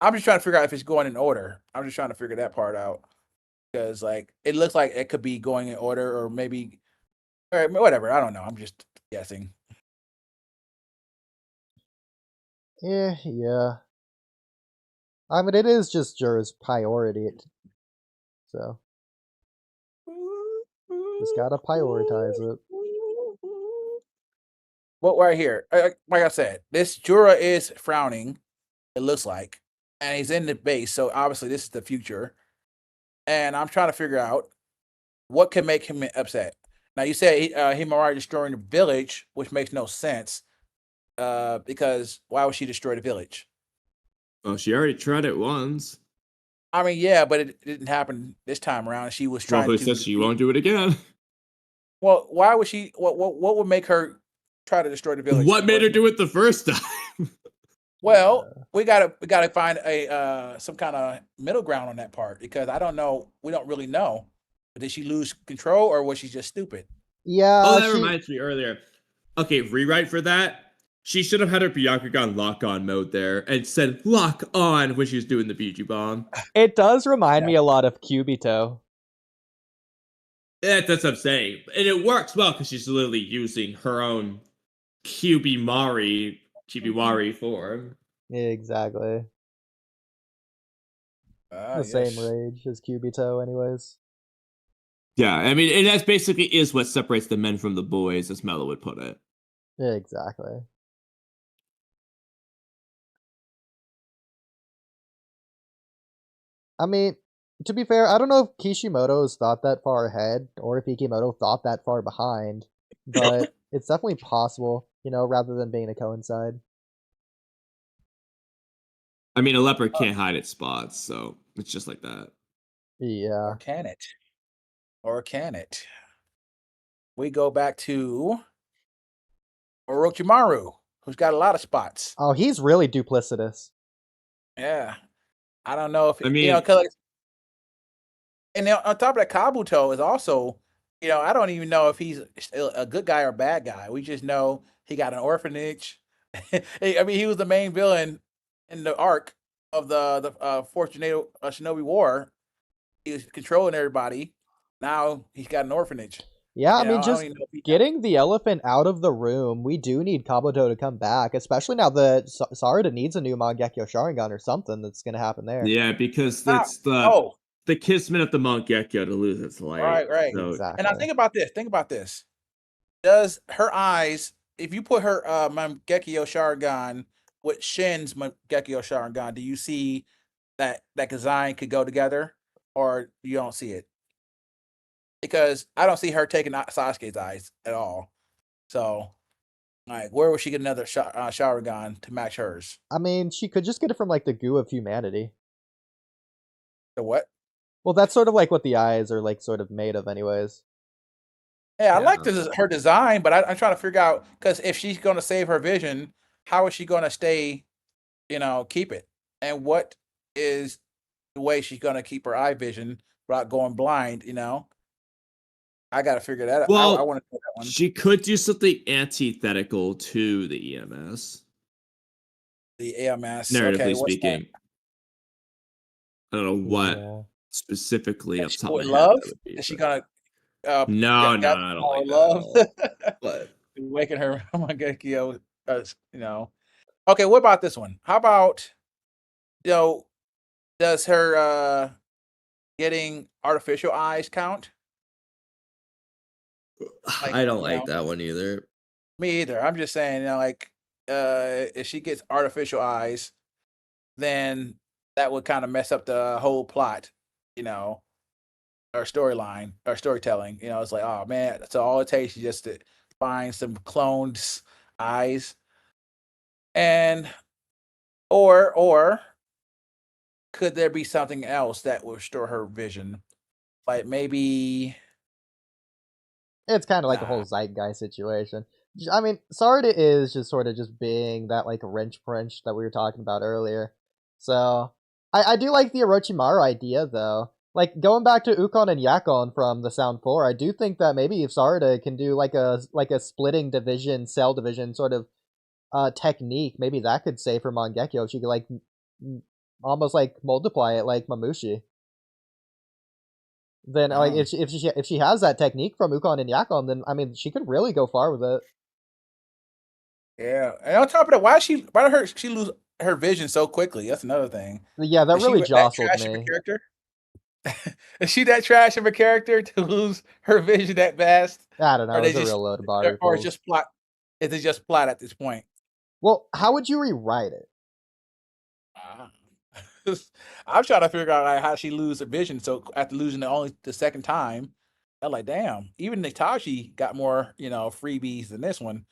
I'm just trying to figure out if it's going in order. I'm just trying to figure that part out because, like, it looks like it could be going in order, or maybe, or whatever. I don't know. I'm just guessing. Yeah. I mean, it is just Jura's priority, so just gotta prioritize it. Well, right here, like I said, this Jura is frowning. It looks like, and he's in the base, so obviously this is the future. And I'm trying to figure out what can make him upset. Now you say Himawari destroying the village, which makes no sense. Because why would she destroy the village? Well, she already tried it once. I mean, yeah, but it didn't happen this time around. She was Well, trying who to. says she won't do it again? Well, why would she? What would make her try to destroy the village? What made her do it the first time? Well, we gotta find a some kind of middle ground on that part, because I don't know. We don't really know. Did she lose control, or was she just stupid? Yeah. Oh, that reminds me earlier. Okay, rewrite for that. She should have had her Byakugan lock-on mode there and said lock on when she was doing the Biju Bomb. It does remind me a lot of Cubito. Yeah, that's what I'm saying. And it works well because she's literally using her own Kyubiwari form. Exactly. The same rage as Cubito, anyways. Yeah, I mean, and that basically is what separates the men from the boys, as Mello would put it. Exactly. I mean, to be fair, I don't know if Kishimoto's thought that far ahead, or if Ikimoto thought that far behind, but it's definitely possible, rather than being a coincide. I mean, a leopard can't hide its spots, so it's just like that. Yeah. Or can it? Or can it? We go back to Orochimaru, who's got a lot of spots. Oh, he's really duplicitous. Yeah. I don't know if, I mean, and on top of that, Kabuto is also, I don't even know if he's a good guy or bad guy. We just know he got an orphanage. I mean, he was the main villain in the arc of the Fourth Shinobi War. He was controlling everybody. Now he's got an orphanage. Yeah, I mean, just getting the elephant out of the room, we do need Kabuto to come back, especially now that Sarada needs a new Mangekyo Sharingan or something that's going to happen there. Yeah, because it's the kismet of the Mangekyo to lose its light. Right. So, exactly. And now think about this. Does her eyes, if you put her Mangekyo Sharingan with Shin's Mangekyo Sharingan, do you see that design could go together, or you don't see it? Because I don't see her taking Sasuke's eyes at all. So, like, where would she get another Sharingan to match hers? I mean, she could just get it from, like, the goo of humanity. The what? Well, that's sort of like what the eyes are, like, sort of made of anyways. Yeah, I like her design, but I'm trying to figure out, because if she's going to save her vision, how is she going to stay, keep it? And what is the way she's going to keep her eye vision without going blind, I got to figure that out. Well, I want to know that one. She could do something antithetical to the EMS. The AMS. Narratively Okay, what's that? speaking, I don't know what Yeah. specifically off Is the she top of with my head love? that would be. Is she But- gonna No, get no, I don't more like love? that. But Waking her Mangekyo, you know. Okay, what about this one? How about, you know, does her getting artificial eyes count? Like, I don't you like know, that one either. me either. I'm just saying, you know, like, if she gets artificial eyes, then that would kind of mess up the whole plot, you know, or storyline or storytelling. You know, it's like, oh man, so all it takes is just to find some cloned eyes, and or could there be something else that will restore her vision? Like maybe It's kind of like a whole nah. zeitgeist situation. I mean, Sarada is just sort of just being that like wrench that we were talking about earlier. So I do like the Orochimaru idea though. Like going back to Ukon and Yakon from the Sound 4, I do think that maybe if Sarada can do like a splitting division, cell division sort of technique, maybe that could save her Mangekyo if she could like almost like multiply it like Mamushi. Then like Oh. if she has that technique from Ukon and Yakon, then I mean she could really go far with it. Yeah, and on top of that, why did she lose her vision so quickly? That's another thing. Yeah, that Is she really that jostled trash of a me. character? Is she that trash of a character to lose her vision that fast? I don't know. Or It they was a just, real load of body or it's pulls. just plot? Is it just plot at this point? Well, how would you rewrite it? Ah. I'm trying to figure out like, how she lose her vision. So after losing it only the second time, I'm like, damn. Even Itachi got more, you know, freebies than this one.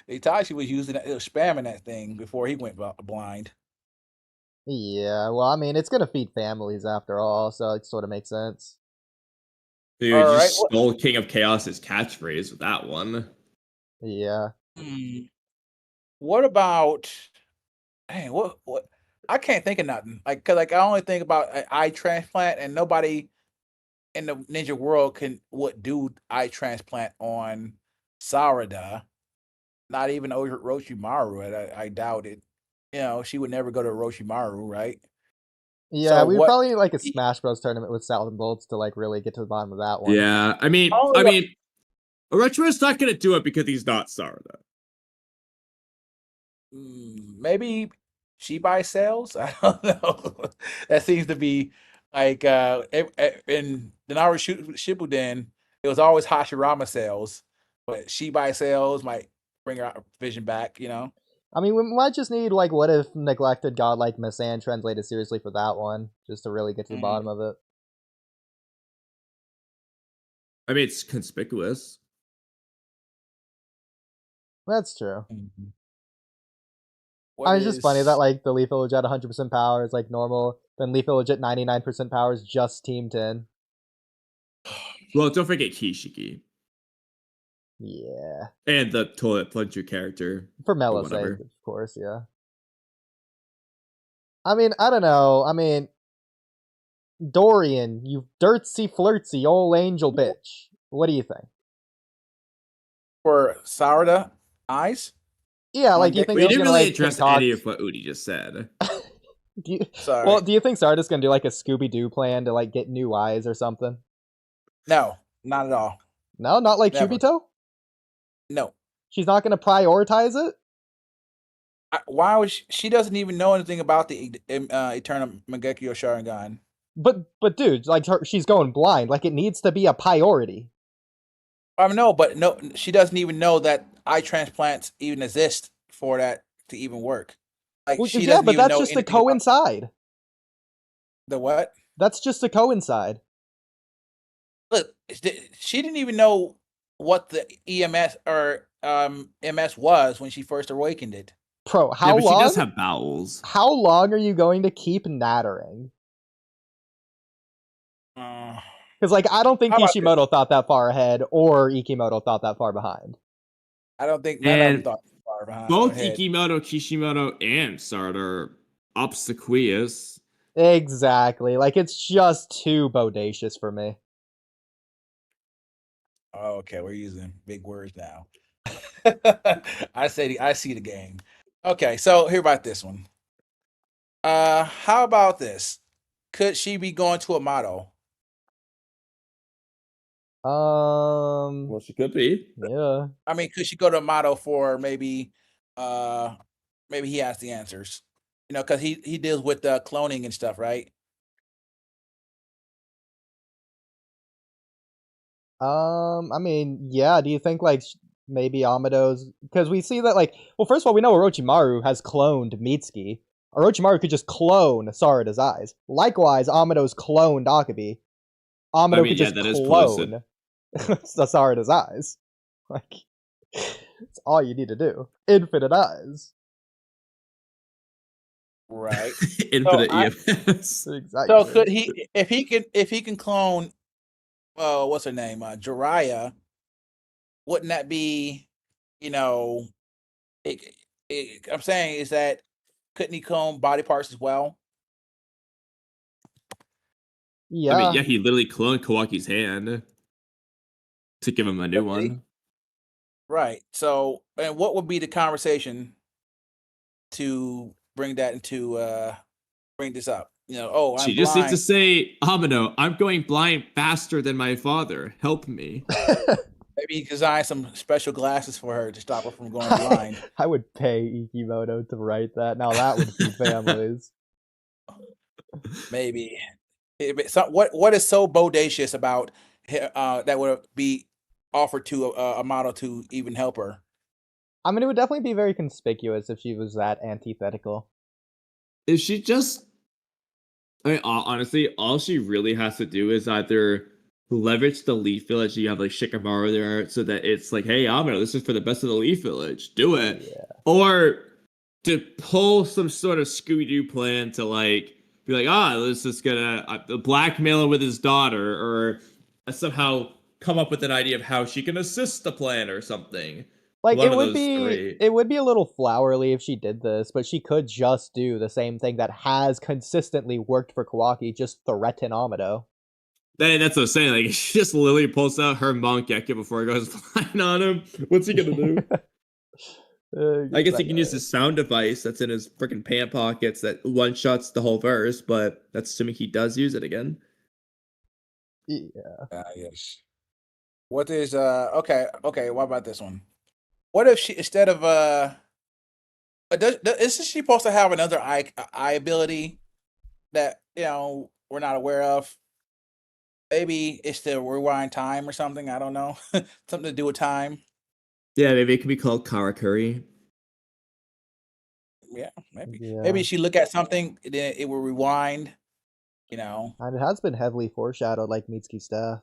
Itachi was using it, was spamming that thing before he went blind. Yeah, well, I mean, it's gonna feed families after all, so it sort of makes sense. dude, All you right. stole King of Chaos's catchphrase with that one. Yeah. What about? Hey, what? I can't think of nothing. Like, cause like I only think about an eye transplant, and nobody in the ninja world would do eye transplant on Sarada. Not even Orochimaru. I doubt it. You know, she would never go to Orochimaru, right? Yeah, So we'd what? probably need, like a Smash Bros tournament with Salad and Bolts to like really get to the bottom of that one. Yeah, I mean, Orochimaru's not gonna do it because he's not Sarada. Maybe she buys sales. I don't know. That seems to be like in the Naruto Shippuden, it was always Hashirama sales, but she buy sales might bring her vision back. You know. I mean, we might just need like what if neglected god like Misan translated seriously for that one, just to really get to the bottom of it. I mean, it's conspicuous. That's true. What I mean, it's just funny that like the Leaf Village at 100% power is like normal, then Leaf Village at 99% power is just Team 10. Well, don't forget Kishiki. Yeah. And the toilet plunger character. For Mello's sake, of course, yeah. I mean, I don't know. I mean, Dorian, you dirtsy flirtsy old angel bitch. What do you think? For Sarada eyes? Yeah, like, do you think we he's didn't gonna really like address concoct... any of what Oodie just said. Sorry. Well, do you think Sarada's gonna do like a Scooby-Doo plan to like get new eyes or something? No, not at all. No, not like Never. Chubito? No. She's not gonna prioritize it? Why was she doesn't even know anything about the Eternal Mangekyo Sharingan. But dude, like she's going blind. Like it needs to be a priority. No, but no, she doesn't even know that eye transplants even exist for that to even work. Like Well, she yeah, doesn't but even that's know just to anything about coincide. the what? That's just to coincide. Look, she didn't even know what the EMS or MS was when she first awakened it. Bro, how but long? She does have bowels. How long are you going to keep nattering? Because like I don't think Kishimoto thought that far ahead, or Ikimoto thought that far behind. I don't think none of them thought that far behind. Both Ikimoto, Kishimoto, and Sarada are obsequious. Exactly. Like it's just too bodacious for me. Oh, okay, we're using big words now. I see the game. Okay, so here about this one. How about this? Could she be going to a model? Well, she could be. Yeah. I mean, could she go to a model for maybe he has the answers. You know, because he deals with cloning and stuff, right? I mean, yeah. Do you think like maybe Amado's because we see that like well, first of all, we know Orochimaru has cloned Mitski. Orochimaru could just clone Sarada's eyes. Likewise, Amado's cloned Akabe. Amado could just that is pellucid. clone Sarada's eyes. Like that's all you need to do. Infinite eyes. Right. Infinite I- EMS. Exactly. So could he if he can clone what's her name? Jiraiya, wouldn't that be, you know, I'm saying is that couldn't he clone body parts as well? Yeah. I mean, yeah, he literally cloned Kawaki's hand to give him a new Okay. one. Right. So, and what would be the conversation to bring that into bring this up? You know, oh, I'm She just needs blind. to say, Amino, I'm going blind faster than my father. Help me. Maybe he designed some special glasses for her to stop her from going blind. I would pay Ikimoto to write that. Now that would feed families. Maybe. What is so bodacious about that would be offered to a model to even help her? I mean, it would definitely be very conspicuous if she was that antithetical. If she just, I mean, honestly, all she really has to do is either leverage the Leaf Village. You have like Shikamaru there, so that it's like, hey, Amino, this is for the best of the Leaf Village. Do it. Yeah. Or to pull some sort of Scooby-Doo plan to like be like, this is gonna blackmail him with his daughter, or somehow come up with an idea of how she can assist the plan or something. Like One it of would those be three. it would be a little flowery if she did this, but she could just do the same thing that has consistently worked for Kawaki, just threaten Amado. That's what I'm saying. Like, she just literally pulls out her Monkeki before it goes flying on him. What's he gonna do? I guess he can use his sound device that's in his freaking pant pockets that one shots the whole verse, but that's assuming he does use it again. Yeah. Yes. What is okay, what about this one? What if she instead of isn't she supposed to have another eye ability that, you know, we're not aware of? Maybe it's to rewind time or something, I don't know. Something to do with time. Yeah, maybe it could be called Karakuri. Yeah, maybe. Yeah. Maybe she look at something, then it will rewind, you know. And it has been heavily foreshadowed like Mitsuki's death.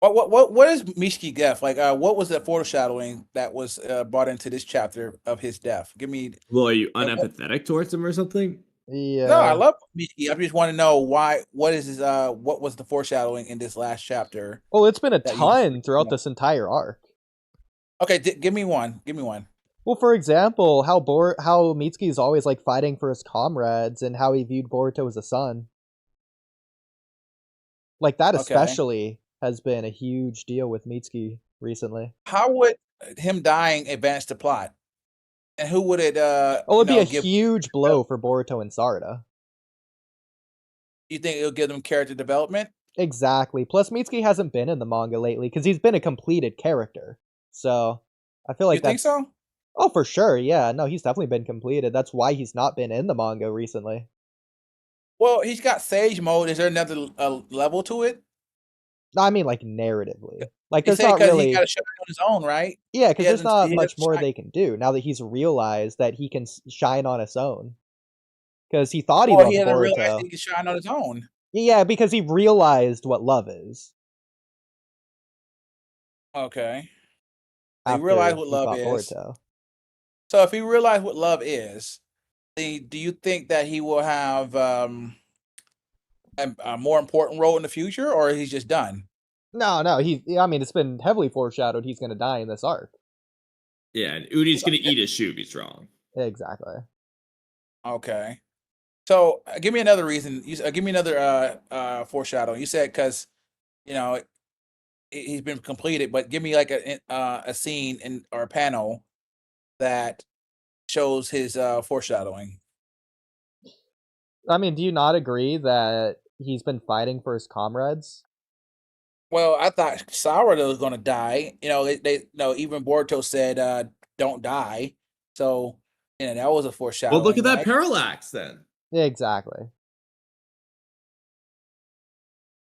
What is Mitski death? Like what was the foreshadowing that was brought into this chapter of his death? Give me Well, are you unempathetic towards him or something? Yeah. No, I love Mitski. I just want to know what is his what was the foreshadowing in this last chapter? Well, it's been a that you- ton throughout this entire arc. Okay, give me one. Give me one. Well, for example, how Mitsuki is always like fighting for his comrades and how he viewed Boruto as a son. Like that Okay. especially has been a huge deal with Mitsuki recently. How would him dying advance the plot? And who would it Oh, it'd be a give, huge blow for Boruto and Sarada. you think it'll give them character development? Exactly. Plus, Mitsuki hasn't been in the manga lately because he's been a completed character. So, I feel like You think so? Oh, for sure. Yeah. No, he's definitely been completed. That's why he's not been in the manga recently. Well, he's got Sage mode. Is there another level to it? I mean, like narratively. Like, You there's say not because really. he got to shine on his own, right? Yeah, because he there's not hasn't- he much hasn't more shined. they can do now that he's realized that he can shine on his own. Because he thought Well, he he loved hasn't realized Boruto. he can shine on his own. Yeah, because he realized what love is. Okay. He after realized what he love fought is. Boruto. So if he realized what love is, then do you think that he will have a more important role in the future, or he's just done? No, I mean, it's been heavily foreshadowed he's going to die in this arc. Yeah, and Udie's gonna eat his shoe if he's wrong. Exactly. Okay. So give me another reason. Give me another foreshadowing. You said because, you know, he's been completed, but give me like a scene or a panel that shows his foreshadowing. I mean, do you not agree that he's been fighting for his comrades? Well, I thought Sarada was going to die. They even Boruto said, "Don't die." So, that was a foreshadowing. Well, look at that right? parallax then. Yeah, exactly.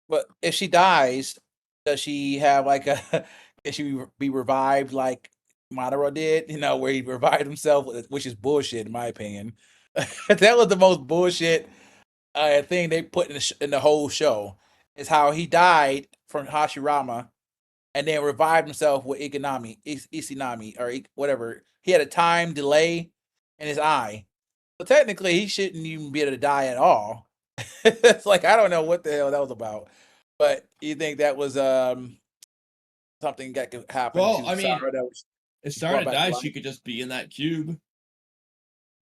But if she dies, does she have like a? Can she be revived like Madara did? Where he revived himself, which is bullshit in my opinion. That was the most bullshit thing they put in the whole show. Is how he died from Hashirama, and then revived himself with Isinami, or whatever. He had a time delay in his eye, so technically he shouldn't even be able to die at all. It's like I don't know what the hell that was about. But you think that was something that could happen Well, to I mean, Sarah that was if brought Sarada back to dies, life? she could just be in that cube.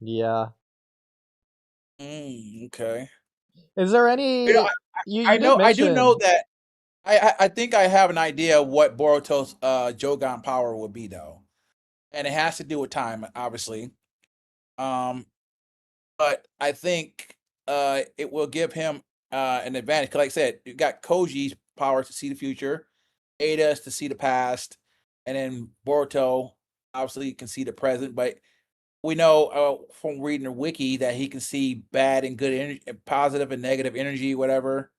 Yeah. Okay. Is there any? You know, You I did know I do know mention- that I think I have an idea of what Boruto's Jogan power would be though. And it has to do with time, obviously. But I think it will give him an advantage. 'Cause like I said, you got Koji's power to see the future, Ada's to see the past, and then Boruto obviously can see the present. But we know from reading the wiki that he can see bad and good energy, positive and negative energy, whatever,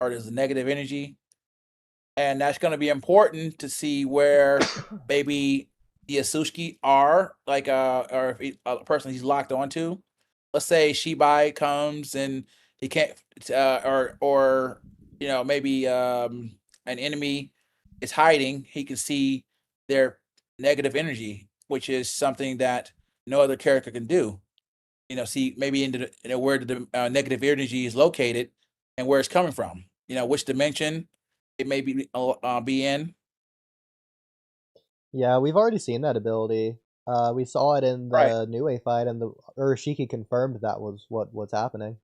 or there's a negative energy. And that's going to be important to see where maybe the Asushiki are, like, or if a person he's locked onto. Let's say Shibai comes and he can't, or maybe an enemy is hiding. He can see their negative energy, which is something that no other character can do. See maybe into where the negative energy is located and where it's coming from. Which dimension it may be in. Yeah, we've already seen that ability. We saw it in Right. the New Way fight, and the Urashiki confirmed that was what's happening.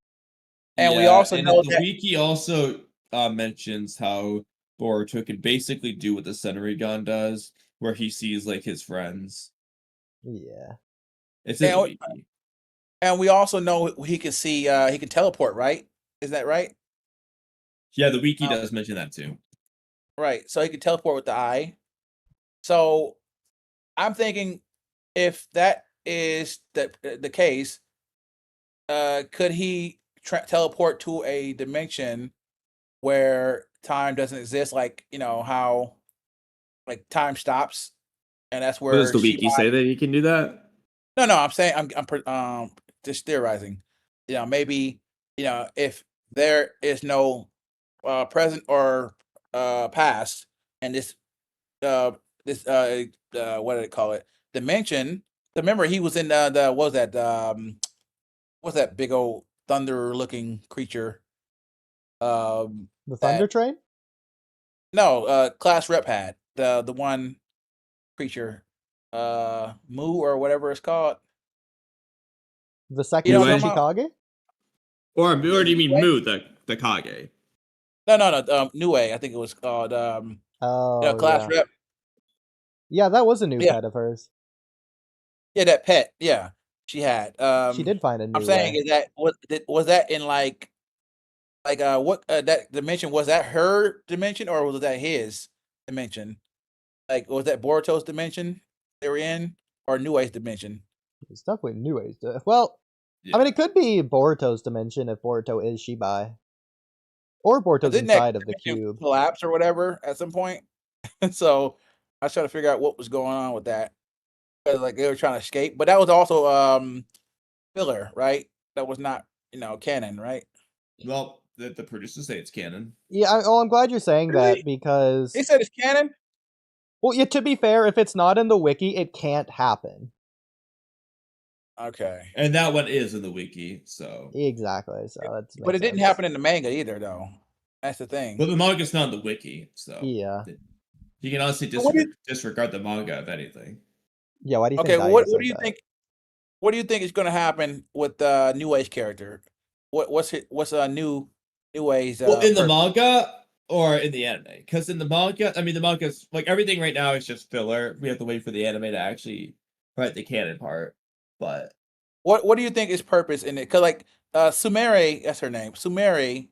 And we also know the that wiki also mentions how Boruto can basically do what the Senrigan does, where he sees like his friends. Yeah. It's in the wiki. and we also know he can see he can teleport, right? Is that right? Yeah, the wiki does mention that too. Right. So he can teleport with the eye. So I'm thinking if that is the case, could he teleport to a dimension where time doesn't exist, like how like time stops, and that's What does where the wiki say that you can do that? No, I'm saying I'm just theorizing. Maybe if there is no present or past, and this what do they call it? Dimension. Remember, he was in the what was that what's that big old thunder looking creature? The Thunder Train? No, Class Rep had the one creature, Moo or whatever it's called. The second You know what I'm Shikage? Or do you mean What? Mu, the Kage? No. New Way, I think it was called. Oh, Class yeah. Rep. Yeah, that was a new Yeah. pet of hers. Yeah, that pet. Yeah, she had. She did find a new I'm saying way. is that was that in like what that dimension, was that her dimension or was that his dimension? Like was that Boruto's dimension they were in or New Way's dimension? It's definitely new ways to. Well, I mean, it could be Boruto's dimension if Boruto is Shibai, or Boruto's Didn't that inside of the dimension cube. collapse or whatever at some point? So I was trying to figure out what was going on with that. 'Cause, like they were trying to escape, but that was also filler, right? That was not canon, right? Well, the producers say it's canon. Yeah, I'm glad you're saying Really? that because, They said it's canon. well, yeah. To be fair, if it's not in the wiki, it can't happen. Okay, And that one is in the wiki, so. Exactly. So that's. but it didn't happen in the manga either, though. That's the thing. But the manga's not in the wiki, so. Yeah. You can honestly So what do disregard the manga, if anything. Yeah. Why do you Okay, think? well, what Daigo do you said think? What do you think is going to happen with New Age character? What's New Age? Well, in the manga or in the anime? Because in the manga, I mean, the manga's like everything right now is just filler. We have to wait for the anime to actually write the canon part. But What do you think is purpose in it? Because like Sumire, that's her name. Sumire.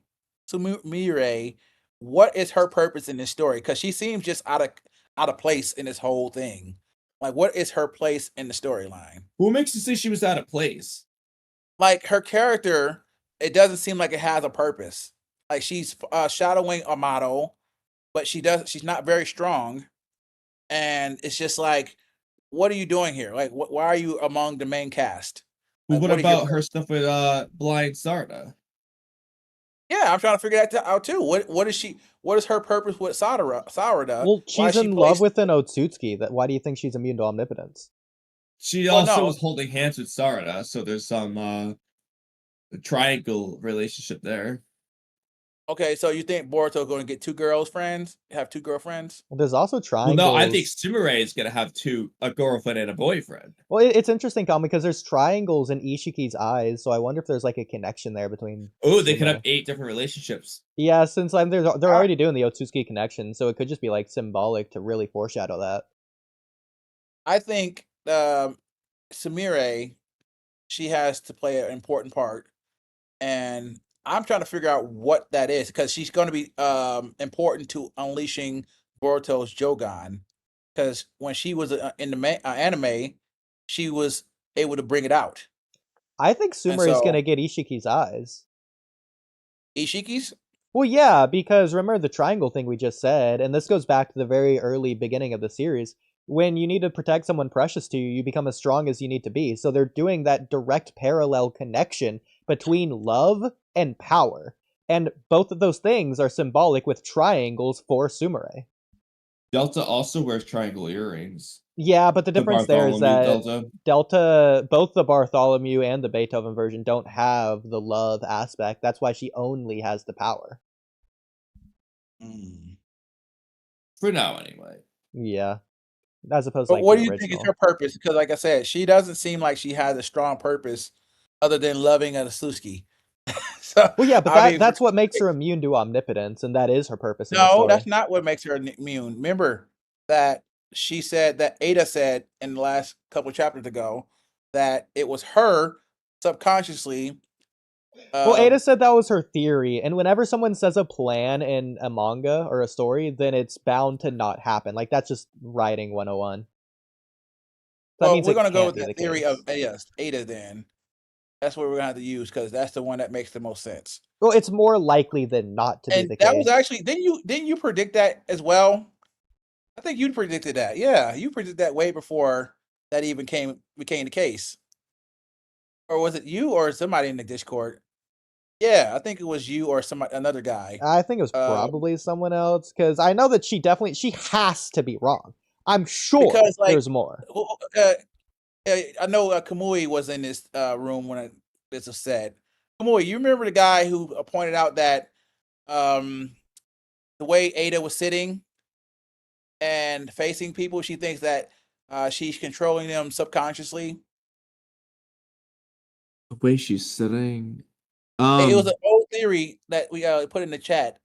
What is her purpose in this story? Because she seems just out of place in this whole thing. Like, what is her place in the storyline? who makes you say she was out of place? Like her character, it doesn't seem like it has a purpose. Like she's shadowing a model, but she's not very strong, and it's just like, what are you doing here? Like, why are you among the main cast? Well, Like, what what is your about her stuff with Blind Sarda? Yeah, I'm trying to figure that out too. What is she? What is her purpose with Sarada? Well, Why she's is she in love placed? with an Otsutsuki. Why do you think she's immune to omnipotence? She Well, also no. was holding hands with Sarada, so there's some triangle relationship there. Okay, so you think Boruto going to get have two girlfriends? Well, there's also Well, triangles. no, I think Sumire is gonna have a girlfriend and a boyfriend. Well, it's interesting, Tom, because there's triangles in Ishiki's eyes, so I wonder if there's like a connection there between. Oh, they could Sumire. have 8 different relationships. Yeah, since they're already doing the Otsutsuki connection, so it could just be like symbolic to really foreshadow that. I think Sumire, she has to play an important part, and I'm trying to figure out what that is because she's going to be important to unleashing Boruto's Jogan. Because when she was in the anime, she was able to bring it out. I think And Sumire is so gonna get Ishiki's eyes. Ishiki's. Well, yeah, because remember the triangle thing we just said, and this goes back to the very early beginning of the series. When you need to protect someone precious to you, you become as strong as you need to be. So they're doing that direct parallel connection between love and power. And both of those things are symbolic with triangles for Sumire. Delta also wears triangle earrings. Yeah, but the difference there is that Delta. both the Bartholomew and the Beethoven version don't have the love aspect. That's why she only has the power. For now, anyway. Yeah. As opposed But to like what the do you original. think is her purpose? Because, like I said, she doesn't seem like she has a strong purpose other than loving a Suski. So, Well, yeah, but I mean, that's what makes her immune to omnipotence, and that is her purpose in the no, story. that's not what makes her immune. Remember that she said that Ada said in the last couple of chapters ago that it was her subconsciously. Well, Ada said that was her theory, and whenever someone says a plan in a manga or a story, then it's bound to not happen. Like, that's just writing 101. That Well, means we're it going to go can't with be the the theory case. of Ada then. That's what we're going to have to use because that's the one that makes the most sense. Well, it's more likely than not to be And the that case. was actually didn't you predict that as well? I think you predicted that. Yeah, you predicted that way before that even became the case. Or was it you or somebody in the Discord? Yeah, I think it was you or another guy. I think it was probably someone else, because I know that she has to be wrong. I'm sure because, like, there's more. I know Kamui was in this room when this was said. Kamui, you remember the guy who pointed out that the way Ada was sitting and facing people, she thinks that she's controlling them subconsciously. The way she's sitting. It was an old theory that we put in the chat,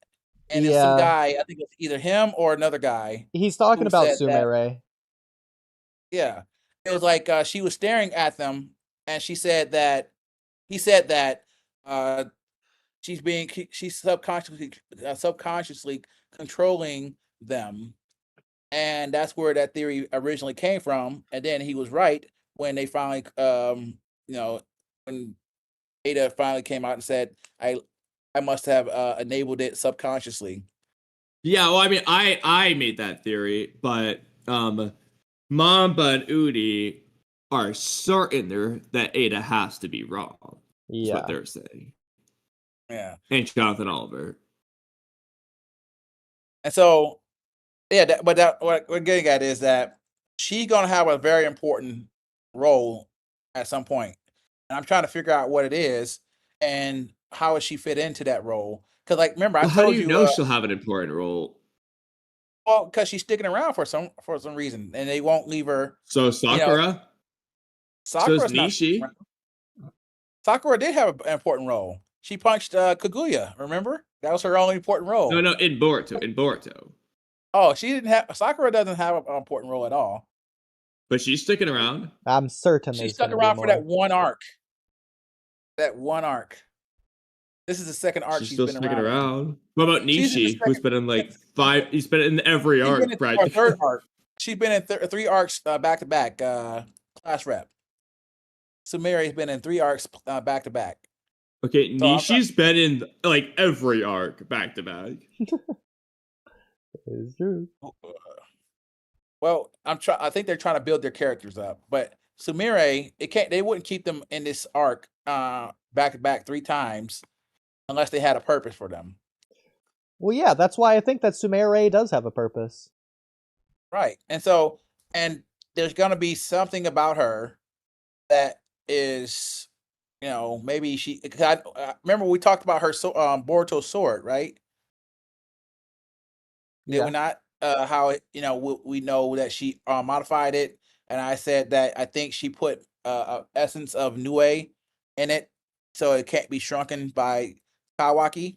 and there's some guy, I think it's either him or another guy. He's talking about Sumire. Yeah, it was like she was staring at them, and he said that she's subconsciously controlling them, and that's where that theory originally came from. And then he was right when they finally, when Ada finally came out and said, I must have enabled it subconsciously. Yeah, well, I mean, I made that theory, but Mamba and Oodie are certain that Ada has to be wrong. That's what they're saying. Yeah. And Jonathan Oliver. And so, yeah, what we're getting at is that she's going to have a very important role at some point. And I'm trying to figure out what it is and how does she fit into that role. Because, like, remember, I told you... How do you know she'll have an important role? Well, because she's sticking around for some reason, and they won't leave her. So Sakura? Sakura's so is Nishi? Sakura did have an important role. She punched Kaguya, remember? That was her only important role. No, in Boruto. Oh, she didn't have... Sakura doesn't have an important role at all. But she's sticking around. I'm certain She there's stuck gonna be around for that more. one arc. That one arc. This is the second arc She's she's still been sticking around. in. around. What about She's in the Nishi, who's second. been in like 5? He's been in every She's been arc, in our practically. third arc. She's been in 3 arcs back to back. Class rep. Sumeri's been in 3 arcs back to back. Okay, So Nishi's been in like every arc back to back. It's true. Well, I think they're trying to build their characters up, but Sumire, they wouldn't keep them in this arc back to back 3 times unless they had a purpose for them. Well, yeah, that's why I think that Sumire does have a purpose. Right. And there's going to be something about her that is, maybe she, remember we talked about her Boruto sword, right? Did we not? How we know that she modified it, and I said that I think she put essence of Nue in it, so it can't be shrunken by Kawaki.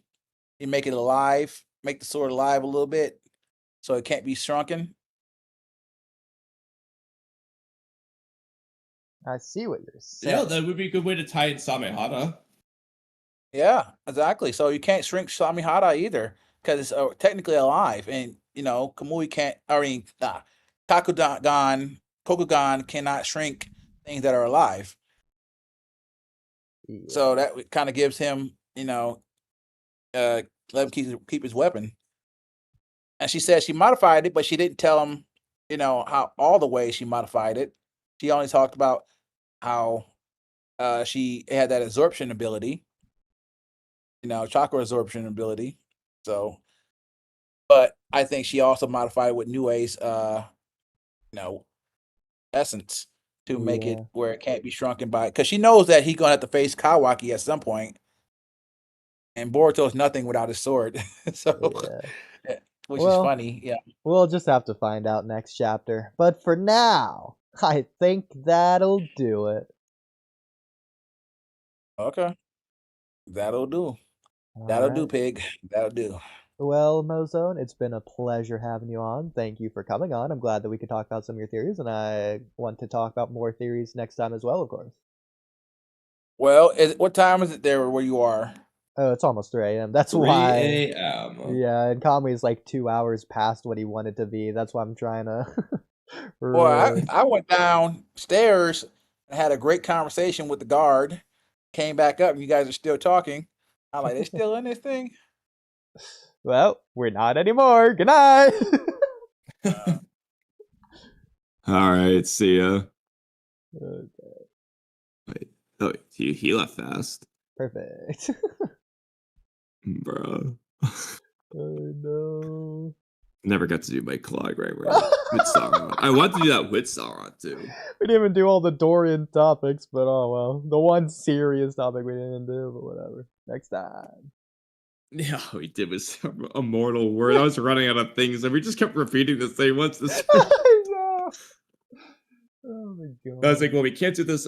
You make it alive, make the sword alive a little bit, so it can't be shrunken. I see what you're saying. Yeah, that would be a good way to tie in Samehada. Yeah, exactly. So you can't shrink Samihara either because it's technically alive, and Kamui can't. I mean, Kokugan cannot shrink things that are alive. Yeah. So that kind of gives him, let him keep his weapon. And she said she modified it, but she didn't tell him, how all the ways she modified it. She only talked about how she had that absorption ability. Chakra absorption ability. So, but I think she also modified it with Nue's, essence to make it where it can't be shrunken by, because she knows that he's gonna have to face Kawaki at some point, and Boruto's nothing without his sword. So, which is funny. Yeah, we'll just have to find out next chapter. But for now, I think that'll do it. okay, that'll do. That'll do, pig. That'll do. Well, Mozone, it's been a pleasure having you on. Thank you for coming on. I'm glad that we could talk about some of your theories, and I want to talk about more theories next time as well, of course. Well, what time is it there where you are? Oh, it's almost 3 a.m. That's 3 why. a.m. Yeah, and Kamui is like 2 hours past what he wanted to be. That's why I'm trying to. Well, I went downstairs and had a great conversation with the guard. Came back up, and you guys are still talking. I'm like, they still in this thing? Well, we're not anymore. Good night. All right, see ya. Okay. Wait, oh, he left fast, Perfect. bro. Oh no. Never got to do my clog right with Sauron. I want to do that with Sauron too. We didn't even do all the Dorian topics, but oh well. The one serious topic we didn't do, but whatever. Next time. Yeah, all we did was a mortal word. I was running out of things, and we just kept repeating the same ones. I know. Oh my god. I was like, well, we can't do this